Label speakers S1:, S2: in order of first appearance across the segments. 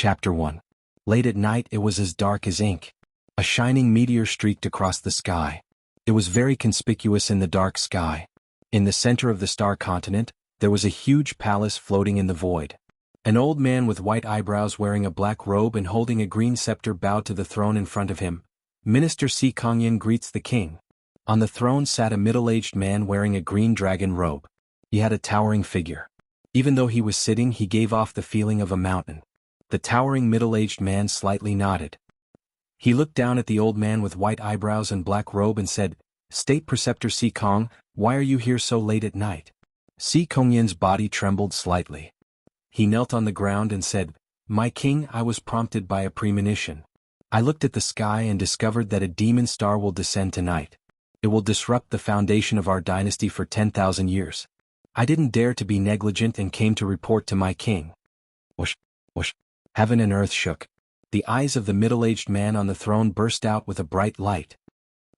S1: Chapter 1. Late at night it was as dark as ink. A shining meteor streaked across the sky. It was very conspicuous in the dark sky. In the center of the star continent, there was a huge palace floating in the void. An old man with white eyebrows wearing a black robe and holding a green scepter bowed to the throne in front of him. Minister Si Kongyan greets the king. On the throne sat a middle-aged man wearing a green dragon robe. He had a towering figure. Even though he was sitting, he gave off the feeling of a mountain. The towering middle-aged man slightly nodded. He looked down at the old man with white eyebrows and black robe and said, "State Preceptor Si Kong, why are you here so late at night?" Si Kongyan's body trembled slightly. He knelt on the ground and said, "My king, I was prompted by a premonition. I looked at the sky and discovered that a demon star will descend tonight. It will disrupt the foundation of our dynasty for 10,000 years. I didn't dare to be negligent and came to report to my king." Whoosh, whoosh. Heaven and earth shook. The eyes of the middle-aged man on the throne burst out with a bright light.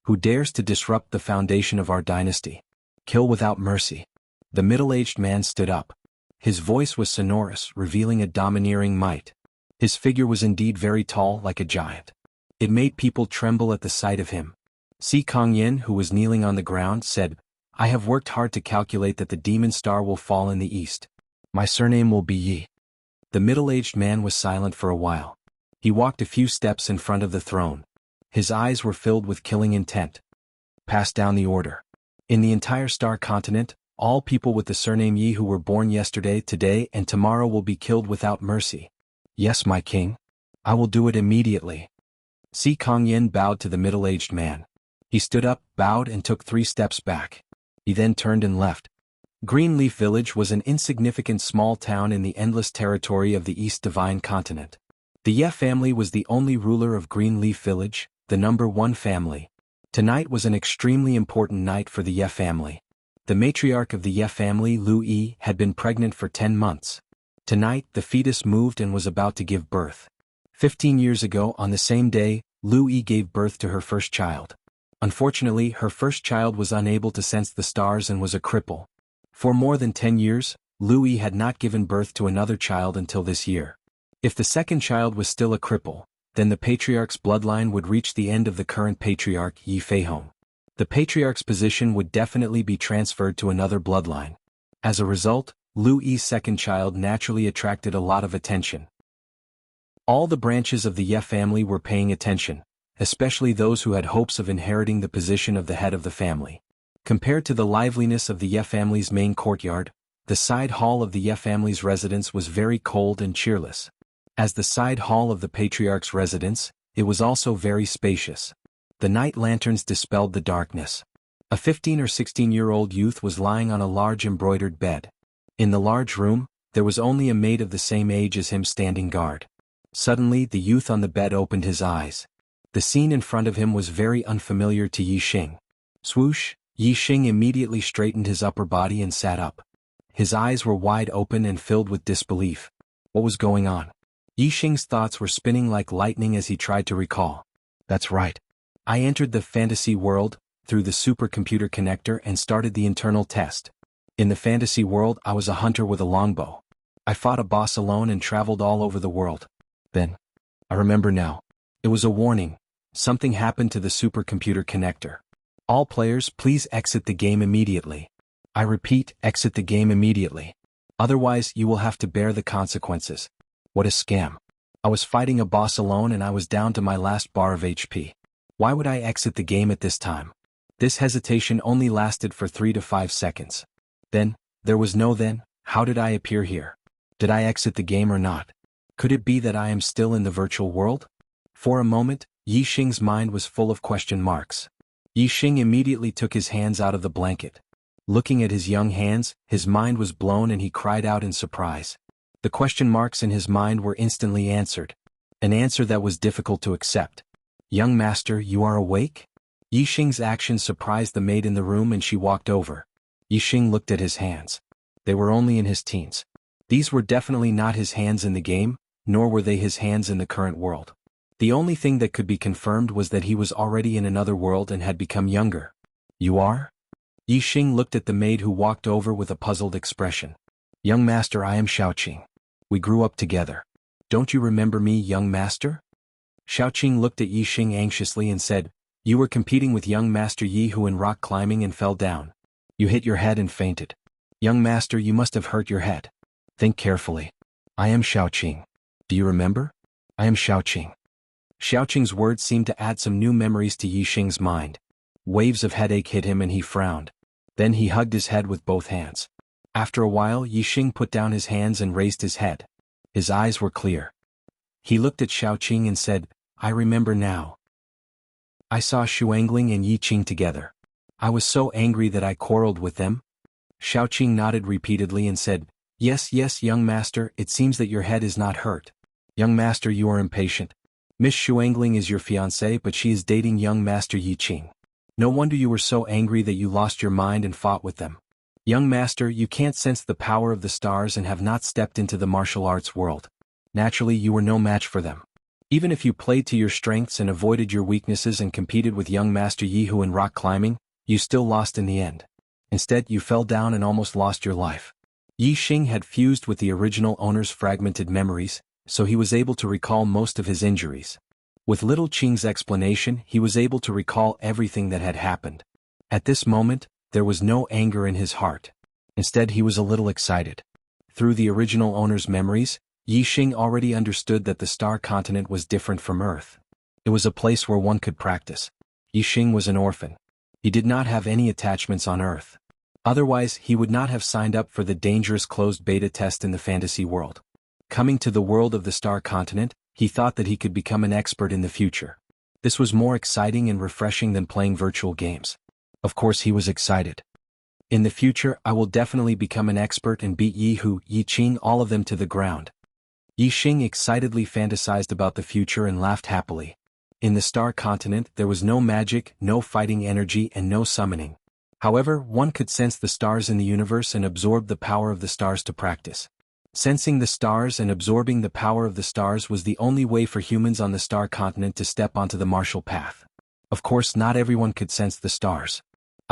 S1: "Who dares to disrupt the foundation of our dynasty? Kill without mercy." The middle-aged man stood up. His voice was sonorous, revealing a domineering might. His figure was indeed very tall, like a giant. It made people tremble at the sight of him. Si Kongyan, who was kneeling on the ground, said, "I have worked hard to calculate that the demon star will fall in the east. My surname will be Yi." The middle-aged man was silent for a while. He walked a few steps in front of the throne. His eyes were filled with killing intent. "Pass down the order. In the entire star continent, all people with the surname Yi who were born yesterday, today, and tomorrow will be killed without mercy." "Yes, my king. I will do it immediately." Si Kongyan bowed to the middle-aged man. He stood up, bowed, and took 3 steps back. He then turned and left. Greenleaf Village was an insignificant small town in the endless territory of the East Divine Continent. The Ye family was the only ruler of Greenleaf Village, the number 1 family. Tonight was an extremely important night for the Ye family. The matriarch of the Ye family, Lu Yi, had been pregnant for 10 months. Tonight, the fetus moved and was about to give birth. 15 years ago, on the same day, Lu Yi gave birth to her first child. Unfortunately, her first child was unable to sense the stars and was a cripple. For more than 10 years, Lu Yi had not given birth to another child until this year. If the second child was still a cripple, then the patriarch's bloodline would reach the end of the current patriarch, Yi Feihong. The patriarch's position would definitely be transferred to another bloodline. As a result, Lu Yi's second child naturally attracted a lot of attention. All the branches of the Ye family were paying attention, especially those who had hopes of inheriting the position of the head of the family. Compared to the liveliness of the Ye family's main courtyard, the side hall of the Ye family's residence was very cold and cheerless. As the side hall of the patriarch's residence, it was also very spacious. The night lanterns dispelled the darkness. A 15 or 16-year-old youth was lying on a large embroidered bed. In the large room, there was only a maid of the same age as him standing guard. Suddenly, the youth on the bed opened his eyes. The scene in front of him was very unfamiliar to Yi Xing. Swoosh! Yi Xing immediately straightened his upper body and sat up. His eyes were wide open and filled with disbelief. What was going on? Yi Xing's thoughts were spinning like lightning as he tried to recall. "That's right. I entered the fantasy world through the supercomputer connector and started the internal test. In the fantasy world, I was a hunter with a longbow. I fought a boss alone and traveled all over the world. Then, I remember now. It was a warning. Something happened to the supercomputer connector. All players, please exit the game immediately. I repeat, exit the game immediately. Otherwise, you will have to bear the consequences." What a scam. I was fighting a boss alone and I was down to my last bar of HP. Why would I exit the game at this time? This hesitation only lasted for 3 to 5 seconds. Then, there was no then. How did I appear here? Did I exit the game or not? Could it be that I am still in the virtual world? For a moment, Yi Xing's mind was full of question marks. Yi Xing immediately took his hands out of the blanket. Looking at his young hands, his mind was blown and he cried out in surprise. The question marks in his mind were instantly answered. An answer that was difficult to accept. "Young master, you are awake?" Yi Xing's action surprised the maid in the room and she walked over. Yi Xing looked at his hands. They were only in his teens. These were definitely not his hands in the game, nor were they his hands in the current world. The only thing that could be confirmed was that he was already in another world and had become younger. "You are?" Yi Xing looked at the maid who walked over with a puzzled expression. "Young master, I am Xiaoqing. We grew up together. Don't you remember me, young master? Xiaoqing looked at Yi Xing anxiously and said, You were competing with young master Yi Hu in rock climbing and fell down. You hit your head and fainted. Young master, you must have hurt your head. Think carefully. I am Xiaoqing. Do you remember? I am Xiaoqing. Xiaoqing's words seemed to add some new memories to Yi Xing's mind. Waves of headache hit him and he frowned. Then he hugged his head with both hands. After a while, Yi Xing put down his hands and raised his head. His eyes were clear. He looked at Xiaoqing and said, I remember now. I saw Xuangling and Yi Qing together. I was so angry that I quarreled with them. Xiaoqing nodded repeatedly and said, Yes, yes, young master, it seems that your head is not hurt. Young master, you are impatient. Miss Xuangling is your fiancée, but she is dating young master Yi Qing. No wonder you were so angry that you lost your mind and fought with them. Young master, you can't sense the power of the stars and have not stepped into the martial arts world. Naturally, you were no match for them. Even if you played to your strengths and avoided your weaknesses and competed with young master Yi Hu in rock climbing, you still lost in the end. Instead, you fell down and almost lost your life. Yi Xing had fused with the original owner's fragmented memories, so he was able to recall most of his injuries. With little Qing's explanation, he was able to recall everything that had happened. At this moment, there was no anger in his heart. Instead, he was a little excited. Through the original owner's memories, Yi Xing already understood that the star continent was different from Earth. It was a place where one could practice. Yi Xing was an orphan. He did not have any attachments on Earth. Otherwise, he would not have signed up for the dangerous closed beta test in the fantasy world. Coming to the world of the star continent, he thought that he could become an expert in the future. This was more exciting and refreshing than playing virtual games. Of course, he was excited. In the future, I will definitely become an expert and beat Yi Hu, Yi Qing, all of them to the ground. Yi Xing excitedly fantasized about the future and laughed happily. In the star continent, there was no magic, no fighting energy, and no summoning. However, one could sense the stars in the universe and absorb the power of the stars to practice. Sensing the stars and absorbing the power of the stars was the only way for humans on the star continent to step onto the martial path. Of course, not everyone could sense the stars.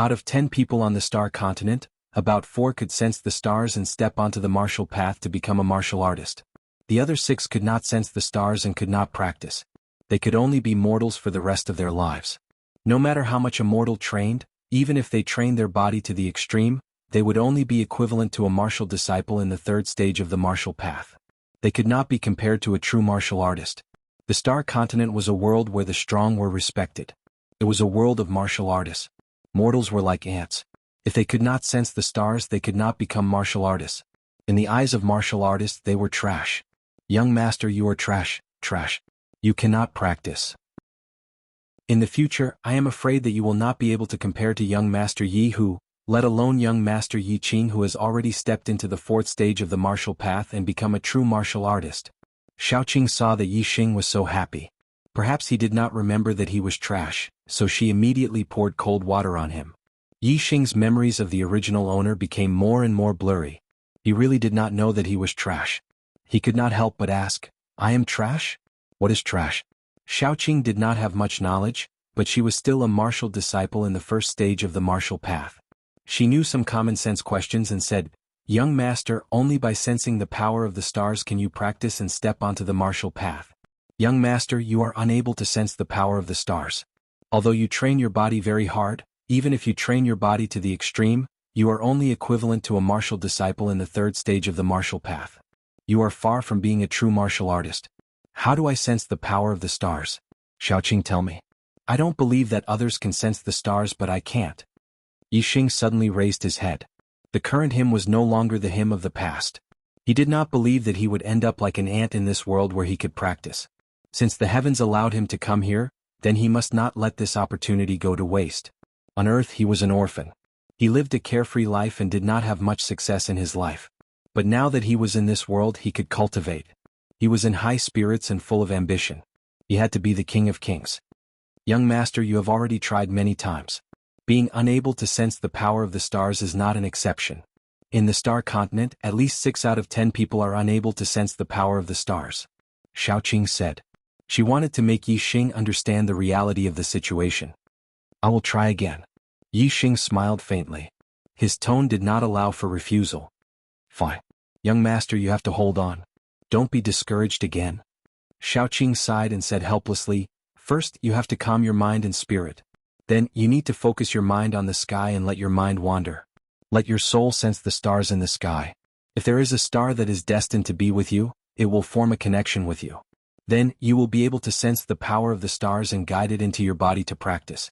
S1: Out of 10 people on the star continent, about 4 could sense the stars and step onto the martial path to become a martial artist. The other 6 could not sense the stars and could not practice. They could only be mortals for the rest of their lives. No matter how much a mortal trained, even if they trained their body to the extreme, they would only be equivalent to a martial disciple in the 3rd stage of the martial path. They could not be compared to a true martial artist. The star continent was a world where the strong were respected. It was a world of martial artists. Mortals were like ants. If they could not sense the stars, they could not become martial artists. In the eyes of martial artists, they were trash. Young master, you are trash, trash. You cannot practice. In the future, I am afraid that you will not be able to compare to young master Yi Hu, let alone young master Yi Qing, who has already stepped into the 4th stage of the martial path and become a true martial artist. Xiaoqing saw that Yi Xing was so happy. Perhaps he did not remember that he was trash, so she immediately poured cold water on him. Yi Xing's memories of the original owner became more and more blurry. He really did not know that he was trash. He could not help but ask, I am trash? What is trash? Xiaoqing did not have much knowledge, but she was still a martial disciple in the 1st stage of the martial path. She knew some common sense questions and said, Young master, only by sensing the power of the stars can you practice and step onto the martial path. Young master, you are unable to sense the power of the stars. Although you train your body very hard, even if you train your body to the extreme, you are only equivalent to a martial disciple in the 3rd stage of the martial path. You are far from being a true martial artist. How do I sense the power of the stars? Xiaoqing, tell me. I don't believe that others can sense the stars, but I can't. Yi Xing suddenly raised his head. The current him was no longer the him of the past. He did not believe that he would end up like an ant in this world where he could practice. Since the heavens allowed him to come here, then he must not let this opportunity go to waste. On Earth he was an orphan. He lived a carefree life and did not have much success in his life. But now that he was in this world, he could cultivate. He was in high spirits and full of ambition. He had to be the king of kings. Young master, you have already tried many times. Being unable to sense the power of the stars is not an exception. In the star continent, at least 6 out of 10 people are unable to sense the power of the stars. Xiaoqing said. She wanted to make Yi Xing understand the reality of the situation. I will try again. Yi Xing smiled faintly. His tone did not allow for refusal. Fine. Young master, you have to hold on. Don't be discouraged again. Xiaoqing sighed and said helplessly, first you have to calm your mind and spirit. Then, you need to focus your mind on the sky and let your mind wander. Let your soul sense the stars in the sky. If there is a star that is destined to be with you, it will form a connection with you. Then, you will be able to sense the power of the stars and guide it into your body to practice.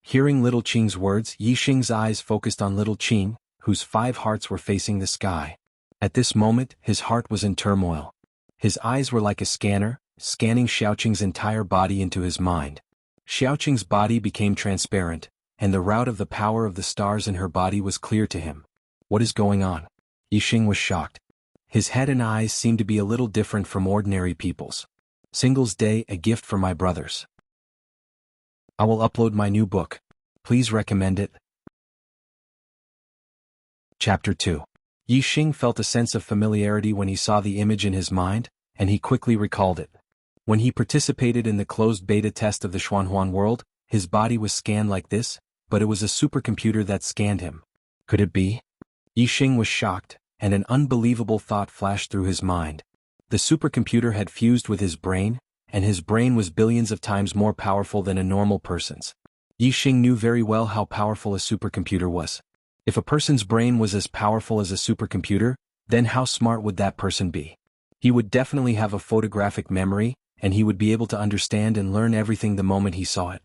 S1: Hearing little Qing's words, Yixing's eyes focused on little Qing, whose 5 hearts were facing the sky. At this moment, his heart was in turmoil. His eyes were like a scanner, scanning Xiaoqing's entire body into his mind. Xiaoqing's body became transparent, and the route of the power of the stars in her body was clear to him. What is going on? Yixing was shocked. His head and eyes seemed to be a little different from ordinary people's. Singles Day, a gift for my brothers. I will upload my new book. Please recommend it. Chapter 2. Yixing felt a sense of familiarity when he saw the image in his mind, and he quickly recalled it. When he participated in the closed beta test of the Xuanhuan world, his body was scanned like this, but it was a supercomputer that scanned him. Could it be? Yixing was shocked, and an unbelievable thought flashed through his mind. The supercomputer had fused with his brain, and his brain was billions of times more powerful than a normal person's. Yixing knew very well how powerful a supercomputer was. If a person's brain was as powerful as a supercomputer, then how smart would that person be? He would definitely have a photographic memory, and he would be able to understand and learn everything the moment he saw it.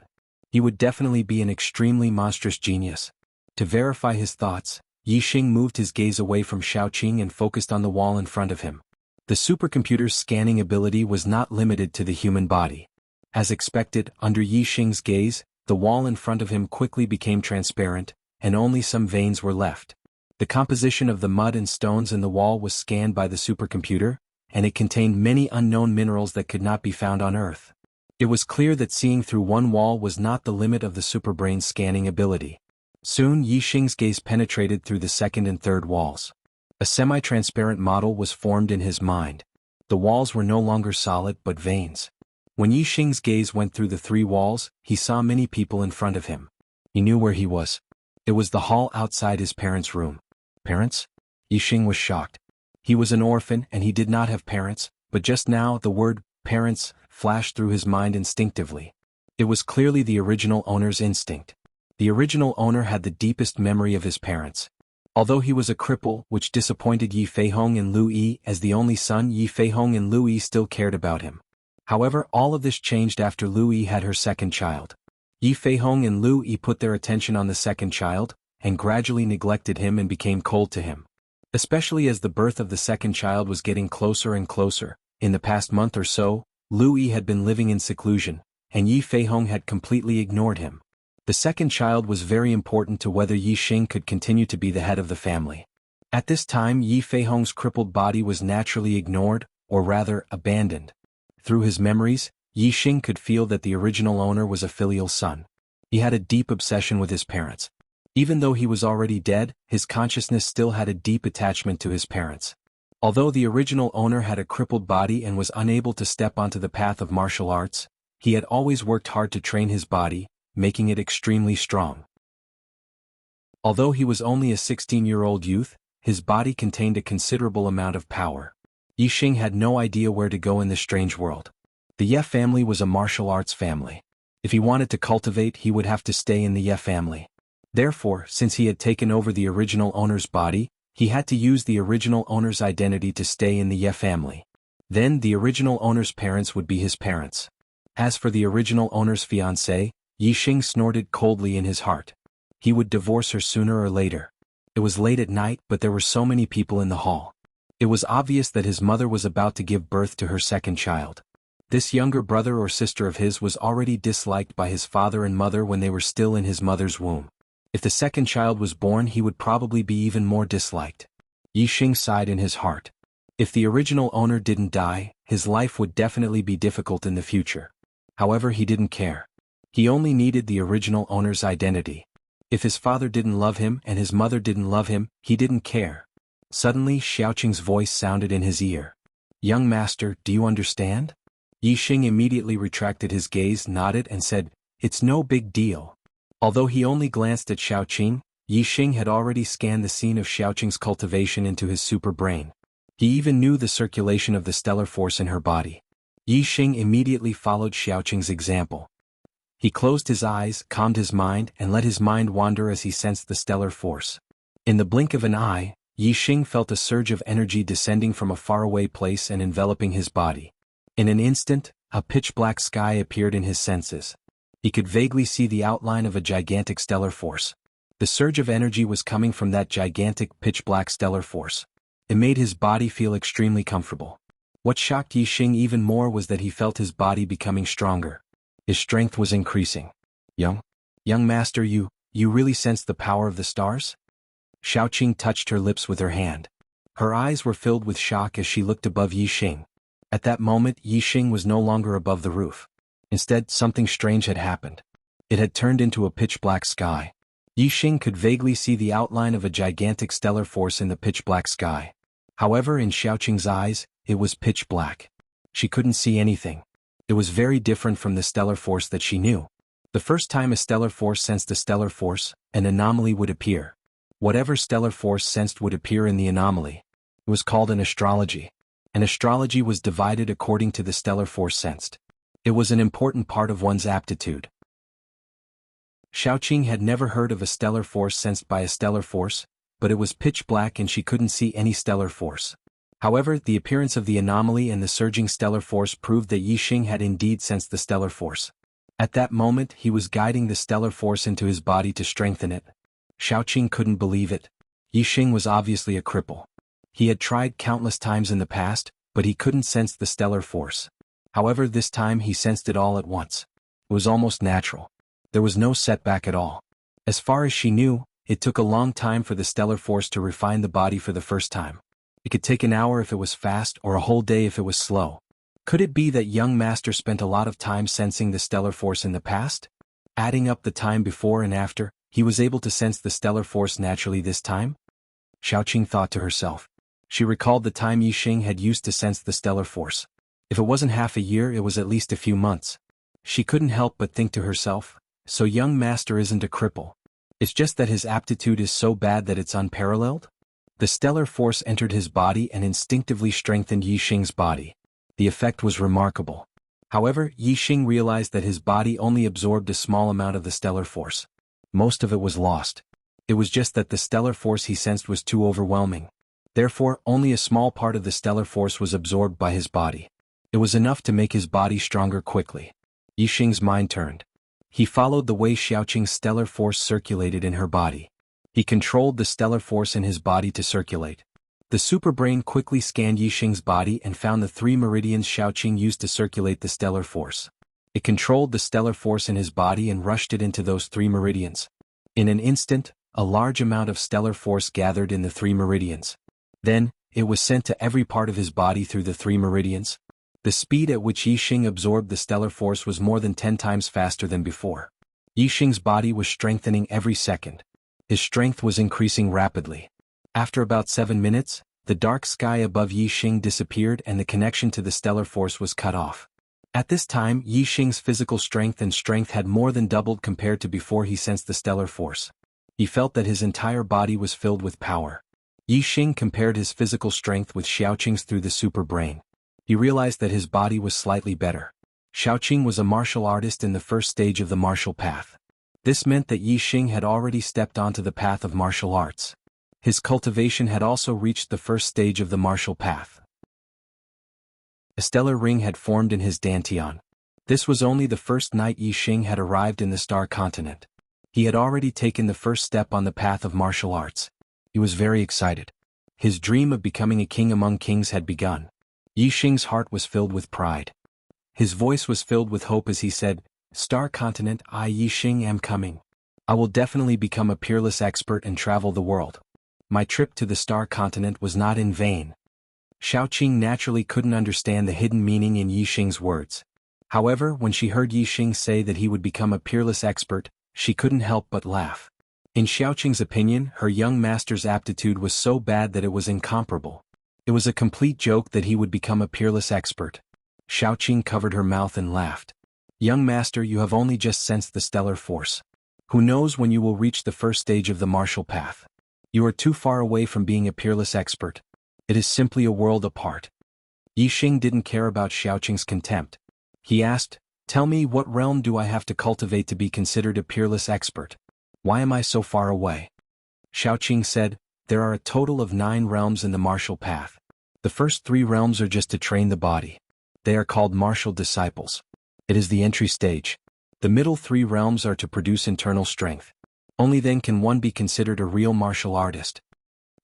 S1: He would definitely be an extremely monstrous genius. To verify his thoughts, Yixing moved his gaze away from Xiaoqing and focused on the wall in front of him. The supercomputer's scanning ability was not limited to the human body. As expected, under Yixing's gaze, the wall in front of him quickly became transparent, and only some veins were left. The composition of the mud and stones in the wall was scanned by the supercomputer, and it contained many unknown minerals that could not be found on Earth. It was clear that seeing through one wall was not the limit of the superbrain's scanning ability. Soon Yixing's gaze penetrated through the second and third walls. A semi-transparent model was formed in his mind. The walls were no longer solid but veins. When Yixing's gaze went through the 3 walls, he saw many people in front of him. He knew where he was. It was the hall outside his parents' room. Parents? Yixing was shocked. He was an orphan and he did not have parents, but just now the word parents flashed through his mind instinctively. It was clearly the original owner's instinct. The original owner had the deepest memory of his parents. Although he was a cripple, which disappointed Yi Feihong and Lu Yi as the only son, Yi Feihong and Lu Yi still cared about him. However, all of this changed after Lu Yi had her second child. Yi Feihong and Lu Yi put their attention on the second child, and gradually neglected him and became cold to him. Especially as the birth of the second child was getting closer and closer. In the past month or so, Lu Yi had been living in seclusion, and Yi Feihong had completely ignored him. The second child was very important to whether Yixing could continue to be the head of the family. At this time, Yi Feihong's crippled body was naturally ignored, or rather, abandoned. Through his memories, Yixing could feel that the original owner was a filial son. He had a deep obsession with his parents. Even though he was already dead, his consciousness still had a deep attachment to his parents. Although the original owner had a crippled body and was unable to step onto the path of martial arts, he had always worked hard to train his body, making it extremely strong. Although he was only a 16-year-old youth, his body contained a considerable amount of power. Yixing had no idea where to go in this strange world. The Ye family was a martial arts family. If he wanted to cultivate, he would have to stay in the Ye family. Therefore, since he had taken over the original owner's body, he had to use the original owner's identity to stay in the Ye family. Then the original owner's parents would be his parents. As for the original owner's fiancée, Yixing snorted coldly in his heart. He would divorce her sooner or later. It was late at night, but there were so many people in the hall. It was obvious that his mother was about to give birth to her second child. This younger brother or sister of his was already disliked by his father and mother when they were still in his mother's womb. If the second child was born, he would probably be even more disliked. Yixing sighed in his heart. If the original owner didn't die, his life would definitely be difficult in the future. However, he didn't care. He only needed the original owner's identity. If his father didn't love him and his mother didn't love him, he didn't care. Suddenly, Xiaoqing's voice sounded in his ear. "Young master, do you understand?" Yixing immediately retracted his gaze, nodded and said, "It's no big deal." Although he only glanced at Xiaoqing, Yixing had already scanned the scene of Xiaoqing's cultivation into his super brain. He even knew the circulation of the stellar force in her body. Yixing immediately followed Xiaoqing's example. He closed his eyes, calmed his mind, and let his mind wander as he sensed the stellar force. In the blink of an eye, Yixing felt a surge of energy descending from a faraway place and enveloping his body. In an instant, a pitch-black sky appeared in his senses. He could vaguely see the outline of a gigantic stellar force. The surge of energy was coming from that gigantic pitch-black stellar force. It made his body feel extremely comfortable. What shocked Yixing even more was that he felt his body becoming stronger. His strength was increasing. Young master, you really sense the power of the stars? Xiaoqing touched her lips with her hand. Her eyes were filled with shock as she looked above Yixing. At that moment, Yixing was no longer above the roof. Instead, something strange had happened. It had turned into a pitch-black sky. Yixing could vaguely see the outline of a gigantic stellar force in the pitch-black sky. However, in Xiaoqing's eyes, it was pitch black. She couldn't see anything. It was very different from the stellar force that she knew. The first time a stellar force sensed a stellar force, an anomaly would appear. Whatever stellar force sensed would appear in the anomaly. It was called an astrology. An astrology was divided according to the stellar force sensed. It was an important part of one's aptitude. Xiaoqing had never heard of a stellar force sensed by a stellar force, but it was pitch black and she couldn't see any stellar force. However, the appearance of the anomaly and the surging stellar force proved that Yixing had indeed sensed the stellar force. At that moment, he was guiding the stellar force into his body to strengthen it. Xiaoqing couldn't believe it. Yixing was obviously a cripple. He had tried countless times in the past, but he couldn't sense the stellar force. However, this time he sensed it all at once. It was almost natural. There was no setback at all. As far as she knew, it took a long time for the stellar force to refine the body for the first time. It could take an hour if it was fast or a whole day if it was slow. Could it be that young master spent a lot of time sensing the stellar force in the past? Adding up the time before and after, he was able to sense the stellar force naturally this time? Xiaoqing thought to herself. She recalled the time Yixing had used to sense the stellar force. If it wasn't half a year, it was at least a few months. She couldn't help but think to herself, so young master isn't a cripple. It's just that his aptitude is so bad that it's unparalleled? The stellar force entered his body and instinctively strengthened Yixing's body. The effect was remarkable. However, Yixing realized that his body only absorbed a small amount of the stellar force. Most of it was lost. It was just that the stellar force he sensed was too overwhelming. Therefore, only a small part of the stellar force was absorbed by his body. It was enough to make his body stronger quickly. Yixing's mind turned. He followed the way Xiaoqing's stellar force circulated in her body. He controlled the stellar force in his body to circulate. The superbrain quickly scanned Yixing's body and found the 3 meridians Xiaoqing used to circulate the stellar force. It controlled the stellar force in his body and rushed it into those 3 meridians. In an instant, a large amount of stellar force gathered in the 3 meridians. Then, it was sent to every part of his body through the 3 meridians. The speed at which Yixing absorbed the stellar force was more than 10 times faster than before. Yixing's body was strengthening every second. His strength was increasing rapidly. After about 7 minutes, the dark sky above Yixing disappeared and the connection to the stellar force was cut off. At this time, Yixing's physical strength had more than doubled compared to before he sensed the stellar force. He felt that his entire body was filled with power. Yixing compared his physical strength with Xiaoqing's through the super brain. He realized that his body was slightly better. Xiaoqing was a martial artist in the first stage of the martial path. This meant that Yixing had already stepped onto the path of martial arts. His cultivation had also reached the first stage of the martial path. A stellar ring had formed in his dantian. This was only the first night Yixing had arrived in the Star Continent. He had already taken the first step on the path of martial arts. He was very excited. His dream of becoming a king among kings had begun. Yixing's heart was filled with pride. His voice was filled with hope as he said, "Star Continent, I Yixing am coming. I will definitely become a peerless expert and travel the world. My trip to the Star Continent was not in vain." Xiaoqing naturally couldn't understand the hidden meaning in Yixing's words. However, when she heard Yixing say that he would become a peerless expert, she couldn't help but laugh. In Xiaoqing's opinion, her young master's aptitude was so bad that it was incomparable. It was a complete joke that he would become a peerless expert. Xiaoqing covered her mouth and laughed. "Young master, you have only just sensed the stellar force. Who knows when you will reach the first stage of the martial path? You are too far away from being a peerless expert. It is simply a world apart. Yixing didn't care about Xiaoqing's contempt. He asked, "Tell me, what realm do I have to cultivate to be considered a peerless expert? Why am I so far away?" Xiaoqing said, "There are a total of 9 realms in the martial path. The first 3 realms are just to train the body. They are called martial disciples. It is the entry stage. The middle 3 realms are to produce internal strength. Only then can one be considered a real martial artist."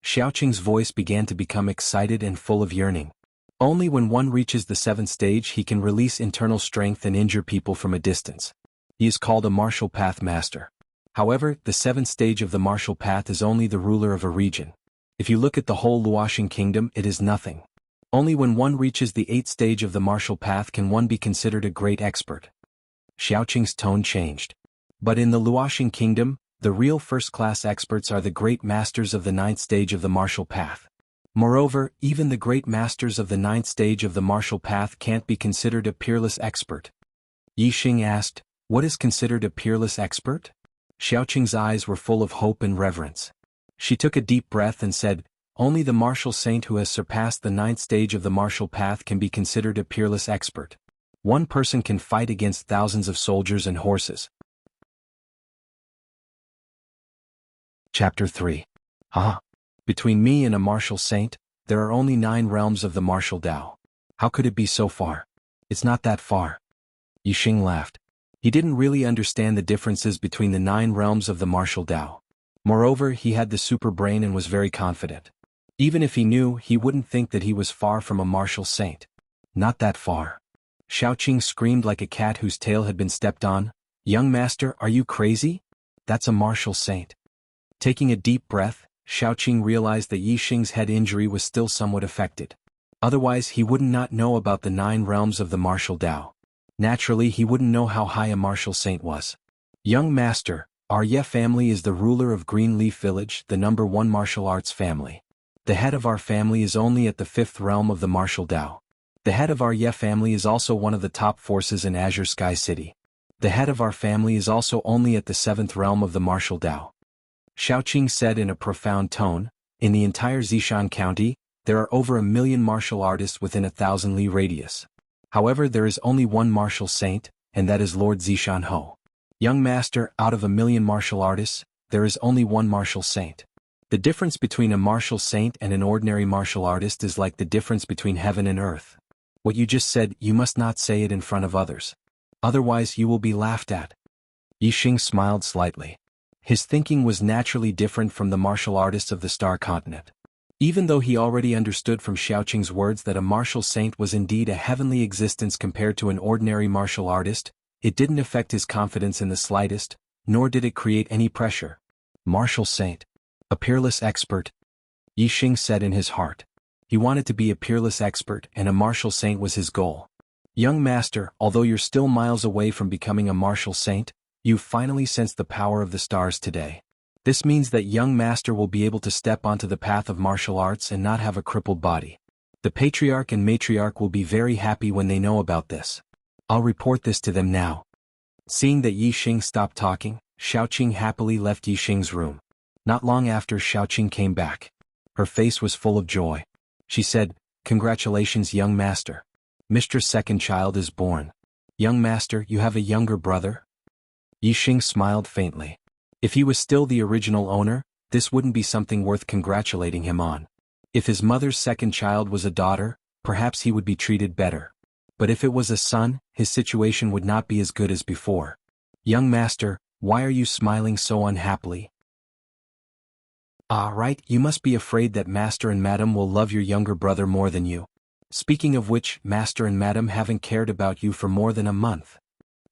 S1: Xiaoqing's voice began to become excited and full of yearning. Only when one reaches the 7th stage he can release internal strength and injure people from a distance. He is called a martial path master. However, the 7th stage of the martial path is only the ruler of a region. If you look at the whole Luoxing kingdom, it is nothing. Only when one reaches the 8th stage of the martial path can one be considered a great expert. Xiaoqing's tone changed. But in the Luoxing kingdom, the real first-class experts are the great masters of the 9th stage of the martial path. Moreover, even the great masters of the 9th stage of the martial path can't be considered a peerless expert. Yixing asked, "What is considered a peerless expert?" Xiaoqing's eyes were full of hope and reverence. She took a deep breath and said, "Only the martial saint who has surpassed the 9th stage of the martial path can be considered a peerless expert. One person can fight against thousands of soldiers and horses." Chapter 3. Between me and a martial saint, there are only 9 realms of the martial Tao. How could it be so far? It's not that far. Yixing laughed. He didn't really understand the differences between the 9 realms of the martial Tao. Moreover, he had the super brain and was very confident. Even if he knew, he wouldn't think that he was far from a martial saint. Not that far. Xiaoqing screamed like a cat whose tail had been stepped on. "Young master, are you crazy? That's a martial saint." Taking a deep breath, Xiaoqing realized that Yixing's head injury was still somewhat affected. Otherwise he wouldn't not know about the 9 realms of the martial Tao. Naturally he wouldn't know how high a martial saint was. "Young master, our Ye family is the ruler of Greenleaf Village, the number 1 martial arts family. The head of our family is only at the 5th realm of the martial Tao. The head of our Ye family is also one of the top forces in Azure Sky City. The head of our family is also only at the 7th realm of the martial Tao." Xiaoqing said in a profound tone, "In the entire Zishan County, there are over 1 million martial artists within a 1,000 li radius. However, there is only one martial saint, and that is Lord Zishan Ho. Young master, out of 1 million martial artists, there is only one martial saint. The difference between a martial saint and an ordinary martial artist is like the difference between heaven and earth. What you just said, you must not say it in front of others. Otherwise you will be laughed at." Yixing smiled slightly. His thinking was naturally different from the martial artists of the Star Continent. Even though he already understood from Xiaoqing's words that a martial saint was indeed a heavenly existence compared to an ordinary martial artist, it didn't affect his confidence in the slightest, nor did it create any pressure. Martial saint. A peerless expert. Yixing said in his heart. He wanted to be a peerless expert, and a martial saint was his goal. "Young master, although you're still miles away from becoming a martial saint, you've finally sensed the power of the stars today. This means that young master will be able to step onto the path of martial arts and not have a crippled body. The patriarch and matriarch will be very happy when they know about this. I'll report this to them now." Seeing that Yixing stopped talking, Xiaoqing happily left Yixing's room. Not long after, Xiaoqing came back. Her face was full of joy. She said, "Congratulations, young master. Mistress' second child is born. Young master, you have a younger brother?" Yixing smiled faintly. If he was still the original owner, this wouldn't be something worth congratulating him on. If his mother's second child was a daughter, perhaps he would be treated better. But if it was a son, his situation would not be as good as before. "Young master, why are you smiling so unhappily?" "Ah, right, you must be afraid that master and madam will love your younger brother more than you. Speaking of which, master and madam haven't cared about you for more than a month."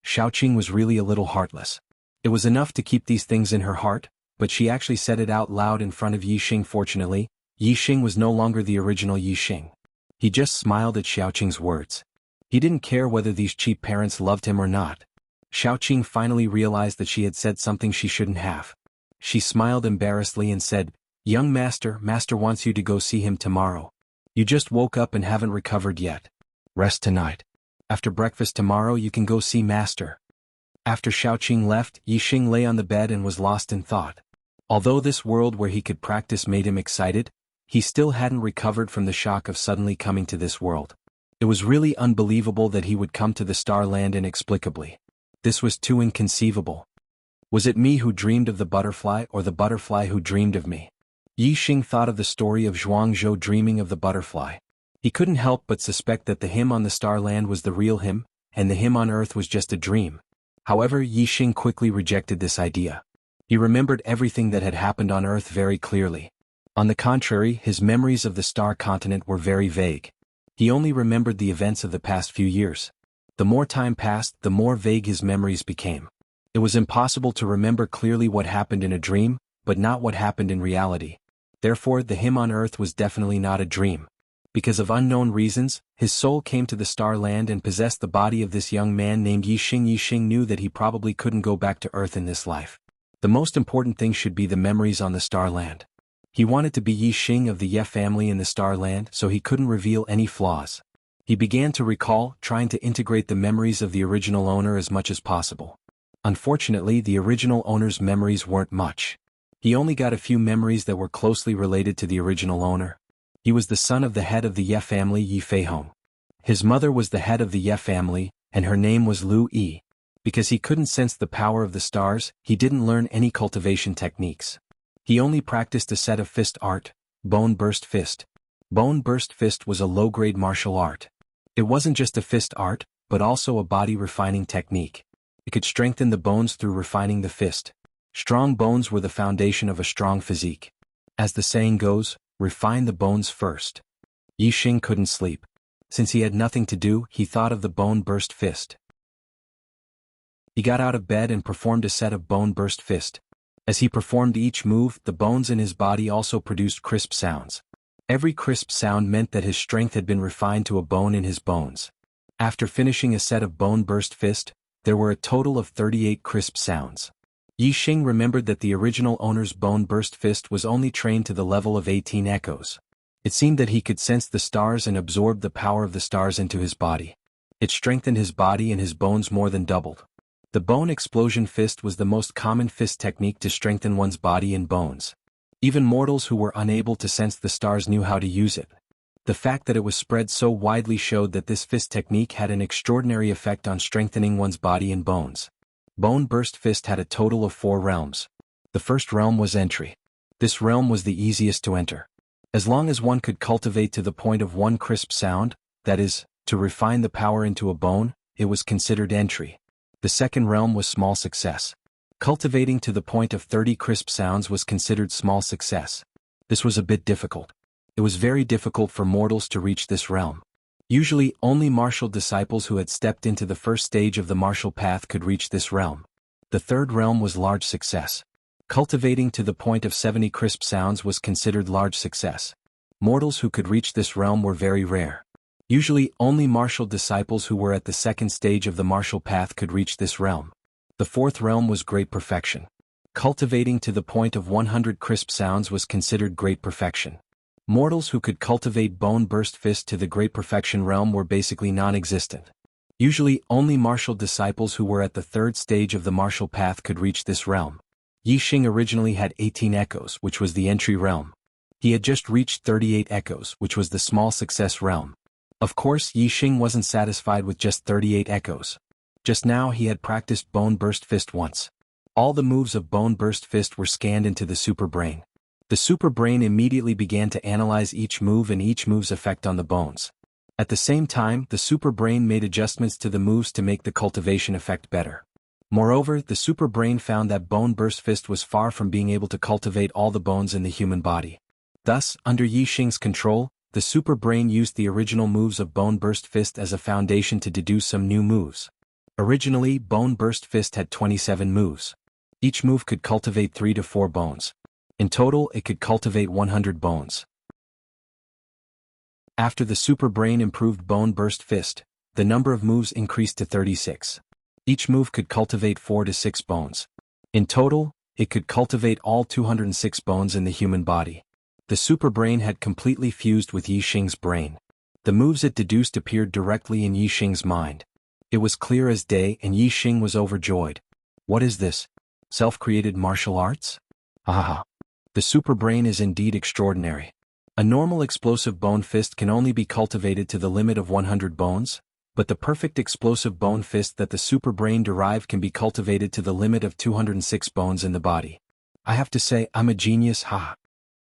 S1: Xiaoqing was really a little heartless. It was enough to keep these things in her heart, but she actually said it out loud in front of Yixing. Fortunately, Yixing was no longer the original Yixing. He just smiled at Xiaoqing's words. He didn't care whether these cheap parents loved him or not. Xiaoqing finally realized that she had said something she shouldn't have. She smiled embarrassedly and said, "Young master, master wants you to go see him tomorrow. You just woke up and haven't recovered yet. Rest tonight. After breakfast tomorrow you can go see master." After Xiaoqing left, Yixing lay on the bed and was lost in thought. Although this world where he could practice made him excited, He still hadn't recovered from the shock of suddenly coming to this world. It was really unbelievable that he would come to the Star Land inexplicably. This was too inconceivable. Was it me who dreamed of the butterfly or the butterfly who dreamed of me? Yi Xing thought of the story of Jianghu dreaming of the butterfly. He couldn't help but suspect that the him on the Star Land was the real him, and the him on Earth was just a dream. However, Yi Xing quickly rejected this idea. He remembered everything that had happened on Earth very clearly. On the contrary, his memories of the Star Continent were very vague. He only remembered the events of the past few years. The more time passed, the more vague his memories became. It was impossible to remember clearly what happened in a dream, but not what happened in reality. Therefore, the him on Earth was definitely not a dream. Because of unknown reasons, his soul came to the Star Land and possessed the body of this young man named Yi Xing. Yi Xing knew that he probably couldn't go back to Earth in this life. The most important thing should be the memories on the Star Land. He wanted to be Yi Xing of the Ye family in the Star Land, so he couldn't reveal any flaws. He began to recall, trying to integrate the memories of the original owner as much as possible. Unfortunately, the original owner's memories weren't much. He only got a few memories that were closely related to the original owner. He was the son of the head of the Ye family, Yi Feihong. His mother was the head of the Ye family, and her name was Lu Yi. Because he couldn't sense the power of the stars, he didn't learn any cultivation techniques. He only practiced a set of fist art, Bone Burst Fist. Bone Burst Fist was a low-grade martial art. It wasn't just a fist art, but also a body-refining technique. It could strengthen the bones through refining the fist. Strong bones were the foundation of a strong physique. As the saying goes, refine the bones first. Yi Xing couldn't sleep. Since he had nothing to do, he thought of the Bone Burst Fist. He got out of bed and performed a set of Bone Burst Fist. As he performed each move, the bones in his body also produced crisp sounds. Every crisp sound meant that his strength had been refined to a bone in his bones. After finishing a set of Bone Burst Fist, there were a total of 38 crisp sounds. Yi Xing remembered that the original owner's Bone Burst Fist was only trained to the level of 18 echoes. It seemed that he could sense the stars and absorb the power of the stars into his body. It strengthened his body and his bones more than doubled. The Bone Explosion Fist was the most common fist technique to strengthen one's body and bones. Even mortals who were unable to sense the stars knew how to use it. The fact that it was spread so widely showed that this fist technique had an extraordinary effect on strengthening one's body and bones. Bone Burst Fist had a total of 4 realms. The first realm was entry. This realm was the easiest to enter. As long as one could cultivate to the point of 1 crisp sound, that is, to refine the power into a bone, it was considered entry. The second realm was small success. Cultivating to the point of 30 crisp sounds was considered small success. This was a bit difficult. It was very difficult for mortals to reach this realm. Usually, only martial disciples who had stepped into the first stage of the martial path could reach this realm. The third realm was large success. Cultivating to the point of 70 crisp sounds was considered large success. Mortals who could reach this realm were very rare. Usually, only martial disciples who were at the second stage of the martial path could reach this realm. The fourth realm was great perfection. Cultivating to the point of 100 crisp sounds was considered great perfection. Mortals who could cultivate Bone Burst Fist to the great perfection realm were basically non-existent. Usually, only martial disciples who were at the third stage of the martial path could reach this realm. Yi Xing originally had 18 echoes, which was the entry realm. He had just reached 38 echoes, which was the small success realm. Of course, Yi Xing wasn't satisfied with just 38 echoes. Just now he had practiced Bone Burst Fist once. All the moves of Bone Burst Fist were scanned into the super brain. The super brain immediately began to analyze each move and each move's effect on the bones. At the same time, the super brain made adjustments to the moves to make the cultivation effect better. Moreover, the super brain found that Bone Burst Fist was far from being able to cultivate all the bones in the human body. Thus, under Yi Xing's control, the super brain used the original moves of Bone Burst Fist as a foundation to deduce some new moves. Originally, Bone Burst Fist had 27 moves. Each move could cultivate 3 to 4 bones. In total, it could cultivate 100 bones. After the super brain improved Bone Burst Fist, the number of moves increased to 36. Each move could cultivate 4 to 6 bones. In total, it could cultivate all 206 bones in the human body. The super brain had completely fused with Yi Xing's brain. The moves it deduced appeared directly in Yi Xing's mind. It was clear as day and Yi Xing was overjoyed. What is this? Self-created martial arts? Haha. The super brain is indeed extraordinary. A normal explosive bone fist can only be cultivated to the limit of 100 bones, but the perfect explosive bone fist that the superbrain derived can be cultivated to the limit of 206 bones in the body. I have to say, I'm a genius, haha.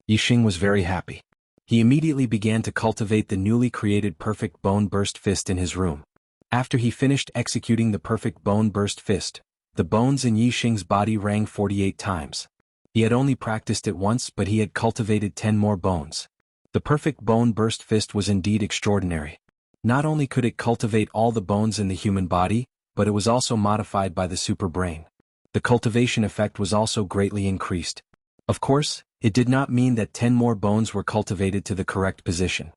S1: Yixing was very happy. He immediately began to cultivate the newly created perfect bone burst fist in his room. After he finished executing the perfect bone burst fist, the bones in Yixing's body rang 48 times. He had only practiced it once, but he had cultivated 10 more bones. The perfect bone burst fist was indeed extraordinary. Not only could it cultivate all the bones in the human body, but it was also modified by the superbrain. The cultivation effect was also greatly increased. Of course, it did not mean that 10 more bones were cultivated to the correct position.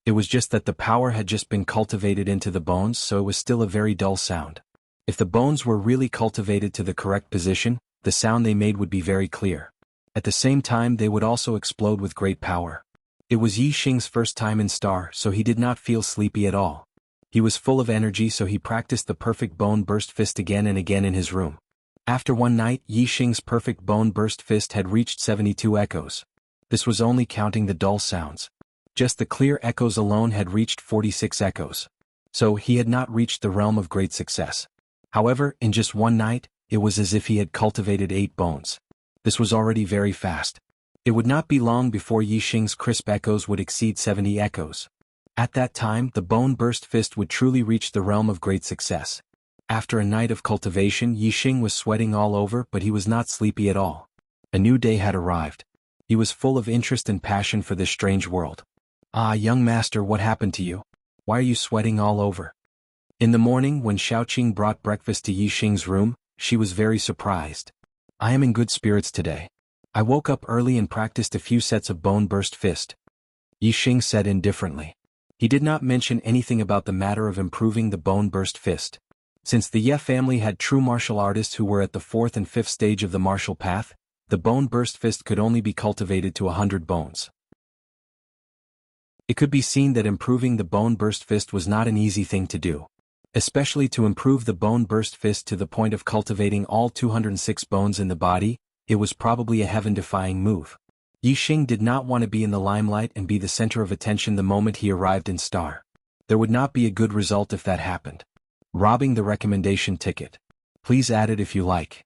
S1: It was just that the power had just been cultivated into the bones, so it was still a very dull sound. If the bones were really cultivated to the correct position, the sound they made would be very clear. At the same time, they would also explode with great power. It was Yixing's first time in Star, so he did not feel sleepy at all. He was full of energy, so he practiced the perfect bone burst fist again and again in his room. After one night, Yixing's perfect bone burst fist had reached 72 echoes. This was only counting the dull sounds. Just the clear echoes alone had reached 46 echoes. So he had not reached the realm of great success. However, in just one night, it was as if he had cultivated 8 bones. This was already very fast. It would not be long before Yixing's crisp echoes would exceed 70 echoes. At that time, the bone burst fist would truly reach the realm of great success. After a night of cultivation, Yixing was sweating all over, but he was not sleepy at all. A new day had arrived. He was full of interest and passion for this strange world. Ah, young master, what happened to you? Why are you sweating all over? In the morning, when Xiaoqing brought breakfast to Yixing's room, she was very surprised. I am in good spirits today. I woke up early and practiced a few sets of bone burst fist. Yixing said indifferently. He did not mention anything about the matter of improving the bone burst fist. Since the Ye family had true martial artists who were at the 4th and 5th stage of the martial path, the bone burst fist could only be cultivated to 100 bones. It could be seen that improving the bone burst fist was not an easy thing to do. Especially to improve the bone burst fist to the point of cultivating all 206 bones in the body, it was probably a heaven-defying move. Yixing did not want to be in the limelight and be the center of attention the moment he arrived in Star. There would not be a good result if that happened. Robbing the recommendation ticket. Please add it if you like.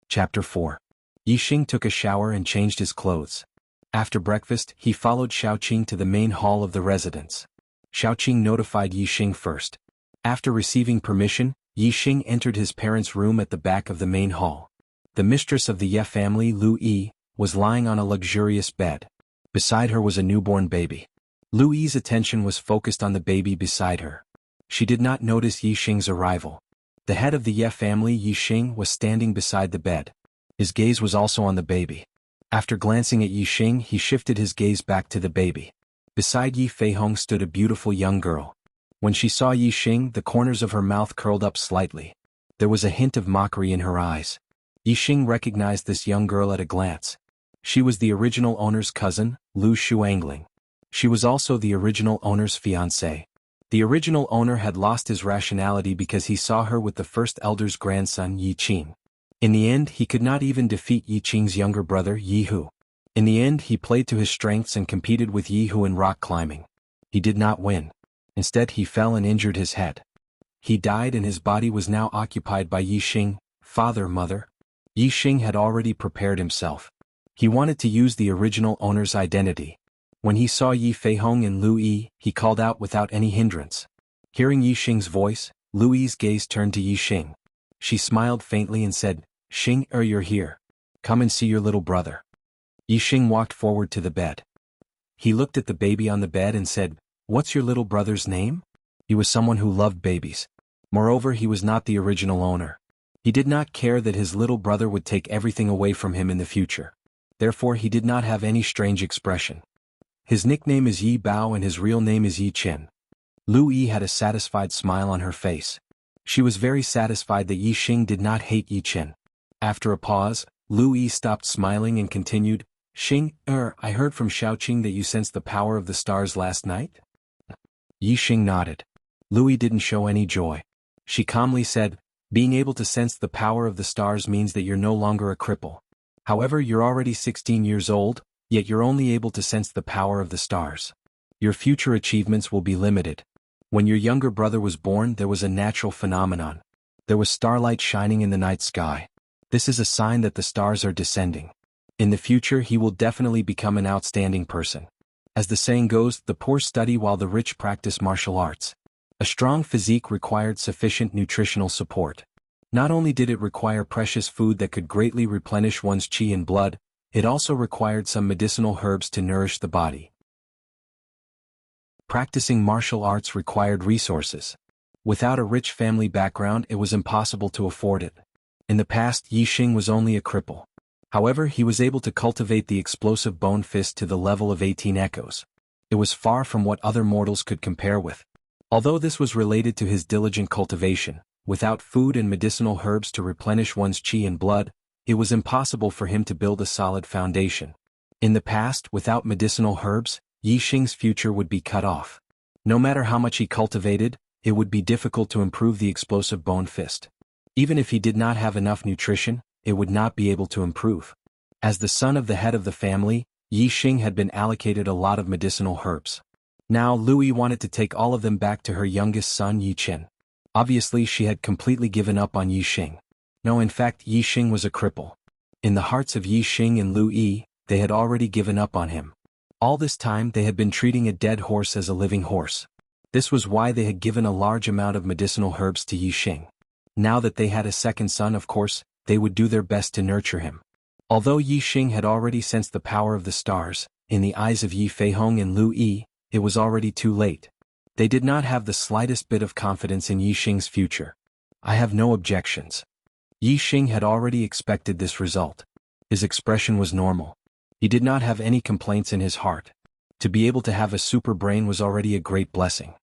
S1: Chapter 4. Yixing took a shower and changed his clothes. After breakfast, he followed Xiaoqing to the main hall of the residence. Xiaoqing notified Yixing first. After receiving permission, Yixing entered his parents' room at the back of the main hall. The mistress of the Ye family, Lu Yi, was lying on a luxurious bed. Beside her was a newborn baby. Lu Yi's attention was focused on the baby beside her. She did not notice Yixing's arrival. The head of the Ye family, Yixing, was standing beside the bed. His gaze was also on the baby. After glancing at Yixing, he shifted his gaze back to the baby. Beside Yi Feihong stood a beautiful young girl. When she saw Yixing, the corners of her mouth curled up slightly. There was a hint of mockery in her eyes. Yixing recognized this young girl at a glance. She was the original owner's cousin, Lu Shuangling. She was also the original owner's fiancée. The original owner had lost his rationality because he saw her with the first elder's grandson, Yi Qing. In the end, he could not even defeat Yi Qing's younger brother, Yi Hu. In the end, he played to his strengths and competed with Yi Hu in rock climbing. He did not win. Instead, he fell and injured his head. He died and his body was now occupied by Yixing, mother. Yixing had already prepared himself. He wanted to use the original owner's identity. When he saw Yi Feihong and Lu Yi, he called out without any hindrance. Hearing Yixing's voice, Lu Yi's gaze turned to Yixing. She smiled faintly and said, "Xing, you're here. Come and see your little brother." Yixing walked forward to the bed. He looked at the baby on the bed and said, "What's your little brother's name?" He was someone who loved babies. Moreover, he was not the original owner. He did not care that his little brother would take everything away from him in the future. Therefore, he did not have any strange expression. His nickname is Yi Bao and his real name is Yi Qin. Lu Yi had a satisfied smile on her face. She was very satisfied that Yixing did not hate Yi Qin. After a pause, Lu Yi stopped smiling and continued, "Xing, I heard from Xiaoqing that you sensed the power of the stars last night?" Yixing nodded. Lu Yi didn't show any joy. She calmly said, "Being able to sense the power of the stars means that you're no longer a cripple. However, you're already 16 years old, yet you're only able to sense the power of the stars. Your future achievements will be limited. When your younger brother was born, there was a natural phenomenon. There was starlight shining in the night sky. This is a sign that the stars are descending. In the future, he will definitely become an outstanding person. As the saying goes, the poor study while the rich practice martial arts. A strong physique required sufficient nutritional support. Not only did it require precious food that could greatly replenish one's qi and blood, it also required some medicinal herbs to nourish the body. Practicing martial arts required resources. Without a rich family background, it was impossible to afford it. In the past, Yixing was only a cripple. However, he was able to cultivate the explosive bone fist to the level of 18 echoes. It was far from what other mortals could compare with. Although this was related to his diligent cultivation, without food and medicinal herbs to replenish one's qi and blood, it was impossible for him to build a solid foundation. In the past, without medicinal herbs, Yixing's future would be cut off. No matter how much he cultivated, it would be difficult to improve the explosive bone fist. Even if he did not have enough nutrition, it would not be able to improve. As the son of the head of the family, Yixing had been allocated a lot of medicinal herbs. Now Lui wanted to take all of them back to her youngest son Yichen. Obviously she had completely given up on Yixing. No, in fact Yixing was a cripple. In the hearts of Yixing and Lui, they had already given up on him. All this time they had been treating a dead horse as a living horse. This was why they had given a large amount of medicinal herbs to Yixing. Now that they had a second son, of course, they would do their best to nurture him. Although Yixing had already sensed the power of the stars, in the eyes of Yi Feihong and Lu Yi, it was already too late. They did not have the slightest bit of confidence in Yixing's future. I have no objections. Yixing had already expected this result. His expression was normal. He did not have any complaints in his heart. To be able to have a super brain was already a great blessing.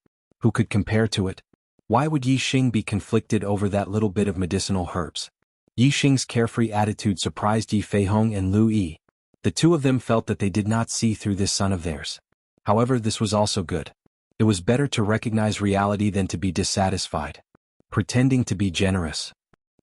S1: Who could compare to it? Why would Yixing be conflicted over that little bit of medicinal herbs? Yixing's carefree attitude surprised Yi Feihong and Lu Yi. The two of them felt that they did not see through this son of theirs. However, this was also good. It was better to recognize reality than to be dissatisfied. Pretending to be generous.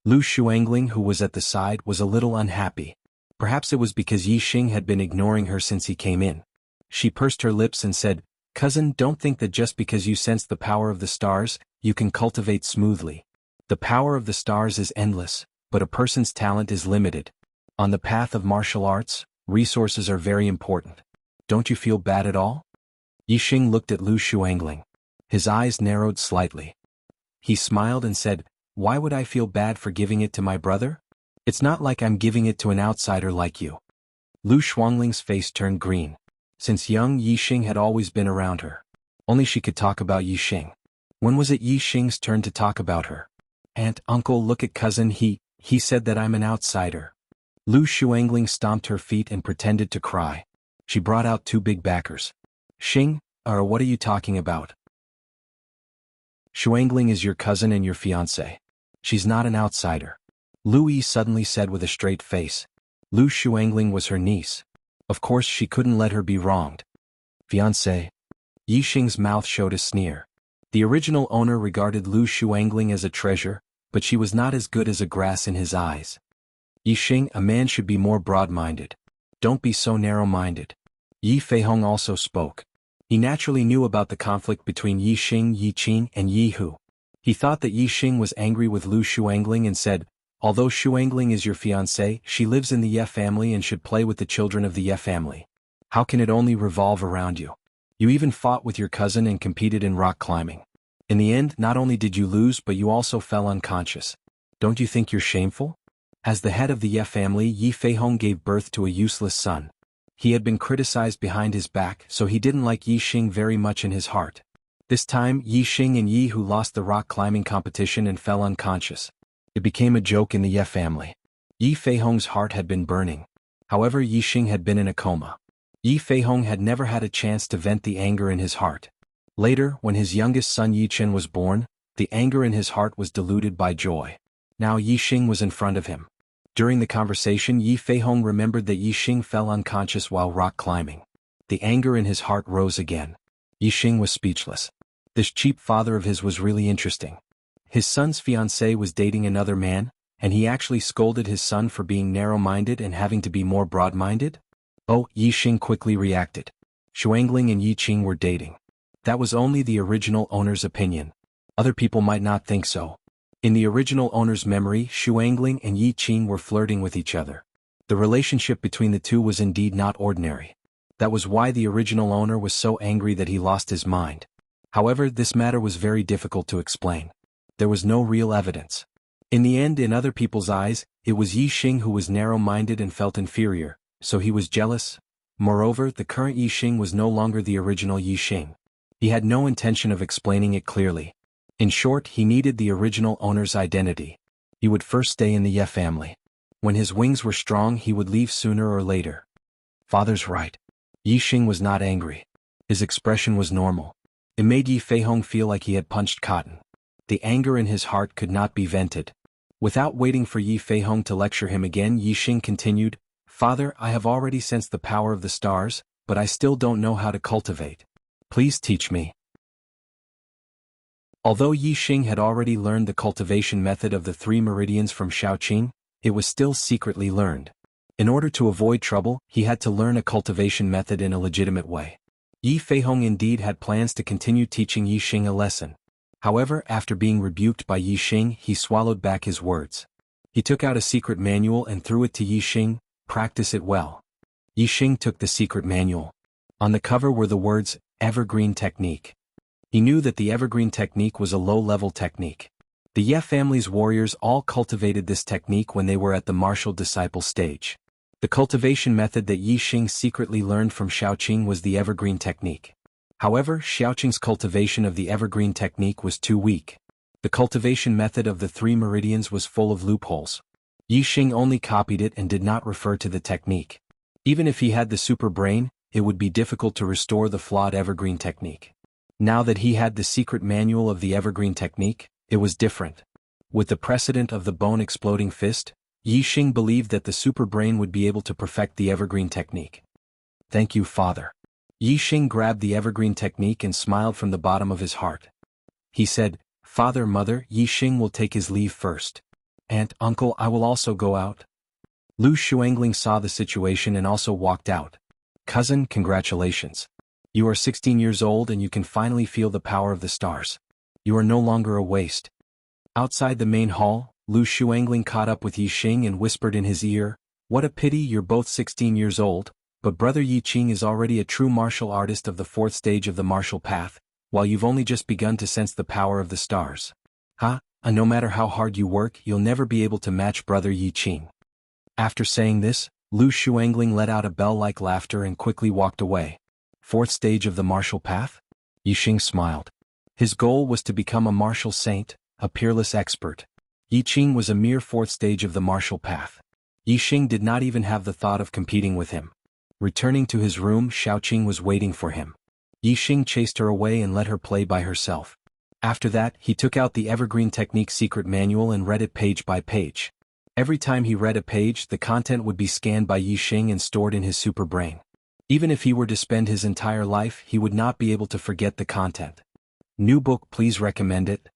S1: Lu Shuangling, who was at the side, was a little unhappy. Perhaps it was because Yixing had been ignoring her since he came in. She pursed her lips and said, "Cousin, don't think that just because you sense the power of the stars, you can cultivate smoothly. The power of the stars is endless, but a person's talent is limited. On the path of martial arts, resources are very important. Don't you feel bad at all?" Yixing looked at Lu Shuangling. His eyes narrowed slightly. He smiled and said, "Why would I feel bad for giving it to my brother? It's not like I'm giving it to an outsider like you." Lu Shuangling's face turned green. Since young, Yixing had always been around her. Only she could talk about Yixing. When was it Yixing's turn to talk about her? "Aunt, uncle, look at cousin, he said that I'm an outsider." Lu Shuangling stomped her feet and pretended to cry. She brought out two big backers. "Xing, what are you talking about? Shuangling is your cousin and your fiancée. She's not an outsider," Lu Yi suddenly said with a straight face. Lu Shuangling was her niece. Of course she couldn't let her be wronged. "Fiancé?" Yixing's mouth showed a sneer. The original owner regarded Lu Shuangling as a treasure, but she was not as good as a grass in his eyes. "Yixing, a man should be more broad-minded. Don't be so narrow-minded." Yi Feihong also spoke. He naturally knew about the conflict between Yixing, Yiqin, and Yihu. He thought that Yixing was angry with Lu Shuangling and said, "Although Shuangling is your fiancée, she lives in the Ye family and should play with the children of the Ye family. How can it only revolve around you? You even fought with your cousin and competed in rock climbing. In the end, not only did you lose but you also fell unconscious. Don't you think you're shameful?" As the head of the Ye family, Yi Feihong gave birth to a useless son. He had been criticized behind his back, so he didn't like Yixing very much in his heart. This time, Yixing and Yihu lost the rock climbing competition and fell unconscious. It became a joke in the Ye family. Yi Feihong's heart had been burning. However, Yixing had been in a coma. Yi Feihong had never had a chance to vent the anger in his heart. Later, when his youngest son Yichen was born, the anger in his heart was diluted by joy. Now Yixing was in front of him. During the conversation, Yi Feihong remembered that Yixing fell unconscious while rock climbing. The anger in his heart rose again. Yixing was speechless. This cheap father of his was really interesting. His son's fiancée was dating another man, and he actually scolded his son for being narrow-minded and having to be more broad-minded? Oh, Yi Xing quickly reacted. Xuangling and Yi Qing were dating. That was only the original owner's opinion. Other people might not think so. In the original owner's memory, Xuangling and Yi Qing were flirting with each other. The relationship between the two was indeed not ordinary. That was why the original owner was so angry that he lost his mind. However, this matter was very difficult to explain. There was no real evidence. In the end, in other people's eyes, it was Yi Xing who was narrow-minded and felt inferior, so he was jealous. Moreover, the current Yi Xing was no longer the original Yi Xing. He had no intention of explaining it clearly. In short, he needed the original owner's identity. He would first stay in the Ye family. When his wings were strong, he would leave sooner or later. Father's right. Yi Xing was not angry. His expression was normal. It made Yi Feihong feel like he had punched cotton. The anger in his heart could not be vented. Without waiting for Yi Feihong to lecture him again, Yi Xing continued, "Father, I have already sensed the power of the stars, but I still don't know how to cultivate. Please teach me." Although Yi Xing had already learned the cultivation method of the 3 meridians from Shaoqing, it was still secretly learned. In order to avoid trouble, he had to learn a cultivation method in a legitimate way. Yi Feihong indeed had plans to continue teaching Yi Xing a lesson. However, after being rebuked by Yi Xing, he swallowed back his words. He took out a secret manual and threw it to Yi Xing, "Practice it well." Yi Xing took the secret manual. On the cover were the words, "Evergreen Technique." He knew that the evergreen technique was a low-level technique. The Ye family's warriors all cultivated this technique when they were at the martial disciple stage. The cultivation method that Yi Xing secretly learned from Shaoqing was the evergreen technique. However, Shaoqing's cultivation of the evergreen technique was too weak. The cultivation method of the 3 meridians was full of loopholes. Yi Xing only copied it and did not refer to the technique. Even if he had the super brain, it would be difficult to restore the flawed evergreen technique. Now that he had the secret manual of the evergreen technique, it was different. With the precedent of the bone-exploding fist, Yi Xing believed that the super brain would be able to perfect the evergreen technique. "Thank you, Father." Yi Xing grabbed the evergreen technique and smiled from the bottom of his heart. He said, "Father, Mother, Yi Xing will take his leave first. Aunt, Uncle, I will also go out." Lu Xuangling saw the situation and also walked out. "Cousin, congratulations. You are 16 years old and you can finally feel the power of the stars. You are no longer a waste." Outside the main hall, Lu Xuangling caught up with Yi Xing and whispered in his ear, "What a pity you're both 16 years old, but brother Yi Qing is already a true martial artist of the 4th stage of the martial path, while you've only just begun to sense the power of the stars. No matter how hard you work, you'll never be able to match brother Yi Qing." After saying this, Lu Xuangling let out a bell-like laughter and quickly walked away. 4th stage of the martial path? Yi Xing smiled. His goal was to become a martial saint, a peerless expert. Yi Qing was a mere 4th stage of the martial path. Yi Xing did not even have the thought of competing with him. Returning to his room, Shaoqing was waiting for him. Yi Xing chased her away and let her play by herself. After that, he took out the Evergreen Technique secret manual and read it page by page. Every time he read a page, the content would be scanned by Yi Xing and stored in his super brain. Even if he were to spend his entire life, he would not be able to forget the content. New book, please recommend it.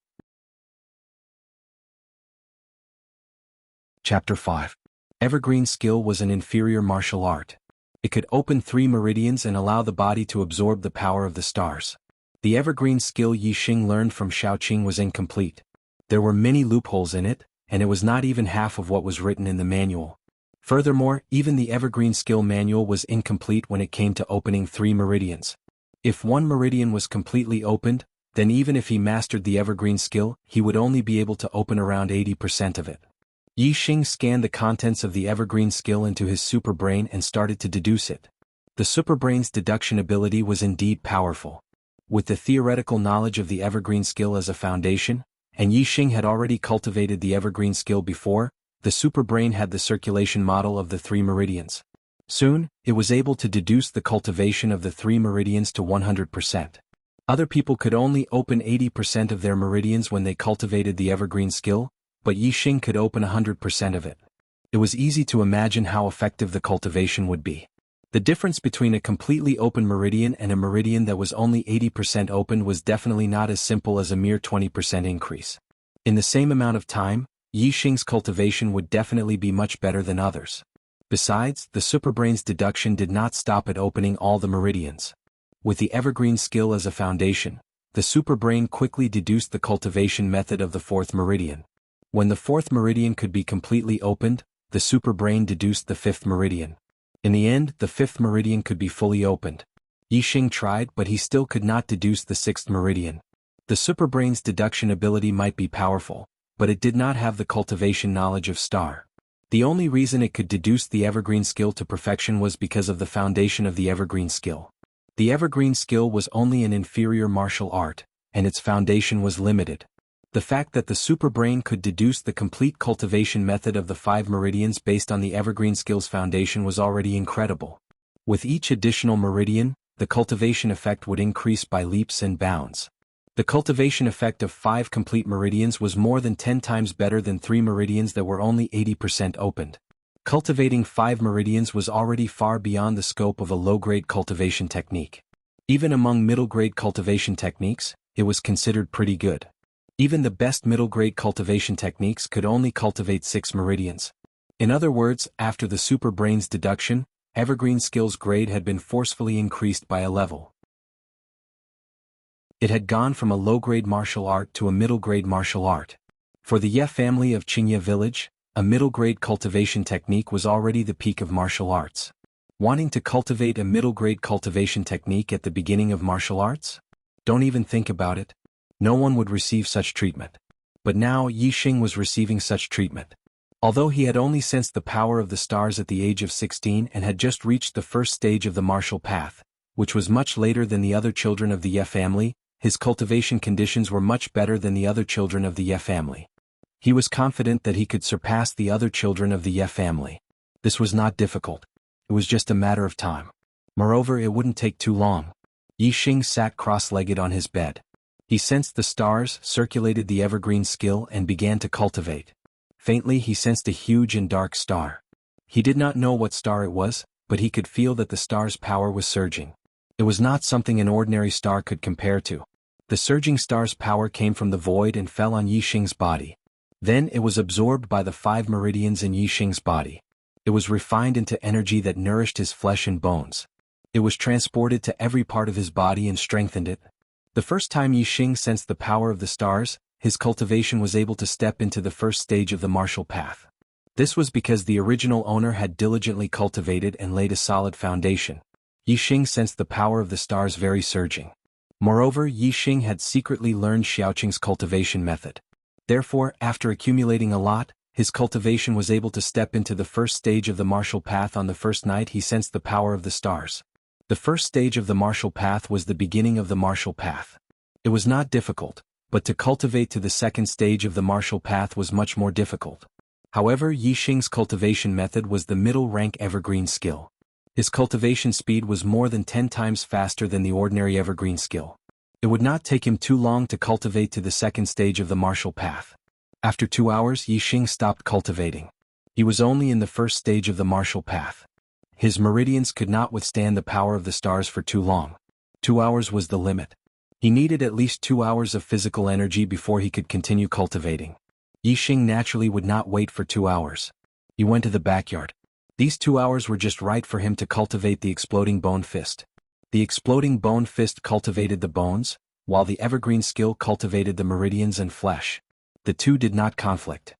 S1: Chapter 5. Evergreen skill was an inferior martial art. It could open 3 meridians and allow the body to absorb the power of the stars. The evergreen skill Yi Xing learned from Shaoqing was incomplete. There were many loopholes in it, and it was not even half of what was written in the manual. Furthermore, even the evergreen skill manual was incomplete when it came to opening 3 meridians. If 1 meridian was completely opened, then even if he mastered the evergreen skill, he would only be able to open around 80% of it. Yi Xing scanned the contents of the evergreen skill into his super brain and started to deduce it. The super brain's deduction ability was indeed powerful. With the theoretical knowledge of the evergreen skill as a foundation, and Yi Xing had already cultivated the evergreen skill before, the super brain had the circulation model of the 3 meridians. Soon, it was able to deduce the cultivation of the 3 meridians to 100%. Other people could only open 80% of their meridians when they cultivated the evergreen skill, but Yi Xing could open 100% of it. It was easy to imagine how effective the cultivation would be. The difference between a completely open meridian and a meridian that was only 80% open was definitely not as simple as a mere 20% increase. In the same amount of time, Yixing's cultivation would definitely be much better than others. Besides, the superbrain's deduction did not stop at opening all the meridians. With the evergreen skill as a foundation, the superbrain quickly deduced the cultivation method of the fourth meridian. When the fourth meridian could be completely opened, the superbrain deduced the fifth meridian. In the end, the fifth meridian could be fully opened. Yixing tried, but he still could not deduce the sixth meridian. The superbrain's deduction ability might be powerful, but it did not have the cultivation knowledge of star. The only reason it could deduce the evergreen skill to perfection was because of the foundation of the evergreen skill. The evergreen skill was only an inferior martial art, and its foundation was limited. The fact that the superbrain could deduce the complete cultivation method of the 5 meridians based on the evergreen skill's foundation was already incredible. With each additional meridian, the cultivation effect would increase by leaps and bounds. The cultivation effect of 5 complete meridians was more than 10 times better than 3 meridians that were only 80% opened. Cultivating 5 meridians was already far beyond the scope of a low-grade cultivation technique. Even among middle-grade cultivation techniques, it was considered pretty good. Even the best middle-grade cultivation techniques could only cultivate 6 meridians. In other words, after the superbrain's deduction, evergreen skill's grade had been forcefully increased by a level. It had gone from a low-grade martial art to a middle-grade martial art. For the Ye family of Qingye village, a middle-grade cultivation technique was already the peak of martial arts. Wanting to cultivate a middle-grade cultivation technique at the beginning of martial arts? Don't even think about it. No one would receive such treatment. But now Yixing was receiving such treatment. Although he had only sensed the power of the stars at the age of 16 and had just reached the first stage of the martial path, which was much later than the other children of the Ye family, his cultivation conditions were much better than the other children of the Ye family. He was confident that he could surpass the other children of the Ye family. This was not difficult. It was just a matter of time. Moreover, it wouldn't take too long. Yixing sat cross-legged on his bed. He sensed the stars, circulated the evergreen skill, and began to cultivate. Faintly, he sensed a huge and dark star. He did not know what star it was, but he could feel that the star's power was surging. It was not something an ordinary star could compare to. The surging star's power came from the void and fell on Yixing's body. Then it was absorbed by the 5 meridians in Yixing's body. It was refined into energy that nourished his flesh and bones. It was transported to every part of his body and strengthened it. The first time Yixing sensed the power of the stars, his cultivation was able to step into the first stage of the martial path. This was because the original owner had diligently cultivated and laid a solid foundation. Yixing sensed the power of the stars very surging. Moreover, Yixing had secretly learned Xiaoqing's cultivation method. Therefore, after accumulating a lot, his cultivation was able to step into the first stage of the martial path. On the first night he sensed the power of the stars. The first stage of the martial path was the beginning of the martial path. It was not difficult, but to cultivate to the second stage of the martial path was much more difficult. However, Yixing's cultivation method was the middle-rank evergreen skill. His cultivation speed was more than 10 times faster than the ordinary evergreen skill. It would not take him too long to cultivate to the second stage of the martial path. After 2 hours, Yixing stopped cultivating. He was only in the first stage of the martial path. His meridians could not withstand the power of the stars for too long. 2 hours was the limit. He needed at least 2 hours of physical energy before he could continue cultivating. Yixing naturally would not wait for 2 hours. He went to the backyard. These 2 hours were just right for him to cultivate the exploding bone fist. The exploding bone fist cultivated the bones, while the evergreen skill cultivated the meridians and flesh. The two did not conflict.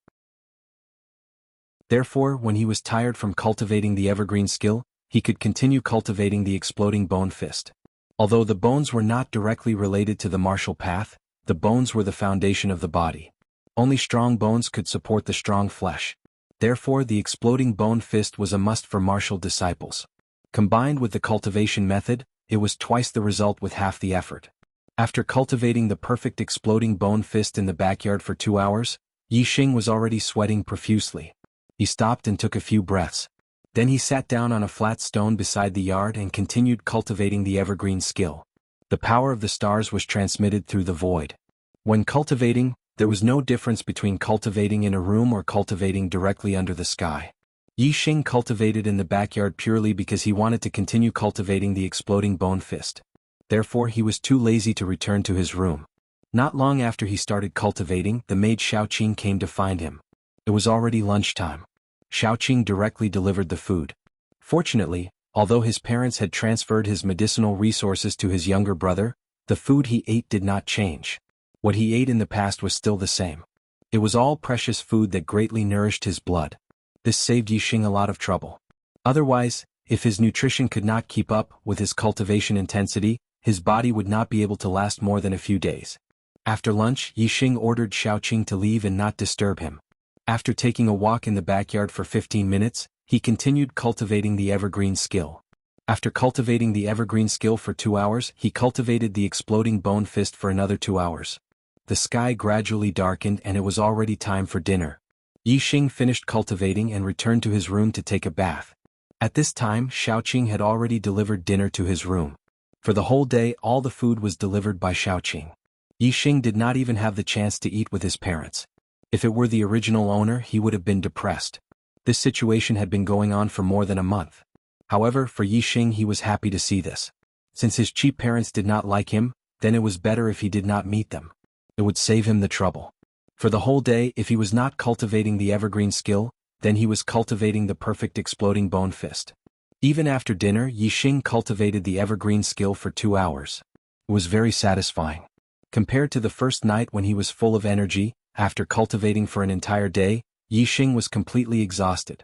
S1: Therefore, when he was tired from cultivating the evergreen skill, he could continue cultivating the exploding bone fist. Although the bones were not directly related to the martial path, the bones were the foundation of the body. Only strong bones could support the strong flesh. Therefore, the exploding bone fist was a must for martial disciples. Combined with the cultivation method, it was twice the result with half the effort. After cultivating the perfect exploding bone fist in the backyard for 2 hours, Yixing was already sweating profusely. He stopped and took a few breaths. Then he sat down on a flat stone beside the yard and continued cultivating the evergreen skill. The power of the stars was transmitted through the void. When cultivating, there was no difference between cultivating in a room or cultivating directly under the sky. Yixing cultivated in the backyard purely because he wanted to continue cultivating the exploding bone fist. Therefore, he was too lazy to return to his room. Not long after he started cultivating, the maid Xiaoqing came to find him. It was already lunchtime. Shaoqing directly delivered the food. Fortunately, although his parents had transferred his medicinal resources to his younger brother, the food he ate did not change. What he ate in the past was still the same. It was all precious food that greatly nourished his blood. This saved Yixing a lot of trouble. Otherwise, if his nutrition could not keep up with his cultivation intensity, his body would not be able to last more than a few days. After lunch, Yixing ordered Shaoqing to leave and not disturb him. After taking a walk in the backyard for 15 minutes, he continued cultivating the evergreen skill. After cultivating the evergreen skill for 2 hours, he cultivated the exploding bone fist for another 2 hours. The sky gradually darkened and it was already time for dinner. Yixing finished cultivating and returned to his room to take a bath. At this time, Shaoqing had already delivered dinner to his room. For the whole day, all the food was delivered by Shaoqing. Yixing did not even have the chance to eat with his parents. If it were the original owner, he would have been depressed. This situation had been going on for more than a month. However, for Yixing, he was happy to see this. Since his cheap parents did not like him, then it was better if he did not meet them. It would save him the trouble. For the whole day, if he was not cultivating the evergreen skill, then he was cultivating the perfect exploding bone fist. Even after dinner, Yixing cultivated the evergreen skill for 2 hours. It was very satisfying. Compared to the first night when he was full of energy, after cultivating for an entire day, Yixing was completely exhausted.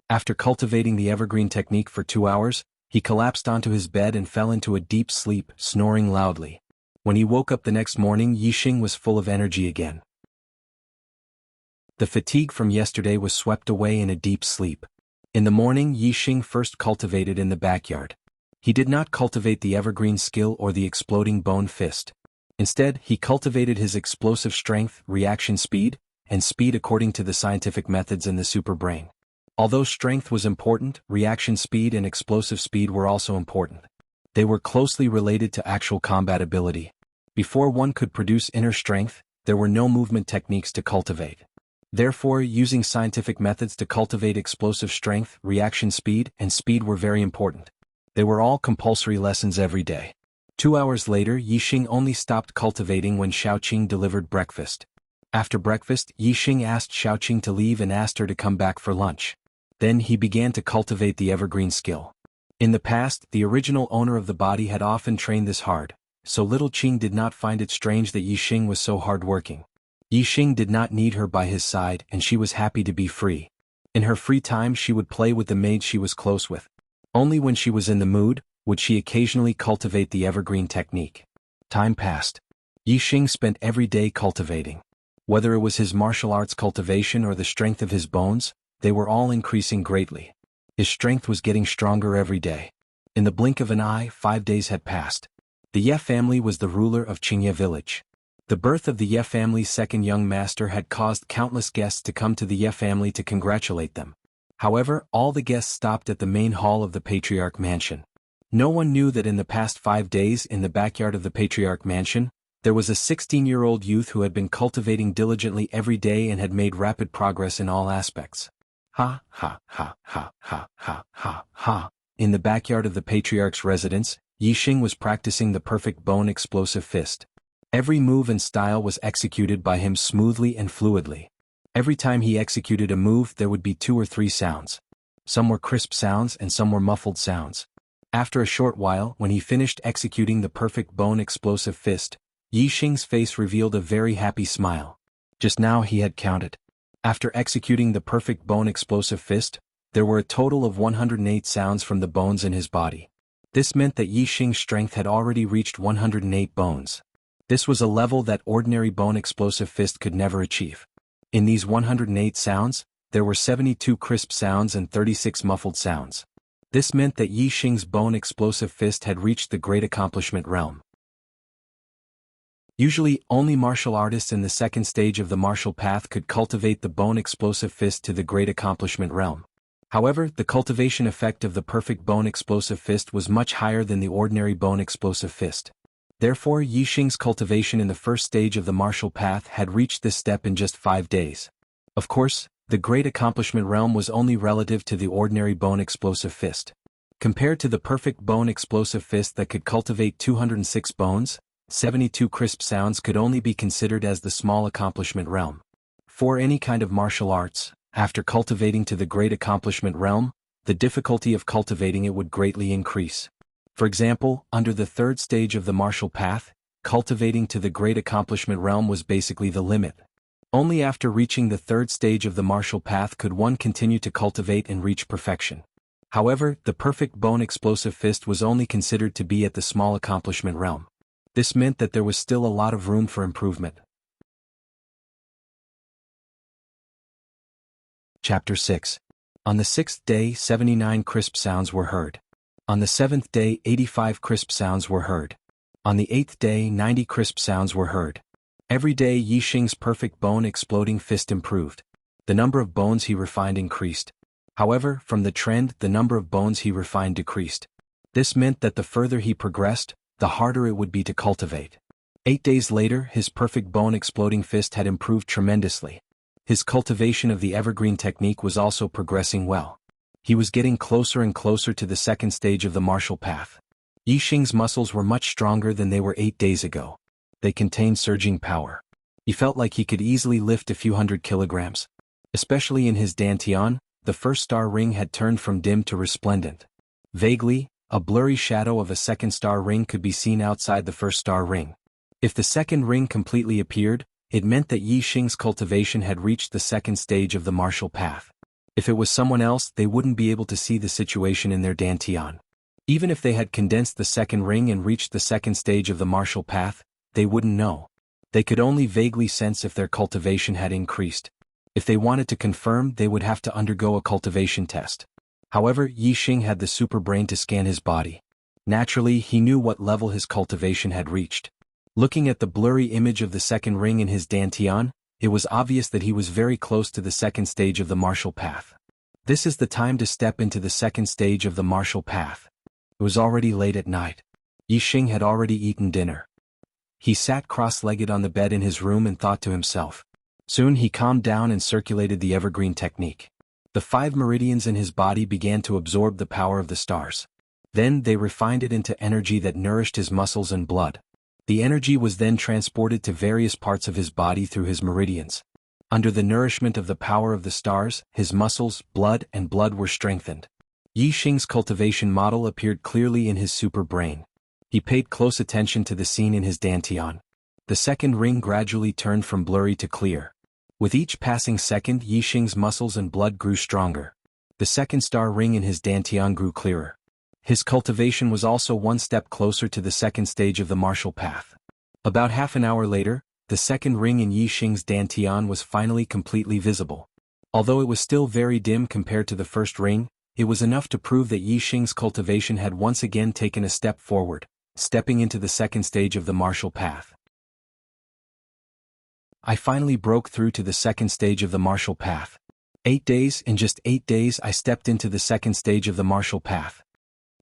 S1: After cultivating the evergreen technique for 2 hours, he collapsed onto his bed and fell into a deep sleep, snoring loudly. When he woke up the next morning, Yixing was full of energy again. The fatigue from yesterday was swept away in a deep sleep. In the morning, Yixing first cultivated in the backyard. He did not cultivate the evergreen skill or the exploding bone fist. Instead, he cultivated his explosive strength, reaction speed, and speed according to the scientific methods in the superbrain. Although strength was important, reaction speed and explosive speed were also important. They were closely related to actual combat ability. Before one could produce inner strength, there were no movement techniques to cultivate. Therefore, using scientific methods to cultivate explosive strength, reaction speed, and speed were very important. They were all compulsory lessons every day. 2 hours later, Yixing only stopped cultivating when Shaoqing delivered breakfast. After breakfast, Yixing asked Shaoqing to leave and asked her to come back for lunch. Then he began to cultivate the evergreen skill. In the past, the original owner of the body had often trained this hard, so little Qing did not find it strange that Yixing was so hard-working. Yixing did not need her by his side and she was happy to be free. In her free time she would play with the maids she was close with. Only when she was in the mood, would she occasionally cultivate the evergreen technique. Time passed. Yixing spent every day cultivating. Whether it was his martial arts cultivation or the strength of his bones, they were all increasing greatly. His strength was getting stronger every day. In the blink of an eye, 5 days had passed. The Ye family was the ruler of Qingye village. The birth of the Ye family's second young master had caused countless guests to come to the Ye family to congratulate them. However, all the guests stopped at the main hall of the patriarch mansion. No one knew that in the past 5 days in the backyard of the patriarch mansion, there was a 16-year-old youth who had been cultivating diligently every day and had made rapid progress in all aspects. Ha ha ha ha ha ha ha ha. In the backyard of the patriarch's residence, Yixing was practicing the perfect bone explosive fist. Every move and style was executed by him smoothly and fluidly. Every time he executed a move there would be 2 or 3 sounds. Some were crisp sounds and some were muffled sounds. After a short while, when he finished executing the perfect bone explosive fist, Yixing's face revealed a very happy smile. Just now he had counted. After executing the perfect bone explosive fist, there were a total of 108 sounds from the bones in his body. This meant that Yixing's strength had already reached 108 bones. This was a level that ordinary bone explosive fist could never achieve. In these 108 sounds, there were 72 crisp sounds and 36 muffled sounds. This meant that Yixing's bone explosive fist had reached the great accomplishment realm. Usually, only martial artists in the second stage of the martial path could cultivate the bone explosive fist to the great accomplishment realm. However, the cultivation effect of the perfect bone explosive fist was much higher than the ordinary bone explosive fist. Therefore, Yixing's cultivation in the first stage of the martial path had reached this step in just 5 days. Of course, the great accomplishment realm was only relative to the ordinary bone explosive fist. Compared to the perfect bone explosive fist that could cultivate 206 bones, 72 crisp sounds could only be considered as the small accomplishment realm. For any kind of martial arts, after cultivating to the great accomplishment realm, the difficulty of cultivating it would greatly increase. For example, under the third stage of the martial path, cultivating to the great accomplishment realm was basically the limit. Only after reaching the third stage of the martial path could one continue to cultivate and reach perfection. However, the perfect bone explosive fist was only considered to be at the small accomplishment realm. This meant that there was still a lot of room for improvement. Chapter 6. On the 6th day 79 crisp sounds were heard. On the 7th day 85 crisp sounds were heard. On the 8th day 90 crisp sounds were heard. Every day Yi Xing's perfect bone exploding fist improved. The number of bones he refined increased. However, from the trend the number of bones he refined decreased. This meant that the further he progressed, the harder it would be to cultivate. 8 days later his perfect bone exploding fist had improved tremendously. His cultivation of the evergreen technique was also progressing well. He was getting closer and closer to the second stage of the martial path. Yi Xing's muscles were much stronger than they were 8 days ago. They contained surging power. He felt like he could easily lift a few hundred kilograms. Especially in his dantian, the first star ring had turned from dim to resplendent. Vaguely, a blurry shadow of a second star ring could be seen outside the first star ring. If the second ring completely appeared, it meant that Yi Xing's cultivation had reached the second stage of the martial path. If it was someone else, they wouldn't be able to see the situation in their dantian. Even if they had condensed the second ring and reached the second stage of the martial path, they wouldn't know. They could only vaguely sense if their cultivation had increased. If they wanted to confirm, they would have to undergo a cultivation test. However, Yi Xing had the super brain to scan his body. Naturally, he knew what level his cultivation had reached. Looking at the blurry image of the second ring in his dantian, it was obvious that he was very close to the second stage of the martial path. This is the time to step into the second stage of the martial path. It was already late at night. Yi Xing had already eaten dinner. He sat cross-legged on the bed in his room and thought to himself. Soon he calmed down and circulated the evergreen technique. The 5 meridians in his body began to absorb the power of the stars. Then they refined it into energy that nourished his muscles and blood. The energy was then transported to various parts of his body through his meridians. Under the nourishment of the power of the stars, his muscles, blood were strengthened. Yi Xing's cultivation model appeared clearly in his super brain. He paid close attention to the scene in his dantian. The second ring gradually turned from blurry to clear. With each passing second, Yi Xing's muscles and blood grew stronger. The second star ring in his dantian grew clearer. His cultivation was also one step closer to the second stage of the martial path. About half an hour later, the second ring in Yi Xing's dantian was finally completely visible. Although it was still very dim compared to the first ring, it was enough to prove that Yi Xing's cultivation had once again taken a step forward, stepping into the second stage of the martial path. I finally broke through to the second stage of the martial path. 8 days, in just 8 days I stepped into the second stage of the martial path.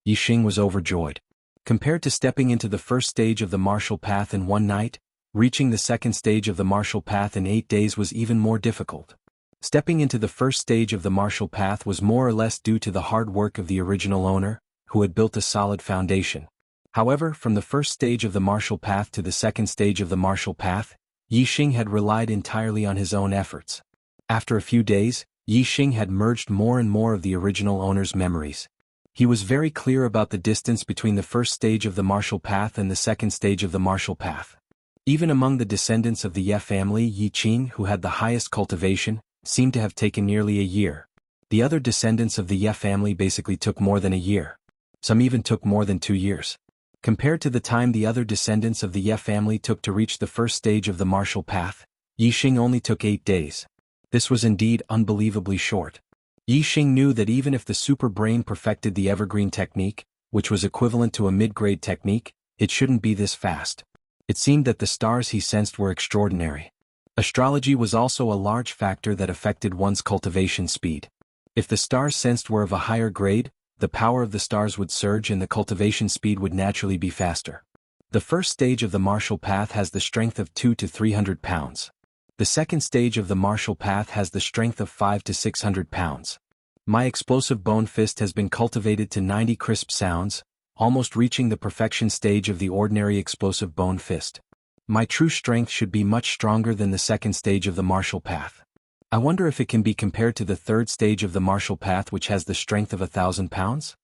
S1: Yi Xing was overjoyed. Compared to stepping into the first stage of the martial path in one night, reaching the second stage of the martial path in 8 days was even more difficult. Stepping into the first stage of the martial path was more or less due to the hard work of the original owner, who had built a solid foundation. However, from the first stage of the martial path to the second stage of the martial path, Yi Xing had relied entirely on his own efforts. After a few days, Yi Xing had merged more and more of the original owner's memories. He was very clear about the distance between the first stage of the martial path and the second stage of the martial path. Even among the descendants of the Ye family, Yi Qin, who had the highest cultivation, seemed to have taken nearly a year. The other descendants of the Ye family basically took more than a year. Some even took more than 2 years. Compared to the time the other descendants of the Ye family took to reach the first stage of the martial path, Yi Xing only took 8 days. This was indeed unbelievably short. Yi Xing knew that even if the super brain perfected the evergreen technique, which was equivalent to a mid-grade technique, it shouldn't be this fast. It seemed that the stars he sensed were extraordinary. Astrology was also a large factor that affected one's cultivation speed. If the stars sensed were of a higher grade, the power of the stars would surge and the cultivation speed would naturally be faster. The first stage of the martial path has the strength of 200 to 300 pounds. The second stage of the martial path has the strength of 500 to 600 pounds. My explosive bone fist has been cultivated to 90 crisp sounds, almost reaching the perfection stage of the ordinary explosive bone fist. My true strength should be much stronger than the second stage of the martial path. I wonder if it can be compared to the third stage of the martial path, which has the strength of 1,000 pounds?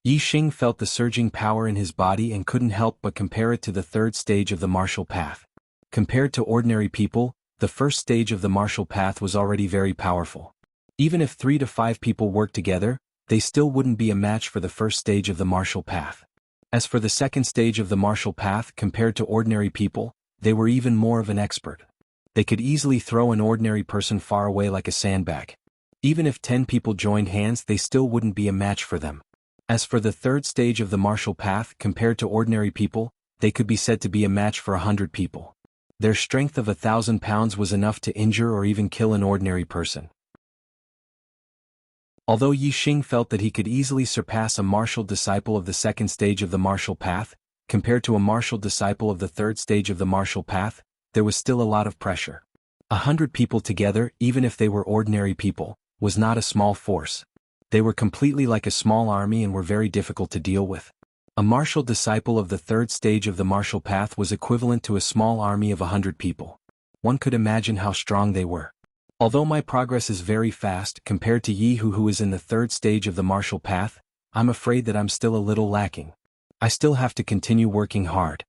S1: Yi Xing felt the surging power in his body and couldn't help but compare it to the third stage of the martial path. Compared to ordinary people, the first stage of the martial path was already very powerful. Even if 3 to 5 people worked together, they still wouldn't be a match for the first stage of the martial path. As for the second stage of the martial path, compared to ordinary people, they were even more of an expert. They could easily throw an ordinary person far away like a sandbag. Even if 10 people joined hands, they still wouldn't be a match for them. As for the third stage of the martial path, compared to ordinary people, they could be said to be a match for 100 people. Their strength of 1,000 pounds was enough to injure or even kill an ordinary person. Although Yi Xing felt that he could easily surpass a martial disciple of the second stage of the martial path, compared to a martial disciple of the third stage of the martial path, there was still a lot of pressure. 100 people together, even if they were ordinary people, was not a small force. They were completely like a small army and were very difficult to deal with. A martial disciple of the third stage of the martial path was equivalent to a small army of 100 people. One could imagine how strong they were. Although my progress is very fast compared to Jianghu, who is in the third stage of the martial path, I'm afraid that I'm still a little lacking. I still have to continue working hard.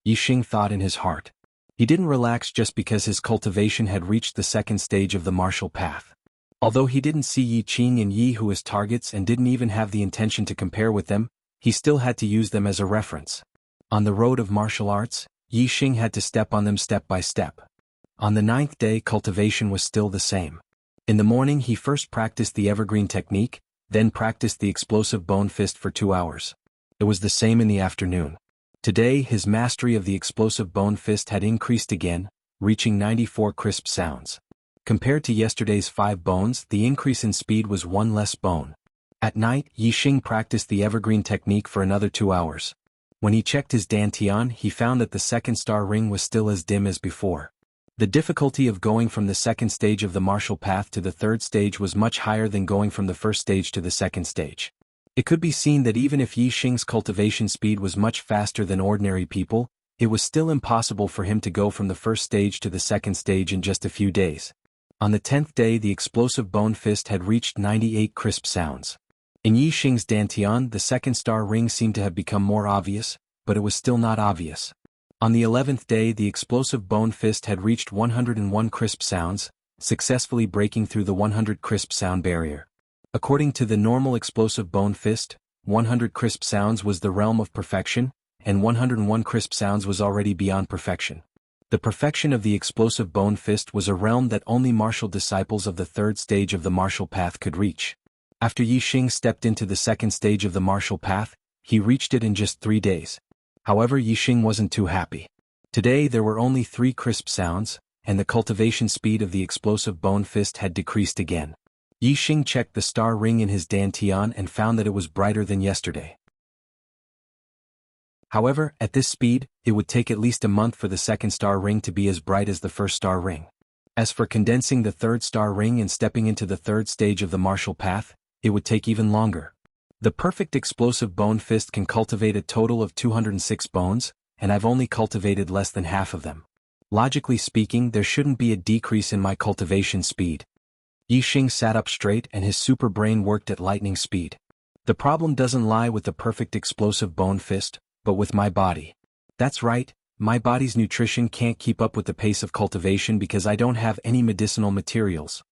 S1: Yi Xing thought in his heart. He didn't relax just because his cultivation had reached the second stage of the martial path. Although he didn't see Yi Qing and Jianghu as targets and didn't even have the intention to compare with them, he still had to use them as a reference. On the road of martial arts, Yi Xing had to step on them step by step. On the 9th day, cultivation was still the same. In the morning he first practiced the evergreen technique, then practiced the explosive bone fist for 2 hours. It was the same in the afternoon. Today his mastery of the explosive bone fist had increased again, reaching 94 crisp sounds. Compared to yesterday's 5 bones, the increase in speed was 1 less bone. At night, Yi Xing practiced the evergreen technique for another 2 hours. When he checked his dantian, he found that the second star ring was still as dim as before. The difficulty of going from the second stage of the martial path to the third stage was much higher than going from the first stage to the second stage. It could be seen that even if Yi Xing's cultivation speed was much faster than ordinary people, it was still impossible for him to go from the first stage to the second stage in just a few days. On the 10th day, the explosive bone fist had reached 98 crisp sounds. In Yi Xing's dantian, the second star ring seemed to have become more obvious, but it was still not obvious. On the 11th day, the explosive bone fist had reached 101 crisp sounds, successfully breaking through the 100 crisp sound barrier. According to the normal explosive bone fist, 100 crisp sounds was the realm of perfection, and 101 crisp sounds was already beyond perfection. The perfection of the explosive bone fist was a realm that only martial disciples of the third stage of the martial path could reach. After Yi Xing stepped into the second stage of the martial path, he reached it in just 3 days. However, Yi Xing wasn't too happy. Today there were only 3 crisp sounds, and the cultivation speed of the explosive bone fist had decreased again. Yi Xing checked the star ring in his dantian and found that it was brighter than yesterday. However, at this speed, it would take at least a month for the second star ring to be as bright as the first star ring. As for condensing the third star ring and stepping into the third stage of the martial path, it would take even longer. The perfect explosive bone fist can cultivate a total of 206 bones, and I've only cultivated less than half of them. Logically speaking, there shouldn't be a decrease in my cultivation speed. Yi Xing sat up straight and his super brain worked at lightning speed. The problem doesn't lie with the perfect explosive bone fist, but with my body. That's right, my body's nutrition can't keep up with the pace of cultivation because I don't have any medicinal materials.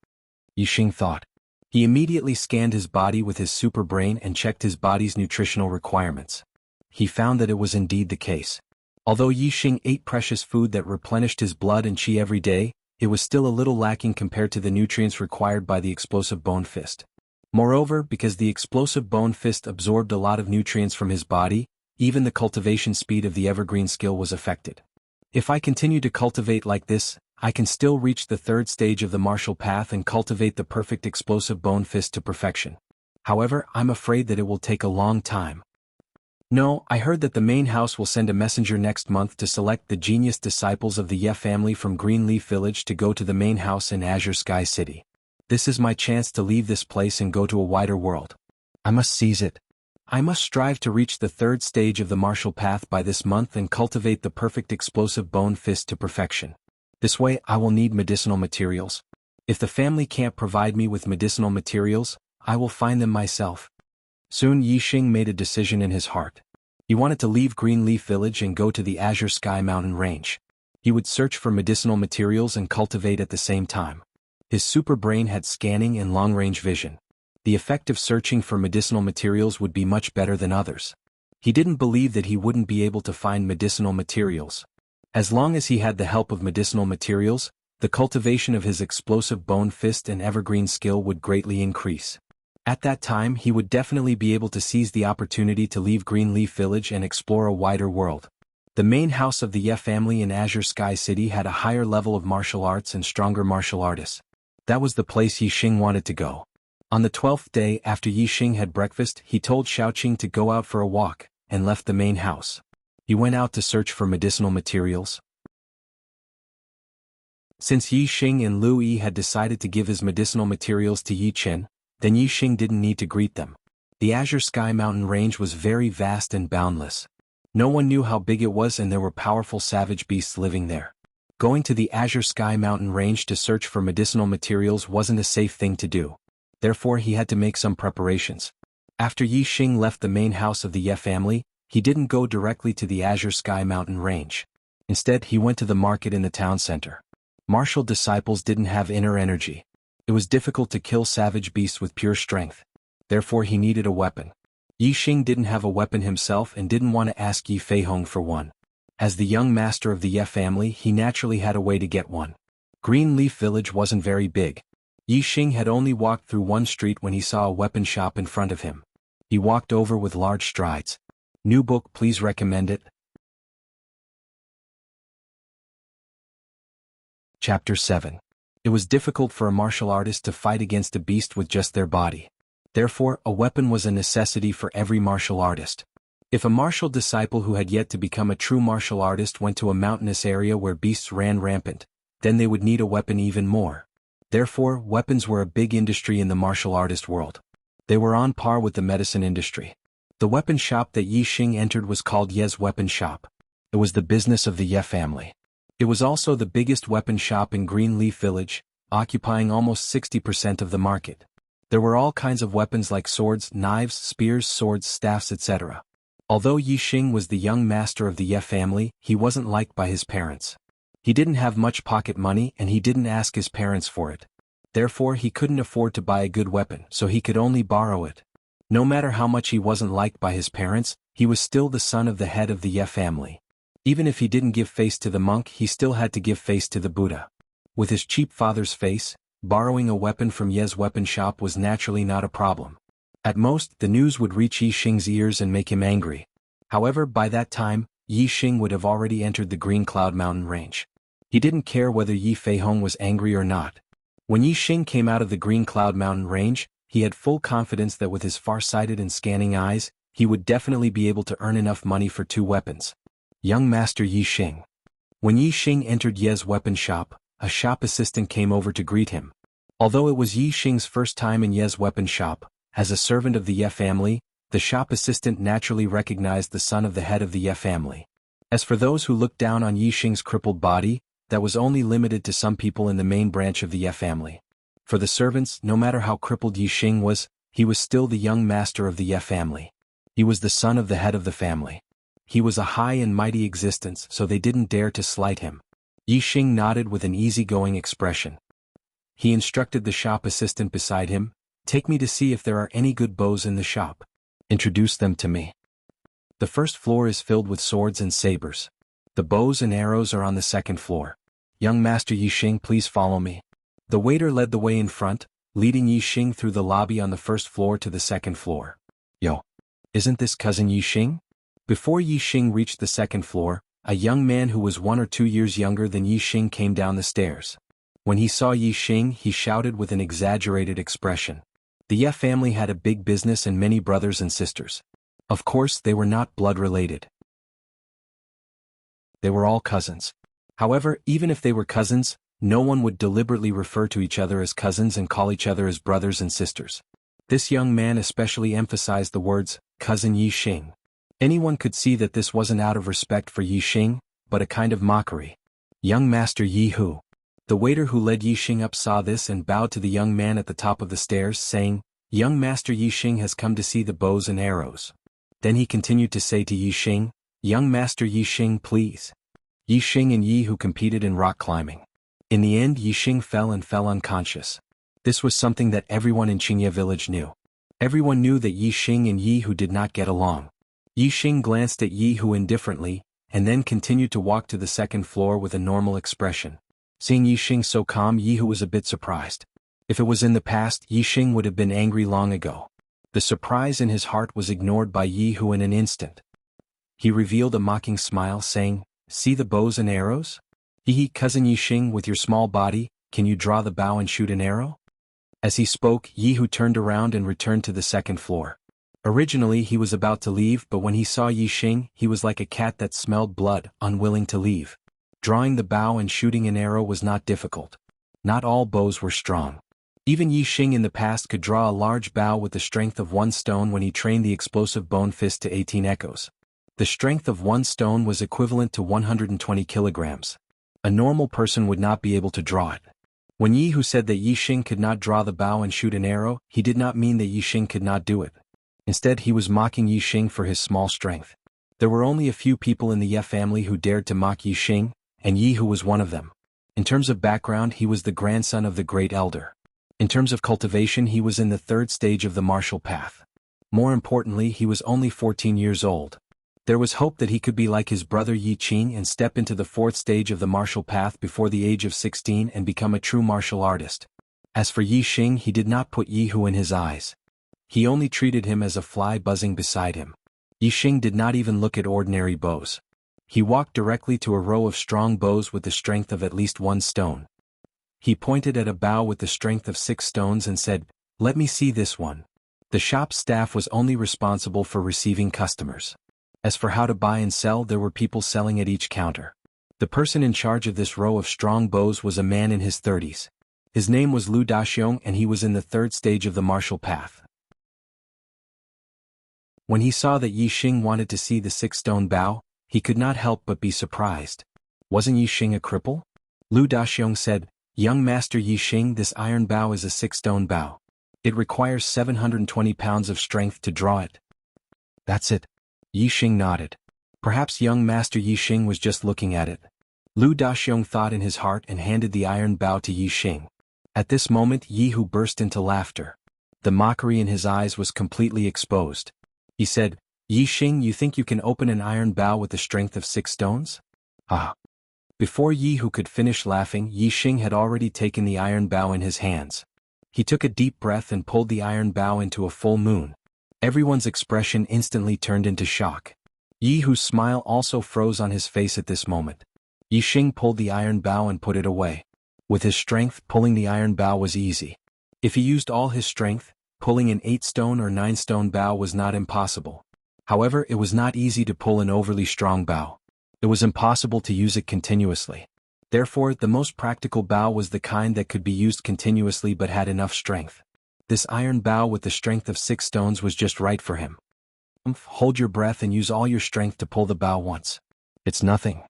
S1: Yi Xing thought. He immediately scanned his body with his super brain and checked his body's nutritional requirements. He found that it was indeed the case. Although Yi Xing ate precious food that replenished his blood and qi every day, it was still a little lacking compared to the nutrients required by the explosive bone fist. Moreover, because the explosive bone fist absorbed a lot of nutrients from his body, even the cultivation speed of the evergreen skill was affected. If I continue to cultivate like this, I can still reach the third stage of the martial path and cultivate the perfect explosive bone fist to perfection. However, I'm afraid that it will take a long time. No, I heard that the main house will send a messenger next month to select the genius disciples of the Ye family from Greenleaf Village to go to the main house in Azure Sky City. This is my chance to leave this place and go to a wider world. I must seize it. I must strive to reach the third stage of the martial path by this month and cultivate the perfect explosive bone fist to perfection. This way I will need medicinal materials. If the family can't provide me with medicinal materials, I will find them myself. Soon Yixing made a decision in his heart. He wanted to leave Greenleaf Village and go to the Azure Sky Mountain Range. He would search for medicinal materials and cultivate at the same time. His super brain had scanning and long-range vision. The effect of searching for medicinal materials would be much better than others. He didn't believe that he wouldn't be able to find medicinal materials. As long as he had the help of medicinal materials, the cultivation of his explosive bone fist and evergreen skill would greatly increase. At that time he would definitely be able to seize the opportunity to leave Greenleaf Village and explore a wider world. The main house of the Ye family in Azure Sky City had a higher level of martial arts and stronger martial artists. That was the place Yixing wanted to go. On the 12th day after Yixing had breakfast, he told Xiaoqing to go out for a walk, and left the main house. He went out to search for medicinal materials. Since Yixing and Lu Yi had decided to give his medicinal materials to Yi Chen, then Yixing didn't need to greet them. The Azure Sky Mountain Range was very vast and boundless. No one knew how big it was, and there were powerful savage beasts living there. Going to the Azure Sky Mountain Range to search for medicinal materials wasn't a safe thing to do. Therefore he had to make some preparations. After Yixing left the main house of the Ye family, he didn't go directly to the Azure Sky Mountain Range. Instead he went to the market in the town center. Martial disciples didn't have inner energy. It was difficult to kill savage beasts with pure strength. Therefore he needed a weapon. Yixing didn't have a weapon himself and didn't want to ask Yi Feihong for one. As the young master of the Ye family, he naturally had a way to get one. Greenleaf Village wasn't very big. Yixing had only walked through one street when he saw a weapon shop in front of him. He walked over with large strides. New book, please recommend it. Chapter 7. It was difficult for a martial artist to fight against a beast with just their body. Therefore, a weapon was a necessity for every martial artist. If a martial disciple who had yet to become a true martial artist went to a mountainous area where beasts ran rampant, then they would need a weapon even more. Therefore, weapons were a big industry in the martial artist world. They were on par with the medicine industry. The weapon shop that Yixing entered was called Ye's Weapon Shop. It was the business of the Ye family. It was also the biggest weapon shop in Greenleaf Village, occupying almost 60% of the market. There were all kinds of weapons like swords, knives, spears, swords, staffs, etc. Although Yixing was the young master of the Ye family, he wasn't liked by his parents. He didn't have much pocket money and he didn't ask his parents for it. Therefore he couldn't afford to buy a good weapon, so he could only borrow it. No matter how much he wasn't liked by his parents, he was still the son of the head of the Ye family. Even if he didn't give face to the monk, he still had to give face to the Buddha. With his cheap father's face, borrowing a weapon from Ye's weapon shop was naturally not a problem. At most, the news would reach Yixing's ears and make him angry. However, by that time, Yixing would have already entered the Green Cloud Mountain Range. He didn't care whether Yi Feihong was angry or not. When Yixing came out of the Green Cloud Mountain Range, he had full confidence that with his far-sighted and scanning eyes, he would definitely be able to earn enough money for 2 weapons. Young Master Yixing. When Yixing entered Ye's weapon shop, a shop assistant came over to greet him. Although it was Yixing's first time in Ye's weapon shop, as a servant of the Ye family, the shop assistant naturally recognized the son of the head of the Ye family. As for those who looked down on Yixing's crippled body, that was only limited to some people in the main branch of the Ye family. For the servants, no matter how crippled Yixing was, he was still the young master of the Ye family. He was the son of the head of the family. He was a high and mighty existence, so they didn't dare to slight him. Yixing nodded with an easygoing expression. He instructed the shop assistant beside him, "Take me to see if there are any good bows in the shop. Introduce them to me. The first floor is filled with swords and sabers. The bows and arrows are on the second floor. Young Master Yixing, please follow me." The waiter led the way in front, leading Yixing through the lobby on the first floor to the second floor. "Yo, isn't this cousin Yixing?" Before Yixing reached the second floor, a young man who was 1 or 2 years younger than Yixing came down the stairs. When he saw Yixing, he shouted with an exaggerated expression. The Ye family had a big business and many brothers and sisters. Of course, they were not blood-related. They were all cousins. However, even if they were cousins, no one would deliberately refer to each other as cousins and call each other as brothers and sisters. This young man especially emphasized the words, cousin Yi Xing." Anyone could see that this wasn't out of respect for Yi Xing, but a kind of mockery. "Young Master Yi Hu." The waiter who led Yi Xing up saw this and bowed to the young man at the top of the stairs, saying, "Young Master Yi Xing has come to see the bows and arrows." Then he continued to say to Yi Xing, "Young Master Yi Xing, please." Yi Xing and Yi Hu competed in rock climbing. In the end, Yi Xing fell unconscious. This was something that everyone in Qingye village knew. Everyone knew that Yi Xing and Yi Hu did not get along. Yi Xing glanced at Yi Hu indifferently, and then continued to walk to the second floor with a normal expression. Seeing Yi Xing so calm, Yi Hu was a bit surprised. If it was in the past, Yi Xing would have been angry long ago. The surprise in his heart was ignored by Yi Hu in an instant. He revealed a mocking smile, saying, "See the bows and arrows? Hee, cousin Yi Xing, with your small body, can you draw the bow and shoot an arrow?" As he spoke, Yi Hu turned around and returned to the second floor. Originally he was about to leave, but when he saw Yi Xing, he was like a cat that smelled blood, unwilling to leave. Drawing the bow and shooting an arrow was not difficult. Not all bows were strong. Even Yi Xing in the past could draw a large bow with the strength of one stone when he trained the explosive bone fist to 18 echoes. The strength of one stone was equivalent to 120 kilograms. A normal person would not be able to draw it. When Yi Hu said that Yi Xing could not draw the bow and shoot an arrow, he did not mean that Yi Xing could not do it. Instead, he was mocking Yi Xing for his small strength. There were only a few people in the Ye family who dared to mock Yi Xing, and Yi Hu was one of them. In terms of background, he was the grandson of the great elder. In terms of cultivation, he was in the third stage of the martial path. More importantly, he was only 14 years old. There was hope that he could be like his brother Yi Qing and step into the fourth stage of the martial path before the age of 16 and become a true martial artist. As for Yi Xing, he did not put Yi Hu in his eyes. He only treated him as a fly buzzing beside him. Yi Xing did not even look at ordinary bows. He walked directly to a row of strong bows with the strength of at least one stone. He pointed at a bow with the strength of 6 stones and said, "Let me see this one." The shop staff was only responsible for receiving customers. As for how to buy and sell, there were people selling at each counter. The person in charge of this row of strong bows was a man in his 30s. His name was Lu Daxiong, and he was in the third stage of the martial path. When he saw that Yi Xing wanted to see the 6-stone bow, he could not help but be surprised. Wasn't Yi Xing a cripple? Lu Daxiong said, "Young Master Yi Xing, this iron bow is a 6-stone bow. It requires 720 pounds of strength to draw it." "That's it." Yi Xing nodded. Perhaps young Master Yi Xing was just looking at it. Lu Daxiong thought in his heart and handed the iron bow to Yi Xing. At this moment Yi Hu burst into laughter. The mockery in his eyes was completely exposed. He said, "Yi Xing, you think you can open an iron bow with the strength of 6 stones? Ah." Before Yi Hu could finish laughing, Yi Xing had already taken the iron bow in his hands. He took a deep breath and pulled the iron bow into a full moon. Everyone's expression instantly turned into shock. Yi Hu's smile also froze on his face at this moment. Yi Xing pulled the iron bow and put it away. With his strength, pulling the iron bow was easy. If he used all his strength, pulling an 8-stone or 9-stone bow was not impossible. However, it was not easy to pull an overly strong bow. It was impossible to use it continuously. Therefore, the most practical bow was the kind that could be used continuously but had enough strength. This iron bow with the strength of 6 stones was just right for him. Hold your breath and use all your strength to pull the bow once. It's nothing.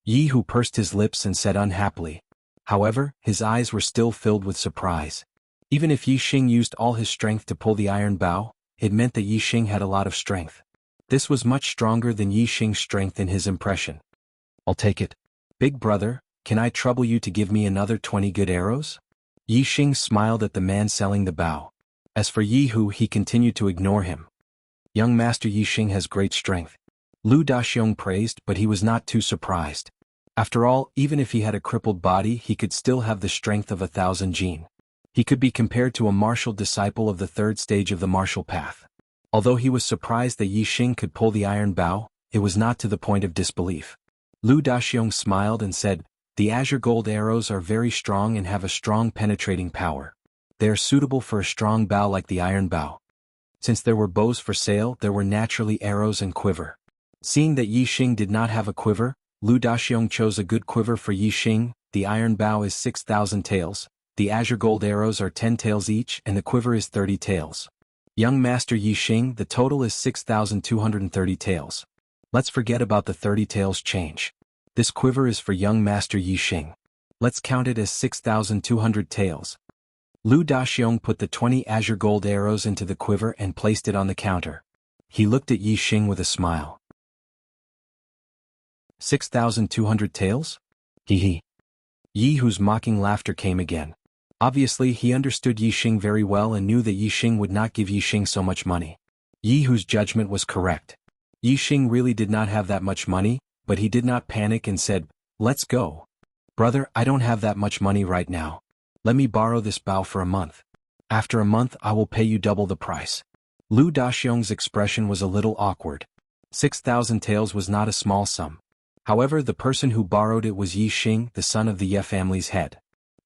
S1: Yi Hu pursed his lips and said unhappily. However, his eyes were still filled with surprise. Even if Yi Xing used all his strength to pull the iron bow, it meant that Yi Xing had a lot of strength. This was much stronger than Yi Xing's strength in his impression. "I'll take it. Big brother, can I trouble you to give me another 20 good arrows?" Yi Xing smiled at the man selling the bow. As for Yi Hu, he continued to ignore him. "Young Master Yi Xing has great strength," Lu Daxiong praised, but he was not too surprised. After all, even if he had a crippled body, he could still have the strength of 1,000 jin. He could be compared to a martial disciple of the third stage of the martial path. Although he was surprised that Yi Xing could pull the iron bow, it was not to the point of disbelief. Lu Daxiong smiled and said, "The azure gold arrows are very strong and have a strong penetrating power. They are suitable for a strong bow like the iron bow." Since there were bows for sale, there were naturally arrows and quiver. Seeing that Yi Xing did not have a quiver, Lu Daxiong chose a good quiver for Yi Xing. The iron bow is 6,000 taels, the azure gold arrows are 10 taels each, and the quiver is 30 taels. Young Master Yi Xing, the total is 6,230 taels. Let's forget about the 30 taels change. This quiver is for young Master Yi Xing. Let's count it as 6,200 taels. Lu Daxiong put the 20 azure gold arrows into the quiver and placed it on the counter. He looked at Yi Xing with a smile. 6,200 taels? Hee hee. Yi Hu's mocking laughter came again. Obviously he understood Yi Xing very well and knew that Yi Xing would not give Yi Xing so much money. Yi Hu's judgment was correct. Yi Xing really did not have that much money, but he did not panic and said, "Let's go. Brother, I don't have that much money right now. Let me borrow this bow for a month. After a month I will pay you double the price." Lu Daxiong's expression was a little awkward. 6,000 taels was not a small sum. However, the person who borrowed it was Yi Xing, the son of the Ye family's head.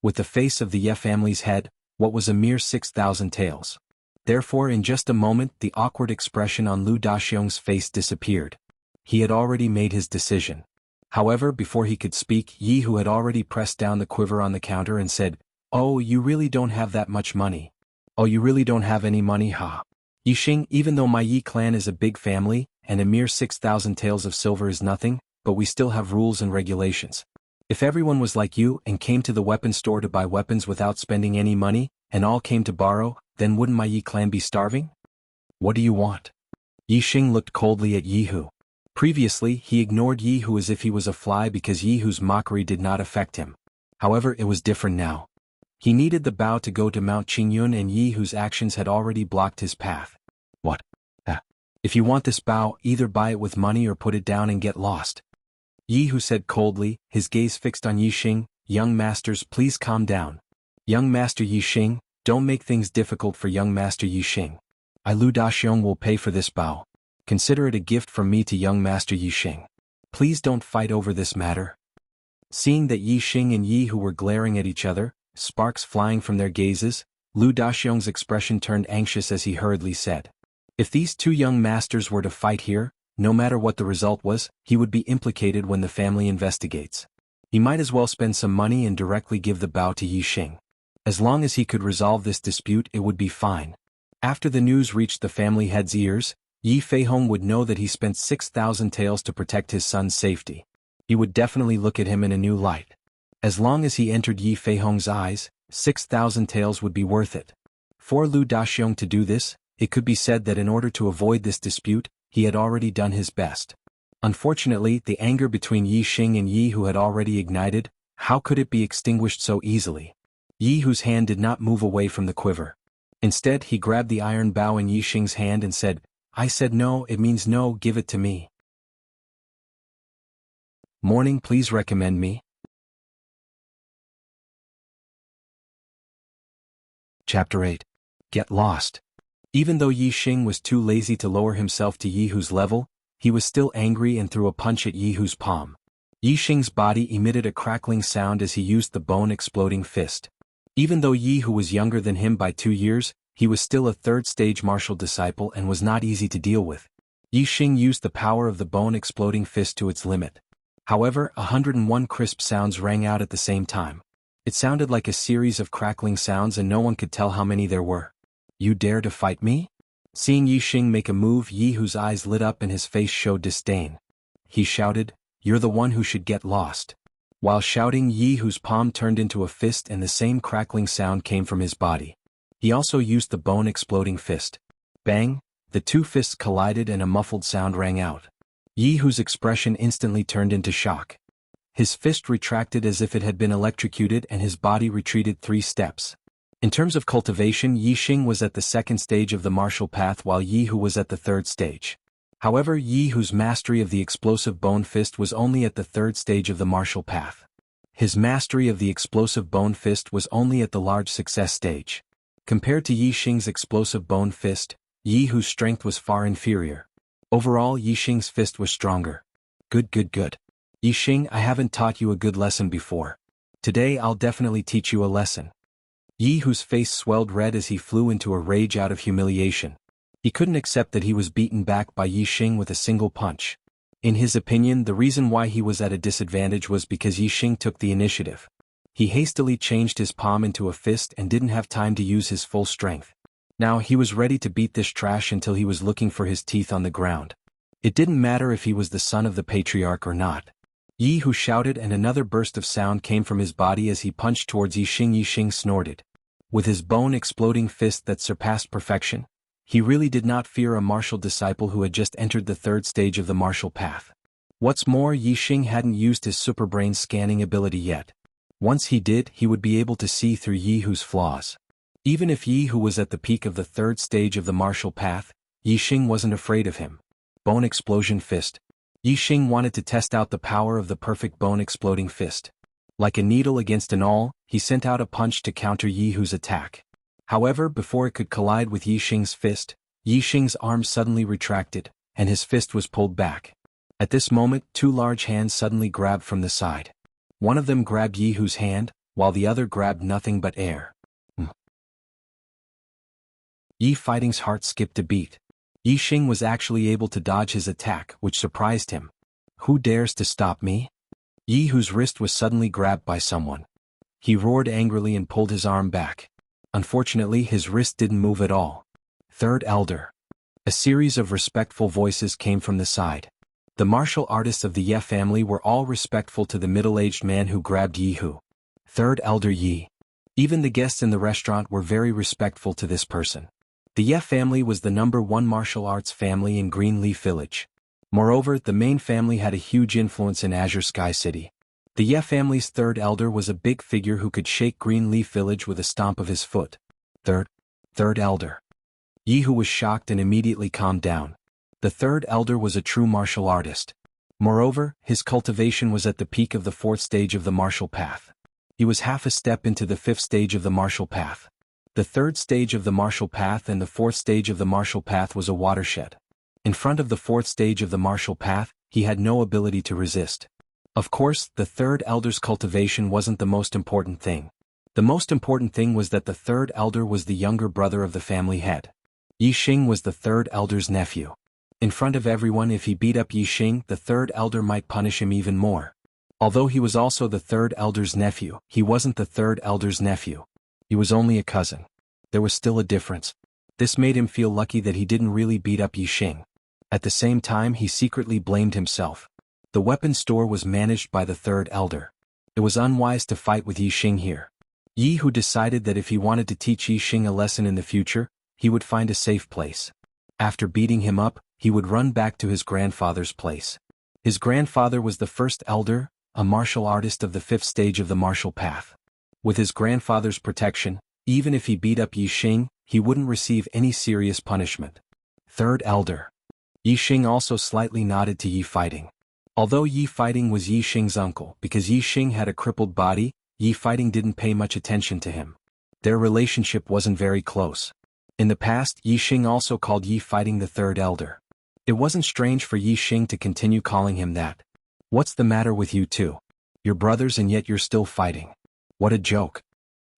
S1: With the face of the Ye family's head, what was a mere 6,000 taels? Therefore in just a moment the awkward expression on Lu Daxiong's face disappeared. He had already made his decision. However, before he could speak, Yi Hu had already pressed down the quiver on the counter and said, "Oh, you really don't have that much money. Oh, you really don't have any money, ha. Yi Xing, even though my Yi clan is a big family, and a mere 6,000 taels of silver is nothing, but we still have rules and regulations. If everyone was like you and came to the weapon store to buy weapons without spending any money, and all came to borrow, then wouldn't my Yi clan be starving? What do you want?" Yi Xing looked coldly at Yi Hu. Previously, he ignored Yi Hu as if he was a fly because Yi Hu's mockery did not affect him. However, it was different now. He needed the bow to go to Mount Qingyun and Yi Hu's actions had already blocked his path. "What? If you want this bow, either buy it with money or put it down and get lost." Yi Hu said coldly, his gaze fixed on Yi Xing. "Young masters, please calm down. Young Master Yi Xing, don't make things difficult for young Master Yi Xing. I Lu Daxiong will pay for this bow. Consider it a gift from me to young Master Yi Xing. Please don't fight over this matter." Seeing that Yi Xing and Yi Hu were glaring at each other, sparks flying from their gazes, Lu Daxiong's expression turned anxious as he hurriedly said, "If these two young masters were to fight here, no matter what the result was, he would be implicated when the family investigates. He might as well spend some money and directly give the bow to Yi Xing. As long as he could resolve this dispute, it would be fine." After the news reached the family head's ears, Yi Feihong would know that he spent 6,000 taels to protect his son's safety. He would definitely look at him in a new light. As long as he entered Yi Feihong's eyes, 6,000 taels would be worth it. For Lu Daxiong to do this, it could be said that in order to avoid this dispute, he had already done his best. Unfortunately, the anger between Yi Xing and Yi Hu had already ignited. How could it be extinguished so easily? Yi Hu's hand did not move away from the quiver. Instead, he grabbed the iron bow in Yi Xing's hand and said, "I said no, it means no, give it to me. Morning, please recommend me." Chapter 8. Get Lost. Even though Yi Xing was too lazy to lower himself to Yi Hu's level, he was still angry and threw a punch at Yi Hu's palm. Yi Xing's body emitted a crackling sound as he used the bone-exploding fist. Even though Yi Hu was younger than him by 2 years, he was still a third-stage martial disciple and was not easy to deal with. Yi Xing used the power of the bone-exploding fist to its limit. However, 101 crisp sounds rang out at the same time. It sounded like a series of crackling sounds and no one could tell how many there were. "You dare to fight me?" Seeing Yi Xing make a move, Yi Hu's eyes lit up and his face showed disdain. He shouted, "You're the one who should get lost." While shouting, Yi Hu's palm turned into a fist and the same crackling sound came from his body. He also used the bone-exploding fist. Bang! The two fists collided and a muffled sound rang out. Yi Hu's expression instantly turned into shock. His fist retracted as if it had been electrocuted and his body retreated 3 steps. In terms of cultivation, Yi Xing was at the 2nd stage of the martial path while Yi Hu was at the 3rd stage. However, Yi Hu's mastery of the explosive bone fist was only at the 3rd stage of the martial path. His mastery of the explosive bone fist was only at the large success stage. Compared to Yi Xing's explosive bone fist, Yi Hu's strength was far inferior. Overall, Yi Xing's fist was stronger. Good. Yi Xing, I haven't taught you a good lesson before. Today I'll definitely teach you a lesson. Yi Hu's face swelled red as he flew into a rage out of humiliation. He couldn't accept that he was beaten back by Yi Xing with a single punch. In his opinion, the reason why he was at a disadvantage was because Yi Xing took the initiative. He hastily changed his palm into a fist and didn't have time to use his full strength. Now he was ready to beat this trash until he was looking for his teeth on the ground. It didn't matter if he was the son of the patriarch or not. Jianghu shouted, and another burst of sound came from his body as he punched towards Yixing. Yixing snorted. With his bone-exploding fist that surpassed perfection, he really did not fear a martial disciple who had just entered the third stage of the martial path. What's more, Yixing hadn't used his superbrain scanning ability yet. Once he did, he would be able to see through Jianghu's flaws. Even if Jianghu was at the peak of the third stage of the martial path, Yixing wasn't afraid of him. Bone explosion fist. Yixing wanted to test out the power of the perfect bone-exploding fist. Like a needle against an awl, he sent out a punch to counter Jianghu's attack. However, before it could collide with Yixing's fist, Yixing's arm suddenly retracted, and his fist was pulled back. At this moment, two large hands suddenly grabbed from the side. One of them grabbed Jianghu's hand, while the other grabbed nothing but air. Yi Fighting's heart skipped a beat. Yixing was actually able to dodge his attack, which surprised him. Who dares to stop me? Jianghu's wrist was suddenly grabbed by someone. He roared angrily and pulled his arm back. Unfortunately, his wrist didn't move at all. Third Elder. A series of respectful voices came from the side. The martial artists of the Ye family were all respectful to the middle-aged man who grabbed Jianghu. Third Elder Yi. Even the guests in the restaurant were very respectful to this person. The Ye family was the #1 martial arts family in Greenleaf Village. Moreover, the main family had a huge influence in Azure Sky City. The Ye family's third elder was a big figure who could shake Greenleaf Village with a stomp of his foot. Third elder. Jianghu was shocked and immediately calmed down. The third elder was a true martial artist. Moreover, his cultivation was at the peak of the fourth stage of the martial path. He was half a step into the fifth stage of the martial path. The third stage of the martial path and the fourth stage of the martial path was a watershed. In front of the fourth stage of the martial path, he had no ability to resist. Of course, the third elder's cultivation wasn't the most important thing. The most important thing was that the third elder was the younger brother of the family head. Yixing was the third elder's nephew. In front of everyone, if he beat up Yixing, the third elder might punish him even more. Although he was also the third elder's nephew, he wasn't the third elder's nephew. He was only a cousin. There was still a difference. This made him feel lucky that he didn't really beat up Yixing. At the same time, he secretly blamed himself. The weapon store was managed by the third elder. It was unwise to fight with Yixing here. Jianghu decided that if he wanted to teach Yixing a lesson in the future, he would find a safe place. After beating him up, he would run back to his grandfather's place. His grandfather was the first elder, a martial artist of the fifth stage of the martial path. With his grandfather's protection, even if he beat up Yixing, he wouldn't receive any serious punishment. Third elder. Yixing also slightly nodded to Yi Fighting. Although Yi Fighting was Yixing's uncle, because Yixing had a crippled body, Yi Fighting didn't pay much attention to him. Their relationship wasn't very close. In the past, Yixing also called Yi Fighting the third elder. It wasn't strange for Yixing to continue calling him that. What's the matter with you two? You're brothers and yet you're still fighting. What a joke.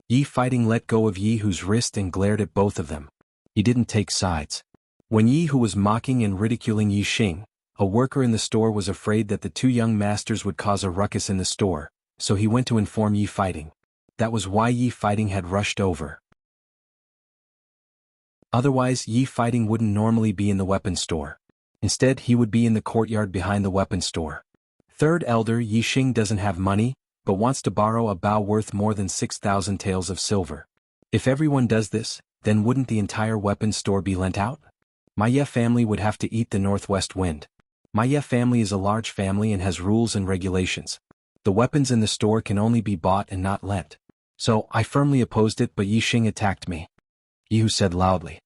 S1: Yi Fighting let go of Jianghu's wrist and glared at both of them. He didn't take sides. When Jianghu was mocking and ridiculing Yixing, a worker in the store was afraid that the two young masters would cause a ruckus in the store, so he went to inform Yi Fighting. That was why Yi Fighting had rushed over. Otherwise, Yi Fighting wouldn't normally be in the weapon store. Instead, he would be in the courtyard behind the weapon store. Third elder Yixing doesn't have money, but wants to borrow a bow worth more than 6,000 taels of silver. If everyone does this, then wouldn't the entire weapon store be lent out? My Ye family would have to eat the northwest wind. My Ye family is a large family and has rules and regulations. The weapons in the store can only be bought and not lent. So, I firmly opposed it, but Yixing attacked me. Jianghu said loudly.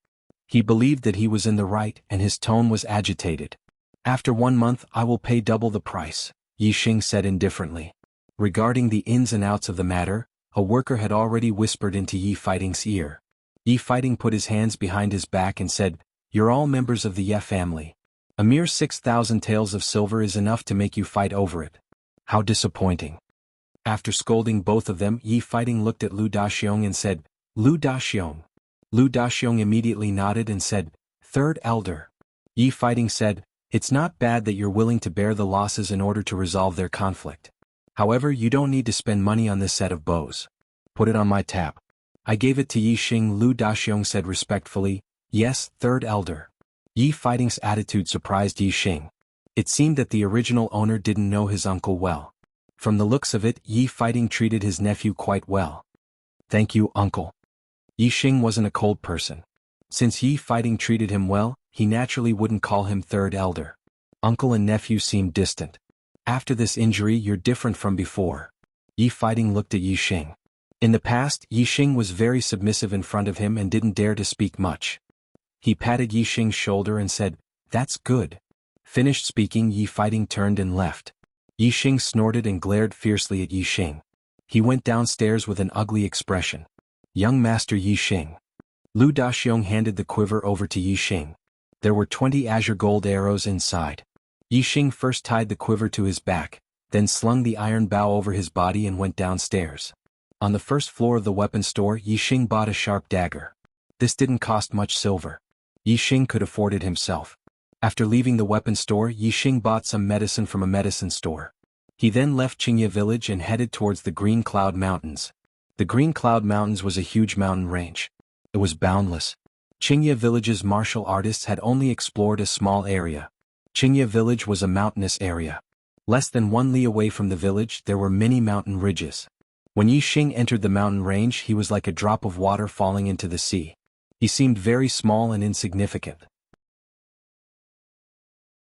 S1: He believed that he was in the right and his tone was agitated. After 1 month I will pay double the price, Yixing said indifferently. Regarding the ins and outs of the matter, a worker had already whispered into Yi Fighting's ear. Yi Fighting put his hands behind his back and said, "You're all members of the Ye family. A mere 6,000 taels of silver is enough to make you fight over it. How disappointing." After scolding both of them, Yi Fighting looked at Lu Daxiong and said, "Lu Daxiong." Lu Daxiong immediately nodded and said, "Third elder." Yi Fighting said, "It's not bad that you're willing to bear the losses in order to resolve their conflict. However, you don't need to spend money on this set of bows. Put it on my tab. I gave it to Yi Xing, Lu Daxiong said respectfully. Yes, third elder. Yi Fighting's attitude surprised Yi Xing. It seemed that the original owner didn't know his uncle well. From the looks of it, Yi Fighting treated his nephew quite well. Thank you, uncle. Yi Xing wasn't a cold person. Since Yi Fighting treated him well, he naturally wouldn't call him third elder. Uncle and nephew seemed distant. After this injury, you're different from before. Yi Fighting looked at Yi Xing. In the past, Yi Xing was very submissive in front of him and didn't dare to speak much. He patted Yi Xing's shoulder and said, "That's good." Finished speaking, Yi Fighting turned and left. Yi Xing snorted and glared fiercely at Yi Xing. He went downstairs with an ugly expression. Young Master Yi Xing. Lu Daxiong handed the quiver over to Yi Xing. There were 20 azure gold arrows inside. Yi Xing first tied the quiver to his back, then slung the iron bow over his body and went downstairs. On the first floor of the weapon store, Yi Xing bought a sharp dagger. This didn't cost much silver. Yi Xing could afford it himself. After leaving the weapon store, Yi Xing bought some medicine from a medicine store. He then left Qingye village and headed towards the Green Cloud Mountains. The Green Cloud Mountains was a huge mountain range. It was boundless. Qingye village's martial artists had only explored a small area. Qingye village was a mountainous area. Less than 1 li away from the village, there were many mountain ridges. When Yi Xing entered the mountain range, he was like a drop of water falling into the sea. He seemed very small and insignificant.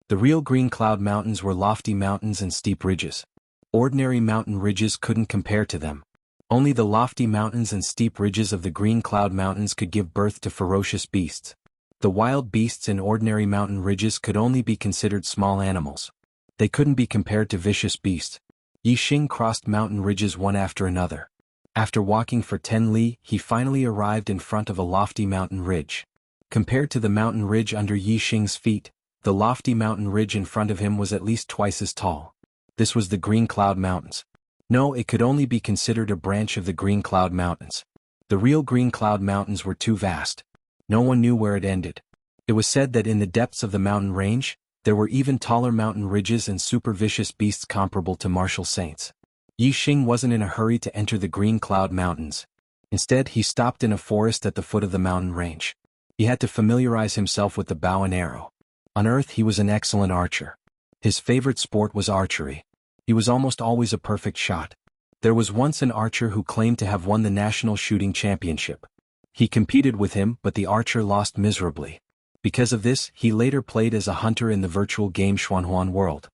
S1: The real Green Cloud Mountains were lofty mountains and steep ridges. Ordinary mountain ridges couldn't compare to them. Only the lofty mountains and steep ridges of the Green Cloud Mountains could give birth to ferocious beasts. The wild beasts in ordinary mountain ridges could only be considered small animals. They couldn't be compared to vicious beasts. Yi Xing crossed mountain ridges one after another. After walking for 10 li, he finally arrived in front of a lofty mountain ridge. Compared to the mountain ridge under Yi Xing's feet, the lofty mountain ridge in front of him was at least twice as tall. This was the Green Cloud Mountains. No, it could only be considered a branch of the Green Cloud Mountains. The real Green Cloud Mountains were too vast. No one knew where it ended. It was said that in the depths of the mountain range, there were even taller mountain ridges and super vicious beasts comparable to martial saints. Yi Xing wasn't in a hurry to enter the Green Cloud Mountains. Instead, he stopped in a forest at the foot of the mountain range. He had to familiarize himself with the bow and arrow. On Earth, he was an excellent archer. His favorite sport was archery. He was almost always a perfect shot. There was once an archer who claimed to have won the national shooting championship. He competed with him, but the archer lost miserably. Because of this, he later played as a hunter in the virtual game Xuanhuan World.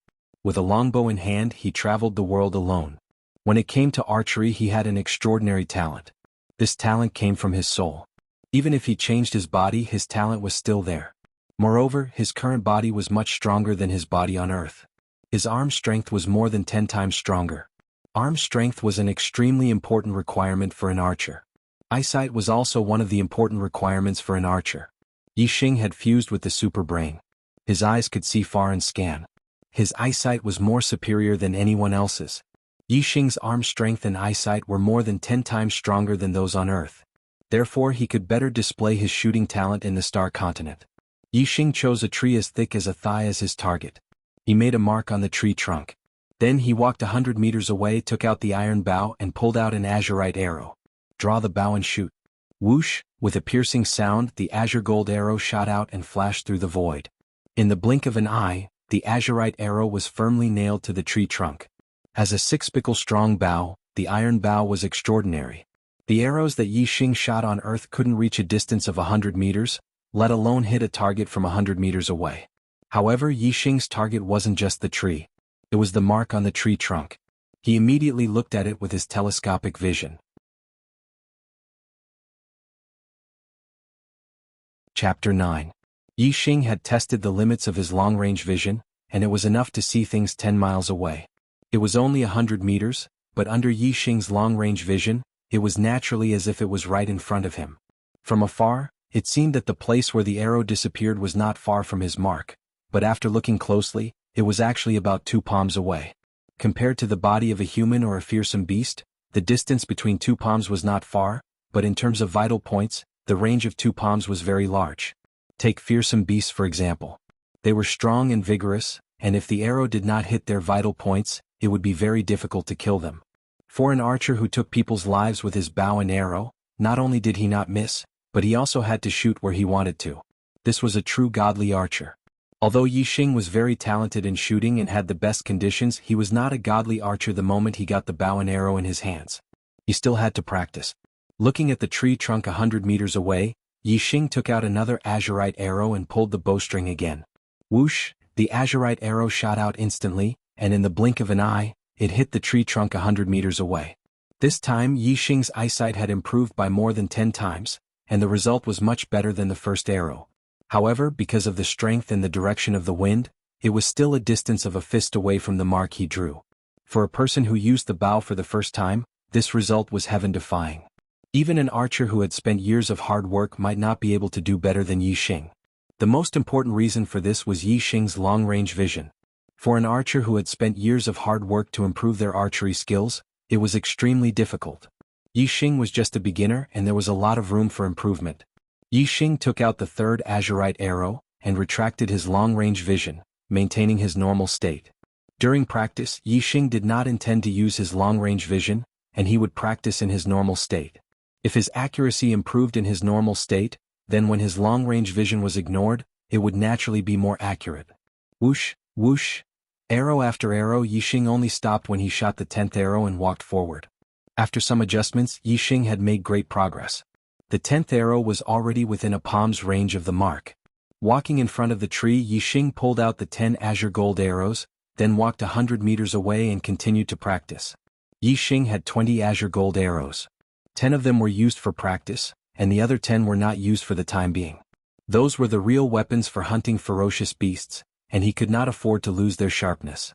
S1: With a longbow in hand, he traveled the world alone. When it came to archery, he had an extraordinary talent. This talent came from his soul. Even if he changed his body, his talent was still there. Moreover, his current body was much stronger than his body on Earth. His arm strength was more than 10 times stronger. Arm strength was an extremely important requirement for an archer. Eyesight was also one of the important requirements for an archer. Yi Xing had fused with the super brain. His eyes could see far and scan. His eyesight was more superior than anyone else's. Yi Xing's arm strength and eyesight were more than 10 times stronger than those on Earth. Therefore, he could better display his shooting talent in the Star Continent. Yi Xing chose a tree as thick as a thigh as his target. He made a mark on the tree trunk. Then he walked 100 meters away, took out the iron bow and pulled out an azurite arrow. Draw the bow and shoot. Whoosh, with a piercing sound, the azure gold arrow shot out and flashed through the void. In the blink of an eye, the azurite arrow was firmly nailed to the tree trunk. As a 6-pickle strong bow, the iron bow was extraordinary. The arrows that Yi Xing shot on Earth couldn't reach a distance of 100 meters, let alone hit a target from 100 meters away. However, Yi Xing's target wasn't just the tree. It was the mark on the tree trunk. He immediately looked at it with his telescopic vision. Chapter 9. Yi Xing had tested the limits of his long-range vision, and it was enough to see things 10 miles away. It was only 100 meters, but under Yi Xing's long-range vision, it was naturally as if it was right in front of him. From afar, it seemed that the place where the arrow disappeared was not far from his mark, but after looking closely, it was actually about 2 palms away. Compared to the body of a human or a fearsome beast, the distance between 2 palms was not far, but in terms of vital points, the range of 2 palms was very large. Take fearsome beasts for example. They were strong and vigorous, and if the arrow did not hit their vital points, it would be very difficult to kill them. For an archer who took people's lives with his bow and arrow, Not only did he not miss, but he also had to shoot where he wanted to. This was a true godly archer. Although Yixing was very talented in shooting and had the best conditions, he was not a godly archer the moment he got the bow and arrow in his hands. He still had to practice. Looking at the tree trunk 100 meters away, Yixing took out another azurite arrow and pulled the bowstring again. Whoosh, the azurite arrow shot out instantly, and in the blink of an eye, it hit the tree trunk 100 meters away. This time Yixing's eyesight had improved by more than 10 times, and the result was much better than the first arrow. However, because of the strength and the direction of the wind, it was still a distance of a fist away from the mark he drew. For a person who used the bow for the first time, this result was heaven-defying. Even an archer who had spent years of hard work might not be able to do better than Yixing. The most important reason for this was Yixing's long-range vision. For an archer who had spent years of hard work to improve their archery skills, it was extremely difficult. Yixing was just a beginner and there was a lot of room for improvement. Yixing took out the third azurite arrow and retracted his long-range vision, maintaining his normal state. During practice, Yixing did not intend to use his long-range vision, and he would practice in his normal state. If his accuracy improved in his normal state, then when his long-range vision was ignored, it would naturally be more accurate. Whoosh, whoosh. Arrow after arrow, Yixing only stopped when he shot the 10th arrow and walked forward. After some adjustments, Yixing had made great progress. The 10th arrow was already within a palm's range of the mark. Walking in front of the tree, Yixing pulled out the 10 azure gold arrows, then walked 100 meters away and continued to practice. Yixing had 20 azure gold arrows. 10 of them were used for practice, and the other 10 were not used for the time being. Those were the real weapons for hunting ferocious beasts, and he could not afford to lose their sharpness.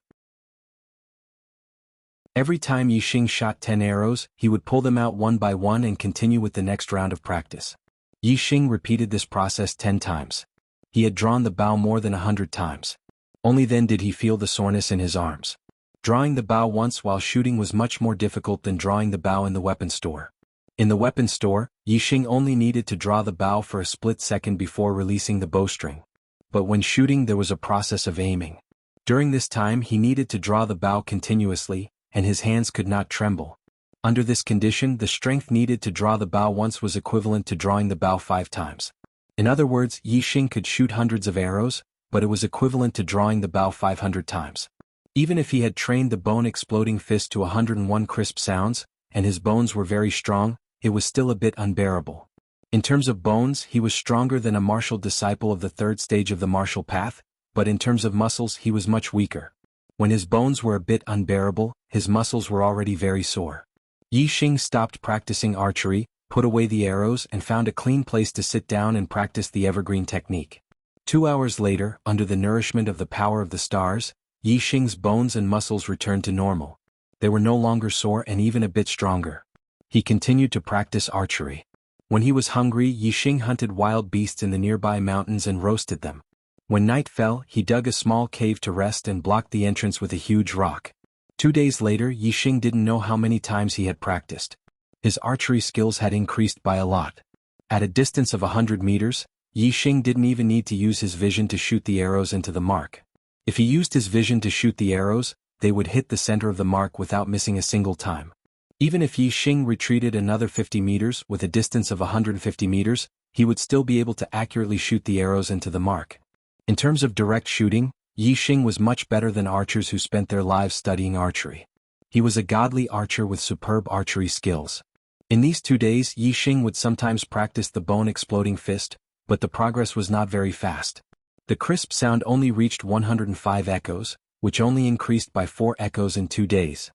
S1: Every time Yixing shot 10 arrows, he would pull them out one by one and continue with the next round of practice. Yixing repeated this process 10 times. He had drawn the bow more than 100 times. Only then did he feel the soreness in his arms. Drawing the bow once while shooting was much more difficult than drawing the bow in the weapon store. In the weapon store, Yixing only needed to draw the bow for a split second before releasing the bowstring. But when shooting there was a process of aiming. During this time he needed to draw the bow continuously, and his hands could not tremble. Under this condition, the strength needed to draw the bow once was equivalent to drawing the bow 5 times. In other words, Yixing could shoot hundreds of arrows, but it was equivalent to drawing the bow 500 times. Even if he had trained the bone-exploding fist to 101 crisp sounds, and his bones were very strong, it was still a bit unbearable. In terms of bones, he was stronger than a martial disciple of the 3rd stage of the martial path, but in terms of muscles he was much weaker. When his bones were a bit unbearable, his muscles were already very sore. Yixing stopped practicing archery, put away the arrows and found a clean place to sit down and practice the evergreen technique. 2 hours later, under the nourishment of the power of the stars, Yixing's bones and muscles returned to normal. They were no longer sore and even a bit stronger. He continued to practice archery. When he was hungry, Yixing hunted wild beasts in the nearby mountains and roasted them. When night fell, he dug a small cave to rest and blocked the entrance with a huge rock. 2 days later, Yixing didn't know how many times he had practiced. His archery skills had increased by a lot. At a distance of 100 meters, Yixing didn't even need to use his vision to shoot the arrows into the mark. If he used his vision to shoot the arrows, they would hit the center of the mark without missing a single time. Even if Yixing retreated another 50 meters with a distance of 150 meters, he would still be able to accurately shoot the arrows into the mark. In terms of direct shooting, Yixing was much better than archers who spent their lives studying archery. He was a godly archer with superb archery skills. In these 2 days, Yixing would sometimes practice the bone-exploding fist, but the progress was not very fast. The crisp sound only reached 105 echoes, which only increased by 4 echoes in 2 days.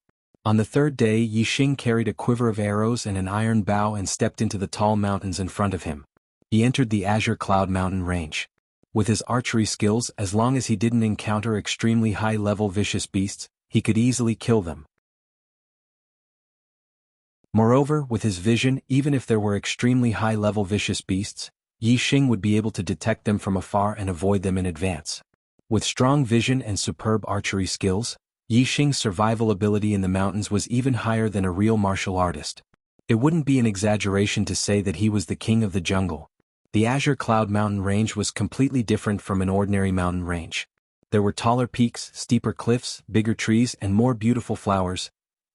S1: On the 3rd day, Yixing carried a quiver of arrows and an iron bow and stepped into the tall mountains in front of him. He entered the Azure Cloud Mountain range. With his archery skills, as long as he didn't encounter extremely high-level vicious beasts, he could easily kill them. Moreover, with his vision, even if there were extremely high-level vicious beasts, Yixing would be able to detect them from afar and avoid them in advance. With strong vision and superb archery skills, Yixing's survival ability in the mountains was even higher than a real martial artist. It wouldn't be an exaggeration to say that he was the king of the jungle. The Azure Cloud Mountain range was completely different from an ordinary mountain range. There were taller peaks, steeper cliffs, bigger trees, and more beautiful flowers.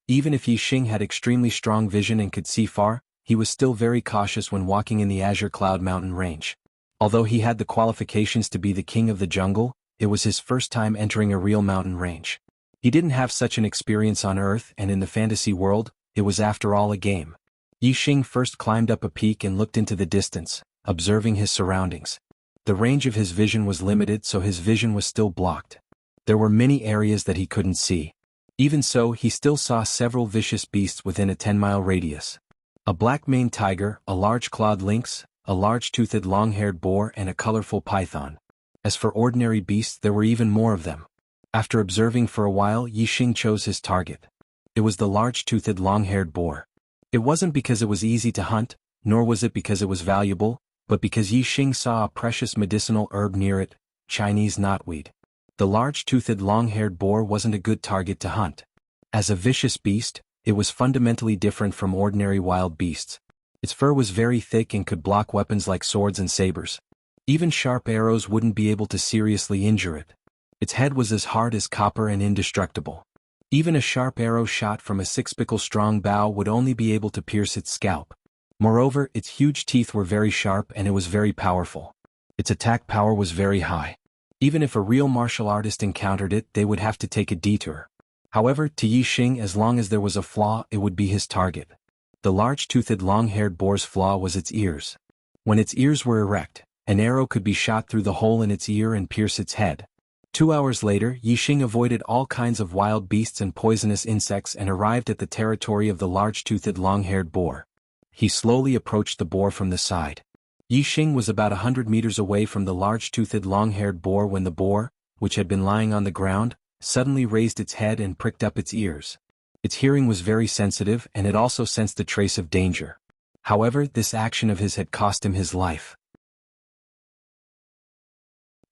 S1: Even if Yixing had extremely strong vision and could see far, he was still very cautious when walking in the Azure Cloud Mountain range. Although he had the qualifications to be the king of the jungle, it was his first time entering a real mountain range. He didn't have such an experience on Earth, and in the fantasy world, it was after all a game. Yixing first climbed up a peak and looked into the distance, observing his surroundings. The range of his vision was limited, so his vision was still blocked. There were many areas that he couldn't see. Even so, he still saw several vicious beasts within a 10-mile radius. A black-maned tiger, a large clawed lynx, a large-toothed long-haired boar, and a colorful python. As for ordinary beasts, there were even more of them. After observing for a while, Yixing chose his target. It was the large-toothed long-haired boar. It wasn't because it was easy to hunt, nor was it because it was valuable, but because Yixing saw a precious medicinal herb near it, Chinese knotweed. The large-toothed long-haired boar wasn't a good target to hunt. As a vicious beast, it was fundamentally different from ordinary wild beasts. Its fur was very thick and could block weapons like swords and sabers. Even sharp arrows wouldn't be able to seriously injure it. Its head was as hard as copper and indestructible. Even a sharp arrow shot from a 6-pickle strong bow would only be able to pierce its scalp. Moreover, its huge teeth were very sharp and it was very powerful. Its attack power was very high. Even if a real martial artist encountered it, they would have to take a detour. However, to Yixing, as long as there was a flaw, it would be his target. The large-toothed long-haired boar's flaw was its ears. When its ears were erect, an arrow could be shot through the hole in its ear and pierce its head. 2 hours later, Yixing avoided all kinds of wild beasts and poisonous insects and arrived at the territory of the large-toothed long-haired boar. He slowly approached the boar from the side. Yixing was about 100 meters away from the large-toothed long-haired boar when the boar, which had been lying on the ground, suddenly raised its head and pricked up its ears. Its hearing was very sensitive and it also sensed a trace of danger. However, this action of his had cost him his life.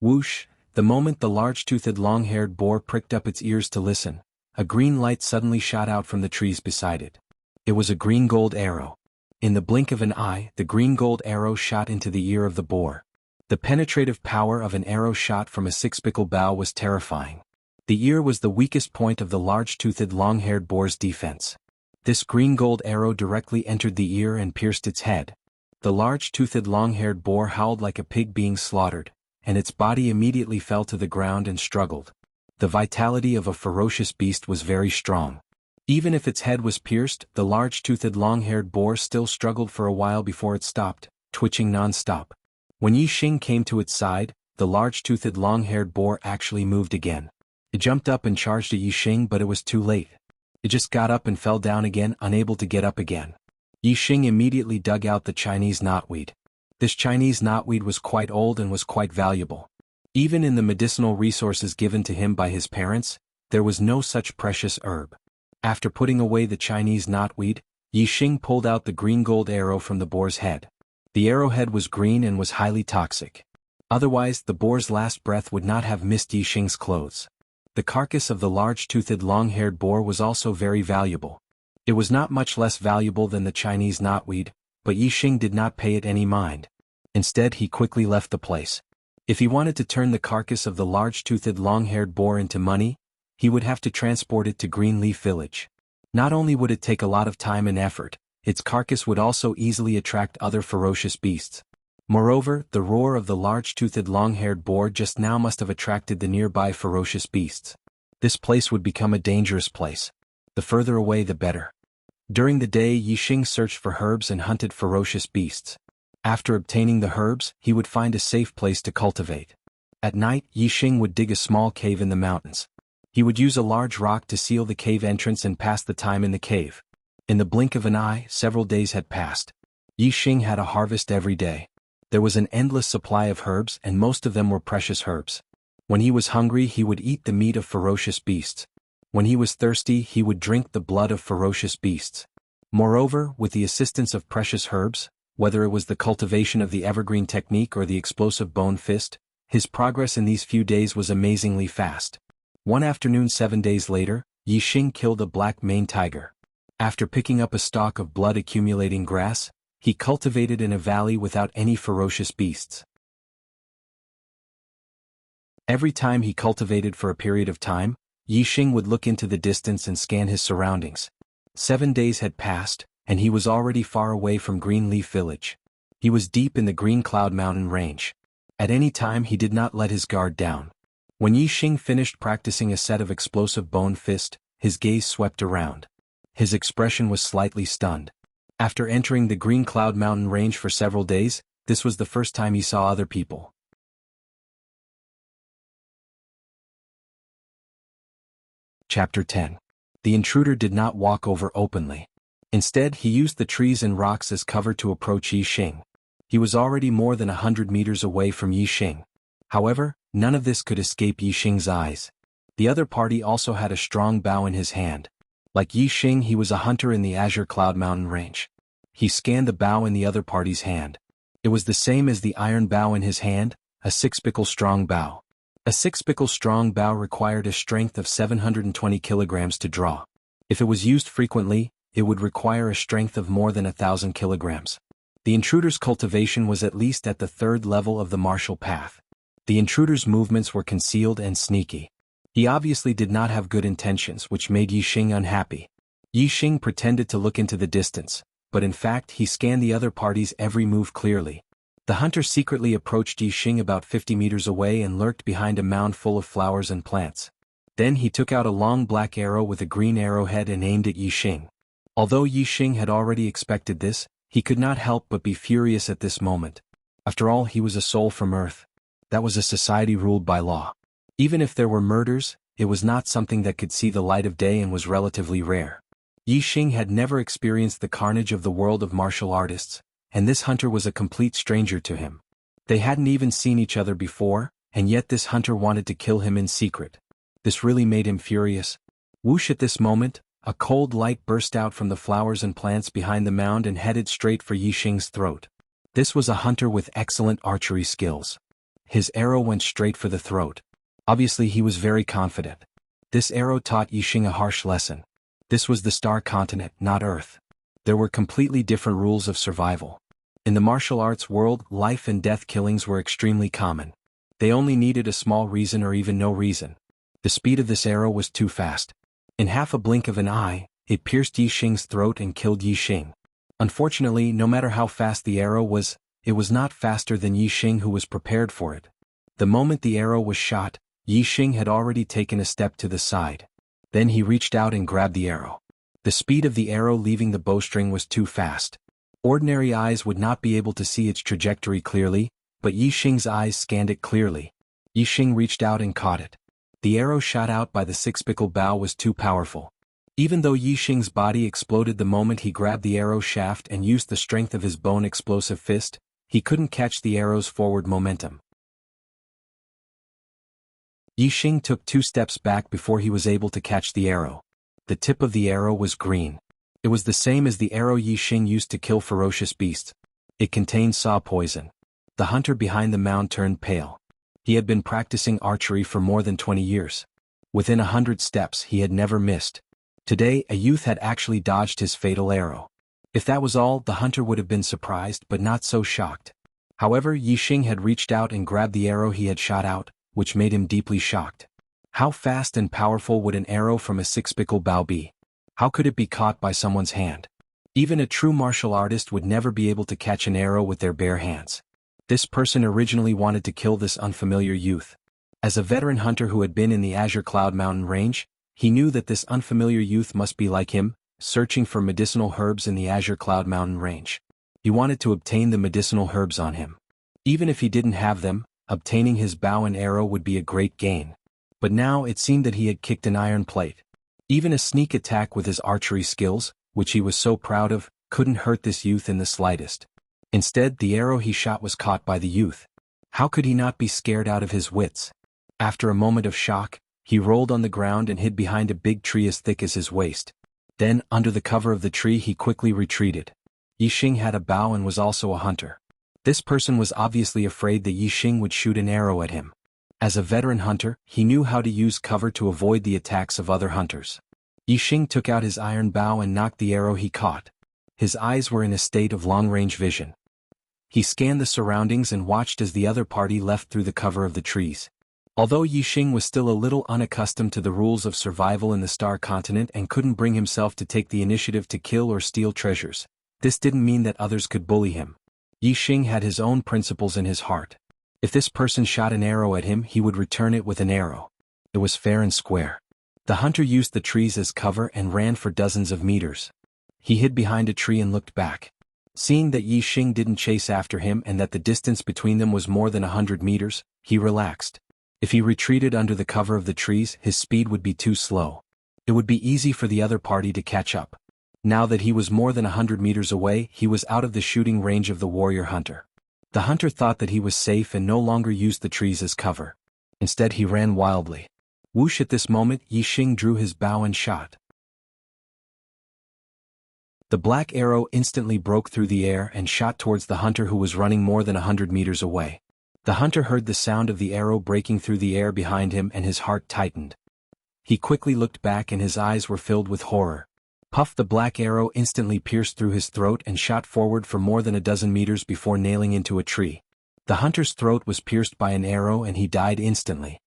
S1: Whoosh! The moment the large-toothed long-haired boar pricked up its ears to listen, a green light suddenly shot out from the trees beside it. It was a green-gold arrow. In the blink of an eye, the green-gold arrow shot into the ear of the boar. The penetrative power of an arrow shot from a 6-pickle bow was terrifying. The ear was the weakest point of the large-toothed long-haired boar's defense. This green-gold arrow directly entered the ear and pierced its head. The large-toothed long-haired boar howled like a pig being slaughtered, and its body immediately fell to the ground and struggled. The vitality of a ferocious beast was very strong. Even if its head was pierced, the large-toothed long-haired boar still struggled for a while before it stopped, twitching non-stop. When Yixing came to its side, the large-toothed long-haired boar actually moved again. It jumped up and charged at Yixing, but it was too late. It just got up and fell down again, unable to get up again. Yixing immediately dug out the Chinese knotweed. This Chinese knotweed was quite old and was quite valuable. Even in the medicinal resources given to him by his parents, there was no such precious herb. After putting away the Chinese knotweed, Yixing pulled out the green-gold arrow from the boar's head. The arrowhead was green and was highly toxic. Otherwise, the boar's last breath would not have missed Yixing's clothes. The carcass of the large-toothed long-haired boar was also very valuable. It was not much less valuable than the Chinese knotweed, but Yixing did not pay it any mind. Instead, he quickly left the place. If he wanted to turn the carcass of the large-toothed long-haired boar into money, he would have to transport it to Greenleaf Village. Not only would it take a lot of time and effort, its carcass would also easily attract other ferocious beasts. Moreover, the roar of the large-toothed long-haired boar just now must have attracted the nearby ferocious beasts. This place would become a dangerous place. The further away the better. During the day, Yixing searched for herbs and hunted ferocious beasts. After obtaining the herbs, he would find a safe place to cultivate. At night, Yixing would dig a small cave in the mountains. He would use a large rock to seal the cave entrance and pass the time in the cave. In the blink of an eye, several days had passed. Yixing had a harvest every day. There was an endless supply of herbs and most of them were precious herbs. When he was hungry, he would eat the meat of ferocious beasts. When he was thirsty, he would drink the blood of ferocious beasts. Moreover, with the assistance of precious herbs, whether it was the cultivation of the evergreen technique or the explosive bone fist, his progress in these few days was amazingly fast. One afternoon 7 days later, Yixing killed a black-maned tiger. After picking up a stalk of blood-accumulating grass, he cultivated in a valley without any ferocious beasts. Every time he cultivated for a period of time, Yixing would look into the distance and scan his surroundings. 7 days had passed, and he was already far away from Green Leaf Village. He was deep in the Green Cloud Mountain range. At any time he did not let his guard down. When Yi Xing finished practicing a set of explosive bone fist, his gaze swept around. His expression was slightly stunned. After entering the Green Cloud Mountain range for several days, this was the first time he saw other people. Chapter 10. The intruder did not walk over openly. Instead, he used the trees and rocks as cover to approach Yi Xing. He was already more than 100 meters away from Yi Xing. However, none of this could escape Yi Xing's eyes. The other party also had a strong bow in his hand. Like Yi Xing, he was a hunter in the Azure Cloud Mountain range. He scanned the bow in the other party's hand. It was the same as the iron bow in his hand, a 6-pickle strong bow. A 6-pickle strong bow required a strength of 720 kilograms to draw. If it was used frequently, it would require a strength of more than 1,000 kilograms. The intruder's cultivation was at least at the 3rd level of the martial path. The intruder's movements were concealed and sneaky. He obviously did not have good intentions, which made Yi Xing unhappy. Yi Xing pretended to look into the distance, but in fact he scanned the other party's every move clearly. The hunter secretly approached Yi Xing about 50 meters away and lurked behind a mound full of flowers and plants. Then he took out a long black arrow with a green arrowhead and aimed at Yi Xing. Although Yi Xing had already expected this, he could not help but be furious at this moment. After all, he was a soul from Earth. That was a society ruled by law. Even if there were murders, it was not something that could see the light of day and was relatively rare. Yi Xing had never experienced the carnage of the world of martial artists, and this hunter was a complete stranger to him. They hadn't even seen each other before, and yet this hunter wanted to kill him in secret. This really made him furious. Whoosh! At this moment, a cold light burst out from the flowers and plants behind the mound and headed straight for Yi Xing's throat. This was a hunter with excellent archery skills. His arrow went straight for the throat. Obviously he was very confident. This arrow taught Yi Xing a harsh lesson. This was the Star Continent, not Earth. There were completely different rules of survival. In the martial arts world, life and death killings were extremely common. They only needed a small reason or even no reason. The speed of this arrow was too fast. In half a blink of an eye, it pierced Yi Xing's throat and killed Yi Xing. Unfortunately, no matter how fast the arrow was, it was not faster than Yi Xing, who was prepared for it. The moment the arrow was shot, Yi Xing had already taken a step to the side. Then he reached out and grabbed the arrow. The speed of the arrow leaving the bowstring was too fast. Ordinary eyes would not be able to see its trajectory clearly, but Yi Xing's eyes scanned it clearly. Yi Xing reached out and caught it. The arrow shot out by the 6-pickle bow was too powerful. Even though Yi Xing's body exploded the moment he grabbed the arrow shaft and used the strength of his bone explosive fist, he couldn't catch the arrow's forward momentum. Yi Xing took 2 steps back before he was able to catch the arrow. The tip of the arrow was green. It was the same as the arrow Yi Xing used to kill ferocious beasts. It contained saw poison. The hunter behind the mound turned pale. He had been practicing archery for more than 20 years. Within 100 steps he had never missed. Today a youth had actually dodged his fatal arrow. If that was all, the hunter would have been surprised but not so shocked. However, Yi Xing had reached out and grabbed the arrow he had shot out, which made him deeply shocked. How fast and powerful would an arrow from a 6-pickle bow be? How could it be caught by someone's hand? Even a true martial artist would never be able to catch an arrow with their bare hands. This person originally wanted to kill this unfamiliar youth. As a veteran hunter who had been in the Azure Cloud Mountain range, he knew that this unfamiliar youth must be like him, searching for medicinal herbs in the Azure Cloud Mountain range. He wanted to obtain the medicinal herbs on him. Even if he didn't have them, obtaining his bow and arrow would be a great gain. But now it seemed that he had kicked an iron plate. Even a sneak attack with his archery skills, which he was so proud of, couldn't hurt this youth in the slightest. Instead, the arrow he shot was caught by the youth. How could he not be scared out of his wits? After a moment of shock, he rolled on the ground and hid behind a big tree as thick as his waist. Then, under the cover of the tree, he quickly retreated. Yi Xing had a bow and was also a hunter. This person was obviously afraid that Yi Xing would shoot an arrow at him. As a veteran hunter, he knew how to use cover to avoid the attacks of other hunters. Yi Xing took out his iron bow and knocked the arrow he caught. His eyes were in a state of long-range vision. He scanned the surroundings and watched as the other party left through the cover of the trees. Although Yixing was still a little unaccustomed to the rules of survival in the Star Continent and couldn't bring himself to take the initiative to kill or steal treasures, this didn't mean that others could bully him. Yixing had his own principles in his heart. If this person shot an arrow at him, he would return it with an arrow. It was fair and square. The hunter used the trees as cover and ran for dozens of meters. He hid behind a tree and looked back. Seeing that Yixing didn't chase after him and that the distance between them was more than 100 meters, he relaxed. If he retreated under the cover of the trees, his speed would be too slow. It would be easy for the other party to catch up. Now that he was more than 100 meters away, he was out of the shooting range of the warrior hunter. The hunter thought that he was safe and no longer used the trees as cover. Instead, he ran wildly. Whoosh! At this moment, Yixing drew his bow and shot. The black arrow instantly broke through the air and shot towards the hunter who was running more than 100 meters away. The hunter heard the sound of the arrow breaking through the air behind him and his heart tightened. He quickly looked back and his eyes were filled with horror. Puff! The black arrow instantly pierced through his throat and shot forward for more than a dozen meters before nailing into a tree. The hunter's throat was pierced by an arrow and he died instantly.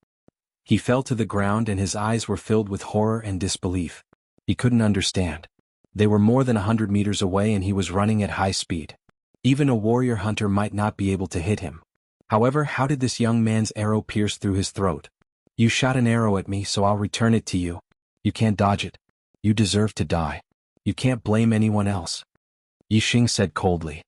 S1: He fell to the ground and his eyes were filled with horror and disbelief. He couldn't understand. They were more than 100 meters away and he was running at high speed. Even a warrior hunter might not be able to hit him. However, how did this young man's arrow pierce through his throat? You shot an arrow at me, so I'll return it to you. You can't dodge it. You deserve to die. You can't blame anyone else. Yixing said coldly.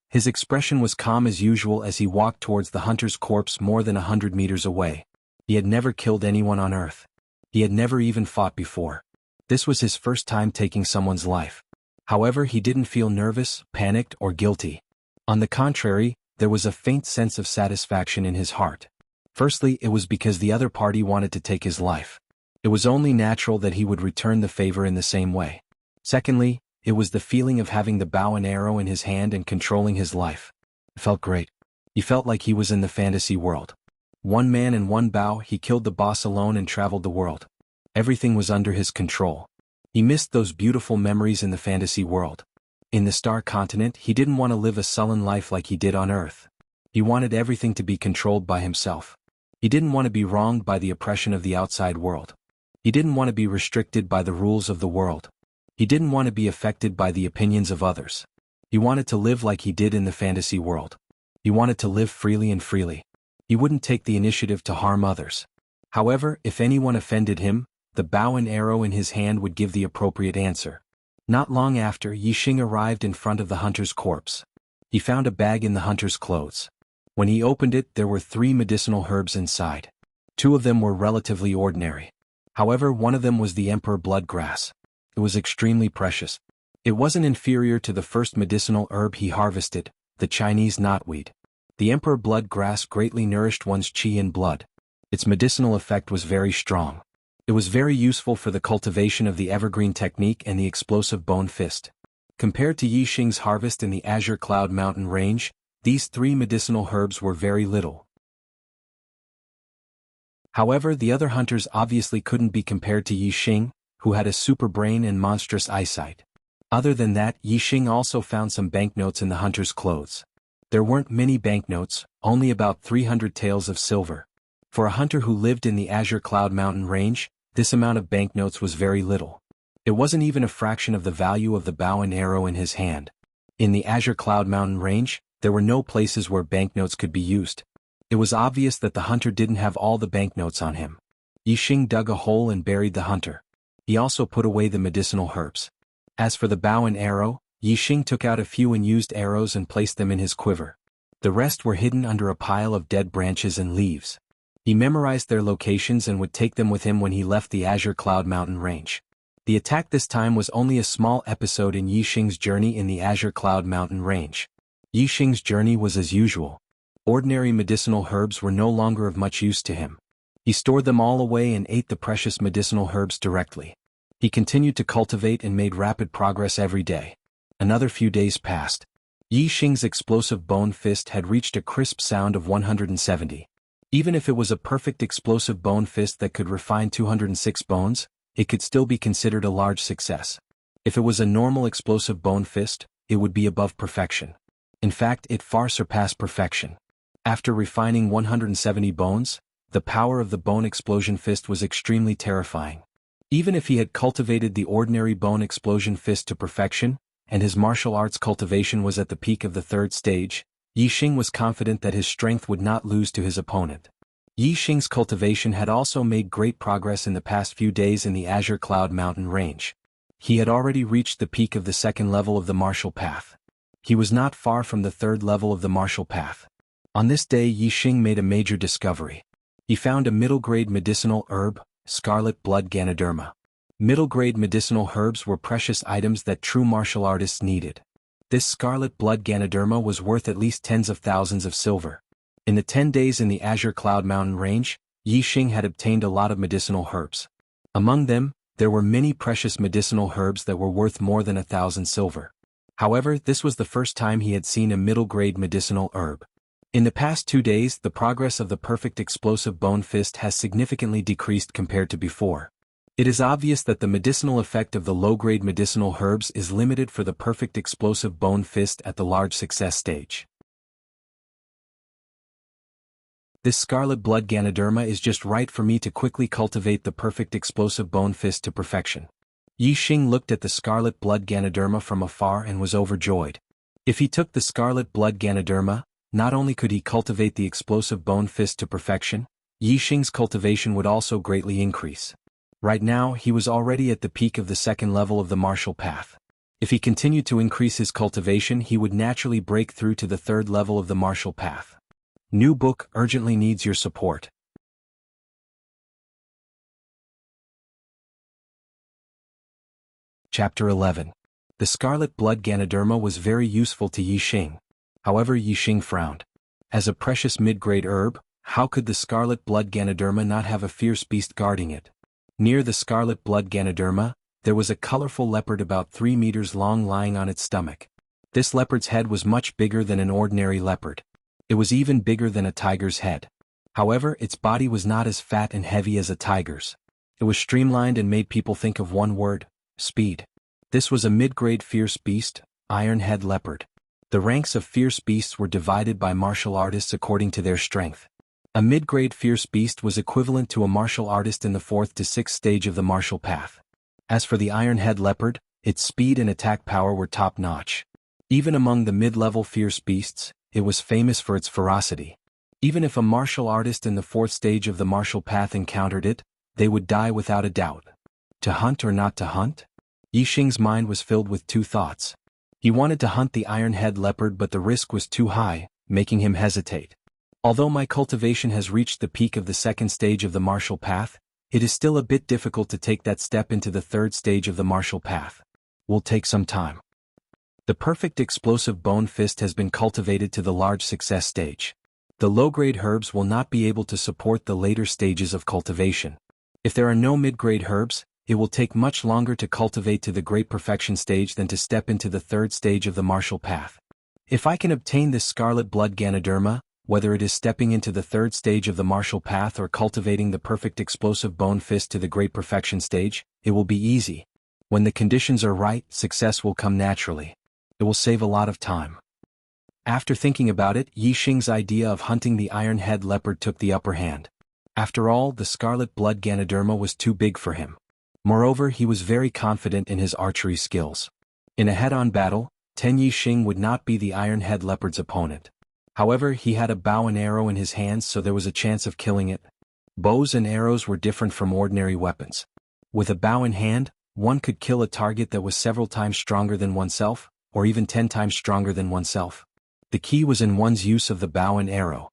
S1: His expression was calm as usual as he walked towards the hunter's corpse more than 100 meters away. He had never killed anyone on Earth. He had never even fought before. This was his first time taking someone's life. However, he didn't feel nervous, panicked, or guilty. On the contrary, there was a faint sense of satisfaction in his heart. Firstly, it was because the other party wanted to take his life. It was only natural that he would return the favor in the same way. Secondly, it was the feeling of having the bow and arrow in his hand and controlling his life. It felt great. He felt like he was in the fantasy world. One man and one bow, he killed the boss alone and traveled the world. Everything was under his control. He missed those beautiful memories in the fantasy world. In the Star Continent, he didn't want to live a sullen life like he did on Earth. He wanted everything to be controlled by himself. He didn't want to be wronged by the oppression of the outside world. He didn't want to be restricted by the rules of the world. He didn't want to be affected by the opinions of others. He wanted to live like he did in the fantasy world. He wanted to live freely and freely. He wouldn't take the initiative to harm others. However, if anyone offended him, the bow and arrow in his hand would give the appropriate answer. Not long after, Yixing arrived in front of the hunter's corpse. He found a bag in the hunter's clothes. When he opened it, there were 3 medicinal herbs inside. 2 of them were relatively ordinary. However, one of them was the emperor blood grass. It was extremely precious. It wasn't inferior to the first medicinal herb he harvested, the Chinese knotweed. The emperor blood grass greatly nourished one's qi and blood. Its medicinal effect was very strong. It was very useful for the cultivation of the evergreen technique and the explosive bone fist. Compared to Yixing's harvest in the Azure Cloud Mountain range, these 3 medicinal herbs were very little. However, the other hunters obviously couldn't be compared to Yixing, who had a super brain and monstrous eyesight. Other than that, Yixing also found some banknotes in the hunter's clothes. There weren't many banknotes, only about 300 taels of silver. For a hunter who lived in the Azure Cloud Mountain range, this amount of banknotes was very little. It wasn't even a fraction of the value of the bow and arrow in his hand. In the Azure Cloud Mountain range, there were no places where banknotes could be used. It was obvious that the hunter didn't have all the banknotes on him. Yixing dug a hole and buried the hunter. He also put away the medicinal herbs. As for the bow and arrow, Yixing took out a few unused arrows and placed them in his quiver. The rest were hidden under a pile of dead branches and leaves. He memorized their locations and would take them with him when he left the Azure Cloud Mountain range. The attack this time was only a small episode in Yixing's journey in the Azure Cloud Mountain range. Yixing's journey was as usual. Ordinary medicinal herbs were no longer of much use to him. He stored them all away and ate the precious medicinal herbs directly. He continued to cultivate and made rapid progress every day. Another few days passed. Yixing's explosive bone fist had reached a crisp sound of 170. Even if it was a perfect explosive bone fist that could refine 206 bones, it could still be considered a large success. If it was a normal explosive bone fist, it would be above perfection. In fact, it far surpassed perfection. After refining 170 bones, the power of the bone explosion fist was extremely terrifying. Even if he had cultivated the ordinary bone explosion fist to perfection, and his martial arts cultivation was at the peak of the third stage, Yi Xing was confident that his strength would not lose to his opponent. Yi Xing's cultivation had also made great progress in the past few days in the Azure Cloud Mountain range. He had already reached the peak of the second level of the martial path. He was not far from the third level of the martial path. On this day Yi Xing made a major discovery. He found a middle-grade medicinal herb, scarlet blood Ganoderma. Middle-grade medicinal herbs were precious items that true martial artists needed. This scarlet blood Ganoderma was worth at least tens of thousands of silver. In the 10 days in the Azure Cloud Mountain range, Yi Xing had obtained a lot of medicinal herbs. Among them, there were many precious medicinal herbs that were worth more than 1,000 silver. However, this was the first time he had seen a middle-grade medicinal herb. In the past 2 days, the progress of the perfect explosive bone fist has significantly decreased compared to before. It is obvious that the medicinal effect of the low-grade medicinal herbs is limited for the perfect explosive bone fist at the large success stage. This scarlet blood Ganoderma is just right for me to quickly cultivate the perfect explosive bone fist to perfection. Yi Xing looked at the scarlet blood Ganoderma from afar and was overjoyed. If he took the scarlet blood Ganoderma, not only could he cultivate the explosive bone fist to perfection, Yi Xing's cultivation would also greatly increase. Right now he was already at the peak of the second level of the martial path. If he continued to increase his cultivation he would naturally break through to the third level of the martial path. New book urgently needs your support. Chapter 11. The scarlet blood Ganoderma was very useful to Yi Xing. However, Yi Xing frowned. As a precious mid-grade herb, how could the scarlet blood Ganoderma not have a fierce beast guarding it? Near the scarlet blood Ganoderma, there was a colorful leopard about 3 meters long lying on its stomach. This leopard's head was much bigger than an ordinary leopard. It was even bigger than a tiger's head. However, its body was not as fat and heavy as a tiger's. It was streamlined and made people think of one word: speed. This was a mid-grade fierce beast, iron-head leopard. The ranks of fierce beasts were divided by martial artists according to their strength. A mid-grade fierce beast was equivalent to a martial artist in the 4th to 6th stage of the martial path. As for the iron-head leopard, its speed and attack power were top-notch. Even among the mid-level fierce beasts, it was famous for its ferocity. Even if a martial artist in the 4th stage of the martial path encountered it, they would die without a doubt. To hunt or not to hunt? Yi Xing's mind was filled with two thoughts. He wanted to hunt the iron-head leopard but the risk was too high, making him hesitate. Although my cultivation has reached the peak of the 2nd stage of the martial path, it is still a bit difficult to take that step into the 3rd stage of the martial path. Will take some time. The perfect explosive bone fist has been cultivated to the large success stage. The low-grade herbs will not be able to support the later stages of cultivation. If there are no mid-grade herbs, it will take much longer to cultivate to the great perfection stage than to step into the 3rd stage of the martial path. If I can obtain this scarlet blood Ganoderma, whether it is stepping into the 3rd stage of the martial path or cultivating the perfect explosive bone fist to the great perfection stage, it will be easy. When the conditions are right, success will come naturally. It will save a lot of time. After thinking about it, Yi Xing's idea of hunting the iron-head leopard took the upper hand. After all, the scarlet blood Ganoderma was too big for him. Moreover, he was very confident in his archery skills. In a head-on battle, Yi Xing would not be the iron-head leopard's opponent. However, he had a bow and arrow in his hands so there was a chance of killing it. Bows and arrows were different from ordinary weapons. With a bow in hand, one could kill a target that was several times stronger than oneself, or even 10 times stronger than oneself. The key was in one's use of the bow and arrow.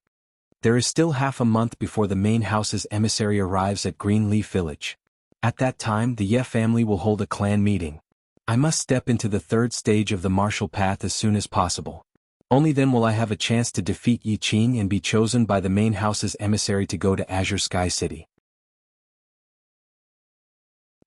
S1: There is still half a month before the main house's emissary arrives at Greenleaf Village. At that time the Ye family will hold a clan meeting. I must step into the 3rd stage of the martial path as soon as possible. Only then will I have a chance to defeat Yi Qing and be chosen by the main house's emissary to go to Azure Sky City.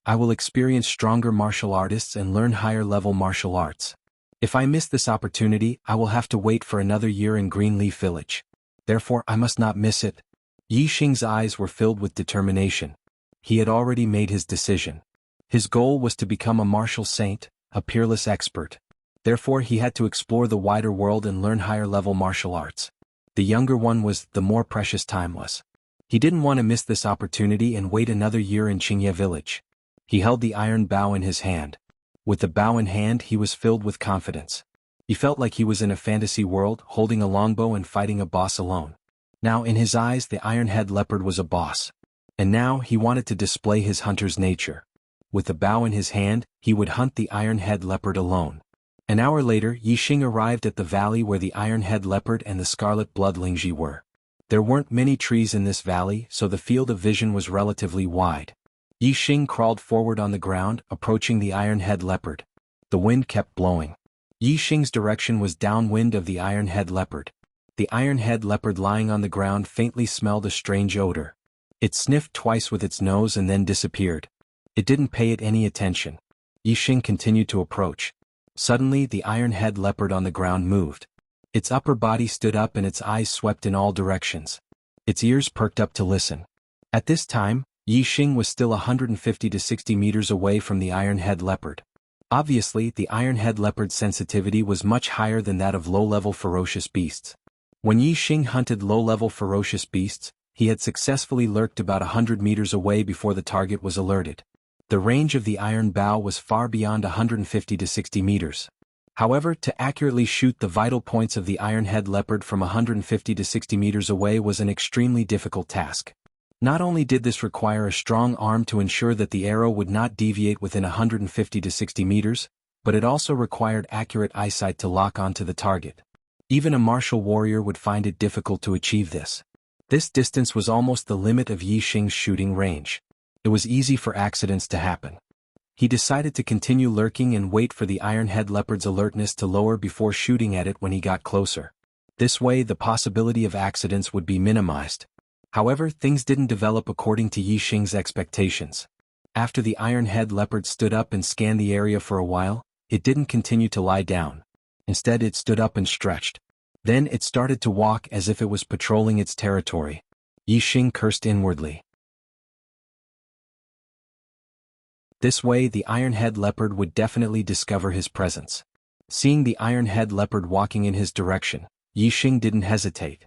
S1: I will experience stronger martial artists and learn higher-level martial arts. If I miss this opportunity, I will have to wait for another year in Greenleaf Village. Therefore, I must not miss it. Yi Xing's eyes were filled with determination. He had already made his decision. His goal was to become a martial saint, a peerless expert. Therefore he had to explore the wider world and learn higher-level martial arts. The younger one was, the more precious time was. He didn't want to miss this opportunity and wait another year in Qingye village. He held the iron bow in his hand. With the bow in hand, he was filled with confidence. He felt like he was in a fantasy world, holding a longbow and fighting a boss alone. Now in his eyes the iron-head leopard was a boss. And now he wanted to display his hunter's nature. With the bow in his hand, he would hunt the iron-head leopard alone. An hour later, Yixing arrived at the valley where the iron-head leopard and the scarlet-blood Lingji were. There weren't many trees in this valley, so the field of vision was relatively wide. Yixing crawled forward on the ground, approaching the iron-head leopard. The wind kept blowing. Yixing's direction was downwind of the iron-head leopard. The iron-head leopard lying on the ground faintly smelled a strange odor. It sniffed twice with its nose and then disappeared. It didn't pay it any attention. Yixing continued to approach. Suddenly the iron-head leopard on the ground moved. Its upper body stood up and its eyes swept in all directions. Its ears perked up to listen. At this time, Yixing was still 150 to 60 meters away from the iron-head leopard. Obviously, the iron-head leopard's sensitivity was much higher than that of low-level ferocious beasts. When Yixing hunted low-level ferocious beasts, he had successfully lurked about 100 meters away before the target was alerted. The range of the iron bow was far beyond 150 to 60 meters. However, to accurately shoot the vital points of the iron-head leopard from 150 to 60 meters away was an extremely difficult task. Not only did this require a strong arm to ensure that the arrow would not deviate within 150 to 60 meters, but it also required accurate eyesight to lock onto the target. Even a martial warrior would find it difficult to achieve this. This distance was almost the limit of Yixing's shooting range. It was easy for accidents to happen. He decided to continue lurking and wait for the iron-head leopard's alertness to lower before shooting at it when he got closer. This way the possibility of accidents would be minimized. However, things didn't develop according to Yixing's expectations. After the iron-head leopard stood up and scanned the area for a while, it didn't continue to lie down. Instead it stood up and stretched. Then it started to walk as if it was patrolling its territory. Yixing cursed inwardly. This way the iron-head leopard would definitely discover his presence. Seeing the iron-head leopard walking in his direction, Yixing didn't hesitate.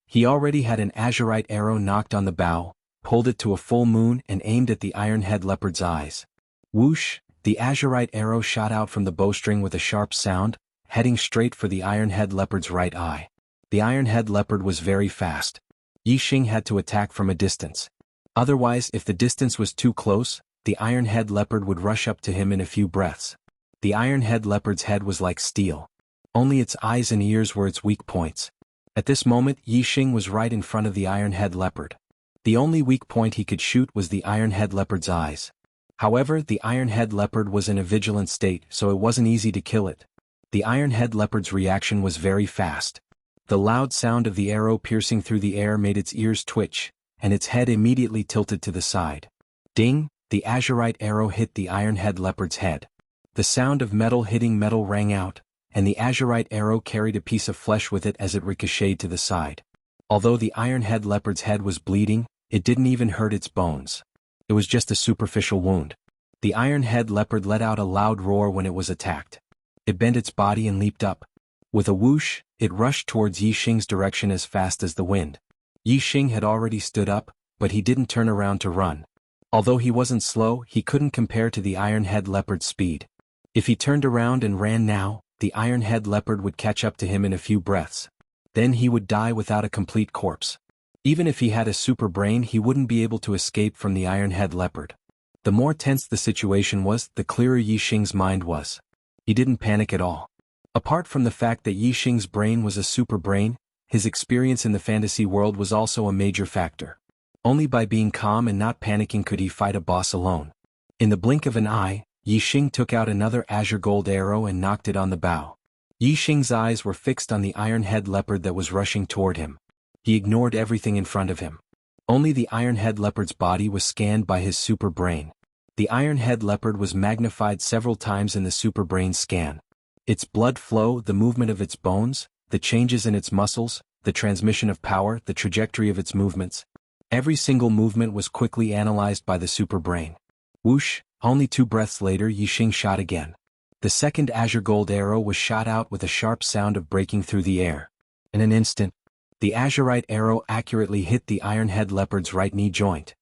S1: He already had an azurite arrow knocked on the bow, pulled it to a full moon and aimed at the iron-head leopard's eyes. Whoosh! The azurite arrow shot out from the bowstring with a sharp sound, heading straight for the iron-head leopard's right eye. The iron-head leopard was very fast. Yixing had to attack from a distance. Otherwise, if the distance was too close, the iron-head leopard would rush up to him in a few breaths. The iron-head leopard's head was like steel. Only its eyes and ears were its weak points. At this moment, Yixing was right in front of the iron-head leopard. The only weak point he could shoot was the iron-head leopard's eyes. However, the iron-head leopard was in a vigilant state, so it wasn't easy to kill it. The iron-head leopard's reaction was very fast. The loud sound of the arrow piercing through the air made its ears twitch, and its head immediately tilted to the side. Ding! The azurite arrow hit the iron-head leopard's head. The sound of metal hitting metal rang out, and the azurite arrow carried a piece of flesh with it as it ricocheted to the side. Although the iron-head leopard's head was bleeding, it didn't even hurt its bones. It was just a superficial wound. The iron-head leopard let out a loud roar when it was attacked. It bent its body and leaped up. With a whoosh, it rushed towards Yixing's direction as fast as the wind. Yixing had already stood up, but he didn't turn around to run. Although he wasn't slow, he couldn't compare to the iron-head leopard's speed. If he turned around and ran now, the iron-head leopard would catch up to him in a few breaths. Then he would die without a complete corpse. Even if he had a super brain, he wouldn't be able to escape from the iron-head leopard. The more tense the situation was, the clearer Yixing's mind was. He didn't panic at all. Apart from the fact that Yixing's brain was a super brain, his experience in the fantasy world was also a major factor. Only by being calm and not panicking could he fight a boss alone. In the blink of an eye, Yixing took out another azure gold arrow and knocked it on the bow. Yixing's eyes were fixed on the iron-head leopard that was rushing toward him. He ignored everything in front of him. Only the iron-head leopard's body was scanned by his super brain. The iron-head leopard was magnified several times in the super brain scan. Its blood flow, the movement of its bones, the changes in its muscles, the transmission of power, the trajectory of its movements. Every single movement was quickly analyzed by the super brain. Whoosh! Only 2 breaths later, Yixing shot again. The second azure gold arrow was shot out with a sharp sound of breaking through the air. In an instant, The azurite arrow accurately hit the iron-head leopard's right knee joint.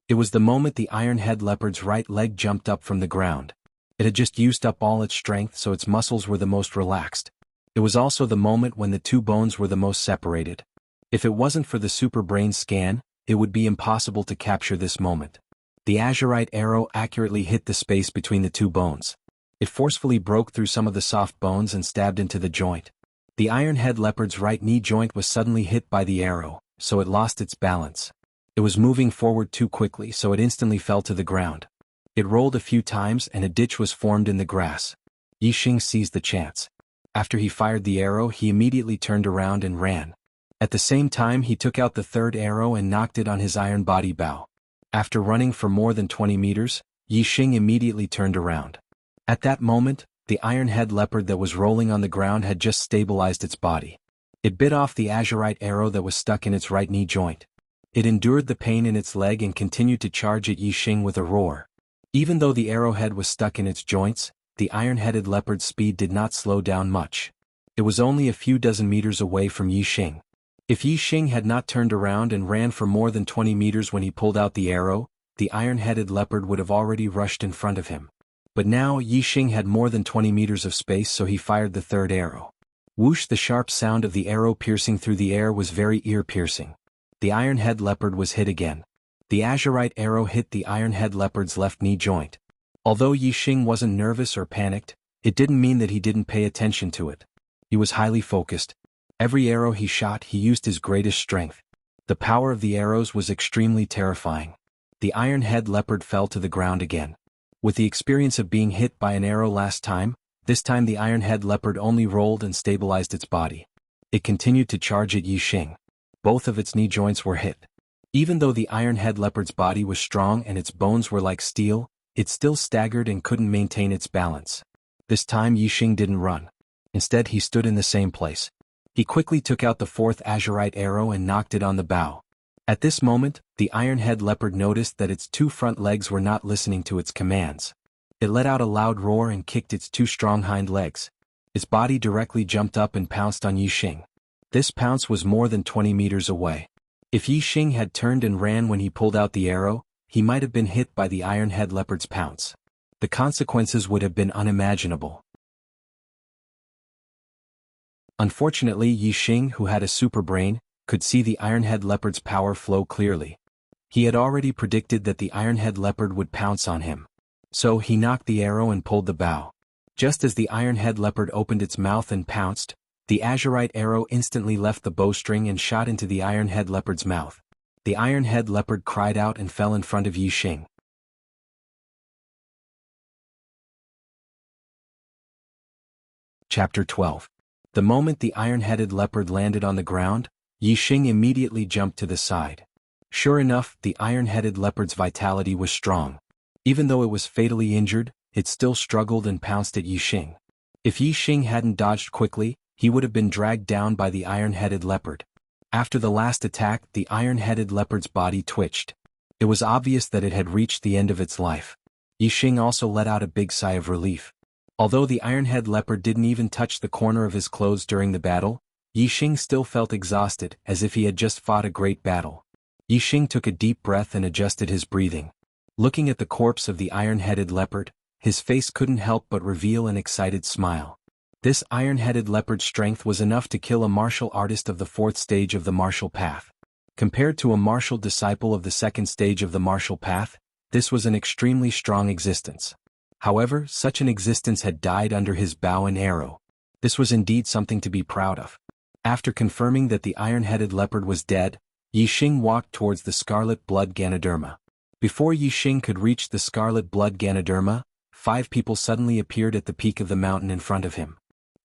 S1: It was the moment the iron-head leopard's right leg jumped up from the ground. It had just used up all its strength, so its muscles were the most relaxed. It was also the moment when the two bones were the most separated. If it wasn't for the super brain scan, it would be impossible to capture this moment. The azurite arrow accurately hit the space between the two bones. It forcefully broke through some of the soft bones and stabbed into the joint. The iron-head leopard's right knee joint was suddenly hit by the arrow, so it lost its balance. It was moving forward too quickly, so it instantly fell to the ground. It rolled a few times and a ditch was formed in the grass. Yixing seized the chance. After he fired the arrow, he immediately turned around and ran. At the same time, he took out the third arrow and knocked it on his iron body bow. After running for more than 20 meters, Yixing immediately turned around. At that moment, the iron-head leopard that was rolling on the ground had just stabilized its body. It bit off the azurite arrow that was stuck in its right knee joint. It endured the pain in its leg and continued to charge at Yixing with a roar. Even though the arrowhead was stuck in its joints, the iron-headed leopard's speed did not slow down much. It was only a few dozen meters away from Yixing. If Yixing had not turned around and ran for more than 20 meters when he pulled out the arrow, the iron-headed leopard would have already rushed in front of him. But now Yixing had more than 20 meters of space, so he fired the third arrow. Whoosh! The sharp sound of the arrow piercing through the air was very ear-piercing. The iron-head leopard was hit again. The azurite arrow hit the iron-head leopard's left knee joint. Although Yixing wasn't nervous or panicked, it didn't mean that he didn't pay attention to it. He was highly focused. Every arrow he shot, he used his greatest strength. The power of the arrows was extremely terrifying. The iron-head leopard fell to the ground again. With the experience of being hit by an arrow last time, this time the iron-head leopard only rolled and stabilized its body. It continued to charge at Yixing. Both of its knee joints were hit. Even though the iron-head leopard's body was strong and its bones were like steel, it still staggered and couldn't maintain its balance. This time Yixing didn't run. Instead, he stood in the same place. He quickly took out the fourth azurite arrow and knocked it on the bow. At this moment, the iron-head leopard noticed that its two front legs were not listening to its commands. It let out a loud roar and kicked its two strong hind legs. Its body directly jumped up and pounced on Yixing. This pounce was more than 20 meters away. If Yixing had turned and ran when he pulled out the arrow, he might have been hit by the iron-head leopard's pounce. The consequences would have been unimaginable. Unfortunately, Yixing, who had a super brain, could see the iron-head leopard's power flow clearly. He had already predicted that the iron-head leopard would pounce on him. So he knocked the arrow and pulled the bow. Just as the iron-head leopard opened its mouth and pounced, the azurite arrow instantly left the bowstring and shot into the iron-head leopard's mouth. The iron-head leopard cried out and fell in front of Yixing. Chapter 12. The moment the iron-headed leopard landed on the ground, Yixing immediately jumped to the side. Sure enough, the iron-headed leopard's vitality was strong. Even though it was fatally injured, it still struggled and pounced at Yixing. If Yixing hadn't dodged quickly, he would have been dragged down by the iron-headed leopard. After the last attack, the iron-headed leopard's body twitched. It was obvious that it had reached the end of its life. Yixing also let out a big sigh of relief. Although the iron-head leopard didn't even touch the corner of his clothes during the battle, Yixing still felt exhausted, as if he had just fought a great battle. Yixing took a deep breath and adjusted his breathing. Looking at the corpse of the iron-headed leopard, his face couldn't help but reveal an excited smile. This iron-headed leopard's strength was enough to kill a martial artist of the 4th stage of the martial path. Compared to a martial disciple of the 2nd stage of the martial path, this was an extremely strong existence. However, such an existence had died under his bow and arrow. This was indeed something to be proud of. After confirming that the iron-headed leopard was dead, Yixing walked towards the scarlet blood Ganoderma. Before Yixing could reach the scarlet blood Ganoderma, 5 people suddenly appeared at the peak of the mountain in front of him.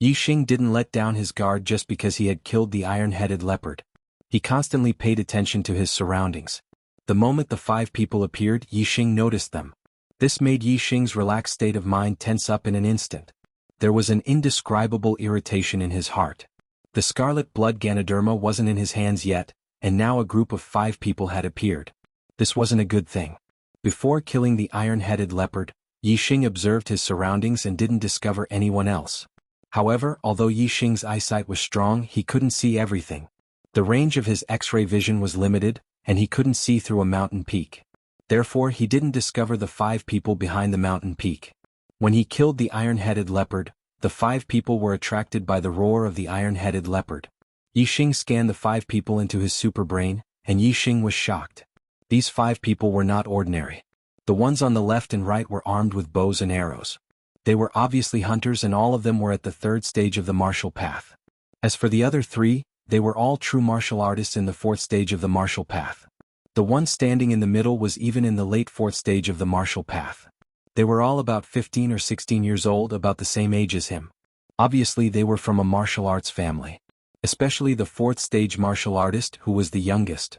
S1: Yixing didn't let down his guard just because he had killed the iron-headed leopard. He constantly paid attention to his surroundings. The moment the 5 people appeared, Yixing noticed them. This made Yixing's relaxed state of mind tense up in an instant. There was an indescribable irritation in his heart. The scarlet blood Ganoderma wasn't in his hands yet, and now a group of 5 people had appeared. This wasn't a good thing. Before killing the iron-headed leopard, Yixing observed his surroundings and didn't discover anyone else. However, although Yi Xing's eyesight was strong, he couldn't see everything. The range of his X-ray vision was limited, and he couldn't see through a mountain peak. Therefore, he didn't discover the 5 people behind the mountain peak. When he killed the iron-headed leopard, the 5 people were attracted by the roar of the iron-headed leopard. Yi Xing scanned the 5 people into his superbrain, and Yi Xing was shocked. These 5 people were not ordinary. The ones on the left and right were armed with bows and arrows. They were obviously hunters, and all of them were at the 3rd stage of the martial path. As for the other 3, they were all true martial artists in the 4th stage of the martial path. The one standing in the middle was even in the late 4th stage of the martial path. They were all about 15 or 16 years old, about the same age as him. Obviously they were from a martial arts family. Especially the 4th stage martial artist, who was the youngest.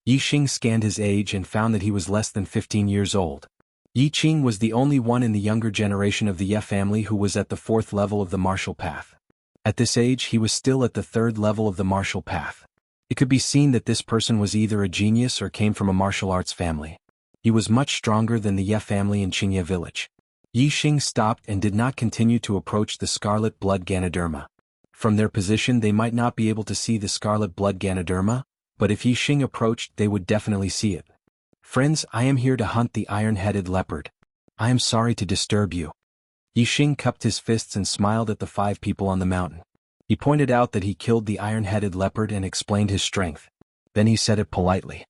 S1: Yi Xing scanned his age and found that he was less than 15 years old. Yi Xing was the only one in the younger generation of the Ye family who was at the 4th level of the martial path. At this age he was still at the 3rd level of the martial path. It could be seen that this person was either a genius or came from a martial arts family. He was much stronger than the Ye family in Qingye village. Yi Xing stopped and did not continue to approach the scarlet blood Ganoderma. From their position they might not be able to see the scarlet blood Ganoderma, but if Yi Xing approached they would definitely see it. Friends, I am here to hunt the iron-headed leopard. I am sorry to disturb you. Yi Xing cupped his fists and smiled at the 5 people on the mountain. He pointed out that he killed the iron-headed leopard and explained his strength. Then he said it politely.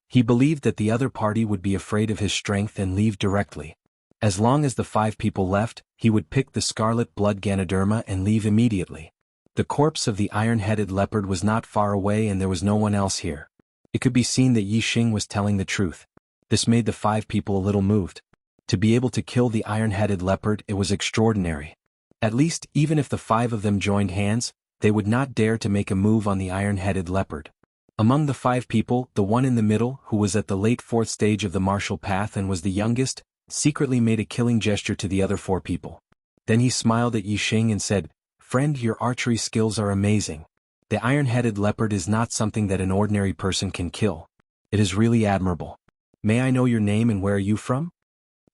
S1: He believed that the other party would be afraid of his strength and leave directly. As long as the 5 people left, he would pick the scarlet blood Ganoderma and leave immediately. The corpse of the iron-headed leopard was not far away and there was no one else here. It could be seen that Yi Xing was telling the truth. This made the 5 people a little moved. To be able to kill the iron-headed leopard, it was extraordinary. At least, even if the 5 of them joined hands, they would not dare to make a move on the iron-headed leopard. Among the 5 people, the one in the middle, who was at the late 4th stage of the martial path and was the youngest, secretly made a killing gesture to the other 4 people. Then he smiled at Yi Xing and said, "Friend, your archery skills are amazing. The iron-headed leopard is not something that an ordinary person can kill. It is really admirable. May I know your name and where are you from?"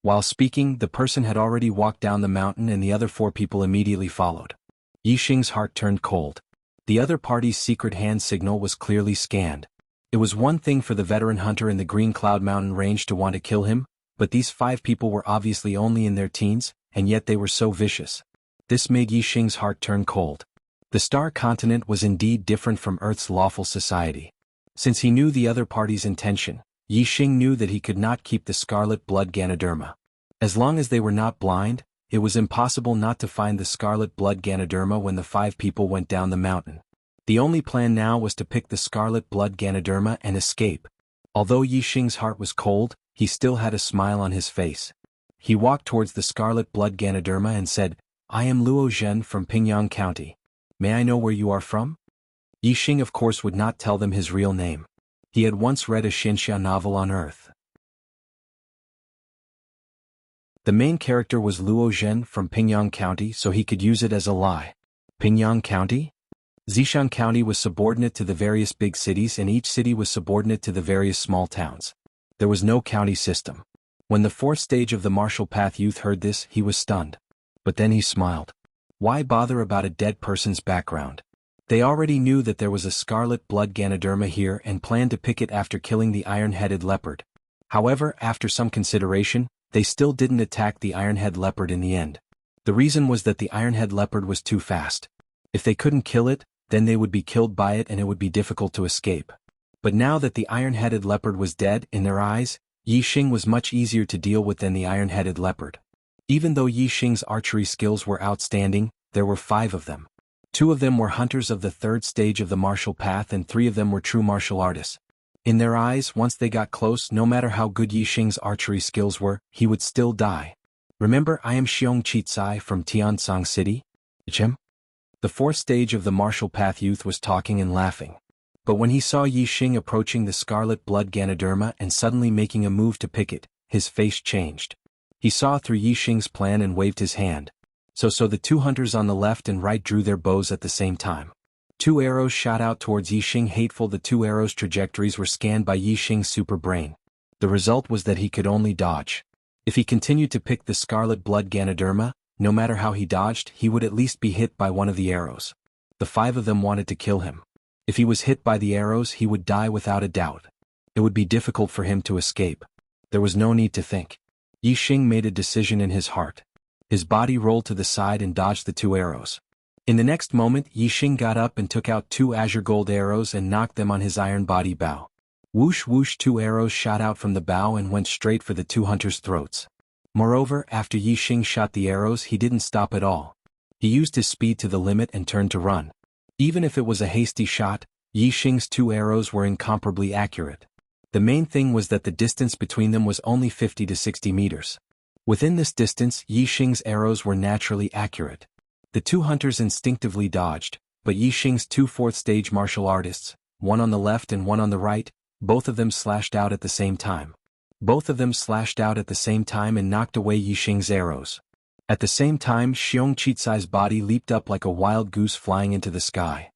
S1: While speaking, the person had already walked down the mountain and the other 4 people immediately followed. Yi Xing's heart turned cold. The other party's secret hand signal was clearly scanned. It was one thing for the veteran hunter in the Green Cloud Mountain range to want to kill him, but these 5 people were obviously only in their teens, and yet they were so vicious. This made Yi Xing's heart turn cold. The Star Continent was indeed different from Earth's lawful society. Since he knew the other party's intention, Yi Xing knew that he could not keep the scarlet blood Ganoderma. As long as they were not blind, it was impossible not to find the scarlet blood Ganoderma when the 5 people went down the mountain. The only plan now was to pick the scarlet blood Ganoderma and escape. Although Yi Xing's heart was cold, he still had a smile on his face. He walked towards the scarlet blood Ganoderma and said, "I am Luo Zhen from Pingyang County. May I know where you are from?" Yi Xing of course would not tell them his real name. He had once read a Xinxia novel on Earth. The main character was Luo Zhen from Pingyang County, so he could use it as a lie. Pingyang County? Zishan County was subordinate to the various big cities and each city was subordinate to the various small towns. There was no county system. When the 4th stage of the martial path youth heard this, he was stunned. But then he smiled. Why bother about a dead person's background? They already knew that there was a scarlet blood Ganoderma here and planned to pick it after killing the iron-headed leopard. However, after some consideration, they still didn't attack the iron-head leopard in the end. The reason was that the iron-head leopard was too fast. If they couldn't kill it, then they would be killed by it and it would be difficult to escape. But now that the iron-headed leopard was dead, in their eyes, Yi Xing was much easier to deal with than the iron-headed leopard. Even though Yi Xing's archery skills were outstanding, there were 5 of them. 2 of them were hunters of the 3rd stage of the martial path and 3 of them were true martial artists. In their eyes, once they got close, no matter how good Yi Xing's archery skills were, he would still die. "Remember, I am Xiong Chitsai from Tiansong City? Jim?" The 4th stage of the martial path youth was talking and laughing. But when he saw Yi Xing approaching the scarlet blood Ganoderma and suddenly making a move to pick it, his face changed. He saw through Yi Xing's plan and waved his hand. So the 2 hunters on the left and right drew their bows at the same time. 2 arrows shot out towards Yi Xing. Hateful, the 2 arrows' trajectories were scanned by Yi Xing's super brain. The result was that he could only dodge. If he continued to pick the scarlet blood Ganoderma, no matter how he dodged, he would at least be hit by one of the arrows. The 5 of them wanted to kill him. If he was hit by the arrows, he would die without a doubt. It would be difficult for him to escape. There was no need to think. Yi Xing made a decision in his heart. His body rolled to the side and dodged the 2 arrows. In the next moment, Yi Xing got up and took out 2 azure gold arrows and knocked them on his iron body bow. Whoosh whoosh, 2 arrows shot out from the bow and went straight for the 2 hunters' throats. Moreover, after Yi Xing shot the arrows, he didn't stop at all. He used his speed to the limit and turned to run. Even if it was a hasty shot, Yi Xing's 2 arrows were incomparably accurate. The main thing was that the distance between them was only 50 to 60 meters. Within this distance, Yi Xing's arrows were naturally accurate. The 2 hunters instinctively dodged, but Yi Xing's 2 fourth-stage martial artists, one on the left and one on the right, both of them slashed out at the same time. Both of them slashed out at the same time and knocked away Yi Xing's arrows. At the same time, Xiong Chitsai's body leaped up like a wild goose flying into the sky.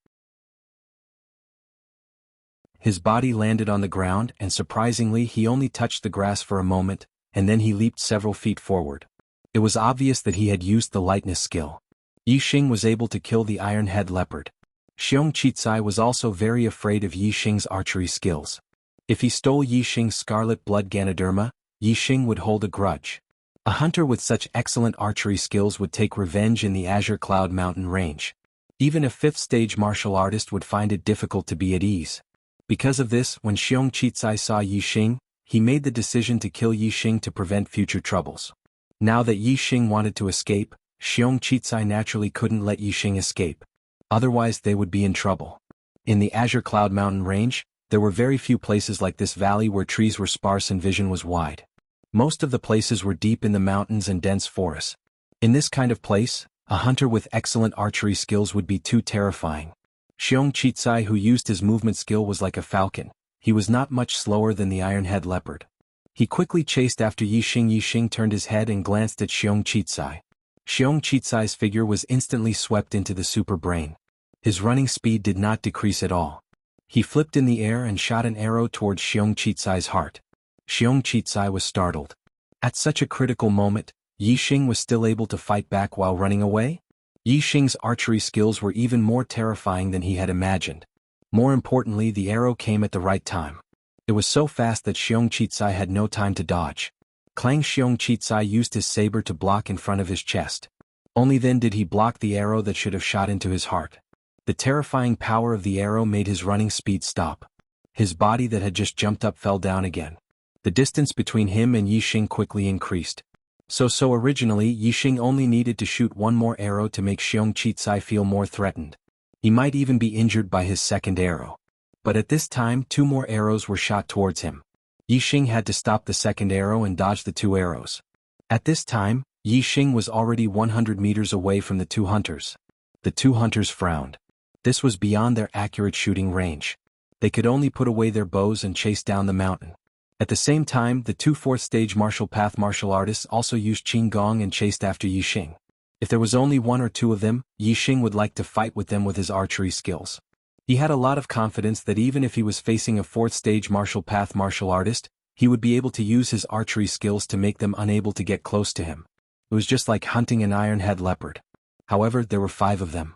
S1: His body landed on the ground, and surprisingly he only touched the grass for a moment, and then he leaped several feet forward. It was obvious that he had used the lightness skill. Yi Xing was able to kill the iron-head leopard. Xiong Chitsai was also very afraid of Yi Xing's archery skills. If he stole Yi Xing's scarlet blood Ganoderma, Yi Xing would hold a grudge. A hunter with such excellent archery skills would take revenge in the Azure Cloud Mountain range. Even a 5th-stage martial artist would find it difficult to be at ease. Because of this, when Xiong Chitsai saw Yi Xing, he made the decision to kill Yi Xing to prevent future troubles. Now that Yi Xing wanted to escape, Xiong Chitsai naturally couldn't let Yi Xing escape. Otherwise they would be in trouble. In the Azure Cloud Mountain range, there were very few places like this valley where trees were sparse and vision was wide. Most of the places were deep in the mountains and dense forests. In this kind of place, a hunter with excellent archery skills would be too terrifying. Xiong Chitsai, who used his movement skill, was like a falcon. He was not much slower than the iron-head leopard. He quickly chased after Yi Xing. Yi Xing turned his head and glanced at Xiong Chitsai. Xiong Chitsai's figure was instantly swept into the super brain. His running speed did not decrease at all. He flipped in the air and shot an arrow towards Xiong Chitsai's heart. Xiong Chitsai was startled. At such a critical moment, Yi Xing was still able to fight back while running away? Yi Xing's archery skills were even more terrifying than he had imagined. More importantly, the arrow came at the right time. It was so fast that Xiong Chitsai had no time to dodge. Clang! Xiong Chitsai used his saber to block in front of his chest. Only then did he block the arrow that should have shot into his heart. The terrifying power of the arrow made his running speed stop. His body that had just jumped up fell down again. The distance between him and Yi Xing quickly increased. So originally Yi Xing only needed to shoot one more arrow to make Xiong Chitsai feel more threatened. He might even be injured by his second arrow. But at this time 2 more arrows were shot towards him. Yi Xing had to stop the second arrow and dodge the 2 arrows. At this time, Yi Xing was already 100 meters away from the 2 hunters. The 2 hunters frowned. This was beyond their accurate shooting range. They could only put away their bows and chase down the mountain. At the same time, the 2 fourth-stage martial path martial artists also used Qinggong and chased after Yi Xing. If there was only 1 or 2 of them, Yi Xing would like to fight with them with his archery skills. He had a lot of confidence that even if he was facing a 4th-stage martial path martial artist, he would be able to use his archery skills to make them unable to get close to him. It was just like hunting an iron-head leopard. However, there were 5 of them.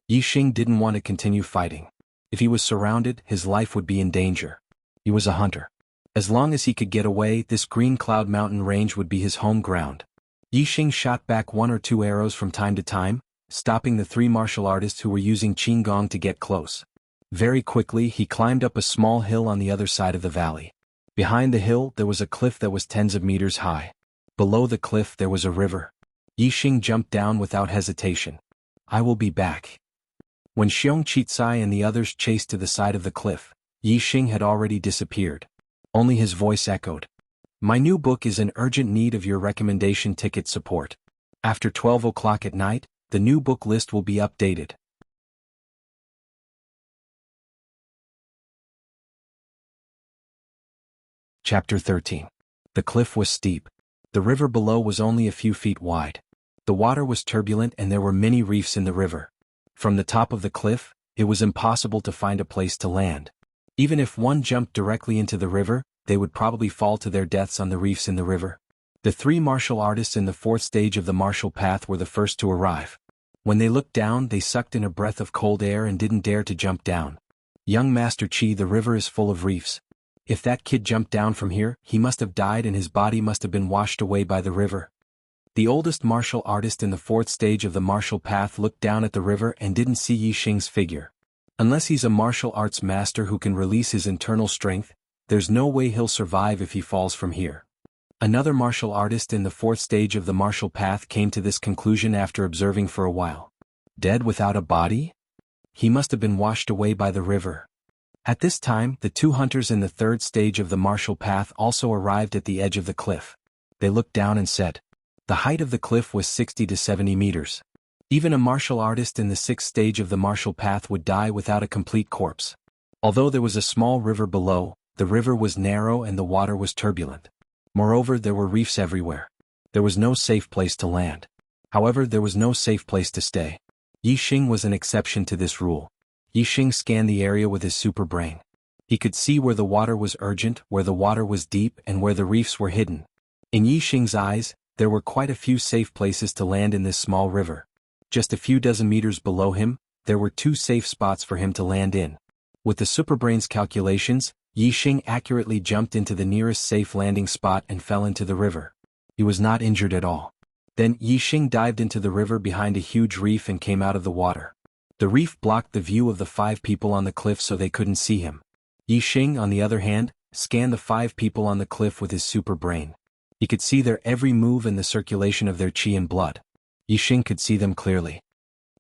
S1: Yi Xing didn't want to continue fighting. If he was surrounded, his life would be in danger. He was a hunter. As long as he could get away, this Green Cloud Mountain range would be his home ground. Yi Xing shot back 1 or 2 arrows from time to time, stopping the 3 martial artists who were using Qinggong to get close. Very quickly he climbed up a small hill on the other side of the valley. Behind the hill there was a cliff that was tens of meters high. Below the cliff there was a river. Yi Xing jumped down without hesitation. I will be back. When Xiong Chitsai and the others chased to the side of the cliff, Yi Xing had already disappeared. Only his voice echoed. My new book is in urgent need of your recommendation ticket support. After 12 o'clock at night, the new book list will be updated. Chapter 13. The cliff was steep. The river below was only a few feet wide. The water was turbulent and there were many reefs in the river. From the top of the cliff, it was impossible to find a place to land. Even if one jumped directly into the river, they would probably fall to their deaths on the reefs in the river. The three martial artists in the fourth stage of the martial path were the first to arrive. When they looked down, they sucked in a breath of cold air and didn't dare to jump down. Young Master Qi, the river is full of reefs. If that kid jumped down from here, he must have died and his body must have been washed away by the river. The oldest martial artist in the fourth stage of the martial path looked down at the river and didn't see Yi Xing's figure. Unless he's a martial arts master who can release his internal strength, there's no way he'll survive if he falls from here. Another martial artist in the fourth stage of the martial path came to this conclusion after observing for a while. Dead without a body? He must have been washed away by the river. At this time, the two hunters in the third stage of the martial path also arrived at the edge of the cliff. They looked down and said, the height of the cliff was 60 to 70 meters. Even a martial artist in the sixth stage of the martial path would die without a complete corpse. Although there was a small river below, the river was narrow and the water was turbulent. Moreover, there were reefs everywhere. There was no safe place to land. However, there was no safe place to stay. Yi Xing was an exception to this rule. Yi Xing scanned the area with his super brain. He could see where the water was urgent, where the water was deep, and where the reefs were hidden. In Yi Xing's eyes, there were quite a few safe places to land in this small river. Just a few dozen meters below him, there were 2 safe spots for him to land in. With the superbrain's calculations, Yi Xing accurately jumped into the nearest safe landing spot and fell into the river. He was not injured at all. Then Yi Xing dived into the river behind a huge reef and came out of the water. The reef blocked the view of the 5 people on the cliff so they couldn't see him. Yi Xing, on the other hand, scanned the 5 people on the cliff with his super brain. He could see their every move and the circulation of their qi and blood. Yi Xing could see them clearly.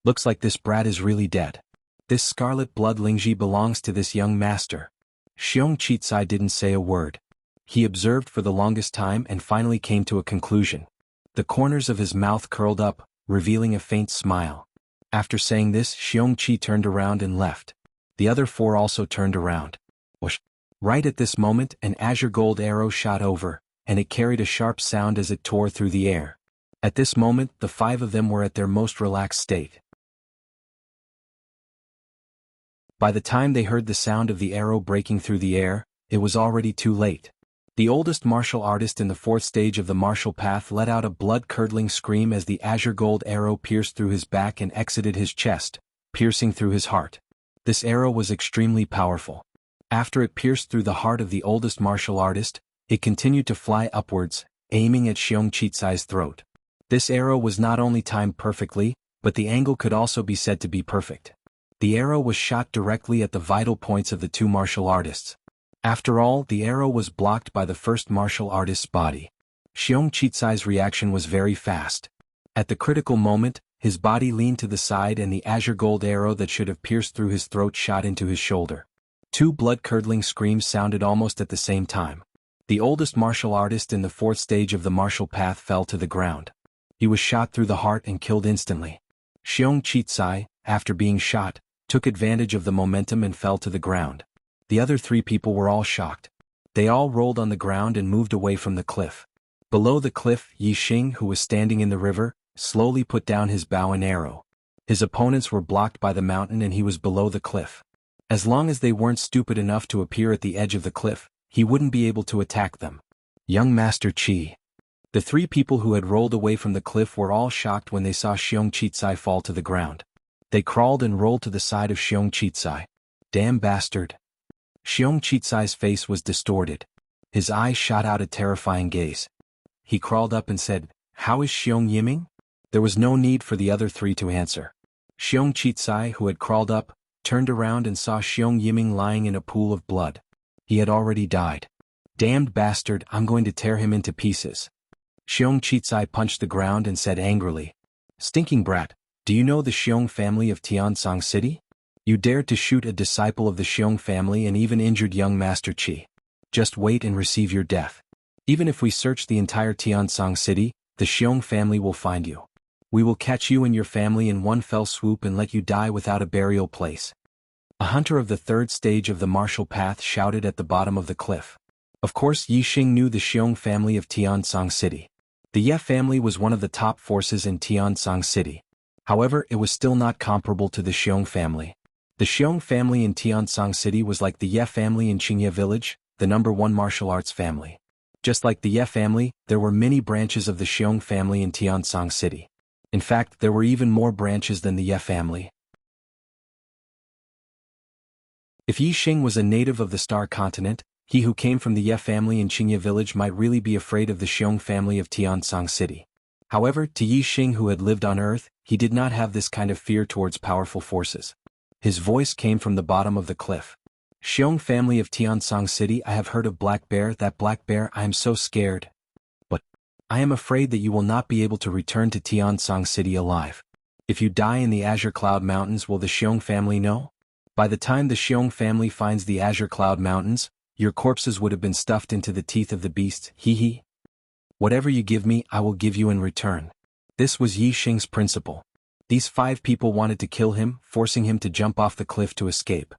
S1: Looks like this brat is really dead. This scarlet blood Lingji belongs to this young master. Xiong Qicai didn't say a word. He observed for the longest time and finally came to a conclusion. The corners of his mouth curled up, revealing a faint smile. After saying this, Xiong Qi turned around and left. The other 4 also turned around. Whoosh! Right at this moment, an azure gold arrow shot over, and it carried a sharp sound as it tore through the air. At this moment, the 5 of them were at their most relaxed state. By the time they heard the sound of the arrow breaking through the air, it was already too late. The oldest martial artist in the fourth stage of the martial path let out a blood-curdling scream as the azure gold arrow pierced through his back and exited his chest, piercing through his heart. This arrow was extremely powerful. After it pierced through the heart of the oldest martial artist, it continued to fly upwards, aiming at Xiong Qicai's throat. This arrow was not only timed perfectly, but the angle could also be said to be perfect. The arrow was shot directly at the vital points of the 2 martial artists. After all, the arrow was blocked by the first martial artist's body. Xiong Qicai's reaction was very fast. At the critical moment, his body leaned to the side and the azure gold arrow that should have pierced through his throat shot into his shoulder. 2 blood-curdling screams sounded almost at the same time. The oldest martial artist in the fourth stage of the martial path fell to the ground. He was shot through the heart and killed instantly. Xiong Qicai, after being shot, took advantage of the momentum and fell to the ground. The other 3 people were all shocked. They all rolled on the ground and moved away from the cliff. Below the cliff, Yi Xing, who was standing in the river, slowly put down his bow and arrow. His opponents were blocked by the mountain and he was below the cliff. As long as they weren't stupid enough to appear at the edge of the cliff, he wouldn't be able to attack them. Young Master Qi. The 3 people who had rolled away from the cliff were all shocked when they saw Xiong Qicai fall to the ground. They crawled and rolled to the side of Xiong Qicai. Damn bastard. Xiong Qicai's face was distorted. His eyes shot out a terrifying gaze. He crawled up and said, "How is Xiong Yiming?" There was no need for the other 3 to answer. Xiong Qicai, who had crawled up, turned around and saw Xiong Yiming lying in a pool of blood. He had already died. Damned bastard, I'm going to tear him into pieces. Xiong Qicai punched the ground and said angrily, "Stinking brat, do you know the Xiong family of Tiansong City? You dared to shoot a disciple of the Xiong family and even injured young Master Qi. Just wait and receive your death. Even if we search the entire Tiansong City, the Xiong family will find you. We will catch you and your family in one fell swoop and let you die without a burial place." A hunter of the third stage of the martial path shouted at the bottom of the cliff. Of course, Yi Xing knew the Xiong family of Tiansong City. The Ye family was one of the top forces in Tiansong City. However, it was still not comparable to the Xiong family. The Xiong family in Tiansong City was like the Ye family in Qingye village, the #1 martial arts family. Just like the Ye family, there were many branches of the Xiong family in Tiansong City. In fact, there were even more branches than the Ye family. If Yi Xing was a native of the Star Continent, he who came from the Ye family in Qingye village might really be afraid of the Xiong family of Tiansong City. However, to Yi Xing who had lived on Earth, he did not have this kind of fear towards powerful forces. His voice came from the bottom of the cliff. Xiong family of Tiansong City, I have heard of Black Bear, that Black Bear, I am so scared. But I am afraid that you will not be able to return to Tiansong City alive. If you die in the Azure Cloud Mountains, will the Xiong family know? By the time the Xiong family finds the Azure Cloud Mountains, your corpses would have been stuffed into the teeth of the beasts, hee. Whatever you give me, I will give you in return. This was Yi Xing's principle. These 5 people wanted to kill him, forcing him to jump off the cliff to escape.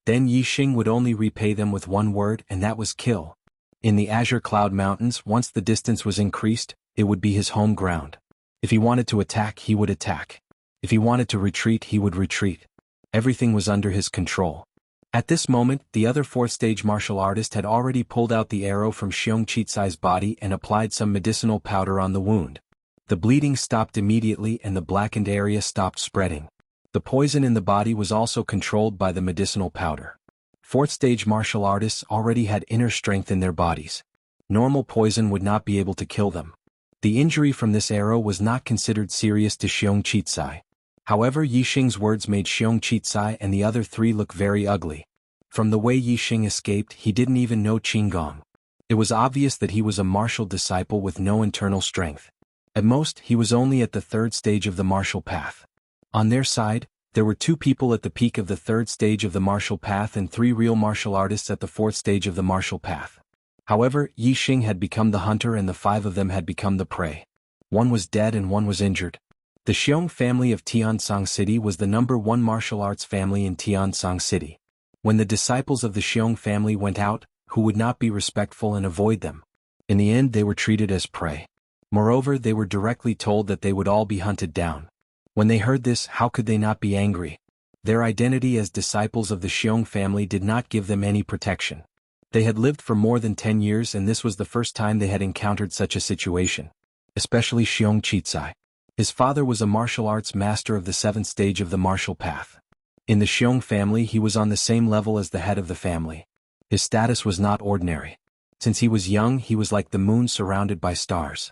S1: Then Yi Xing would only repay them with one word, and that was kill. In the Azure Cloud Mountains, once the distance was increased, it would be his home ground. If he wanted to attack, he would attack. If he wanted to retreat, he would retreat. Everything was under his control. At this moment, the other 4th-stage martial artist had already pulled out the arrow from Xiong Chitsai's body and applied some medicinal powder on the wound. The bleeding stopped immediately and the blackened area stopped spreading. The poison in the body was also controlled by the medicinal powder. 4th-stage martial artists already had inner strength in their bodies. Normal poison would not be able to kill them. The injury from this arrow was not considered serious to Xiong Chitsai. However, Yi Xing's words made Xiong Chitsai and the other 3 look very ugly. From the way Yi Xing escaped, he didn't even know Qinggong. It was obvious that he was a martial disciple with no internal strength. At most, he was only at the 3rd stage of the martial path. On their side, there were 2 people at the peak of the 3rd stage of the martial path and 3 real martial artists at the 4th stage of the martial path. However, Yi Xing had become the hunter and the 5 of them had become the prey. One was dead and one was injured. The Xiong family of Tiansong City was the #1 martial arts family in Tiansong City. When the disciples of the Xiong family went out, who would not be respectful and avoid them? In the end, they were treated as prey. Moreover, they were directly told that they would all be hunted down. When they heard this, how could they not be angry? Their identity as disciples of the Xiong family did not give them any protection. They had lived for more than 10 years and this was the first time they had encountered such a situation. Especially Xiong Chitsai. His father was a martial arts master of the 7th stage of the martial path. In the Xiong family, he was on the same level as the head of the family. His status was not ordinary. Since he was young, he was like the moon surrounded by stars.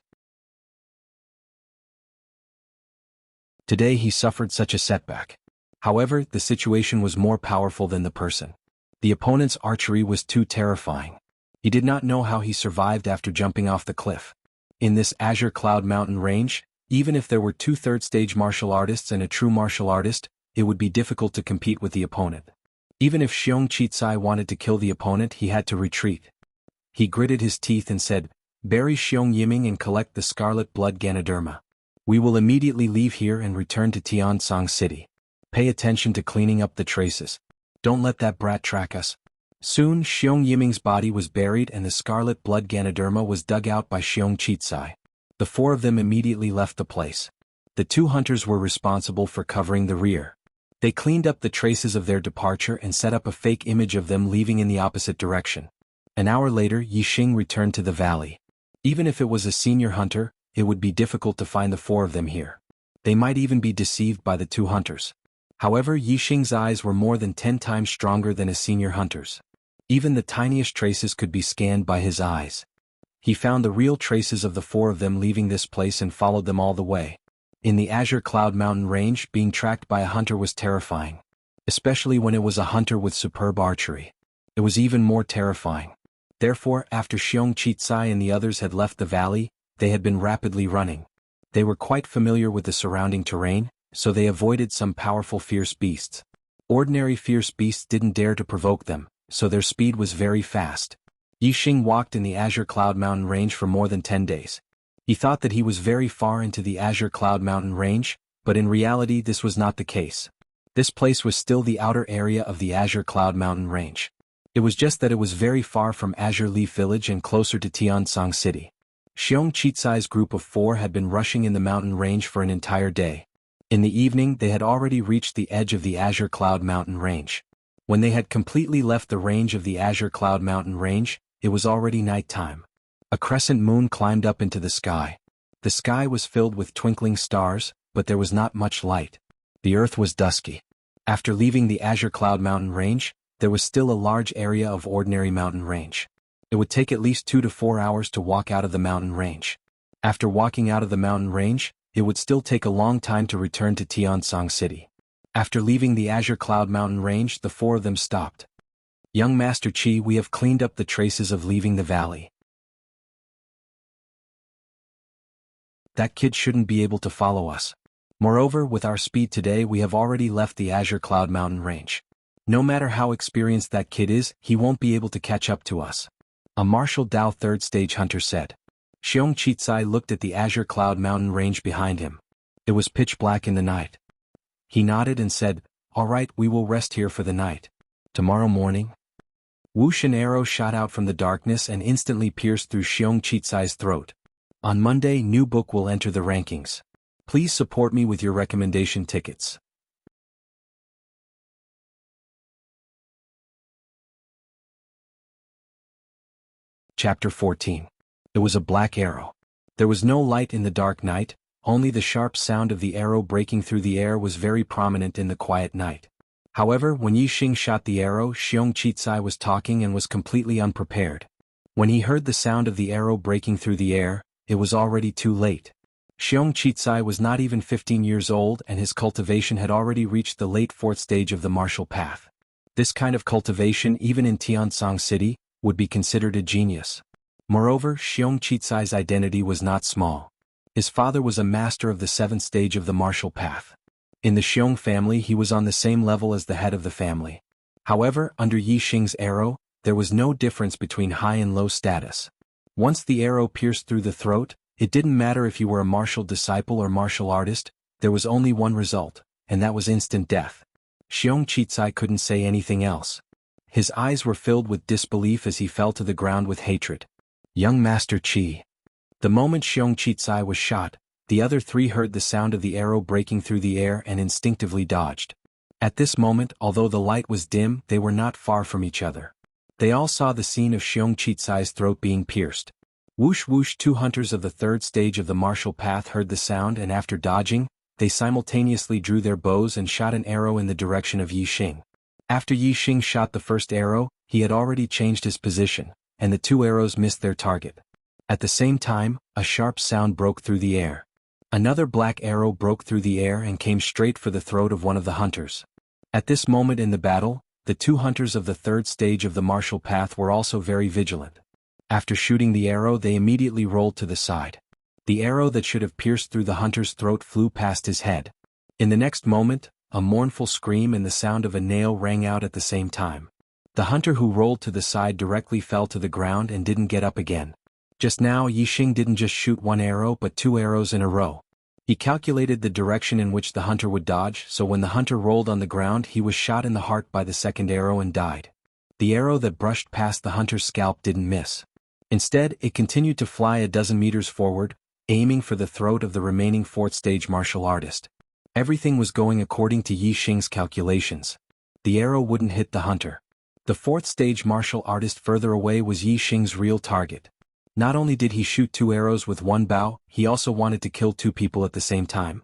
S1: Today he suffered such a setback. However, the situation was more powerful than the person. The opponent's archery was too terrifying. He did not know how he survived after jumping off the cliff. In this Azure Cloud Mountain range, even if there were 2 3rd-stage martial artists and a true martial artist, it would be difficult to compete with the opponent. Even if Xiong Chitsai wanted to kill the opponent, he had to retreat. He gritted his teeth and said, "Bury Xiong Yiming and collect the scarlet blood Ganoderma. We will immediately leave here and return to Tiansong City. Pay attention to cleaning up the traces. Don't let that brat track us." Soon, Xiong Yiming's body was buried and the scarlet blood Ganoderma was dug out by Xiong Chitsai. The 4 of them immediately left the place. The 2 hunters were responsible for covering the rear. They cleaned up the traces of their departure and set up a fake image of them leaving in the opposite direction. An hour later, Yi Xing returned to the valley. Even if it was a senior hunter, it would be difficult to find the 4 of them here. They might even be deceived by the 2 hunters. However, Yi Xing's eyes were more than 10 times stronger than a senior hunter's. Even the tiniest traces could be scanned by his eyes. He found the real traces of the 4 of them leaving this place and followed them all the way. In the Azure Cloud Mountain range, being tracked by a hunter was terrifying. Especially when it was a hunter with superb archery. It was even more terrifying. Therefore, after Xiong Chitsai and the others had left the valley, they had been rapidly running. They were quite familiar with the surrounding terrain, so they avoided some powerful fierce beasts. Ordinary fierce beasts didn't dare to provoke them, so their speed was very fast. Yi Xing walked in the Azure Cloud Mountain range for more than 10 days. He thought that he was very far into the Azure Cloud Mountain range, but in reality this was not the case. This place was still the outer area of the Azure Cloud Mountain range. It was just that it was very far from Azure Leaf Village and closer to Tiansong City. Xiong Chitsai's group of 4 had been rushing in the mountain range for an entire day. In the evening they had already reached the edge of the Azure Cloud Mountain range. When they had completely left the range of the Azure Cloud Mountain range, it was already nighttime. A crescent moon climbed up into the sky. The sky was filled with twinkling stars, but there was not much light. The earth was dusky. After leaving the Azure Cloud Mountain range, there was still a large area of ordinary mountain range. It would take at least 2 to 4 hours to walk out of the mountain range. After walking out of the mountain range, it would still take a long time to return to Tiansong City. After leaving the Azure Cloud Mountain range, the 4 of them stopped. Young Master Qi, we have cleaned up the traces of leaving the valley. That kid shouldn't be able to follow us. Moreover, with our speed today, we have already left the Azure Cloud Mountain range. No matter how experienced that kid is, he won't be able to catch up to us. A martial Dao third stage hunter said. Xiong Chitsai looked at the Azure Cloud Mountain range behind him. It was pitch black in the night. He nodded and said, "All right, we will rest here for the night. Tomorrow morning?" Wushan arrow shot out from the darkness and instantly pierced through Xiong Chitsai's throat. On Monday, new book will enter the rankings. Please support me with your recommendation tickets. Chapter 14. It was a black arrow. There was no light in the dark night, only the sharp sound of the arrow breaking through the air was very prominent in the quiet night. However, when Yi Xing shot the arrow, Xiong Chitsai was talking and was completely unprepared. When he heard the sound of the arrow breaking through the air, it was already too late. Xiong Chitsai was not even 15 years old and his cultivation had already reached the late 4th stage of the martial path. This kind of cultivation, even in Tiansong City, would be considered a genius. Moreover, Xiong Chitsai's identity was not small. His father was a master of the 7th stage of the martial path. In the Xiong family, he was on the same level as the head of the family. However, under Yi Xing's arrow, there was no difference between high and low status. Once the arrow pierced through the throat, it didn't matter if you were a martial disciple or martial artist, there was only one result, and that was instant death. Xiong Chitsai couldn't say anything else. His eyes were filled with disbelief as he fell to the ground with hatred. Young Master Qi. The moment Xiong Chitsai was shot, the other 3 heard the sound of the arrow breaking through the air and instinctively dodged. At this moment, although the light was dim, they were not far from each other. They all saw the scene of Xiong Chitsai's throat being pierced. Whoosh whoosh, 2 hunters of the 3rd stage of the martial path heard the sound and after dodging, they simultaneously drew their bows and shot an arrow in the direction of Yi Xing. After Yi Xing shot the first arrow, he had already changed his position, and the 2 arrows missed their target. At the same time, a sharp sound broke through the air. Another black arrow broke through the air and came straight for the throat of one of the hunters. At this moment in the battle, the 2 hunters of the 3rd stage of the martial path were also very vigilant. After shooting the arrow, they immediately rolled to the side. The arrow that should have pierced through the hunter's throat flew past his head. In the next moment, a mournful scream and the sound of a nail rang out at the same time. The hunter who rolled to the side directly fell to the ground and didn't get up again. Just now, Yi Xing didn't just shoot 1 arrow but 2 arrows in a row. He calculated the direction in which the hunter would dodge, so when the hunter rolled on the ground, he was shot in the heart by the 2nd arrow and died. The arrow that brushed past the hunter's scalp didn't miss. Instead, it continued to fly a dozen meters forward, aiming for the throat of the remaining 4th stage martial artist. Everything was going according to Yi Xing's calculations. The arrow wouldn't hit the hunter. The 4th stage martial artist further away was Yi Xing's real target. Not only did he shoot 2 arrows with 1 bow, he also wanted to kill 2 people at the same time.